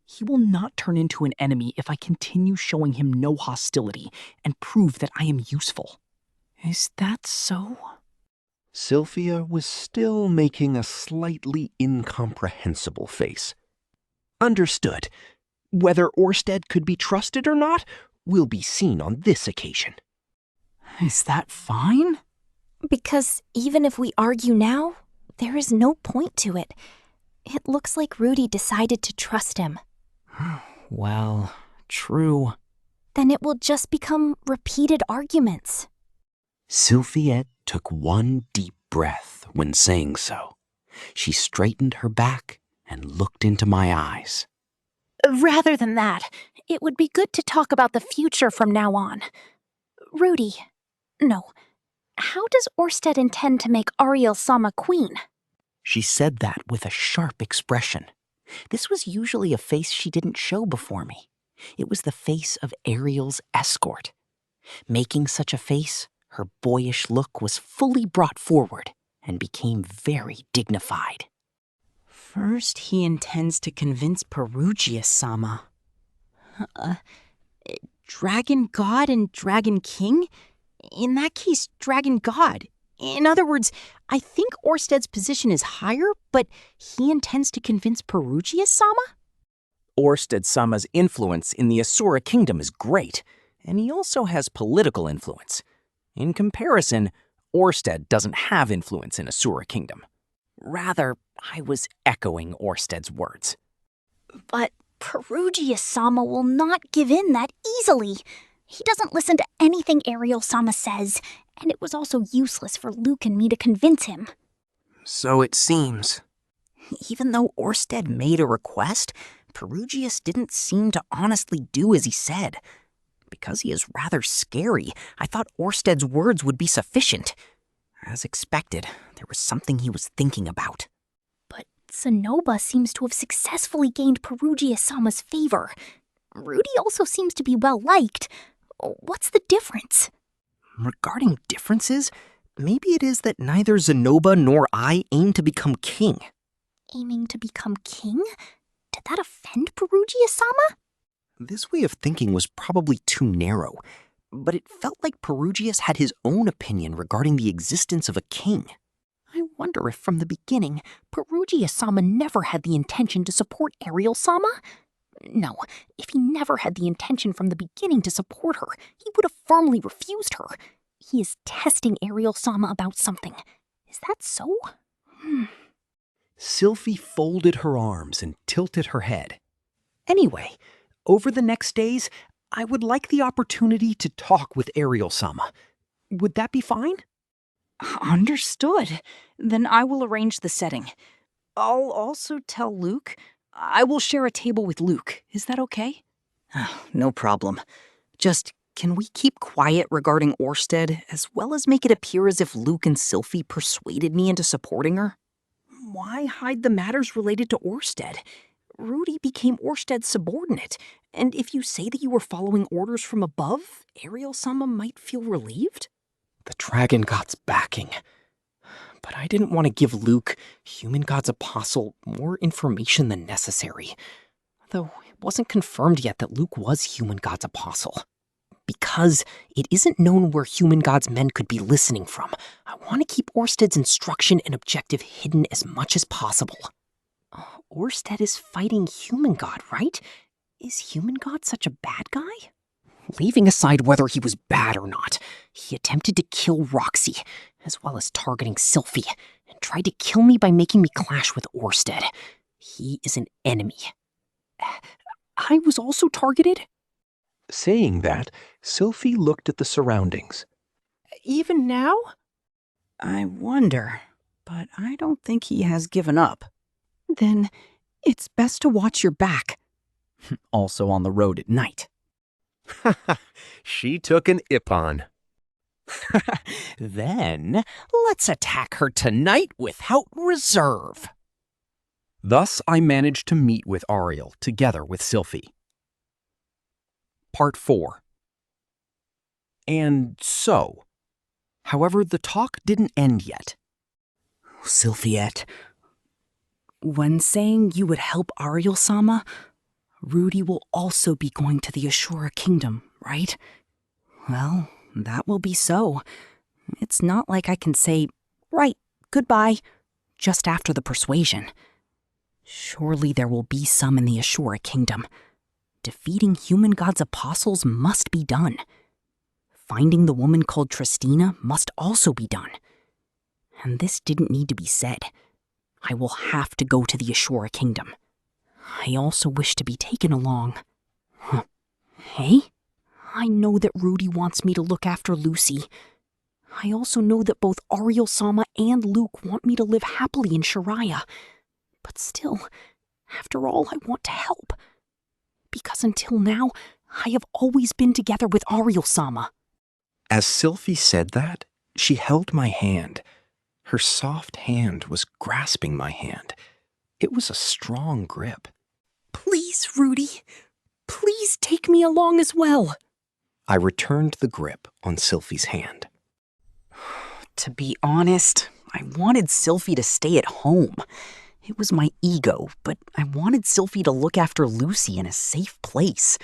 He will not turn into an enemy if I continue showing him no hostility and prove that I am useful. Is that so? Sylphia was still making a slightly incomprehensible face. Understood. Whether Orsted could be trusted or not will be seen on this occasion. Is that fine? Because even if we argue now, there is no point to it. It looks like Rudy decided to trust him. Well, true. Then it will just become repeated arguments. Sylphiette took one deep breath when saying so. She straightened her back and looked into my eyes. Rather than that, it would be good to talk about the future from now on. Rudy, no. How does Orsted intend to make Ariel-sama queen? She said that with a sharp expression. This was usually a face she didn't show before me. It was the face of Ariel's escort. Making such a face, her boyish look was fully brought forward and became very dignified. First, he intends to convince Perugia-sama. Dragon God and Dragon King? In that case, Dragon God. In other words, I think Orsted's position is higher, but he intends to convince Perugia-sama? Orsted-sama's influence in the Asura kingdom is great, and he also has political influence. In comparison, Orsted doesn't have influence in Asura kingdom. Rather, I was echoing Orsted's words. But Perugia-sama will not give in that easily. He doesn't listen to anything Ariel-sama says, and it was also useless for Luke and me to convince him. So it seems. Even though Orsted made a request, Perugius didn't seem to honestly do as he said. Because he is rather scary, I thought Orsted's words would be sufficient. As expected, there was something he was thinking about. But Sonoba seems to have successfully gained Perugia-sama's favor. Rudy also seems to be well-liked. What's the difference? Regarding differences, maybe it is that neither Zenoba nor I aim to become king. Aiming to become king? Did that offend Perugia-sama? This way of thinking was probably too narrow, but it felt like Perugius had his own opinion regarding the existence of a king. I wonder if from the beginning, Perugia-sama never had the intention to support Ariel-sama? No, if he never had the intention from the beginning to support her, he would have firmly refused her. He is testing Ariel-sama about something. Is that so? Sylphie folded her arms and tilted her head. Anyway, over the next days, I would like the opportunity to talk with Ariel-sama. Would that be fine? Understood. Then I will arrange the setting. I'll also tell Luke. I will share a table with Luke. Is that okay? No problem. Just, can we keep quiet regarding Orsted, as well as make it appear as if Luke and Sylphie persuaded me into supporting her? Why hide the matters related to Orsted? Rudy became Orsted's subordinate, and if you say that you were following orders from above, Ariel-sama might feel relieved? The Dragon God's backing. But I didn't want to give Luke, Human God's apostle, more information than necessary. Though it wasn't confirmed yet that Luke was Human God's apostle. Because it isn't known where Human God's men could be listening from, I want to keep Orsted's instruction and objective hidden as much as possible. Orsted is fighting Human God, right? Is Human God such a bad guy? Leaving aside whether he was bad or not, he attempted to kill Roxy, as well as targeting Sylphie, and tried to kill me by making me clash with Orsted. He is an enemy. I was also targeted? Saying that, Sylphie looked at the surroundings. Even now? I wonder, but I don't think he has given up. Then it's best to watch your back. Also on the road at night. She took an ippon. Then, let's attack her tonight without reserve. Thus I managed to meet with Ariel together with Sylphie. Part 4. And so. However, the talk didn't end yet. Sylphiette, when saying you would help Ariel-sama, Rudy will also be going to the Asura kingdom, right? Well, that will be so. It's not like I can say, right, goodbye, just after the persuasion. Surely there will be some in the Asura kingdom. Defeating Human God's apostles must be done. Finding the woman called Tristina must also be done. And this didn't need to be said. I will have to go to the Asura kingdom. I also wish to be taken along. Hey? I know that Rudy wants me to look after Lucy. I also know that both Ariel-sama and Luke want me to live happily in Shiraya. But still, after all, I want to help. Because until now, I have always been together with Ariel-sama. As Sylphie said that, she held my hand. Her soft hand was grasping my hand. It was a strong grip. Please, Rudy. Please take me along as well. I returned the grip on Sylphie's hand. To be honest, I wanted Sylphie to stay at home. It was my ego, but I wanted Sylphie to look after Lucy in a safe place.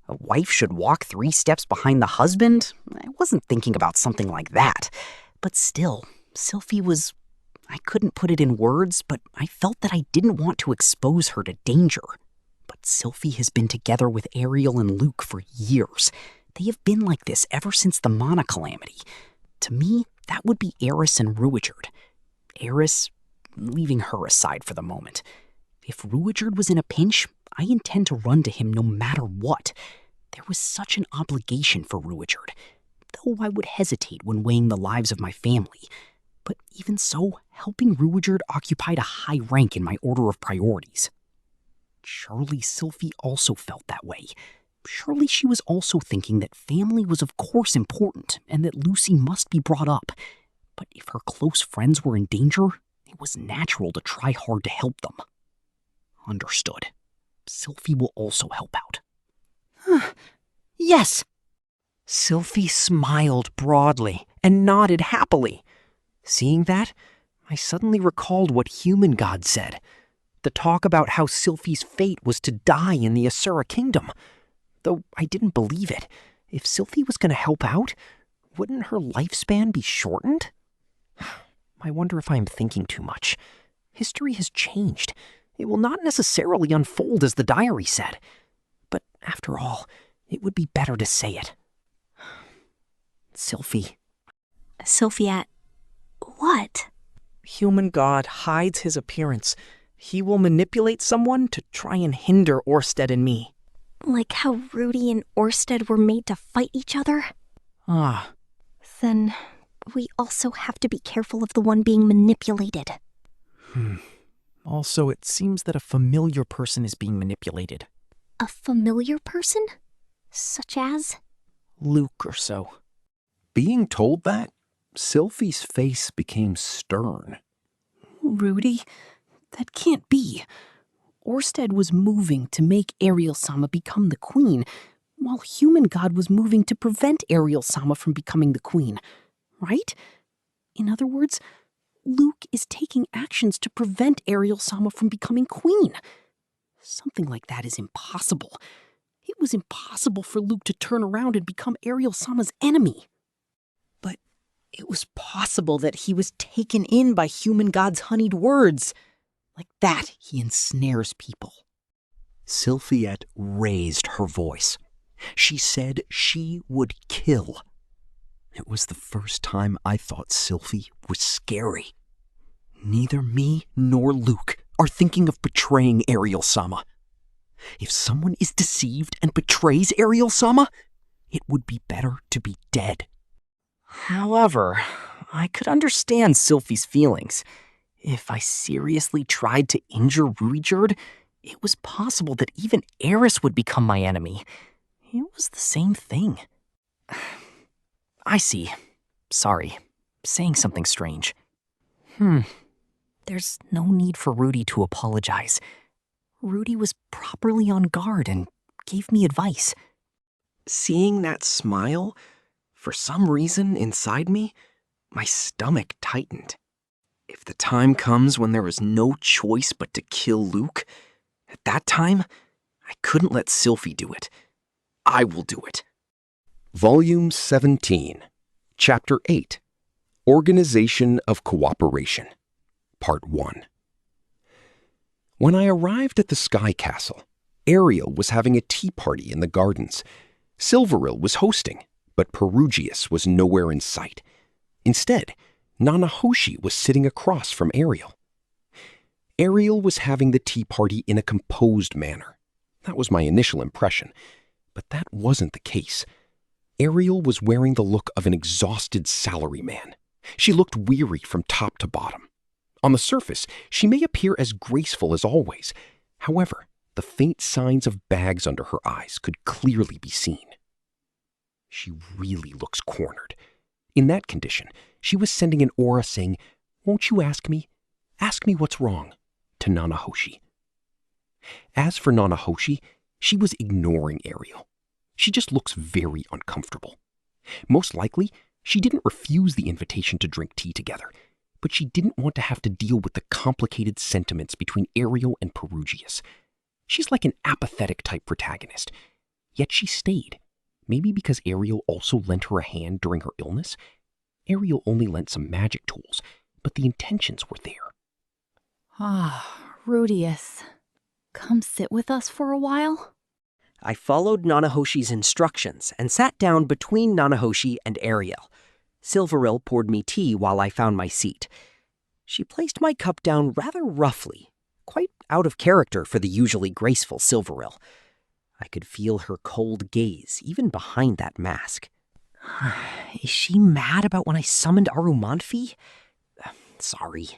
A wife should walk 3 steps behind the husband? I wasn't thinking about something like that. But still, Sylphie was... I couldn't put it in words, but I felt that I didn't want to expose her to danger. But Sylphie has been together with Ariel and Luke for years. They have been like this ever since the Mana Calamity. To me, that would be Eris and Ruijerd. Eris, leaving her aside for the moment. If Ruijerd was in a pinch, I intend to run to him no matter what. There was such an obligation for Ruijerd, though I would hesitate when weighing the lives of my family. But even so, helping Ruijerd occupied a high rank in my order of priorities. Surely Sylphie also felt that way. Surely she was also thinking that family was of course important and that Lucy must be brought up. But if her close friends were in danger, it was natural to try hard to help them. Understood. Sylphie will also help out. Yes! Sylphie smiled broadly and nodded happily. Seeing that, I suddenly recalled what Human God said. The talk about how Sylphie's fate was to die in the Asura kingdom. Though I didn't believe it. If Sylphie was going to help out, wouldn't her lifespan be shortened? I wonder if I'm thinking too much. History has changed. It will not necessarily unfold as the diary said. But after all, it would be better to say it. Sylphie. Sylphie, what? Human God hides his appearance. He will manipulate someone to try and hinder Orsted and me. Like how Rudy and Orsted were made to fight each other? Ah. Then we also have to be careful of the one being manipulated. Also, it seems that a familiar person is being manipulated. A familiar person? Such as? Luke or so. Being told that, Sylphie's face became stern. Rudy, that can't be. Orsted was moving to make Ariel-sama become the queen, while Human God was moving to prevent Ariel-sama from becoming the queen, right? In other words, Luke is taking actions to prevent Ariel-sama from becoming queen. Something like that is impossible. It was impossible for Luke to turn around and become Ariel-sama's enemy. But it was possible that he was taken in by Human God's honeyed words. Like that, he ensnares people. Sylphie raised her voice. She said she would kill. It was the first time I thought Sylphie was scary. Neither me nor Luke are thinking of betraying Ariel-sama. If someone is deceived and betrays Ariel-sama, it would be better to be dead. However, I could understand Sylphie's feelings. If I seriously tried to injure Ruijerd, it was possible that even Eris would become my enemy. It was the same thing. I see. Sorry. Saying something strange. There's no need for Rudy to apologize. Rudy was properly on guard and gave me advice. Seeing that smile, for some reason inside me, my stomach tightened. If the time comes when there is no choice but to kill Luke, at that time, I couldn't let Sylphie do it. I will do it. Volume 17, Chapter 8, Organization of Cooperation, Part 1. When I arrived at the Sky Castle, Ariel was having a tea party in the gardens. Silveril was hosting, but Perugius was nowhere in sight. Instead, Nanahoshi was sitting across from Ariel. Ariel was having the tea party in a composed manner. That was my initial impression, but that wasn't the case. Ariel was wearing the look of an exhausted salaryman. She looked weary from top to bottom. On the surface, she may appear as graceful as always. However, the faint signs of bags under her eyes could clearly be seen. She really looks cornered. In that condition, she was sending an aura saying, "Won't you ask me? Ask me what's wrong," to Nanahoshi. As for Nanahoshi, she was ignoring Ariel. She just looks very uncomfortable. Most likely, she didn't refuse the invitation to drink tea together, but she didn't want to have to deal with the complicated sentiments between Ariel and Perugius. She's like an apathetic type protagonist, yet she stayed. Maybe because Ariel also lent her a hand during her illness? Ariel only lent some magic tools, but the intentions were there. Rudeus, come sit with us for a while? I followed Nanahoshi's instructions and sat down between Nanahoshi and Ariel. Silveril poured me tea while I found my seat. She placed my cup down rather roughly, quite out of character for the usually graceful Silveril. I could feel her cold gaze even behind that mask. Is she mad about when I summoned Arumanfi? Sorry.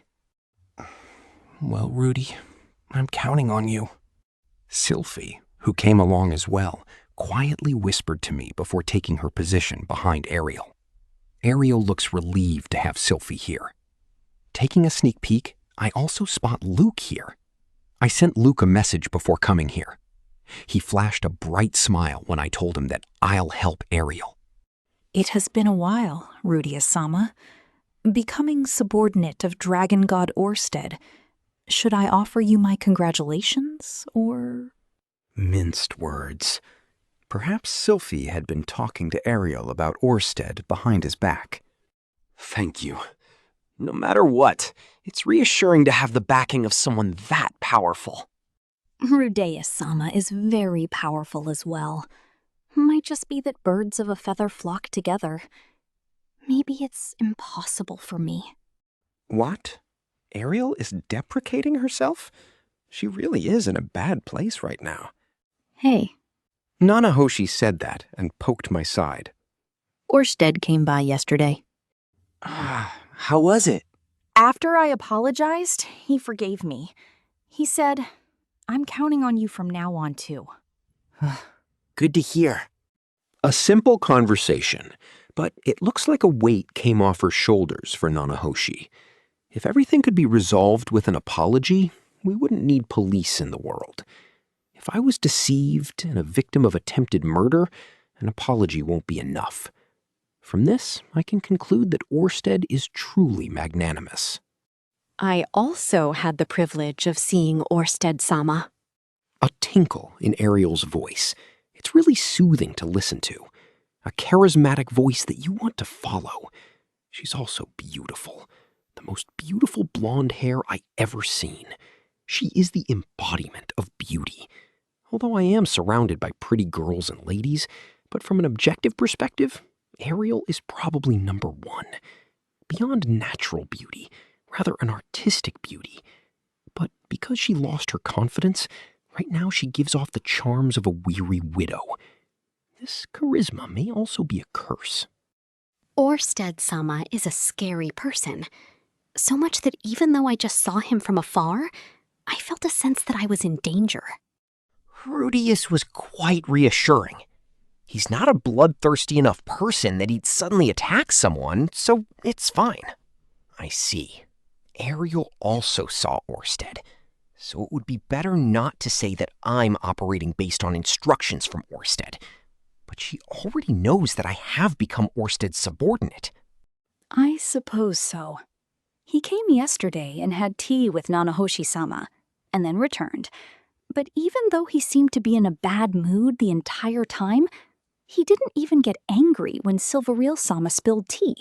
Well, Rudy, I'm counting on you. Sylphie, who came along as well, quietly whispered to me before taking her position behind Ariel. Ariel looks relieved to have Sylphie here. Taking a sneak peek, I also spot Luke here. I sent Luke a message before coming here. He flashed a bright smile when I told him that I'll help Ariel. It has been a while, Rudeus-sama. Becoming subordinate of Dragon God Orsted, should I offer you my congratulations, or... Minced words. Perhaps Sylphie had been talking to Ariel about Orsted behind his back. Thank you. No matter what, it's reassuring to have the backing of someone that powerful. Rudeus-sama is very powerful as well. Might just be that birds of a feather flock together. Maybe it's impossible for me. What? Ariel is deprecating herself? She really is in a bad place right now. Hey. Nanahoshi said that and poked my side. Orsted came by yesterday. How was it? After I apologized, he forgave me. He said, I'm counting on you from now on, too. Good to hear. A simple conversation, but it looks like a weight came off her shoulders for Nanahoshi. If everything could be resolved with an apology, we wouldn't need police in the world. If I was deceived and a victim of attempted murder, an apology won't be enough. From this, I can conclude that Orsted is truly magnanimous. I also had the privilege of seeing Orsted-sama. A tinkle in Ariel's voice. It's really soothing to listen to. A charismatic voice that you want to follow. She's also beautiful. The most beautiful blonde hair I ever seen. She is the embodiment of beauty. Although I am surrounded by pretty girls and ladies, but from an objective perspective, Ariel is probably number one. Beyond natural beauty, rather an artistic beauty. But because she lost her confidence, right now she gives off the charms of a weary widow. This charisma may also be a curse. Orsted-sama is a scary person. So much that even though I just saw him from afar, I felt a sense that I was in danger. Rudeus was quite reassuring. He's not a bloodthirsty enough person that he'd suddenly attack someone, so it's fine. I see. Ariel also saw Orsted, so it would be better not to say that I'm operating based on instructions from Orsted. But she already knows that I have become Orsted's subordinate. I suppose so. He came yesterday and had tea with Nanahoshi-sama, and then returned. But even though he seemed to be in a bad mood the entire time, he didn't even get angry when Silveril-sama spilled tea.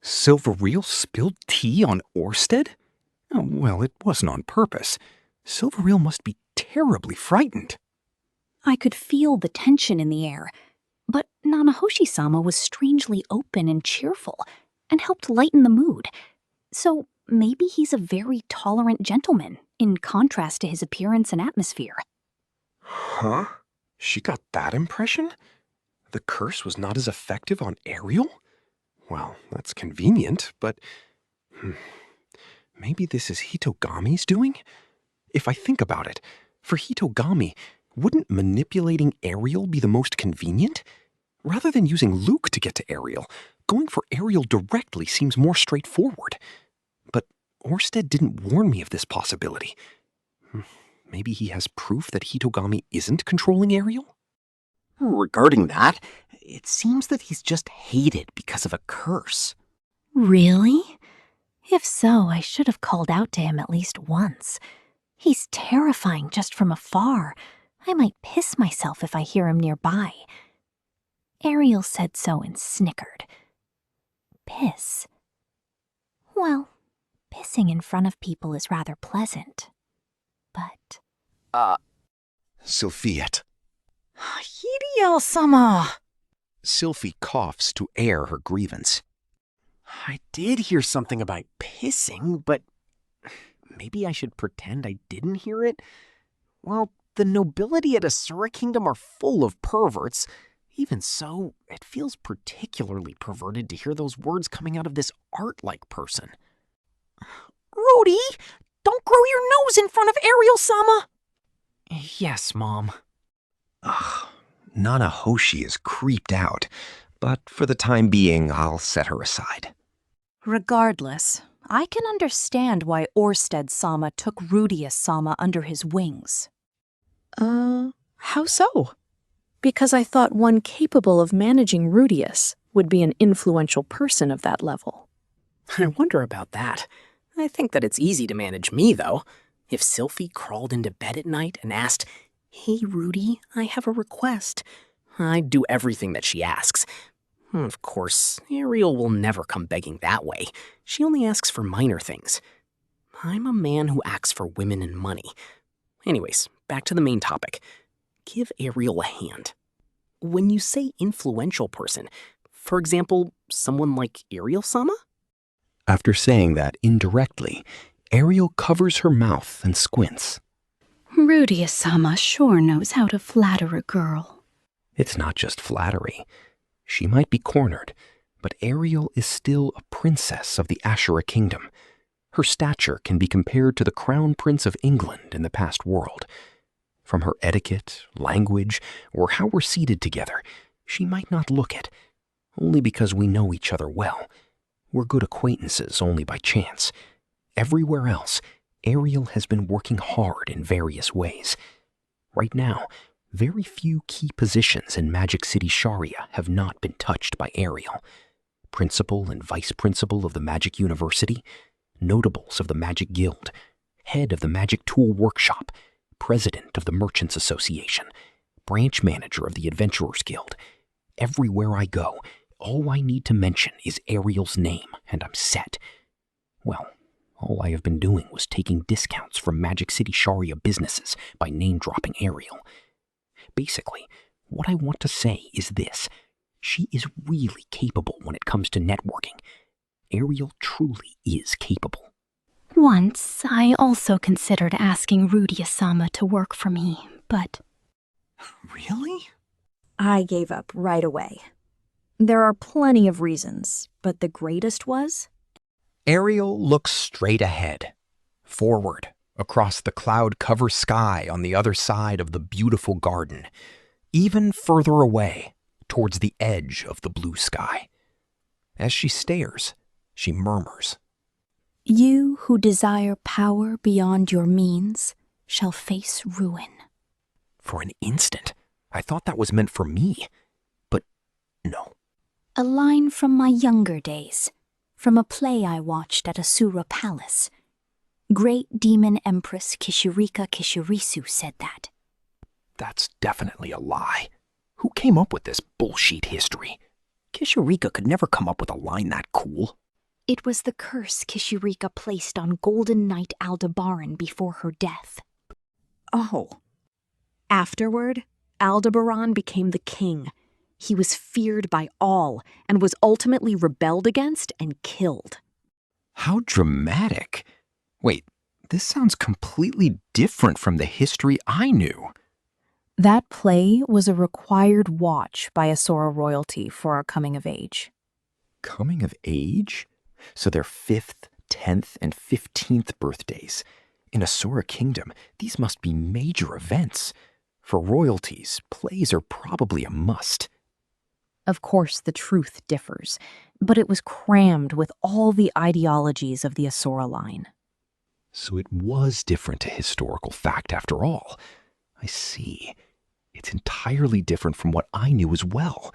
Silveril spilled tea on Orsted? Oh, well, it wasn't on purpose. Silveril must be terribly frightened. I could feel the tension in the air, but Nanahoshi-sama was strangely open and cheerful, and helped lighten the mood. So maybe he's a very tolerant gentleman, in contrast to his appearance and atmosphere. Huh? She got that impression? The curse was not as effective on Ariel? Well, that's convenient, but... maybe this is Hitogami's doing? If I think about it, for Hitogami, wouldn't manipulating Ariel be the most convenient? Rather than using Luke to get to Ariel, going for Ariel directly seems more straightforward. But Orsted didn't warn me of this possibility. Maybe he has proof that Hitogami isn't controlling Ariel? Regarding that, it seems that he's just hated because of a curse. Really? If so, I should have called out to him at least once. He's terrifying just from afar. I might piss myself if I hear him nearby. Ariel said so and snickered. Piss. Well, pissing in front of people is rather pleasant. But... Sylphiette. Hiriel-sama! Sylphie coughs to air her grievance. I did hear something about pissing, but maybe I should pretend I didn't hear it? Well, the nobility at Asura Kingdom are full of perverts. Even so, it feels particularly perverted to hear those words coming out of this art-like person. Rudy, don't grow your nose in front of Ariel-sama! Yes, Mom. Ugh, Nana Hoshi is creeped out, but for the time being, I'll set her aside. Regardless, I can understand why Orsted-sama took Rudeus-sama under his wings. How so? Because I thought one capable of managing Rudeus would be an influential person of that level. I wonder about that. I think that it's easy to manage me, though. If Sylphie crawled into bed at night and asked, "Hey, Rudy, I have a request," I'd do everything that she asks. Of course, Ariel will never come begging that way. She only asks for minor things. I'm a man who acts for women and money. Anyways, back to the main topic. Give Ariel a hand. When you say influential person, for example, someone like Ariel-sama? After saying that indirectly, Ariel covers her mouth and squints. Rudeus-sama sure knows how to flatter a girl. It's not just flattery. She might be cornered, but Ariel is still a princess of the Asura Kingdom. Her stature can be compared to the Crown Prince of England in the past world. From her etiquette, language, or how we're seated together, she might not look it, only because we know each other well. We're good acquaintances only by chance. Everywhere else, Ariel has been working hard in various ways. Right now, very few key positions in Magic City Sharia have not been touched by Ariel. Principal and vice principal of the Magic University, notables of the Magic Guild, head of the Magic Tool Workshop, president of the Merchants Association, branch manager of the Adventurers Guild. Everywhere I go, all I need to mention is Ariel's name, and I'm set. Well, all I have been doing was taking discounts from Magic City Sharia businesses by name-dropping Ariel. Basically, what I want to say is this. She is really capable when it comes to networking. Ariel truly is capable. Once, I also considered asking Rudeus-sama to work for me, but... Really? I gave up right away. There are plenty of reasons, but the greatest was... Ariel looks straight ahead, forward, across the cloud-covered sky on the other side of the beautiful garden, even further away, towards the edge of the blue sky. As she stares, she murmurs, "You who desire power beyond your means shall face ruin." For an instant, I thought that was meant for me, but no. A line from my younger days, from a play I watched at Asura Palace. Great Demon Empress Kishirika Kishirisu said that. That's definitely a lie. Who came up with this bullshit history? Kishirika could never come up with a line that cool. It was the curse Kishirika placed on Golden Knight Aldebaran before her death. Oh. Afterward, Aldebaran became the king. He was feared by all and was ultimately rebelled against and killed. How dramatic. Wait, this sounds completely different from the history I knew. That play was a required watch by Asura royalty for our coming of age. Coming of age? So their 5th, 10th, and 15th birthdays. In Asura Kingdom, these must be major events. For royalties, plays are probably a must. Of course, the truth differs, but it was crammed with all the ideologies of the Asura line. So it was different to historical fact after all. I see. It's entirely different from what I knew as well.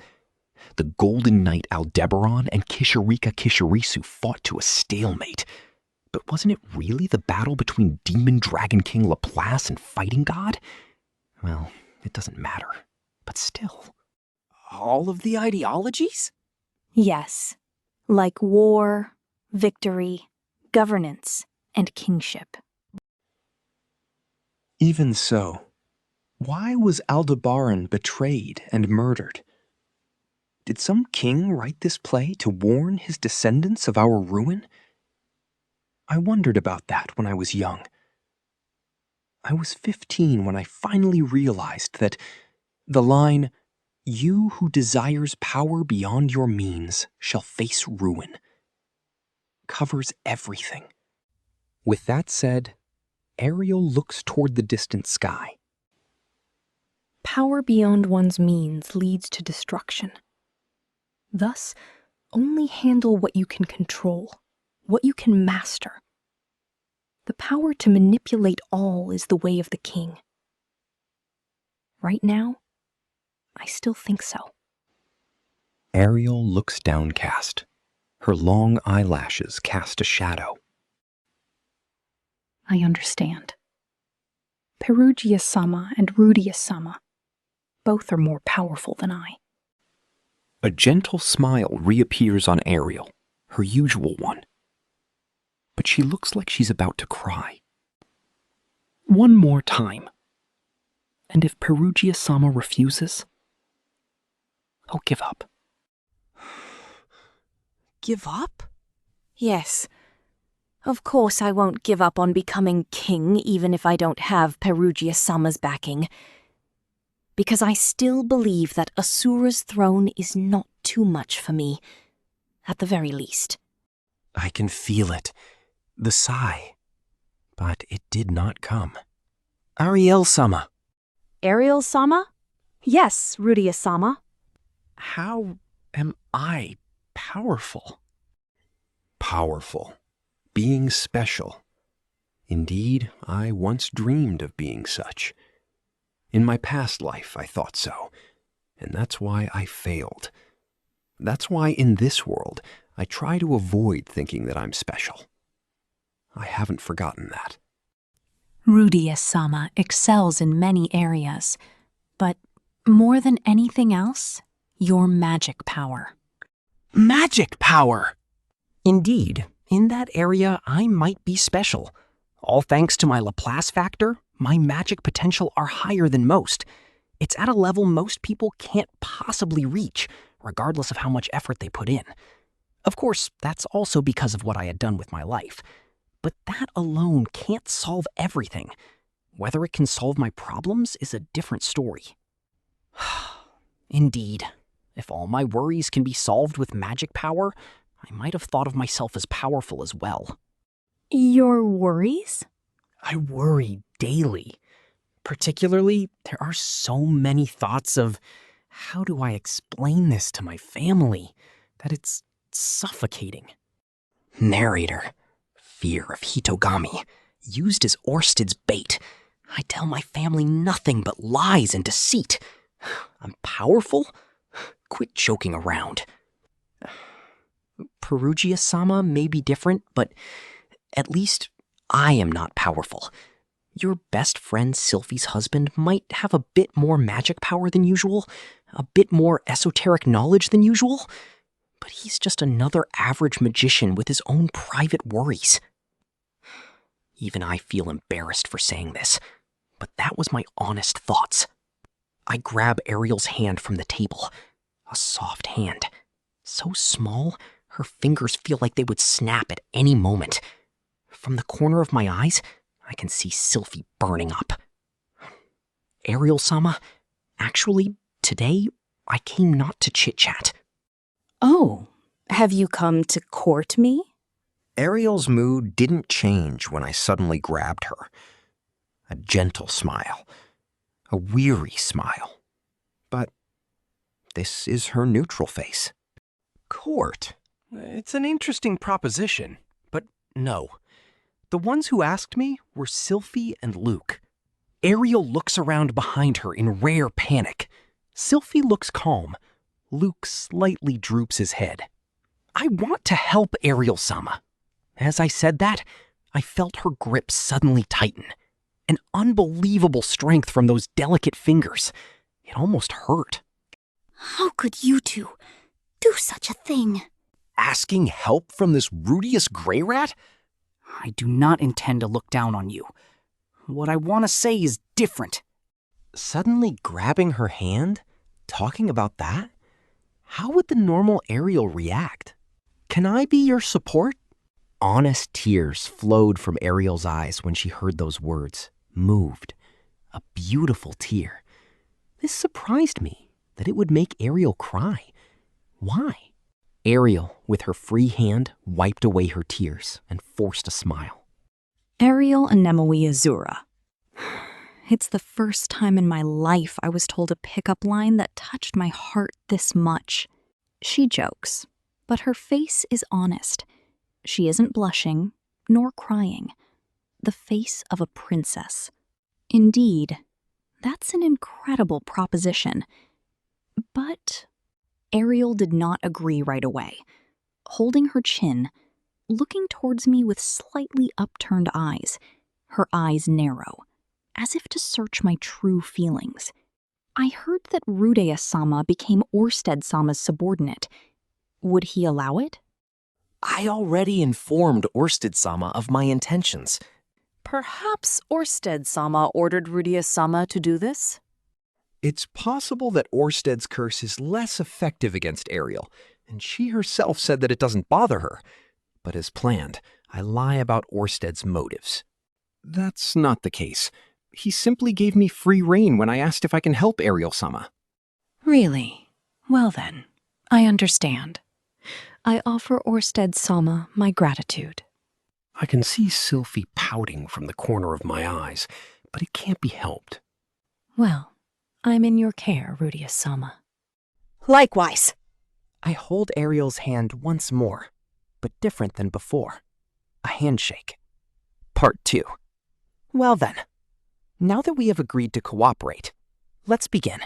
The Golden Knight Aldebaran and Kishirika Kishirisu fought to a stalemate. But wasn't it really the battle between Demon Dragon King Laplace and Fighting God? Well, it doesn't matter. But still. All of the ideologies? Yes. like war, victory, governance, and kingship. Even so, why was Aldebaran betrayed and murdered? Did some king write this play to warn his descendants of our ruin? I wondered about that when I was young. I was 15 when I finally realized that the line, "You who desires power beyond your means shall face ruin," covers everything. With that said, Ariel looks toward the distant sky. Power beyond one's means leads to destruction. Thus, only handle what you can control, what you can master. The power to manipulate all is the way of the king. Right now, I still think so. Ariel looks downcast. Her long eyelashes cast a shadow. I understand. Perugia-sama and Rudeus-sama, both are more powerful than I. A gentle smile reappears on Ariel, her usual one. But she looks like she's about to cry. One more time. And if Perugia-sama refuses, I'll give up. Give up? Yes. Of course I won't give up on becoming king even if I don't have Perugia-sama's backing. Because I still believe that Asura's throne is not too much for me, at the very least. I can feel it, the sigh. But it did not come. Ariel-sama. Ariel-sama? Yes, Rudeus-sama. How am I powerful? Powerful. Being special. Indeed, I once dreamed of being such. In my past life, I thought so, and that's why I failed. That's why in this world, I try to avoid thinking that I'm special. I haven't forgotten that. Rudeus-sama excels in many areas, but more than anything else, your magic power. Magic power! Indeed, in that area I might be special. All thanks to my Laplace factor, my magic potential are higher than most. It's at a level most people can't possibly reach, regardless of how much effort they put in. Of course, that's also because of what I had done with my life. But that alone can't solve everything. Whether it can solve my problems is a different story. Indeed, if all my worries can be solved with magic power, I might have thought of myself as powerful as well. Your worries? I worry daily. Particularly, there are so many thoughts of, how do I explain this to my family, that it's suffocating. Narrator. Fear of Hitogami, used as Orsted's bait. I tell my family nothing but lies and deceit. I'm powerful? Quit joking around. Perugia-sama may be different, but at least I am not powerful. Your best friend Sylphie's husband might have a bit more magic power than usual, a bit more esoteric knowledge than usual, but he's just another average magician with his own private worries. Even I feel embarrassed for saying this, but that was my honest thoughts. I grab Ariel's hand from the table, a soft hand, so small her fingers feel like they would snap at any moment. From the corner of my eyes, I can see Sylphie burning up. Ariel-sama, actually, today I came not to chit-chat. Oh, have you come to court me? Ariel's mood didn't change when I suddenly grabbed her. A gentle smile. A weary smile. But this is her neutral face. Court? It's an interesting proposition, but no. The ones who asked me were Sylphie and Luke. Ariel looks around behind her in rare panic. Sylphie looks calm. Luke slightly droops his head. I want to help Ariel-sama. As I said that, I felt her grip suddenly tighten. An unbelievable strength from those delicate fingers. It almost hurt. How could you two do such a thing? asking help from this Rudeus Greyrat? I do not intend to look down on you. What I want to say is different. Suddenly grabbing her hand? Talking about that? How would the normal Ariel react? Can I be your support? Honest tears flowed from Ariel's eyes when she heard those words, moved. A beautiful tear. This surprised me, that it would make Ariel cry. Why? Ariel, with her free hand, wiped away her tears and forced a smile. Ariel Anemone Asura. It's the first time in my life I was told a pickup line that touched my heart this much. She jokes, but her face is honest. She isn't blushing, nor crying. The face of a princess. Indeed, that's an incredible proposition. But Ariel did not agree right away, holding her chin, looking towards me with slightly upturned eyes, her eyes narrow, as if to search my true feelings. I heard that Rudeus-sama became Orsted-sama's subordinate. Would he allow it? I already informed Orsted-sama of my intentions. Perhaps Orsted-sama ordered Rudeus-sama to do this? It's possible that Orsted's curse is less effective against Ariel, and she herself said that it doesn't bother her. But as planned, I lie about Orsted's motives. That's not the case. He simply gave me free rein when I asked if I can help Ariel-sama. Really? Well then, I understand. I offer Orsted-sama my gratitude. I can see Sylphie pouting from the corner of my eyes, but it can't be helped. Well, I'm in your care, Rudeus-sama. Likewise. I hold Ariel's hand once more, but different than before. A handshake. Part 2. Well then, now that we have agreed to cooperate, let's begin.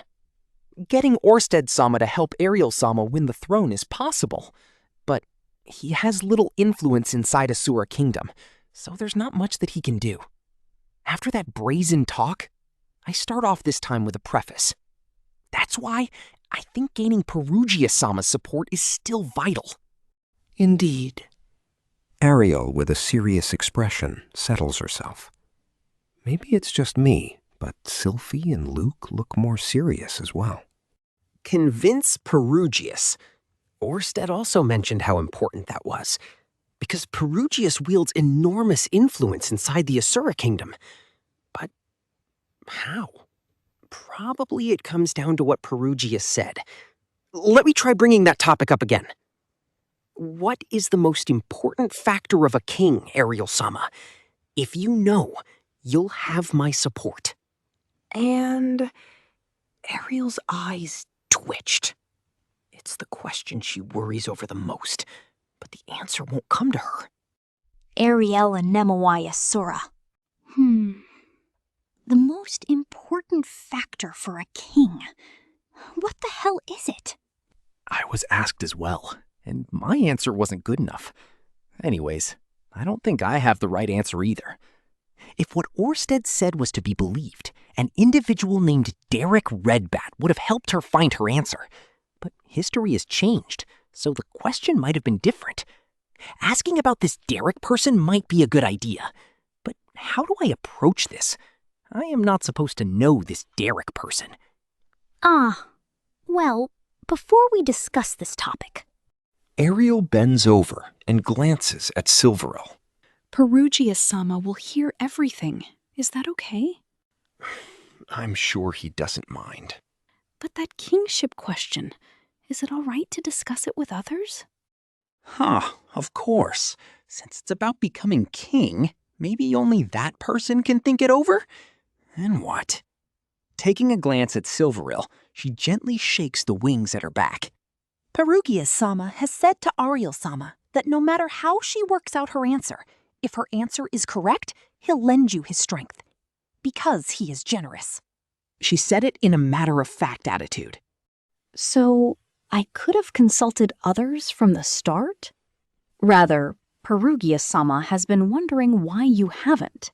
Getting Orsted-sama to help Ariel-sama win the throne is possible, but he has little influence inside Asura Kingdom, so there's not much that he can do. After that brazen talk, I start off this time with a preface. That's why I think gaining Perugia-sama's support is still vital. Indeed. Ariel, with a serious expression, settles herself. Maybe it's just me, but Sylphie and Luke look more serious as well. Convince Perugius. Orsted also mentioned how important that was, because Perugius wields enormous influence inside the Asura Kingdom. But how? Probably it comes down to what Perugius said. Let me try bringing that topic up again. What is the most important factor of a king, Ariel-sama? If you know, you'll have my support. And Ariel's eyes twitched. It's the question she worries over the most, but the answer won't come to her. Ariel Anemone Asura. The most important factor for a king. What the hell is it? I was asked as well, and my answer wasn't good enough. Anyways, I don't think I have the right answer either. If what Orsted said was to be believed, an individual named Derek Redbat would have helped her find her answer. But history has changed, so the question might have been different. Asking about this Derek person might be a good idea. But how do I approach this? I am not supposed to know this Derek person. Well, before we discuss this topic. Ariel bends over and glances at Silverell. Perugia-sama will hear everything. Is that okay? I'm sure he doesn't mind. But that kingship question, is it all right to discuss it with others? Of course. Since it's about becoming king, maybe only that person can think it over? And what? Taking a glance at Silverell, she gently shakes the wings at her back. Perugia-sama has said to Ariel-sama that no matter how she works out her answer, if her answer is correct, he'll lend you his strength. Because he is generous. She said it in a matter-of-fact attitude. So, I could have consulted others from the start? Rather, Perugia-sama has been wondering why you haven't.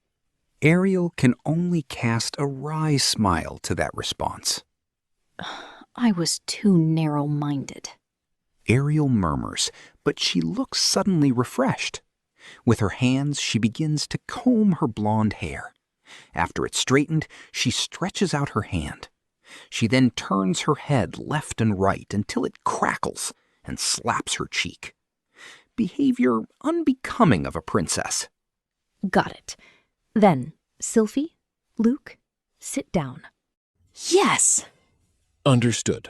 Ariel can only cast a wry smile to that response. I was too narrow-minded. Ariel murmurs, but she looks suddenly refreshed. With her hands, she begins to comb her blonde hair. After it's straightened, she stretches out her hand. She then turns her head left and right until it crackles and slaps her cheek. Behavior unbecoming of a princess. Got it. Then, Sylphie, Luke, sit down. Yes! Understood.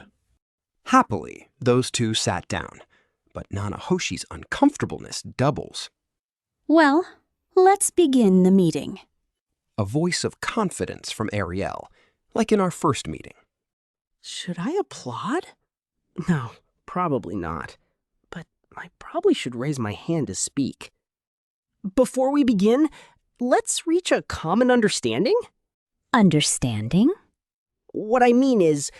Happily, those two sat down, but Nanahoshi's uncomfortableness doubles. Well, let's begin the meeting. A voice of confidence from Ariel, like in our first meeting. Should I applaud? No, probably not. But I probably should raise my hand to speak. Before we begin, let's reach a common understanding? Understanding? What I mean is,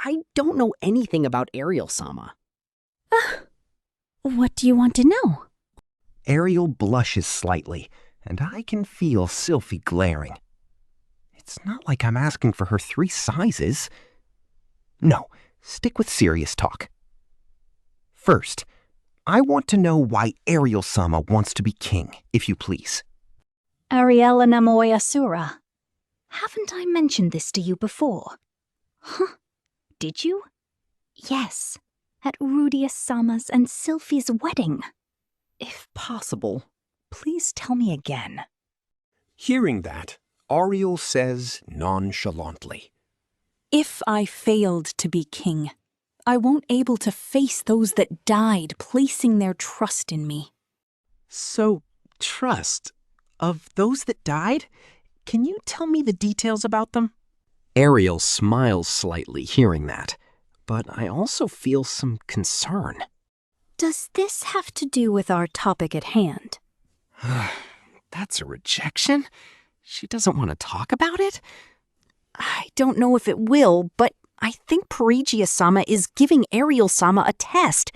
I don't know anything about Ariel-sama. What do you want to know? Ariel blushes slightly, and I can feel Sylphie glaring. It's not like I'm asking for her 3 sizes. No, stick with serious talk. First, I want to know why Ariel-sama wants to be king, if you please. Ariel Namoy Asura. Haven't I mentioned this to you before? Huh? Did you? Yes, at Rudeus Sama's and Sylphie's wedding. If possible, please tell me again. Hearing that, Ariel says nonchalantly, If I failed to be king, I won't able to face those that died placing their trust in me. So, trust? Of those that died? Can you tell me the details about them? Ariel smiles slightly hearing that, but I also feel some concern. Does this have to do with our topic at hand? That's a rejection? She doesn't want to talk about it? I don't know if it will, but I think Perigia-sama is giving Ariel-sama a test.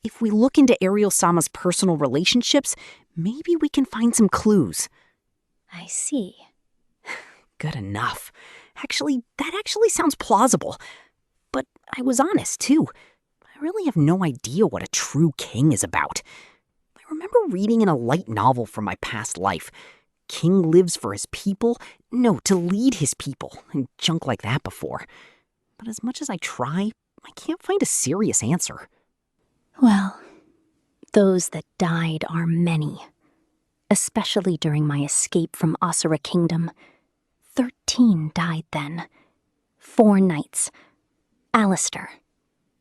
If we look into Ariel-sama's personal relationships, maybe we can find some clues. I see. Good enough. That actually sounds plausible. But I was honest, too. I really have no idea what a true king is about. I remember reading in a light novel from my past life. King lives for his people? No, to lead his people, and junk like that before. But as much as I try, I can't find a serious answer. Well, those that died are many. Especially during my escape from Asura Kingdom. 13 died then. 4 knights. Alistair,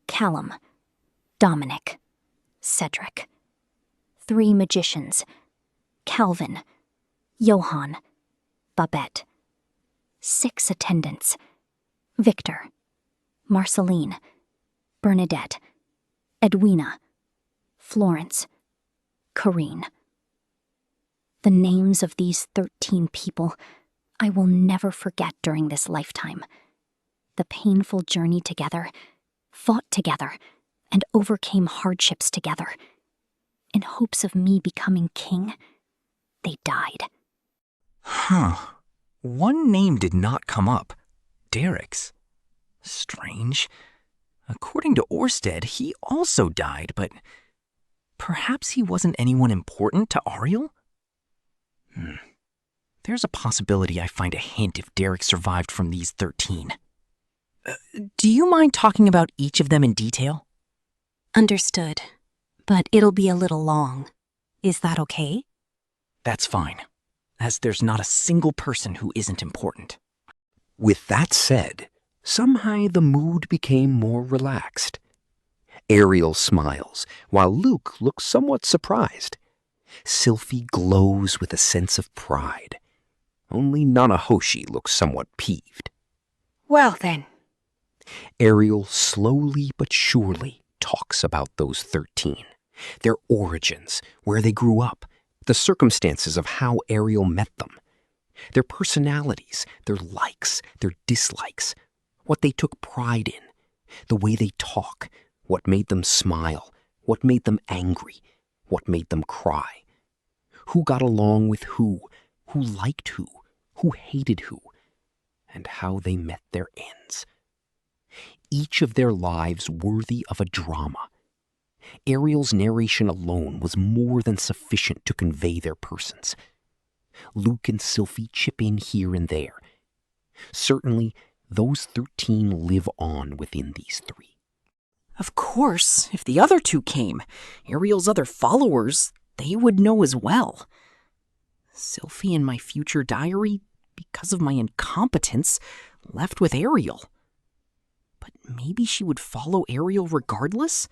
Callum, Dominic, Cedric. 3 magicians. Calvin, Johann, Babette. 6 attendants. Victor, Marceline, Bernadette, Edwina, Florence, Corinne. The names of these 13 people I will never forget during this lifetime. The painful journey together, fought together, and overcame hardships together. In hopes of me becoming king, they died. Huh. One name did not come up. Derek's. Strange. According to Orsted, he also died, but perhaps he wasn't anyone important to Ariel? There's a possibility I find a hint if Derek survived from these 13. Do you mind talking about each of them in detail? Understood. But it'll be a little long. Is that okay? That's fine, as there's not a single person who isn't important. With that said, somehow the mood became more relaxed. Ariel smiles, while Luke looks somewhat surprised. Sylphie glows with a sense of pride. Only Nanahoshi looks somewhat peeved. Well then. Ariel slowly but surely talks about those 13. Their origins, where they grew up, the circumstances of how Ariel met them. Their personalities, their likes, their dislikes, what they took pride in, the way they talk, what made them smile, what made them angry, what made them cry. Who got along with who liked who hated who, and how they met their ends. Each of their lives worthy of a drama. Ariel's narration alone was more than sufficient to convey their persons. Luke and Sylphie chip in here and there. Certainly, those 13 live on within these 3. Of course, if the other 2 came, Ariel's other followers, they would know as well. Sylphie in my future diary, because of my incompetence, left with Ariel. But maybe she would follow Ariel regardless?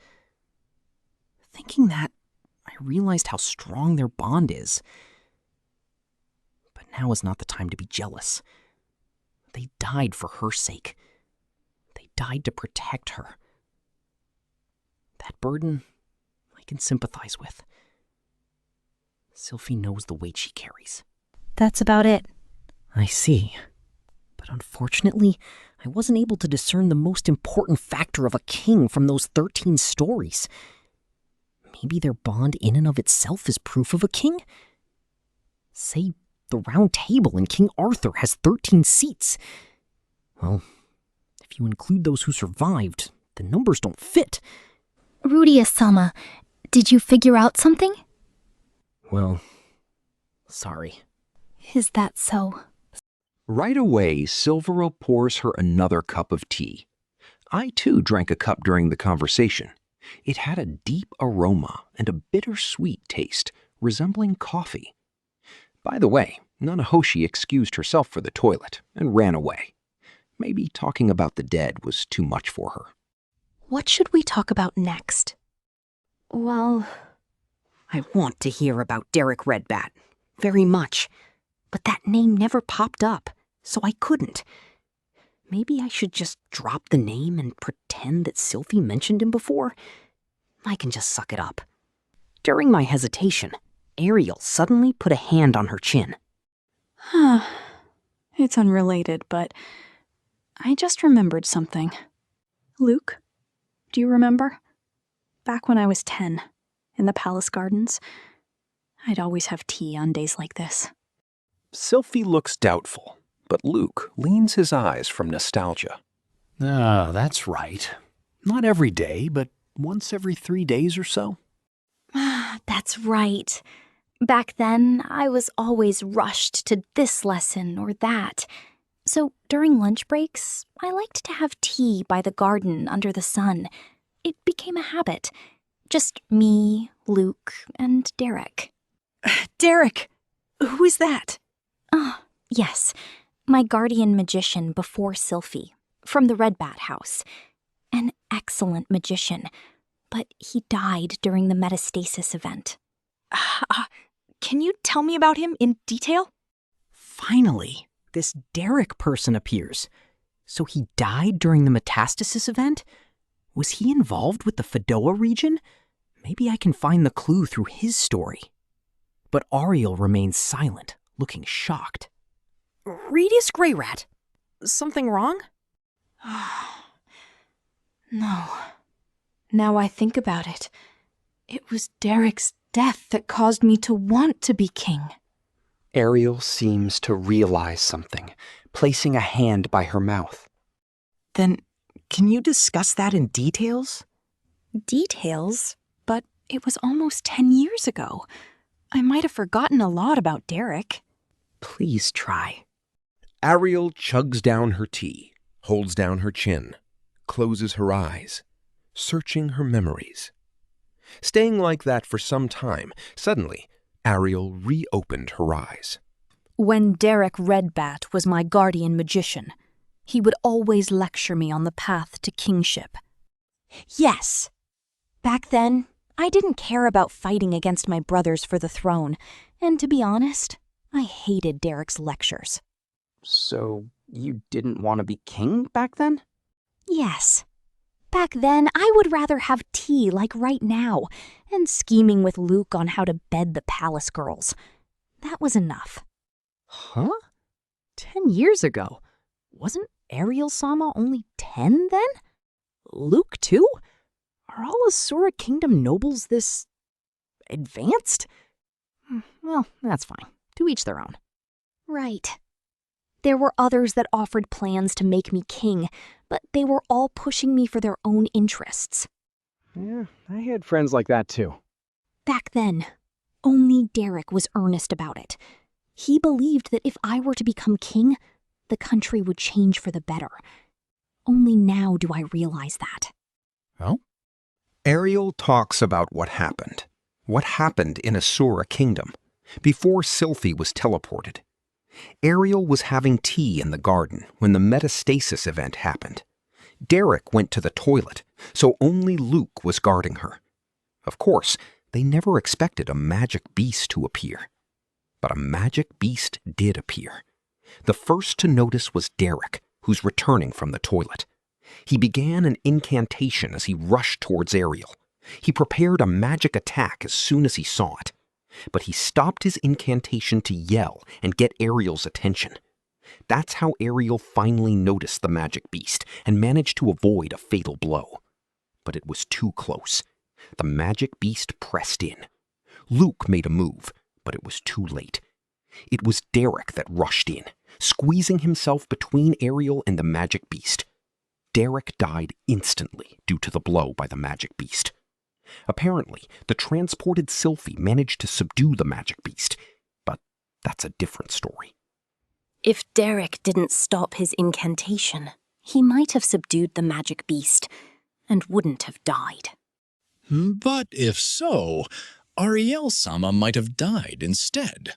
Thinking that, I realized how strong their bond is. But now is not the time to be jealous. They died for her sake. They died to protect her. That burden, I can sympathize with. Sylphie knows the weight she carries. That's about it. I see. But unfortunately, I wasn't able to discern the most important factor of a king from those 13 stories. Maybe their bond in and of itself is proof of a king? Say, the Round Table in King Arthur has 13 seats. Well, if you include those who survived, the numbers don't fit. Rudeus-sama, did you figure out something? Well, sorry. Is that so? Right away, Silvero pours her another cup of tea. I too drank a cup during the conversation. It had a deep aroma and a bittersweet taste, resembling coffee. By the way, Nanahoshi excused herself for the toilet and ran away. Maybe talking about the dead was too much for her. What should we talk about next? Well, I want to hear about Derek Redbat. Very much. But that name never popped up, so I couldn't. Maybe I should just drop the name and pretend that Sylphie mentioned him before? I can just suck it up. During my hesitation, Ariel suddenly put a hand on her chin. It's unrelated, but I just remembered something. Luke, do you remember? Back when I was 10, in the palace gardens, I'd always have tea on days like this. Sylphie looks doubtful, but Luke leans his eyes from nostalgia. Ah, that's right. Not every day, but once every 3 days or so. That's right. Back then, I was always rushed to this lesson or that. So during lunch breaks, I liked to have tea by the garden under the sun. It became a habit. Just me, Luke, and Derek. Derek! Who is that? Yes. My guardian magician before Sylphie, from the Red Bat House. An excellent magician, but he died during the metastasis event. Can you tell me about him in detail? Finally, this Derek person appears. So he died during the metastasis event? Was he involved with the Fedoa region? Maybe I can find the clue through his story. But Ariel remains silent, looking shocked. Rudeus Greyrat, something wrong? No. Now I think about it. It was Derek's death that caused me to want to be king. Ariel seems to realize something, placing a hand by her mouth. Then, can you discuss that in details? Details? But it was almost 10 years ago. I might have forgotten a lot about Derek. Please try. Ariel chugs down her tea, holds down her chin, closes her eyes, searching her memories. Staying like that for some time, suddenly, Ariel reopened her eyes. When Derek Redbat was my guardian magician, he would always lecture me on the path to kingship. Yes. Back then, I didn't care about fighting against my brothers for the throne, and to be honest, I hated Derek's lectures. So, you didn't want to be king back then? Yes. Back then, I would rather have tea like right now, and scheming with Luke on how to bed the palace girls. That was enough. Huh? 10 years ago? Wasn't Ariel-sama only 10 then? Luke too? Are all Asura Kingdom nobles this advanced? Well, that's fine. To each their own. Right. There were others that offered plans to make me king, but they were all pushing me for their own interests. Yeah, I had friends like that too. Back then, only Derek was earnest about it. He believed that if I were to become king, the country would change for the better. Only now do I realize that. Oh? Ariel talks about what happened. What happened in Asura Kingdom before Sylphie was teleported. Ariel was having tea in the garden when the metastasis event happened. Derek went to the toilet, so only Luke was guarding her. Of course, they never expected a magic beast to appear. But a magic beast did appear. The first to notice was Derek, who's returning from the toilet. He began an incantation as he rushed towards Ariel. He prepared a magic attack as soon as he saw it. But he stopped his incantation to yell and get Ariel's attention. That's how Ariel finally noticed the magic beast and managed to avoid a fatal blow. But it was too close. The magic beast pressed in. Luke made a move, but it was too late. It was Derek that rushed in, squeezing himself between Ariel and the magic beast. Derek died instantly due to the blow by the magic beast. Apparently, the transported Sylphie managed to subdue the magic beast, but that's a different story. If Derek didn't stop his incantation, he might have subdued the magic beast and wouldn't have died. But if so, Ariel-sama might have died instead.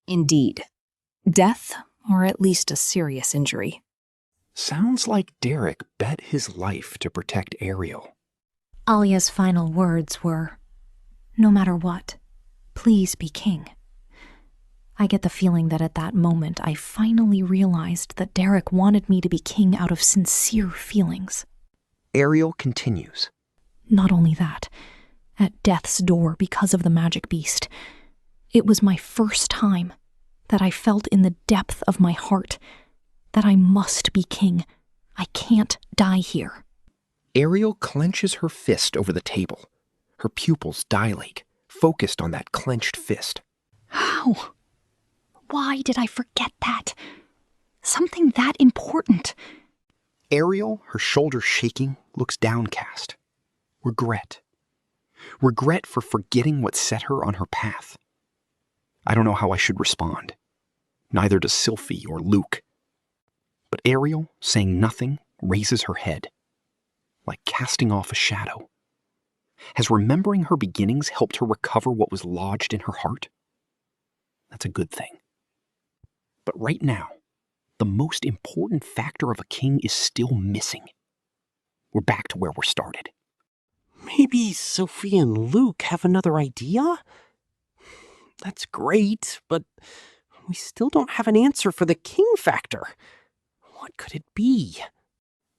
Indeed. Death, or at least a serious injury. Sounds like Derek bet his life to protect Ariel. Alia's final words were, "No matter what, please be king." I get the feeling that at that moment I finally realized that Derek wanted me to be king out of sincere feelings. Ariel continues. Not only that, at death's door because of the magic beast, it was my first time that I felt in the depth of my heart that I must be king. I can't die here. Ariel clenches her fist over the table. Her pupils dilate, focused on that clenched fist. How? Why did I forget that? Something that important. Ariel, her shoulders shaking, looks downcast. Regret. Regret for forgetting what set her on her path. I don't know how I should respond. Neither does Sylphie or Luke. But Ariel, saying nothing, raises her head, like casting off a shadow. Has remembering her beginnings helped her recover what was lodged in her heart? That's a good thing. But right now, the most important factor of a king is still missing. We're back to where we started. Maybe Sophie and Luke have another idea? That's great, but we still don't have an answer for the king factor. What could it be?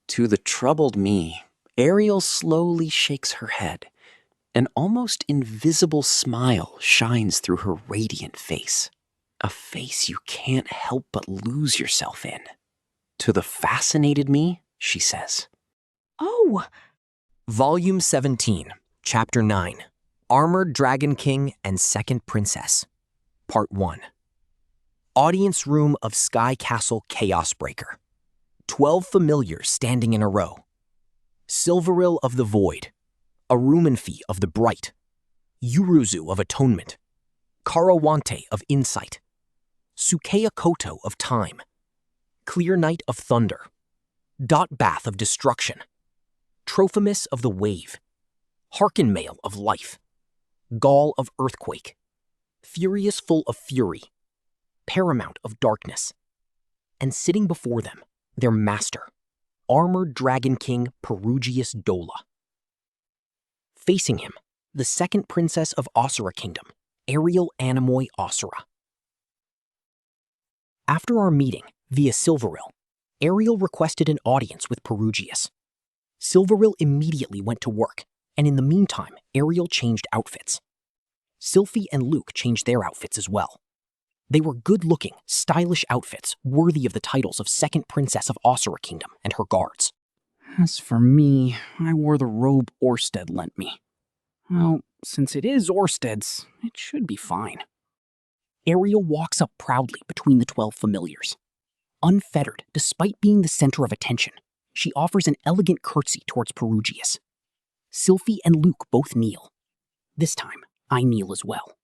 To the troubled me, Ariel slowly shakes her head. An almost invisible smile shines through her radiant face. A face you can't help but lose yourself in. To the fascinated me, she says. Oh! Volume 17, Chapter 9, Armored Dragon King and Second Princess, Part 1. Audience Room of Sky Castle Chaos Breaker. 12 familiars standing in a row. Silveril of the Void, Arumanfi of the Bright, Yuruzu of Atonement, Karawante of Insight, Sukeya Koto of Time, Clear Night of Thunder, Dot Bath of Destruction, Trophimus of the Wave, Harkenmail of Life, Gaul of Earthquake, Furious Full of Fury, Paramount of Darkness, and sitting before them, their master, Armored Dragon King Perugius Dola. Facing him, the second princess of Asura Kingdom, Ariel Anemoy Asura. After our meeting, via Silveril, Ariel requested an audience with Perugius. Silveril immediately went to work, and in the meantime, Ariel changed outfits. Sylphie and Luke changed their outfits as well. They were good-looking, stylish outfits worthy of the titles of Second Princess of Asura Kingdom and her guards. As for me, I wore the robe Orsted lent me. Well, since it is Orsted's, it should be fine. Ariel walks up proudly between the 12 familiars. Unfettered, despite being the center of attention, she offers an elegant curtsy towards Perugius. Sylphie and Luke both kneel. This time, I kneel as well.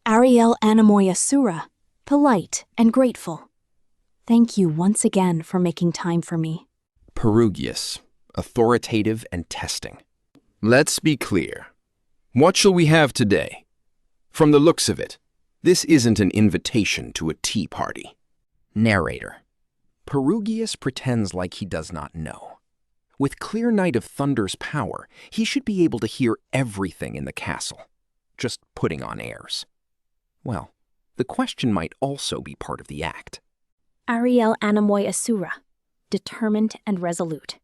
Ariel Anemoy Asura, polite and grateful. Thank you once again for making time for me. Perugius, authoritative and testing. Let's be clear. What shall we have today? From the looks of it, this isn't an invitation to a tea party. Narrator. Perugius pretends like he does not know. With Clear Night of Thunder's power, he should be able to hear everything in the castle. Just putting on airs. Well, the question might also be part of the act. Ariel Anemoy Asura, determined and resolute.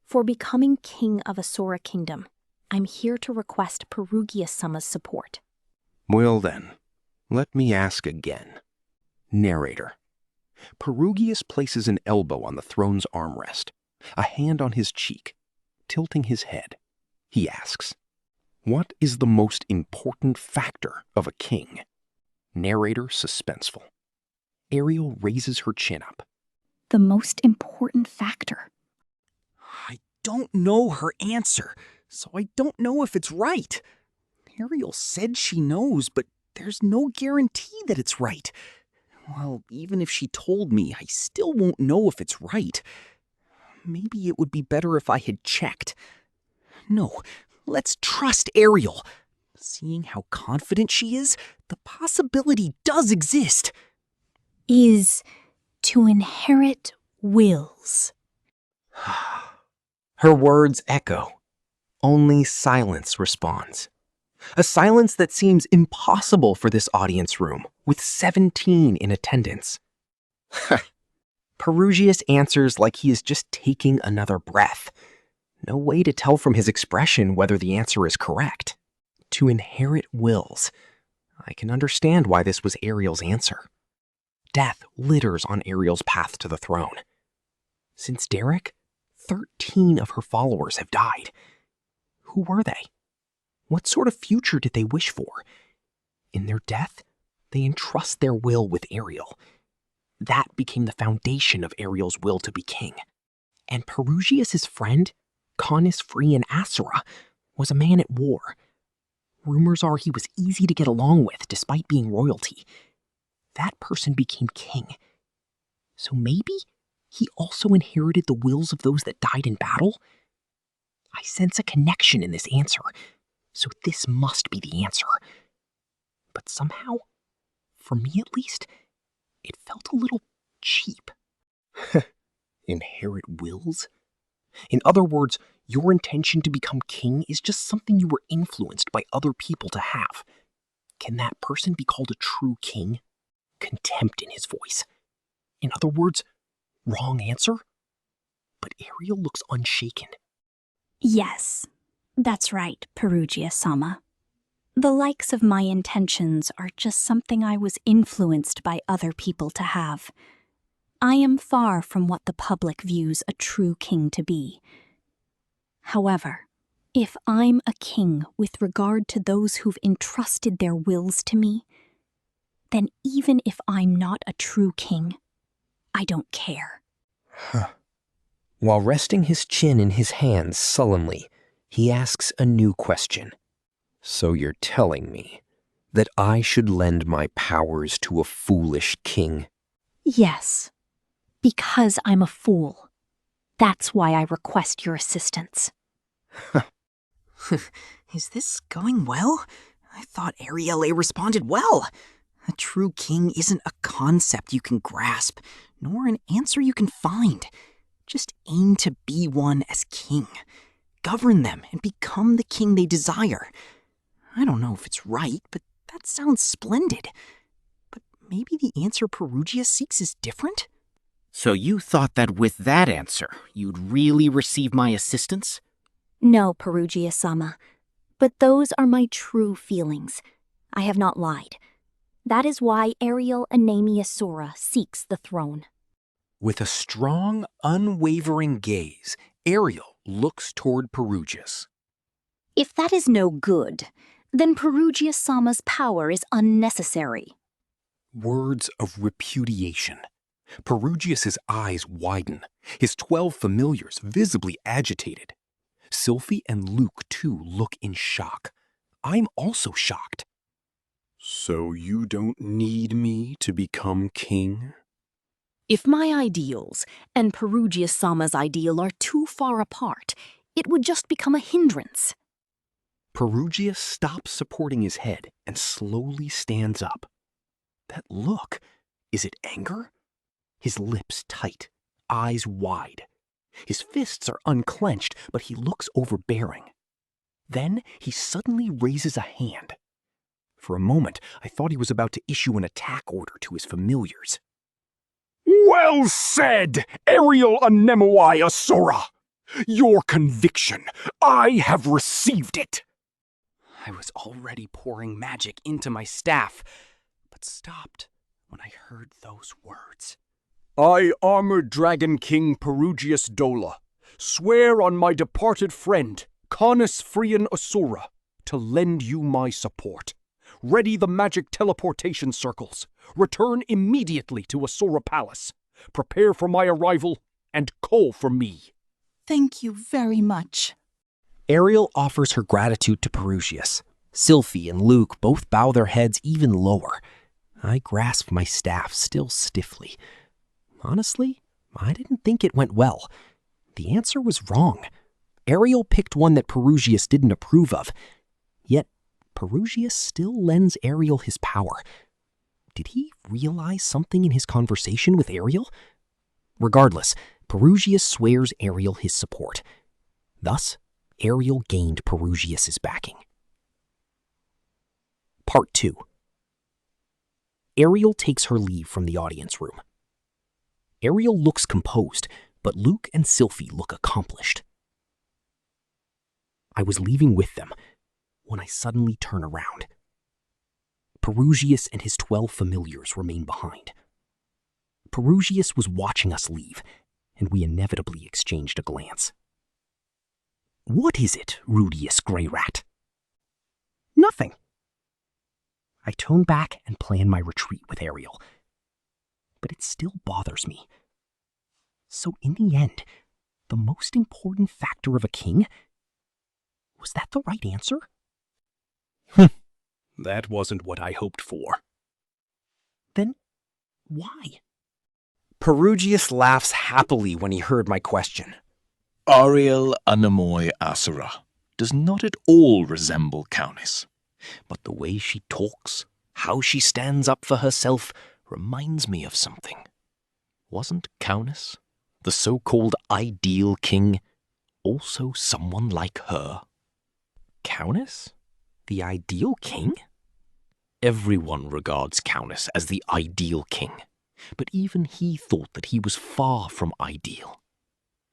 For becoming king of Asura Kingdom, I'm here to request Perugius-sama's support. Well then, let me ask again. Narrator. Perugius places an elbow on the throne's armrest, a hand on his cheek, tilting his head. He asks, what is the most important factor of a king? Narrator suspenseful. Ariel raises her chin up. The most important factor. I don't know her answer, so I don't know if it's right. Ariel said she knows, but there's no guarantee that it's right. Well, even if she told me, I still won't know if it's right. Maybe it would be better if I had checked. No, let's trust Ariel. Seeing how confident she is, the possibility does exist. Is to inherit wills. Her words echo. Only silence responds. A silence that seems impossible for this audience room, with 17 in attendance. Perugius answers like he is just taking another breath. No way to tell from his expression whether the answer is correct. To inherit wills. I can understand why this was Ariel's answer. Death litters on Ariel's path to the throne. Since Derek, 13 of her followers have died. Who were they? What sort of future did they wish for? In their death, they entrust their will with Ariel. That became the foundation of Ariel's will to be king. And Perugius' friend, Canis Free and Asura, was a man at war. Rumors are he was easy to get along with despite being royalty. That person became king. So maybe he also inherited the wills of those that died in battle? I sense a connection in this answer, so this must be the answer. But somehow, for me at least, it felt a little cheap. Inherit wills? In other words, your intention to become king is just something you were influenced by other people to have. Can that person be called a true king? Contempt in his voice. In other words, wrong answer? But Ariel looks unshaken. Yes, that's right, Perugia-sama. The likes of my intentions are just something I was influenced by other people to have. I am far from what the public views a true king to be. However, if I'm a king with regard to those who've entrusted their wills to me, then even if I'm not a true king, I don't care. While resting his chin in his hands sullenly, he asks a new question. So you're telling me that I should lend my powers to a foolish king? Yes, because I'm a fool. That's why I request your assistance. Is this going well? I thought Ariel responded well. A true king isn't a concept you can grasp, nor an answer you can find. Just aim to be one as king. Govern them and become the king they desire. I don't know if it's right, but that sounds splendid. But maybe the answer Perugia seeks is different? So you thought that with that answer, you'd really receive my assistance? No, Perugia-sama. But those are my true feelings. I have not lied. That is why Ariel Anemoy Asura seeks the throne. With a strong, unwavering gaze, Ariel looks toward Perugius. If that is no good, then Perugia-sama's power is unnecessary. Words of repudiation. Perugius's eyes widen, his 12 familiars visibly agitated. Sylphie and Luke, too, look in shock. I'm also shocked. So you don't need me to become king? If my ideals and Perugia-sama's ideal are too far apart, it would just become a hindrance. Perugia stops supporting his head and slowly stands up. That look, is it anger? His lips tight, eyes wide. His fists are unclenched, but he looks overbearing. Then he suddenly raises a hand. For a moment, I thought he was about to issue an attack order to his familiars. Well said, Ariel Anemoi Asura! Your conviction, I have received it! I was already pouring magic into my staff, but stopped when I heard those words. I, Armored Dragon King Perugius Dola, swear on my departed friend, Canis Frian Asura, to lend you my support. Ready the magic teleportation circles. Return immediately to Asura Palace. Prepare for my arrival and call for me. Thank you very much. Ariel offers her gratitude to Perugius. Sylphie and Luke both bow their heads even lower. I grasp my staff still stiffly. Honestly, I didn't think it went well. The answer was wrong. Ariel picked one that Perugius didn't approve of. Yet, Perugius still lends Ariel his power. Did he realize something in his conversation with Ariel? Regardless, Perugius swears Ariel his support. Thus, Ariel gained Perugius's backing. Part 2. Ariel takes her leave from the audience room. Ariel looks composed, but Luke and Sylphie look accomplished. I was leaving with them when I suddenly turn around. Perugius and his 12 familiars remain behind. Perugius was watching us leave, and we inevitably exchanged a glance. What is it, Rudeus Greyrat? Nothing. I tone back and plan my retreat with Ariel, but it still bothers me. So in the end, the most important factor of a king? Was that the right answer? That wasn't what I hoped for. Then, why? Perugius laughs happily when he heard my question. Ariel Anemoi Asura does not at all resemble Canis. But the way she talks, how she stands up for herself, reminds me of something. Wasn't Canis, the so-called ideal king, also someone like her? Canis? The ideal king? Everyone regards Canis as the ideal king, but even he thought that he was far from ideal.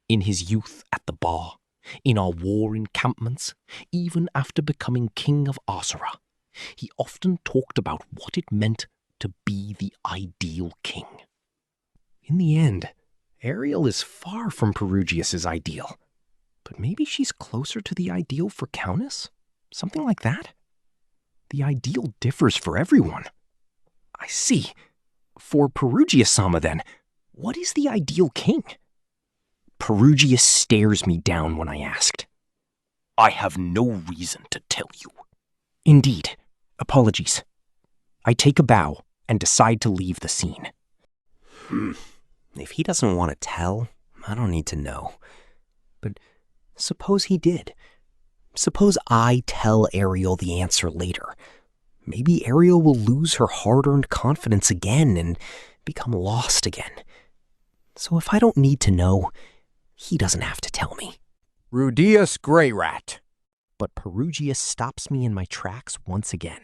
In his youth at the bar, in our war encampments, even after becoming king of Asura, he often talked about what it meant to be the ideal king. In the end, Ariel is far from Perugius's ideal, but maybe she's closer to the ideal for Canis? Something like that? The ideal differs for everyone. I see. For Perugia-sama, then, what is the ideal king? Perugius stares me down when I asked. I have no reason to tell you. Indeed. Apologies. I take a bow and decide to leave the scene. If he doesn't want to tell, I don't need to know. But suppose he did. Suppose I tell Ariel the answer later. Maybe Ariel will lose her hard-earned confidence again and become lost again. So if I don't need to know, he doesn't have to tell me. Rudeus Greyrat. But Perugius stops me in my tracks once again.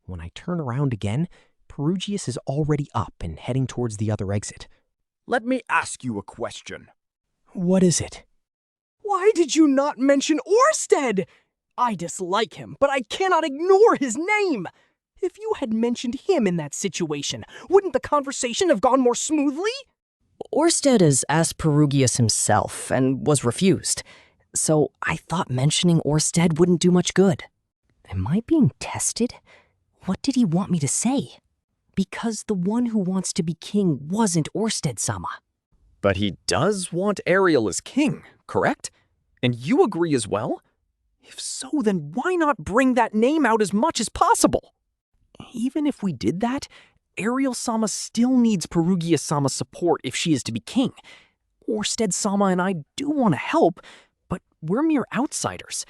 When I turn around again, Perugius is already up and heading towards the other exit. Let me ask you a question. What is it? Why did you not mention Orsted? I dislike him, but I cannot ignore his name. If you had mentioned him in that situation, wouldn't the conversation have gone more smoothly? Orsted is asked Perugius himself and was refused, so I thought mentioning Orsted wouldn't do much good. Am I being tested? What did he want me to say? Because the one who wants to be king wasn't Orsted-sama. But he does want Ariel as king, correct? And you agree as well? If so, then why not bring that name out as much as possible? Even if we did that, Ariel-sama still needs Perugia-sama's support if she is to be king. Orsted-sama and I do want to help, but we're mere outsiders.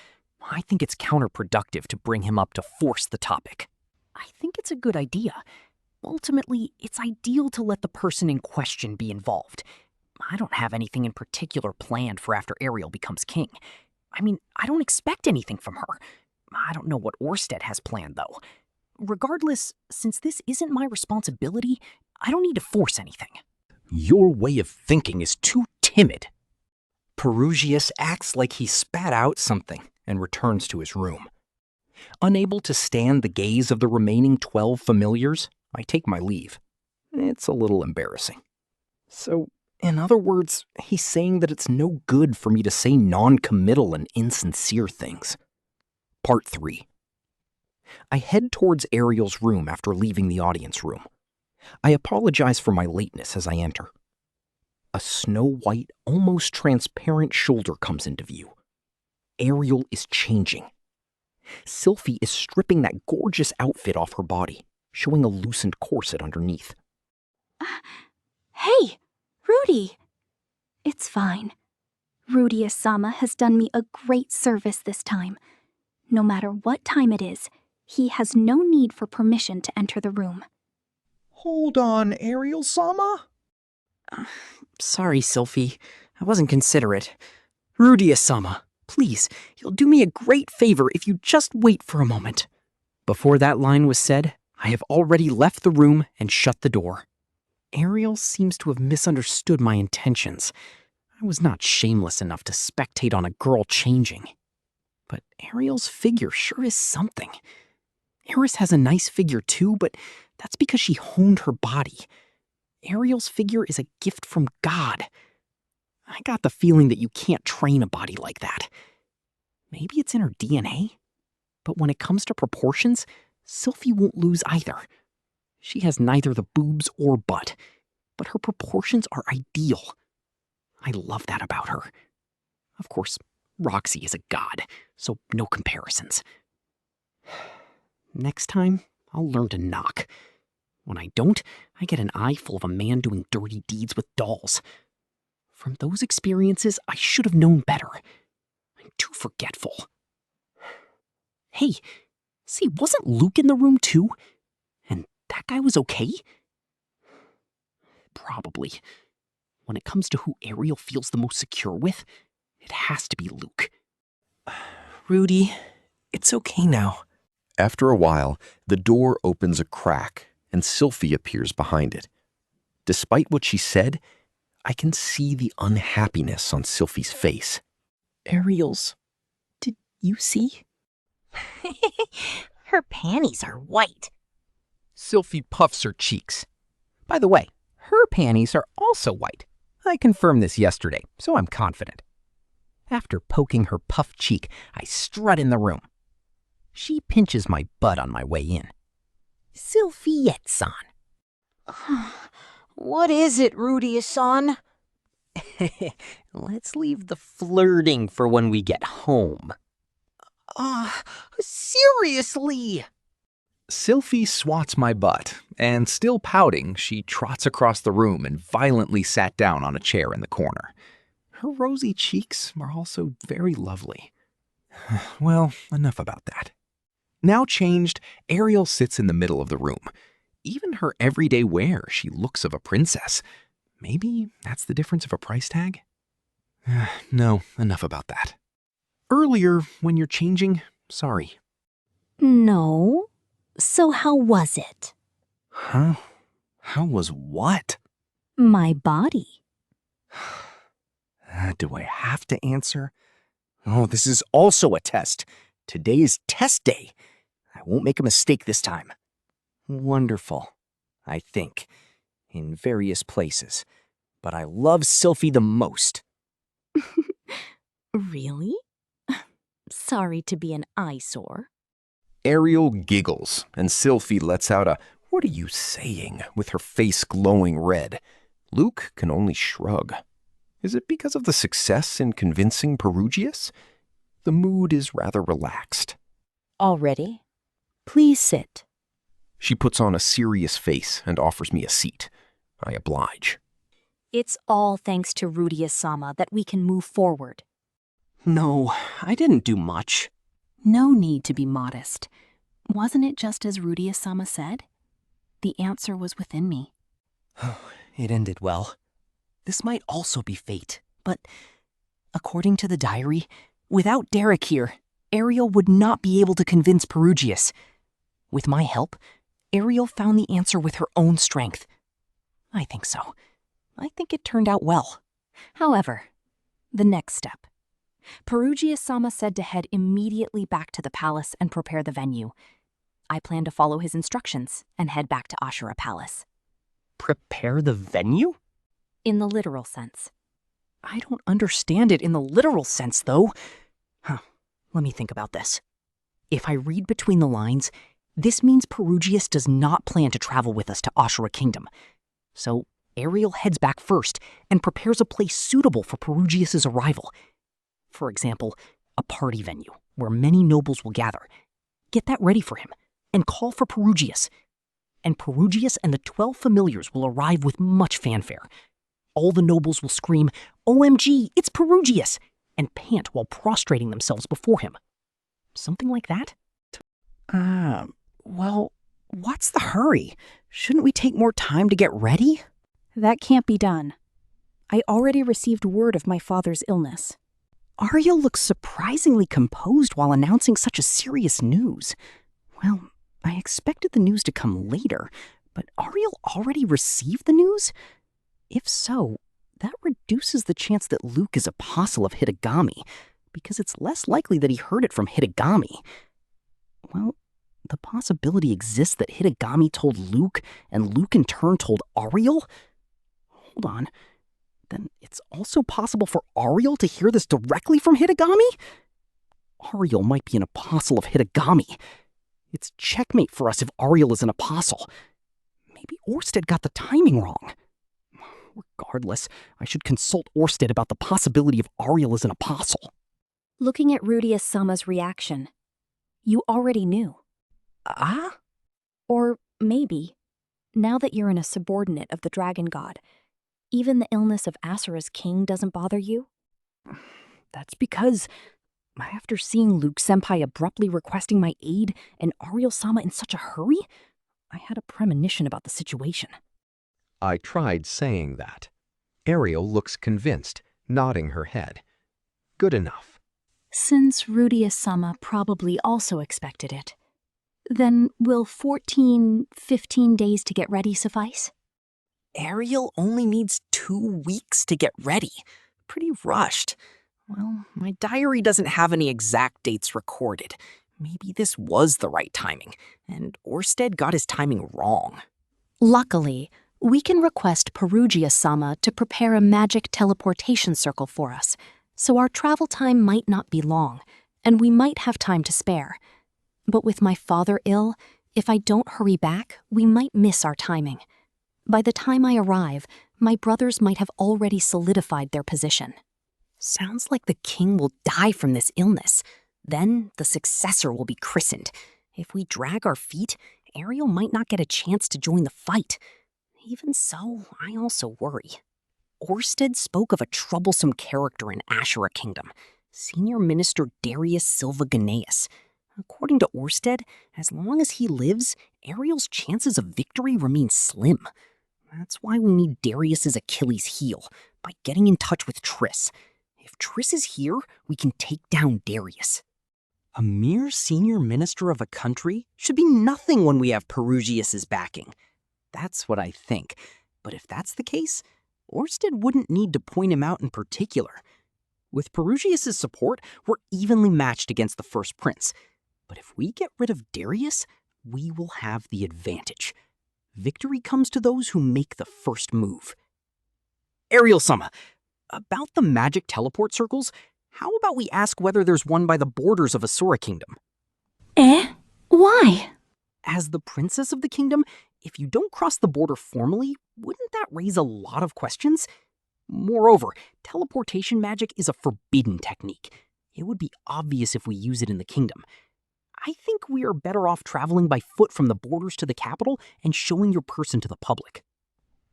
I think it's counterproductive to bring him up to force the topic. I think it's a good idea. Ultimately, it's ideal to let the person in question be involved. I don't have anything in particular planned for after Ariel becomes king. I mean, I don't expect anything from her. I don't know what Orsted has planned, though. Regardless, since this isn't my responsibility, I don't need to force anything. Your way of thinking is too timid. Perugius acts like he spat out something and returns to his room. Unable to stand the gaze of the remaining 12 familiars, I take my leave. It's a little embarrassing. So, in other words, he's saying that it's no good for me to say non-committal and insincere things. Part 3. I head towards Ariel's room after leaving the audience room. I apologize for my lateness as I enter. A snow-white, almost transparent shoulder comes into view. Ariel is changing. Sylphie is stripping that gorgeous outfit off her body, showing a loosened corset underneath. Hey, Rudy! It's fine. Rudeus-sama has done me a great service this time. No matter what time it is, he has no need for permission to enter the room. Hold on, Ariel-sama? Sorry, Sylphie. I wasn't considerate. Rudeus-sama, please, you'll do me a great favor if you just wait for a moment. Before that line was said, I have already left the room and shut the door. Ariel seems to have misunderstood my intentions. I was not shameless enough to spectate on a girl changing. But Ariel's figure sure is something. Eris has a nice figure too, but that's because she honed her body. Ariel's figure is a gift from God. I got the feeling that you can't train a body like that. Maybe it's in her DNA? But when it comes to proportions, Sylphie won't lose either. She has neither the boobs or butt, but her proportions are ideal. I love that about her. Of course, Roxy is a god, so no comparisons. Next time, I'll learn to knock. When I don't, I get an eye full of a man doing dirty deeds with dolls. From those experiences, I should have known better. I'm too forgetful. Hey, see, wasn't Luke in the room too? And that guy was okay? Probably. When it comes to who Ariel feels the most secure with, it has to be Luke. Rudy, it's okay now. After a while, the door opens a crack and Sylphie appears behind it. Despite what she said, I can see the unhappiness on Sylphie's face. Ariel's. Did you see? Her panties are white. Sylphie puffs her cheeks. By the way, her panties are also white. I confirmed this yesterday, so I'm confident. After poking her puffed cheek, I strut in the room. She pinches my butt on my way in. Sylphie-san. What is it, Rudeus-san? Let's leave the flirting for when we get home. Seriously? Sylphie swats my butt, and still pouting, she trots across the room and violently sat down on a chair in the corner. Her rosy cheeks are also very lovely. Well, enough about that. Now changed, Ariel sits in the middle of the room. Even her everyday wear, she looks of a princess. Maybe that's the difference of a price tag? No, enough about that. Earlier, when you're changing, sorry. No. So how was it? Huh? How was what? My body. Do I have to answer? Oh, this is also a test. Today is test day. I won't make a mistake this time. Wonderful, I think, in various places. But I love Sylphie the most. Really? Sorry to be an eyesore. Ariel giggles, and Sylphie lets out a, "What are you saying?" with her face glowing red. Luke can only shrug. Is it because of the success in convincing Perugius? The mood is rather relaxed. Already? Please sit. She puts on a serious face and offers me a seat. I oblige. It's all thanks to Rudeus-sama that we can move forward. No, I didn't do much. No need to be modest. Wasn't it just as Rudeus-sama said? The answer was within me. It ended well. This might also be fate, but according to the diary, without Derek here, Ariel would not be able to convince Perugius. With my help, Ariel found the answer with her own strength. I think so. I think it turned out well. However, the next step. Perugius-sama said to head immediately back to the palace and prepare the venue. I plan to follow his instructions and head back to Asura Palace. Prepare the venue? In the literal sense. I don't understand it in the literal sense, though. Let me think about this. If I read between the lines, this means Perugius does not plan to travel with us to Asura Kingdom. So Ariel heads back first and prepares a place suitable for Perugius's arrival. For example, a party venue where many nobles will gather. Get that ready for him and call for Perugius. And Perugius and the 12 familiars will arrive with much fanfare. All the nobles will scream, "OMG, it's Perugius!" and pant while prostrating themselves before him. Something like that? Well, what's the hurry? Shouldn't we take more time to get ready? That can't be done. I already received word of my father's illness. Ariel looks surprisingly composed while announcing such a serious news. Well, I expected the news to come later, but Ariel already received the news? If so, that reduces the chance that Luke is apostle of Hitagami, because it's less likely that he heard it from Hitagami. Well, the possibility exists that Hitagami told Luke, and Luke in turn told Ariel? Hold on. Then it's also possible for Ariel to hear this directly from Hitagami? Ariel might be an apostle of Hitagami. It's checkmate for us if Ariel is an apostle. Maybe Orsted got the timing wrong. Regardless, I should consult Orsted about the possibility of Ariel as an apostle. Looking at Rudeus-sama's reaction, you already knew. Or maybe, now that you're in a subordinate of the dragon god, even the illness of Asura's king doesn't bother you? That's because, after seeing Luke-senpai abruptly requesting my aid and Ariel-sama in such a hurry, I had a premonition about the situation. I tried saying that. Ariel looks convinced, nodding her head. Good enough. Since Rudeus-sama probably also expected it, then will 14, 15 days to get ready suffice? Ariel only needs 2 weeks to get ready. Pretty rushed. Well, my diary doesn't have any exact dates recorded. Maybe this was the right timing, and Orsted got his timing wrong. Luckily, we can request Perugius-sama to prepare a magic teleportation circle for us, so our travel time might not be long, and we might have time to spare. But with my father ill, if I don't hurry back, we might miss our timing. By the time I arrive, my brothers might have already solidified their position. Sounds like the king will die from this illness. Then the successor will be christened. If we drag our feet, Ariel might not get a chance to join the fight. Even so, I also worry. Orsted spoke of a troublesome character in Asura Kingdom, Senior Minister Darius Silva Ganaeus. According to Orsted, as long as he lives, Ariel's chances of victory remain slim. That's why we need Darius's Achilles heel, by getting in touch with Triss. If Triss is here, we can take down Darius. A mere senior minister of a country should be nothing when we have Perugius's backing. That's what I think. But if that's the case, Orsted wouldn't need to point him out in particular. With Perugius's support, we're evenly matched against the first prince. But if we get rid of Darius, we will have the advantage. Victory comes to those who make the first move. Ariel-sama, about the magic teleport circles, how about we ask whether there's one by the borders of Asura Kingdom? Why? As the princess of the kingdom, if you don't cross the border formally, wouldn't that raise a lot of questions? Moreover, teleportation magic is a forbidden technique. It would be obvious if we use it in the kingdom. I think we are better off traveling by foot from the borders to the capital and showing your person to the public.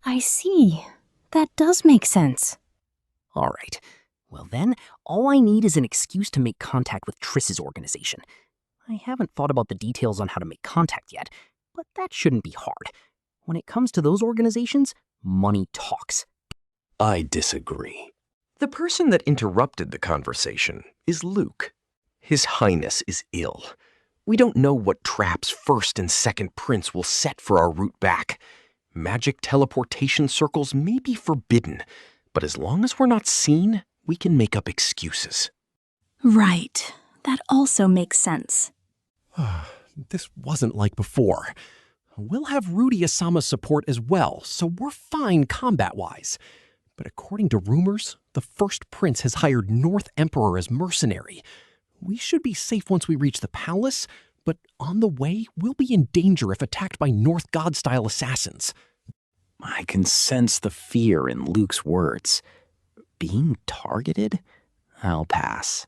I see. That does make sense. All right. Well then, all I need is an excuse to make contact with Triss's organization. I haven't thought about the details on how to make contact yet, but that shouldn't be hard. When it comes to those organizations, money talks. I disagree. The person that interrupted the conversation is Luke. His Highness is ill. We don't know what traps First and Second Prince will set for our route back. Magic teleportation circles may be forbidden, but as long as we're not seen, we can make up excuses. Right. That also makes sense. This wasn't like before. We'll have Rudeus-sama's support as well, so we're fine combat-wise. But according to rumors, the First Prince has hired North Emperor as mercenary. We should be safe once we reach the palace, but on the way, we'll be in danger if attacked by North God-style assassins. I can sense the fear in Luke's words. Being targeted? I'll pass.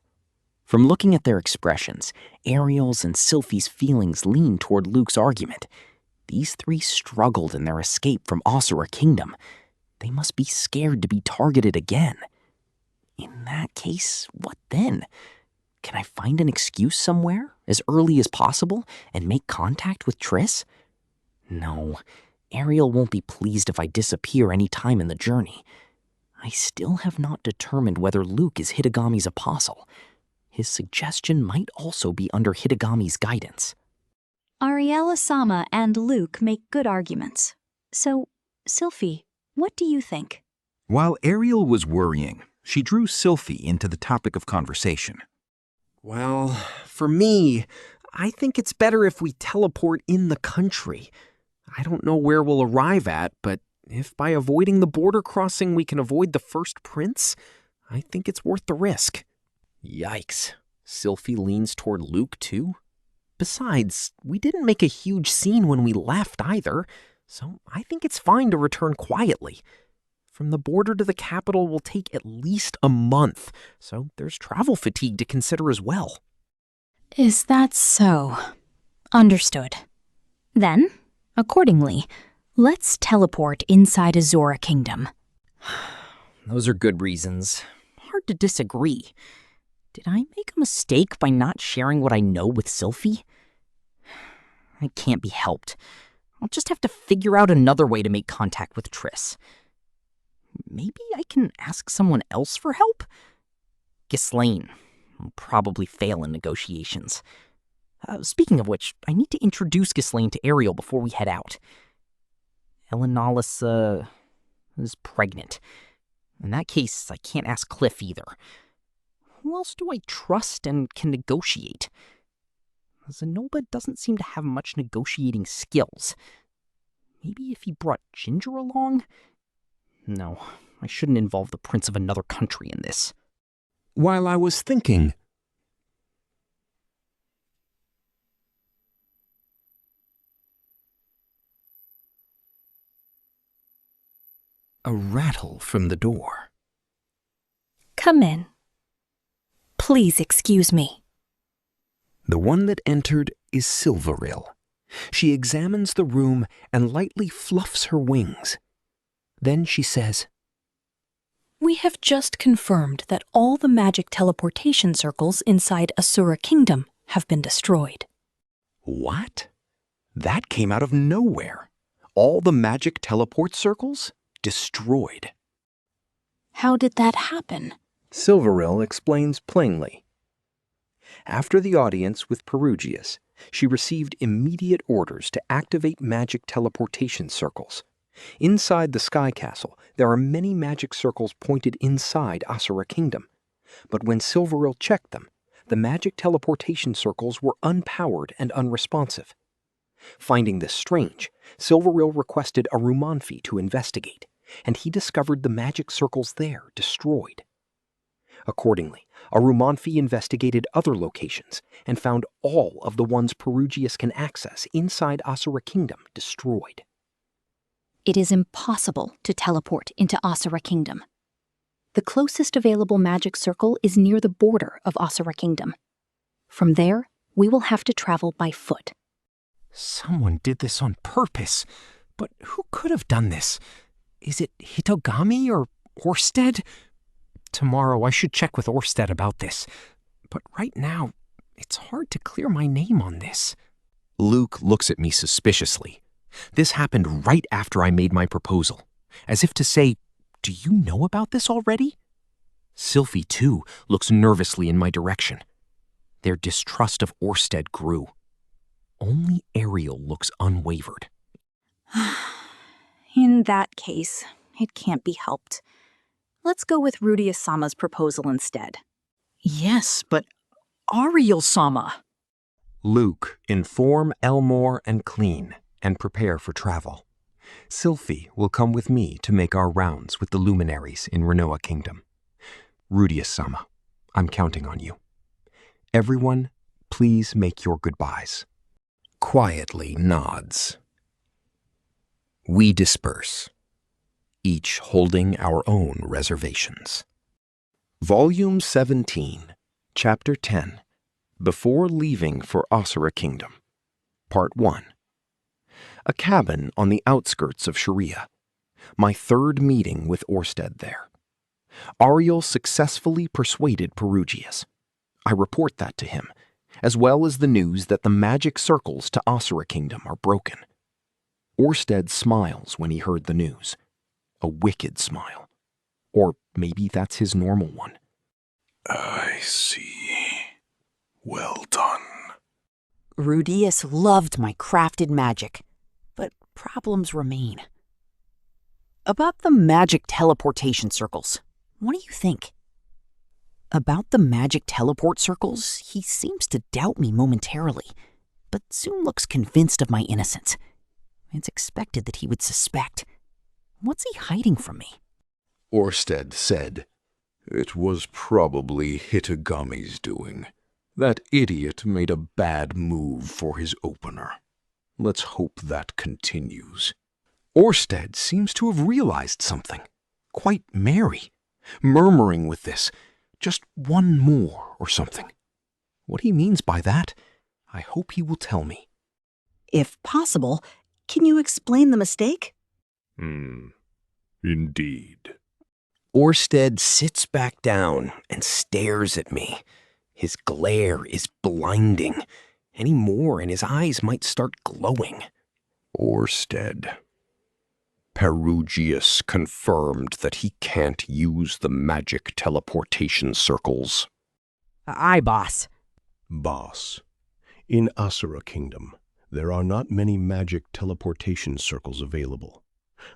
From looking at their expressions, Ariel's and Sylphie's feelings lean toward Luke's argument. These three struggled in their escape from Asura Kingdom. They must be scared to be targeted again. In that case, what then? Can I find an excuse somewhere, as early as possible, and make contact with Triss? No, Ariel won't be pleased if I disappear any time in the journey. I still have not determined whether Luke is Hitagami's apostle. His suggestion might also be under Hitagami's guidance. Ariella-sama and Luke make good arguments. So, Sylphie, what do you think? While Ariel was worrying, she drew Sylphie into the topic of conversation. Well, for me, I think it's better if we teleport in the country. I don't know where we'll arrive at, but if by avoiding the border crossing we can avoid the First Prince, I think it's worth the risk. Yikes. Sylphie leans toward Luke, too? Besides, we didn't make a huge scene when we left either, so I think it's fine to return quietly. From the border to the capital will take at least a month, so there's travel fatigue to consider as well. Is that so? Understood. Then, accordingly, let's teleport inside Asura Kingdom. Those are good reasons. Hard to disagree. Did I make a mistake by not sharing what I know with Sylphie? It can't be helped. I'll just have to figure out another way to make contact with Triss. Maybe I can ask someone else for help? Ghislaine will probably fail in negotiations. Speaking of which, I need to introduce Ghislaine to Ariel before we head out. Elenalis, is pregnant. In that case, I can't ask Cliff either. Who else do I trust and can negotiate? Zenoba doesn't seem to have much negotiating skills. Maybe if he brought Ginger along? No, I shouldn't involve the prince of another country in this. While I was thinking... A rattle from the door. Come in. Please excuse me. The one that entered is Silveril. She examines the room and lightly fluffs her wings. Then she says, We have just confirmed that all the magic teleportation circles inside Asura Kingdom have been destroyed. What? That came out of nowhere. All the magic teleport circles? Destroyed. How did that happen? Silveril explains plainly. After the audience with Perugius, she received immediate orders to activate magic teleportation circles. Inside the Sky Castle, there are many magic circles pointed inside Asura Kingdom. But when Silveril checked them, the magic teleportation circles were unpowered and unresponsive. Finding this strange, Silveril requested Arumanfi to investigate, and he discovered the magic circles there destroyed. Accordingly, Arumanfi investigated other locations and found all of the ones Perugius can access inside Asura Kingdom destroyed. It is impossible to teleport into Asura Kingdom. The closest available magic circle is near the border of Asura Kingdom. From there, we will have to travel by foot. Someone did this on purpose. But who could have done this? Is it Hitogami or Orsted? Tomorrow I should check with Orsted about this. But right now, it's hard to clear my name on this. Luke looks at me suspiciously. This happened right after I made my proposal, as if to say, do you know about this already? Sylphie, too, looks nervously in my direction. Their distrust of Orsted grew. Only Ariel looks unwavered. In that case, it can't be helped. Let's go with Rudeus-sama's proposal instead. Yes, but Ariel-sama. Luke, inform Elmore and Clean and prepare for travel. Sylphie will come with me to make our rounds with the luminaries in Renoa Kingdom. Rudeus-sama, I'm counting on you. Everyone, please make your goodbyes. Quietly nods. We disperse, each holding our own reservations. Volume 17, Chapter 10, Before Leaving for Asura Kingdom, Part 1. A cabin on the outskirts of Sharia. My third meeting with Orsted there. Ariel successfully persuaded Perugius. I report that to him, as well as the news that the magic circles to Asura Kingdom are broken. Orsted smiles when he heard the news. A wicked smile. Or maybe that's his normal one. I see. Well done. Rudeus loved my crafted magic, but problems remain. About the magic teleportation circles, what do you think? About the magic teleport circles, he seems to doubt me momentarily, but soon looks convinced of my innocence. It's expected that he would suspect. What's he hiding from me? Orsted said, "It was probably Hitogami's doing. That idiot made a bad move for his opener. Let's hope that continues." Orsted seems to have realized something. Quite merry, murmuring with this, just one more or something. What he means by that, I hope he will tell me. If possible, can you explain the mistake? Indeed. Orsted sits back down and stares at me. His glare is blinding. Any more and his eyes might start glowing. Orsted. Perugius confirmed that he can't use the magic teleportation circles. Aye, boss. Boss, in Asura Kingdom, there are not many magic teleportation circles available.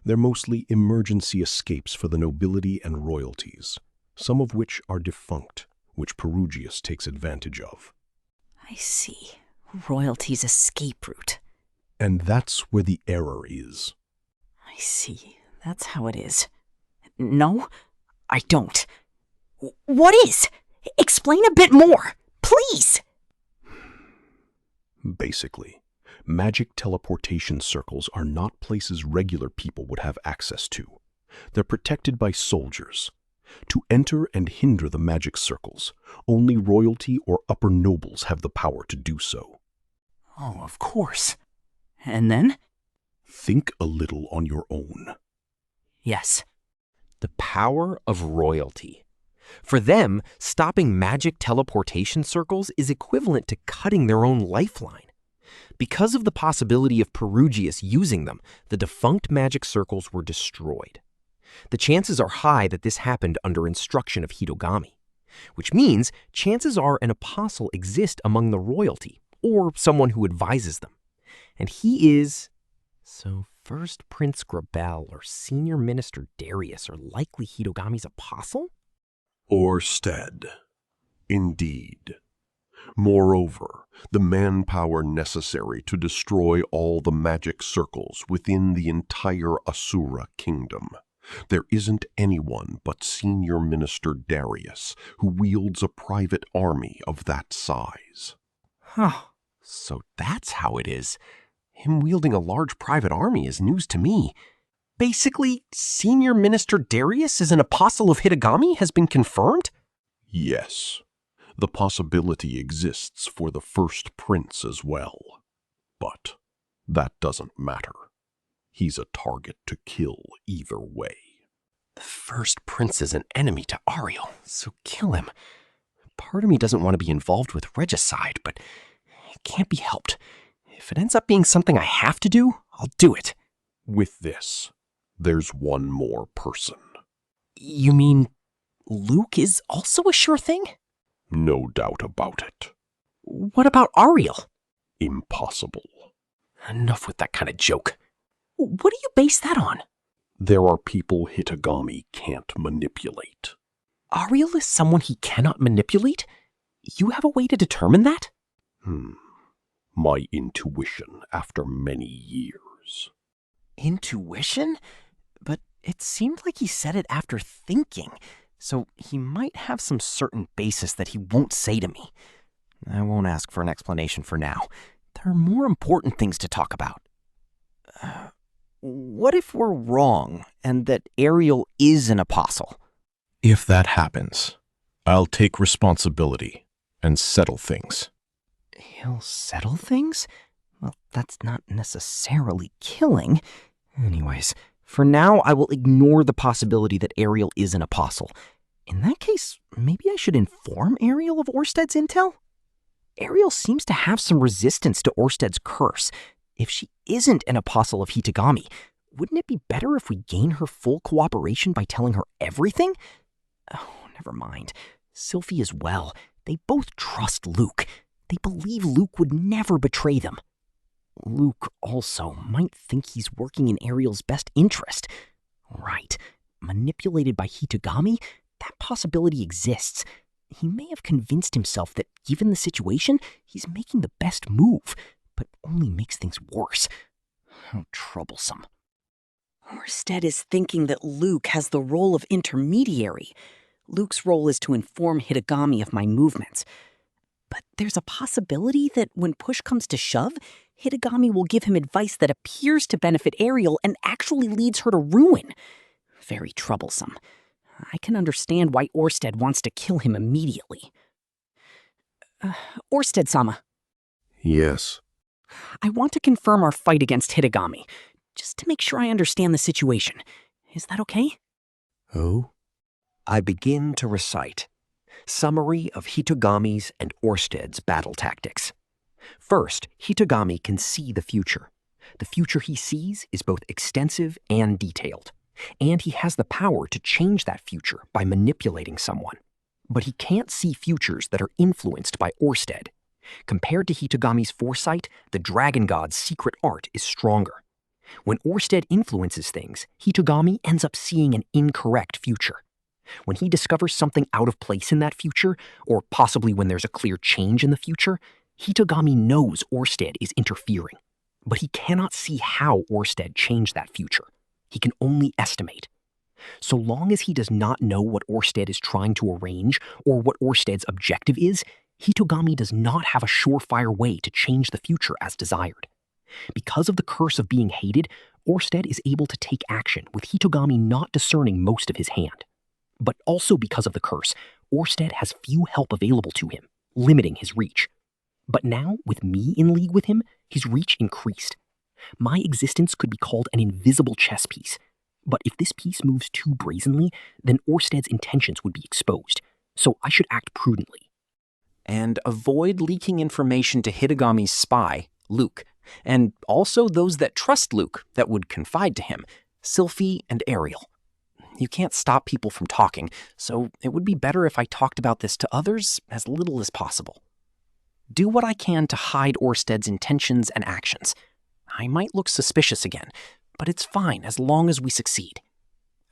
They're mostly emergency escapes for the nobility and royalties, some of which are defunct, which Perugius takes advantage of. I see. Royalty's escape route. And that's where the error is. I see. That's how it is. No, I don't. What is? Explain a bit more, please. Basically, magic teleportation circles are not places regular people would have access to. They're protected by soldiers. To enter and hinder the magic circles, only royalty or upper nobles have the power to do so. Oh, of course. And then? Think a little on your own. Yes. The power of royalty. For them, stopping magic teleportation circles is equivalent to cutting their own lifeline. Because of the possibility of Perugius using them, the defunct magic circles were destroyed. The chances are high that this happened under instruction of Hitogami, which means chances are an apostle exists among the royalty, or someone who advises them. And he is... So First Prince Grabel or Senior Minister Darius are likely Hitogami's apostle? Orsted. Indeed. Moreover, the manpower necessary to destroy all the magic circles within the entire Asura Kingdom. There isn't anyone but Senior Minister Darius who wields a private army of that size. Huh. So that's how it is. Him wielding a large private army is news to me. Basically, Senior Minister Darius is an apostle of Hitagami has been confirmed? Yes. The possibility exists for the first prince as well. But that doesn't matter. He's a target to kill either way. The first prince is an enemy to Ariel, so kill him. Part of me doesn't want to be involved with regicide, but it can't be helped. If it ends up being something I have to do, I'll do it. With this, there's one more person. You mean Luke is also a sure thing? No doubt about it. What about Ariel? Impossible. Enough with that kind of joke. What do you base that on? There are people Hitagami can't manipulate. Ariel is someone he cannot manipulate? You have a way to determine that? My intuition after many years. Intuition? But it seemed like he said it after thinking, so he might have some certain basis that he won't say to me. I won't ask for an explanation for now. There are more important things to talk about. What if we're wrong and that Ariel is an apostle? If that happens, I'll take responsibility and settle things. He'll settle things? Well, that's not necessarily killing. Anyways, for now, I will ignore the possibility that Ariel is an apostle. In that case, maybe I should inform Ariel of Orsted's intel? Ariel seems to have some resistance to Orsted's curse. If she isn't an apostle of Hitagami, wouldn't it be better if we gain her full cooperation by telling her everything? Oh, never mind. Sylphie as well. They both trust Luke. They believe Luke would never betray them. Luke also might think he's working in Ariel's best interest. Right. Manipulated by Hitagami? That possibility exists. He may have convinced himself that given the situation, he's making the best move, but only makes things worse. How troublesome. Orsted is thinking that Luke has the role of intermediary. Luke's role is to inform Hitagami of my movements. But there's a possibility that when push comes to shove, Hitagami will give him advice that appears to benefit Ariel and actually leads her to ruin. Very troublesome. I can understand why Orsted wants to kill him immediately. Orsted-sama. Yes. I want to confirm our fight against Hitagami, just to make sure I understand the situation. Is that okay? Oh? I begin to recite. Summary of Hitagami's and Orsted's battle tactics. First, Hitagami can see the future. The future he sees is both extensive and detailed, and he has the power to change that future by manipulating someone. But he can't see futures that are influenced by Orsted. Compared to Hitagami's foresight, the Dragon God's secret art is stronger. When Orsted influences things, Hitagami ends up seeing an incorrect future. When he discovers something out of place in that future, or possibly when there's a clear change in the future, Hitagami knows Orsted is interfering. But he cannot see how Orsted changed that future. He can only estimate. So long as he does not know what Orsted is trying to arrange, or what Orsted's objective is, Hitagami does not have a surefire way to change the future as desired. Because of the curse of being hated, Orsted is able to take action with Hitagami not discerning most of his hand. But also because of the curse, Orsted has few help available to him, limiting his reach. But now, with me in league with him, his reach increased. My existence could be called an invisible chess piece. But if this piece moves too brazenly, then Orsted's intentions would be exposed. So I should act prudently. And avoid leaking information to Hitagami's spy, Luke, and also those that trust Luke that would confide to him, Sylphie and Ariel. You can't stop people from talking, so it would be better if I talked about this to others as little as possible. Do what I can to hide Orsted's intentions and actions. I might look suspicious again, but it's fine as long as we succeed.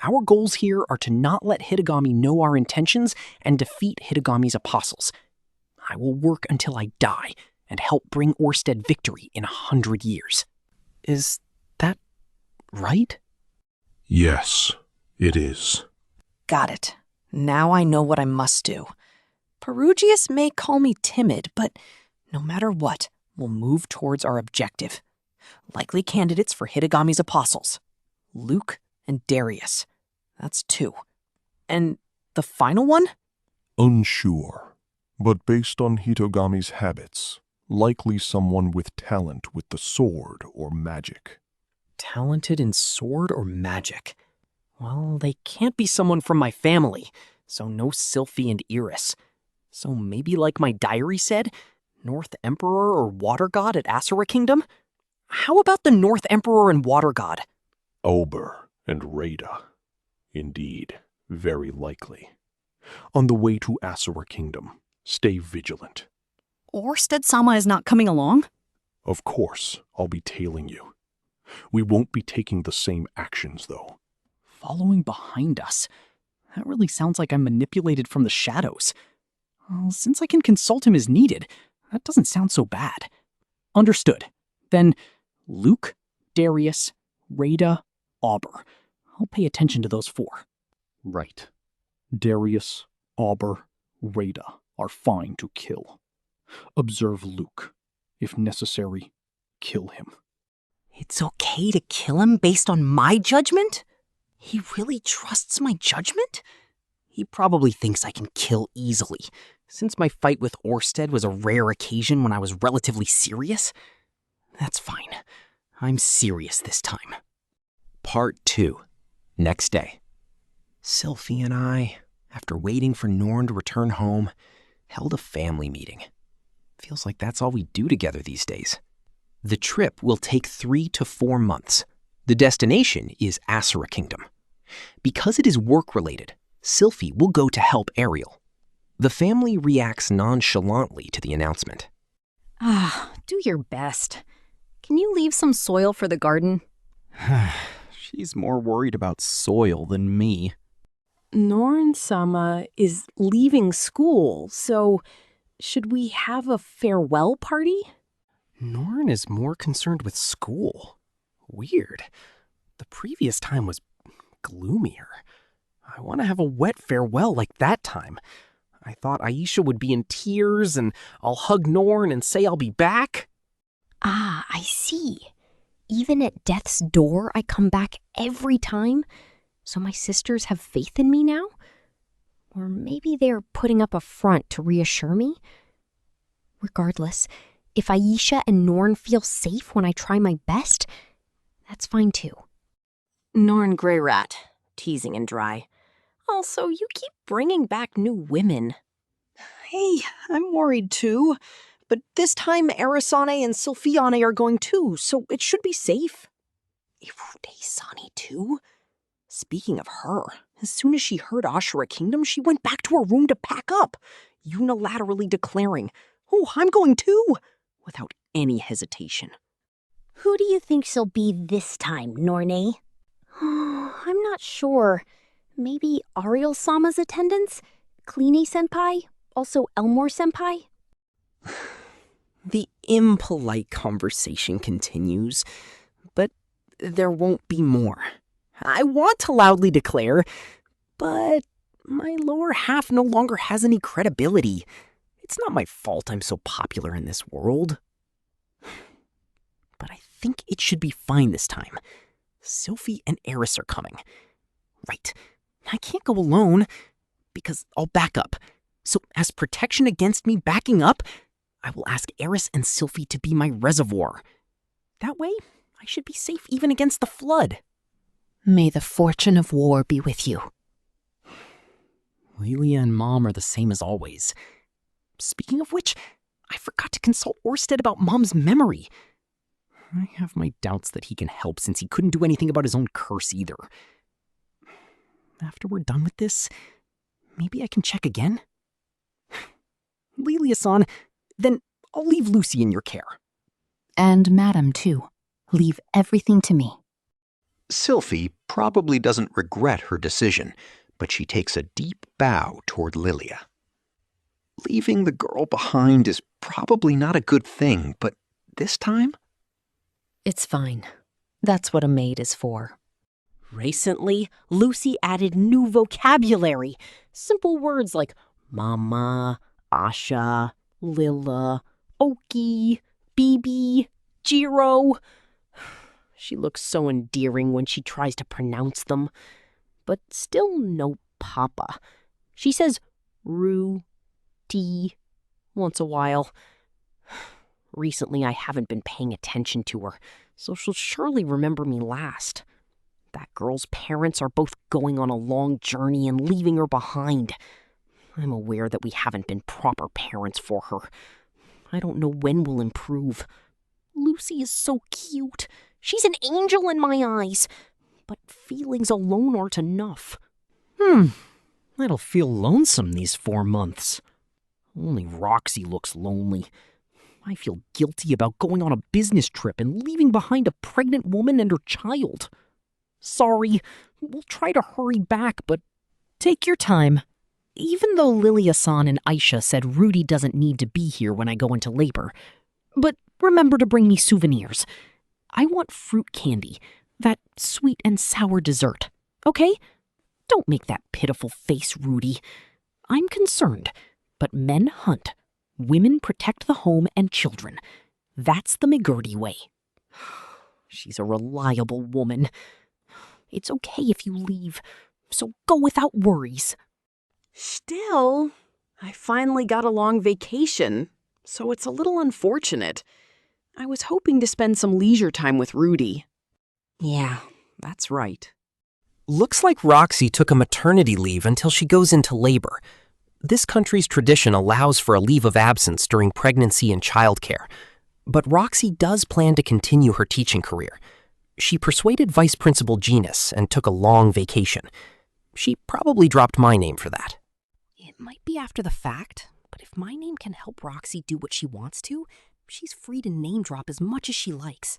Our goals here are to not let Hitagami know our intentions and defeat Hitagami's apostles. I will work until I die and help bring Orsted victory in 100 years. Is that right? Yes, it is. Got it. Now I know what I must do. Perugius may call me timid, but no matter what, we'll move towards our objective. Likely candidates for Hitagami's apostles. Luke and Darius. That's 2. And the final one? Unsure, but based on Hitogami's habits, likely someone with talent with the sword or magic. Talented in sword or magic? Well, they can't be someone from my family, so no Sylphie and Iris. So maybe like my diary said, North Emperor or Water God at Asura Kingdom? How about the North Emperor and Water God? Ober and Rada. Indeed, very likely. On the way to Asura Kingdom, stay vigilant. Orsted-sama is not coming along? Of course, I'll be tailing you. We won't be taking the same actions, though. Following behind us? That really sounds like I'm manipulated from the shadows. Well, since I can consult him as needed, that doesn't sound so bad. Understood. Then Luke, Darius, Rada, Auber. I'll pay attention to those 4. Right. Darius, Auber, Rada are fine to kill. Observe Luke. If necessary, kill him. It's okay to kill him based on my judgment? He really trusts my judgment? He probably thinks I can kill easily, since my fight with Orsted was a rare occasion when I was relatively serious. That's fine. I'm serious this time. Part 2. Next day. Sylphie and I, after waiting for Norn to return home, held a family meeting. Feels like that's all we do together these days. The trip will take 3 to 4 months. The destination is Asura Kingdom. Because it is work-related, Sylphie will go to help Ariel. The family reacts nonchalantly to the announcement. Do your best. Can you leave some soil for the garden? She's more worried about soil than me. Norn-sama is leaving school, so should we have a farewell party? Norn is more concerned with school. Weird. The previous time was gloomier. I want to have a wet farewell like that time. I thought Aisha would be in tears and I'll hug Norn and say I'll be back. Ah, I see. Even at death's door, I come back every time? So my sisters have faith in me now? Or maybe they're putting up a front to reassure me? Regardless, if Aisha and Norn feel safe when I try my best, that's fine too. Norn Greyrat, teasing and dry. Also, you keep bringing back new women. Hey, I'm worried too. But this time, Arisane and Sylphiane are going too, so it should be safe. Irudei-sani too? Speaking of her, as soon as she heard Asura Kingdom, she went back to her room to pack up, unilaterally declaring, "Oh, I'm going too," without any hesitation. Who do you think she'll be this time, Norne? I'm not sure. Maybe Ariel-sama's attendance? Kline-senpai? Also Elmore-senpai? The impolite conversation continues, but there won't be more. I want to loudly declare, but my lower half no longer has any credibility. It's not my fault I'm so popular in this world. But I think it should be fine this time. Sylphie and Eris are coming. Right, I can't go alone, because I'll back up. So as protection against me backing up, I will ask Eris and Sylphie to be my reservoir. That way, I should be safe even against the flood. May the fortune of war be with you. Lilia and Mom are the same as always. Speaking of which, I forgot to consult Orsted about Mom's memory. I have my doubts that he can help since he couldn't do anything about his own curse either. After we're done with this, maybe I can check again? Lilia-san, then I'll leave Lucy in your care. And Madam, too. Leave everything to me. Sylphie probably doesn't regret her decision, but she takes a deep bow toward Lilia. Leaving the girl behind is probably not a good thing, but this time? It's fine. That's what a maid is for. Recently, Lucy added new vocabulary. Simple words like Mama, Asha, Lila, Oki, Bibi, Jiro. She looks so endearing when she tries to pronounce them. But still no papa. She says Ru-T once a while. Recently, I haven't been paying attention to her, so she'll surely remember me last. That girl's parents are both going on a long journey and leaving her behind. I'm aware that we haven't been proper parents for her. I don't know when we'll improve. Lucy is so cute. She's an angel in my eyes. But feelings alone aren't enough. I'll feel lonesome these 4 months. Only Roxy looks lonely. I feel guilty about going on a business trip and leaving behind a pregnant woman and her child. Sorry, we'll try to hurry back, but take your time. Even though Lilia-san and Aisha said Rudy doesn't need to be here when I go into labor. But remember to bring me souvenirs. I want fruit candy, that sweet and sour dessert, okay? Don't make that pitiful face, Rudy. I'm concerned, but men hunt. Women protect the home and children. That's the McGurdy way. She's a reliable woman. It's okay if you leave, so go without worries. Still, I finally got a long vacation, so it's a little unfortunate. I was hoping to spend some leisure time with Rudy. Yeah, that's right. Looks like Roxy took a maternity leave until she goes into labor. This country's tradition allows for a leave of absence during pregnancy and childcare. But Roxy does plan to continue her teaching career. She persuaded Vice Principal Genus and took a long vacation. She probably dropped my name for that. It might be after the fact, but if my name can help Roxy do what she wants to, she's free to name drop as much as she likes.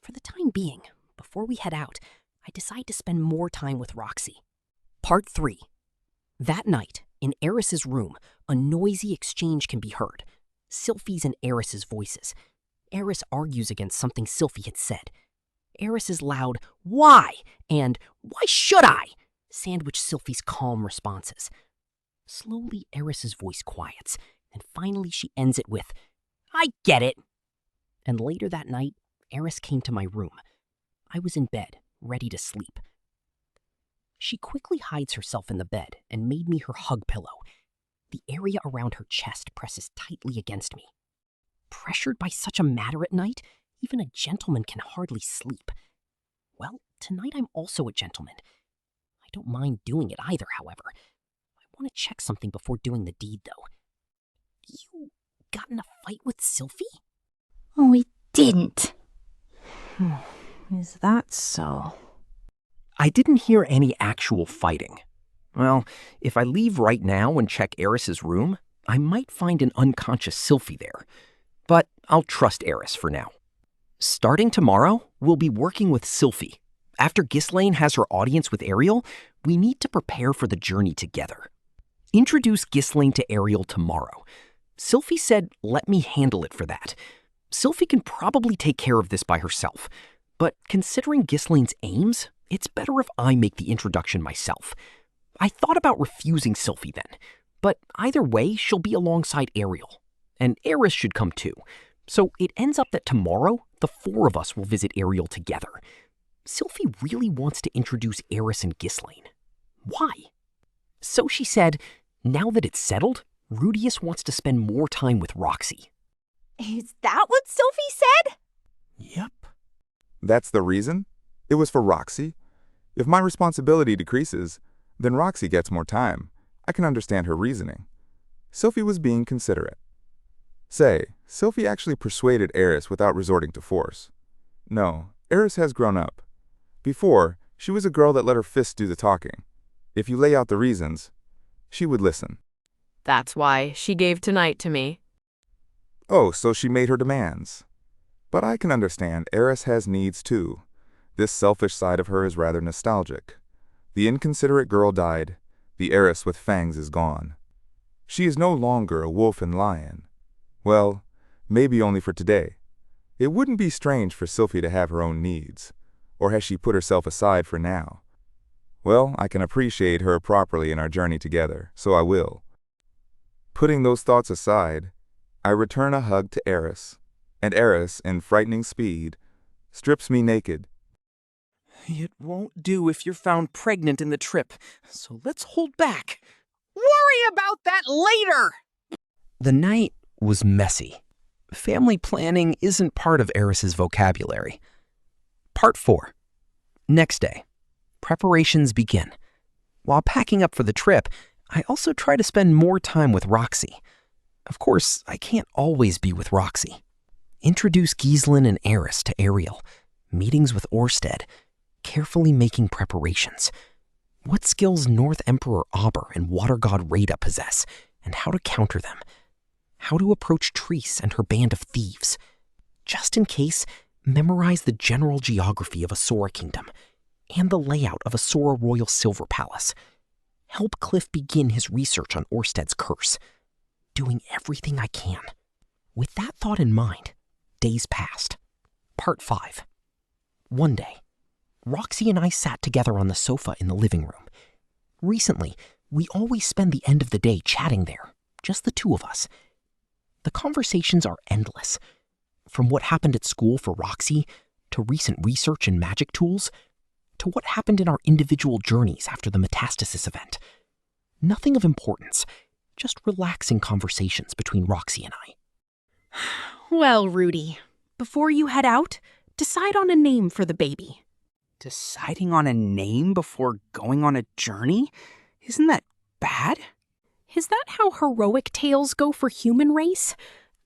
For the time being, before we head out, I decide to spend more time with Roxy. Part 3. That night, in Eris's room, a noisy exchange can be heard. Sylphie's and Eris's voices. Eris argues against something Sylphie had said. Eris's loud, "Why?" and "Why should I?" sandwich Sylphie's calm responses. Slowly, Eris's voice quiets, and finally she ends it with, "I get it." And later that night, Eris came to my room. I was in bed, ready to sleep. She quickly hides herself in the bed and made me her hug pillow. The area around her chest presses tightly against me. Pressured by such a matter at night, even a gentleman can hardly sleep. Well, tonight I'm also a gentleman. I don't mind doing it either, however. I want to check something before doing the deed, though. You got in a fight with Sylphie? Oh, we didn't. Is that so? I didn't hear any actual fighting. Well, if I leave right now and check Eris's room, I might find an unconscious Sylphie there. But I'll trust Eris for now. Starting tomorrow, we'll be working with Sylphie. After Ghislaine has her audience with Ariel, we need to prepare for the journey together. Introduce Ghislaine to Ariel tomorrow. Sylphie said, let me handle it for that. Sylphie can probably take care of this by herself. But considering Ghislaine's aims, it's better if I make the introduction myself. I thought about refusing Sylphie then, but either way, she'll be alongside Ariel. And Eris should come too. So it ends up that tomorrow, the 4 of us will visit Ariel together. Sylphie really wants to introduce Eris and Ghislaine. Why? So she said, now that it's settled, Rudeus wants to spend more time with Roxy. Is that what Sylphie said? Yep. That's the reason? It was for Roxy? If my responsibility decreases, then Roxy gets more time. I can understand her reasoning. Sylphie was being considerate. Say, Sylphie actually persuaded Eris without resorting to force. No, Eris has grown up. Before, she was a girl that let her fists do the talking. If you lay out the reasons, she would listen. That's why she gave tonight to me. Oh, so she made her demands. But I can understand Eris has needs too. This selfish side of her is rather nostalgic. The inconsiderate girl died. The Eris with fangs is gone. She is no longer a wolf and lion. Well, maybe only for today. It wouldn't be strange for Sylphie to have her own needs. Or has she put herself aside for now? Well, I can appreciate her properly in our journey together, so I will. Putting those thoughts aside, I return a hug to Eris, and Eris, in frightening speed, strips me naked. It won't do if you're found pregnant in the trip, so let's hold back. Worry about that later! The night was messy. Family planning isn't part of Eris's vocabulary. Part 4. Next day. Preparations begin. While packing up for the trip, I also try to spend more time with Roxy. Of course, I can't always be with Roxy. Introduce Giselin and Eris to Ariel. Meetings with Orsted. Carefully making preparations. What skills North Emperor Auber and Water God Rada possess, and how to counter them. How to approach Treese and her band of thieves. Just in case, memorize the general geography of Asura Kingdom and the layout of Asura Royal Silver Palace. Help Cliff begin his research on Orsted's curse. Doing everything I can. With that thought in mind, days passed. Part 5. One day, Roxy and I sat together on the sofa in the living room. Recently, we always spend the end of the day chatting there, just the two of us. The conversations are endless. From what happened at school for Roxy, to recent research in magic tools, to what happened in our individual journeys after the metastasis event. Nothing of importance, just relaxing conversations between Roxy and I. Well, Rudy, before you head out, decide on a name for the baby. Deciding on a name before going on a journey? Isn't that bad? Is that how heroic tales go for human race?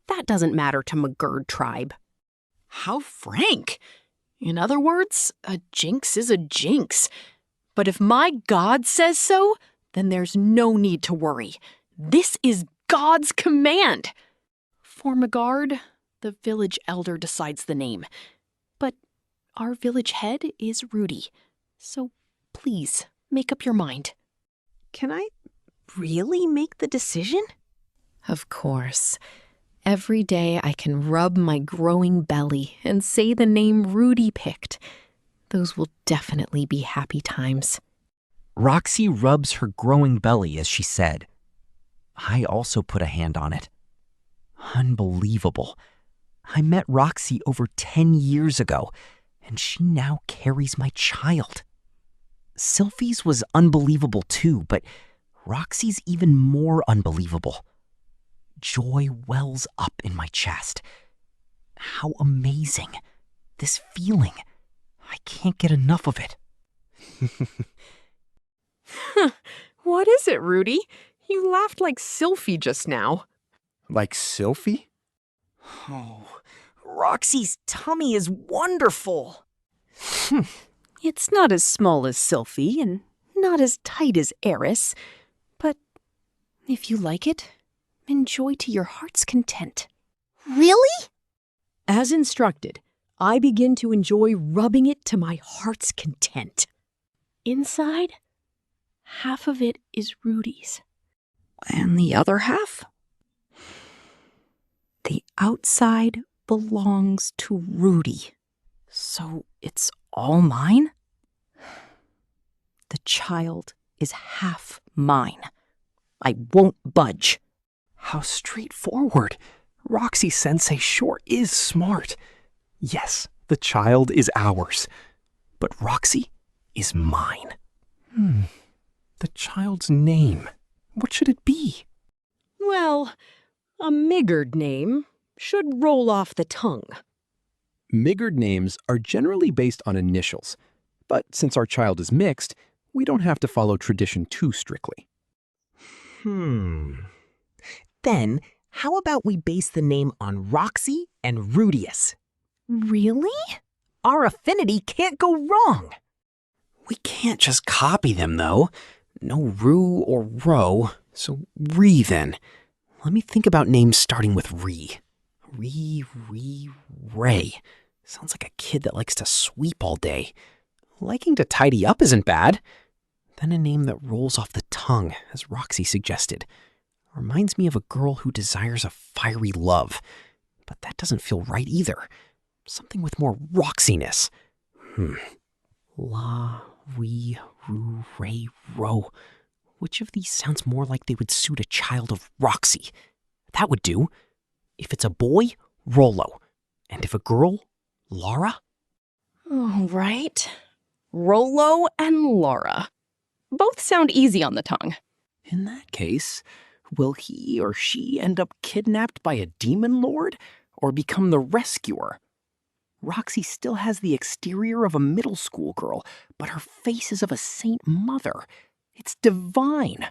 That doesn't matter to Magurd tribe. How frank! In other words, a jinx is a jinx. But if my God says so, then there's no need to worry. This is God's command. For Magard, the village elder decides the name. But our village head is Rudy. So please, make up your mind. Can I really make the decision? Of course. Every day I can rub my growing belly and say the name Rudy picked. Those will definitely be happy times. Roxy rubs her growing belly as she said. I also put a hand on it. Unbelievable. I met Roxy over 10 years ago, and she now carries my child. Sylphie's was unbelievable too, but Roxy's even more unbelievable. Joy wells up in my chest. How amazing. This feeling. I can't get enough of it. What is it, Rudy? You laughed like Sylphie just now. Like Sylphie? Oh, Roxy's tummy is wonderful. It's not as small as Sylphie and not as tight as Eris, but if you like it, enjoy to your heart's content. Really? As instructed, I begin to enjoy rubbing it to my heart's content. Inside, half of it is Rudy's. And the other half? The outside belongs to Rudy. So it's all mine? The child is half mine. I won't budge. How straightforward. Roxy Sensei sure is smart. Yes, the child is ours, but Roxy is mine. The child's name, what should it be? Well, a Migard name should roll off the tongue. Migard names are generally based on initials, but since our child is mixed, we don't have to follow tradition too strictly. Then, how about we base the name on Roxy and Rudeus? Really? Our affinity can't go wrong. We can't just copy them, though. No Ru or Ro, so Re then. Let me think about names starting with Re. Ray. Sounds like a kid that likes to sweep all day. Liking to tidy up isn't bad. Then a name that rolls off the tongue, as Roxy suggested. Reminds me of a girl who desires a fiery love. But that doesn't feel right either. Something with more Roxiness. La, Wee, Ru, Ray, Ro. Which of these sounds more like they would suit a child of Roxy? That would do. If it's a boy, Rollo. And if a girl, Laura? All right. Rollo and Laura. Both sound easy on the tongue. In that case, will he or she end up kidnapped by a demon lord or become the rescuer? Roxy still has the exterior of a middle school girl, but her face is of a saint mother. It's divine.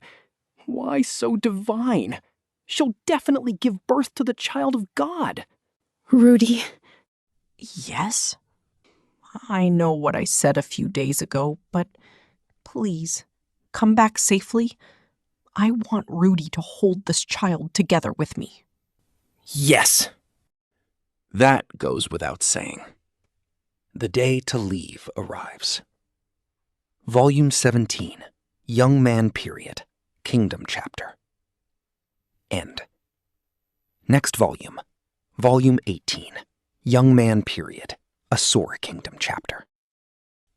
Why so divine? She'll definitely give birth to the child of God. Rudy. Yes? I know what I said a few days ago, but please, come back safely. I want Rudy to hold this child together with me. Yes! That goes without saying. The day to leave arrives. Volume 17, Young Man Period, Kingdom Chapter. End. Next volume, Volume 18, Young Man Period, Asura Kingdom Chapter.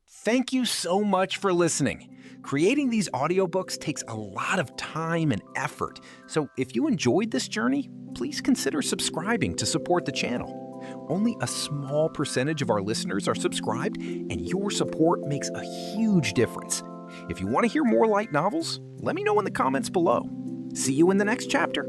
Thank you so much for listening. Creating these audiobooks takes a lot of time and effort, so if you enjoyed this journey, please consider subscribing to support the channel. Only a small percentage of our listeners are subscribed, and your support makes a huge difference. If you want to hear more light novels, let me know in the comments below. See you in the next chapter.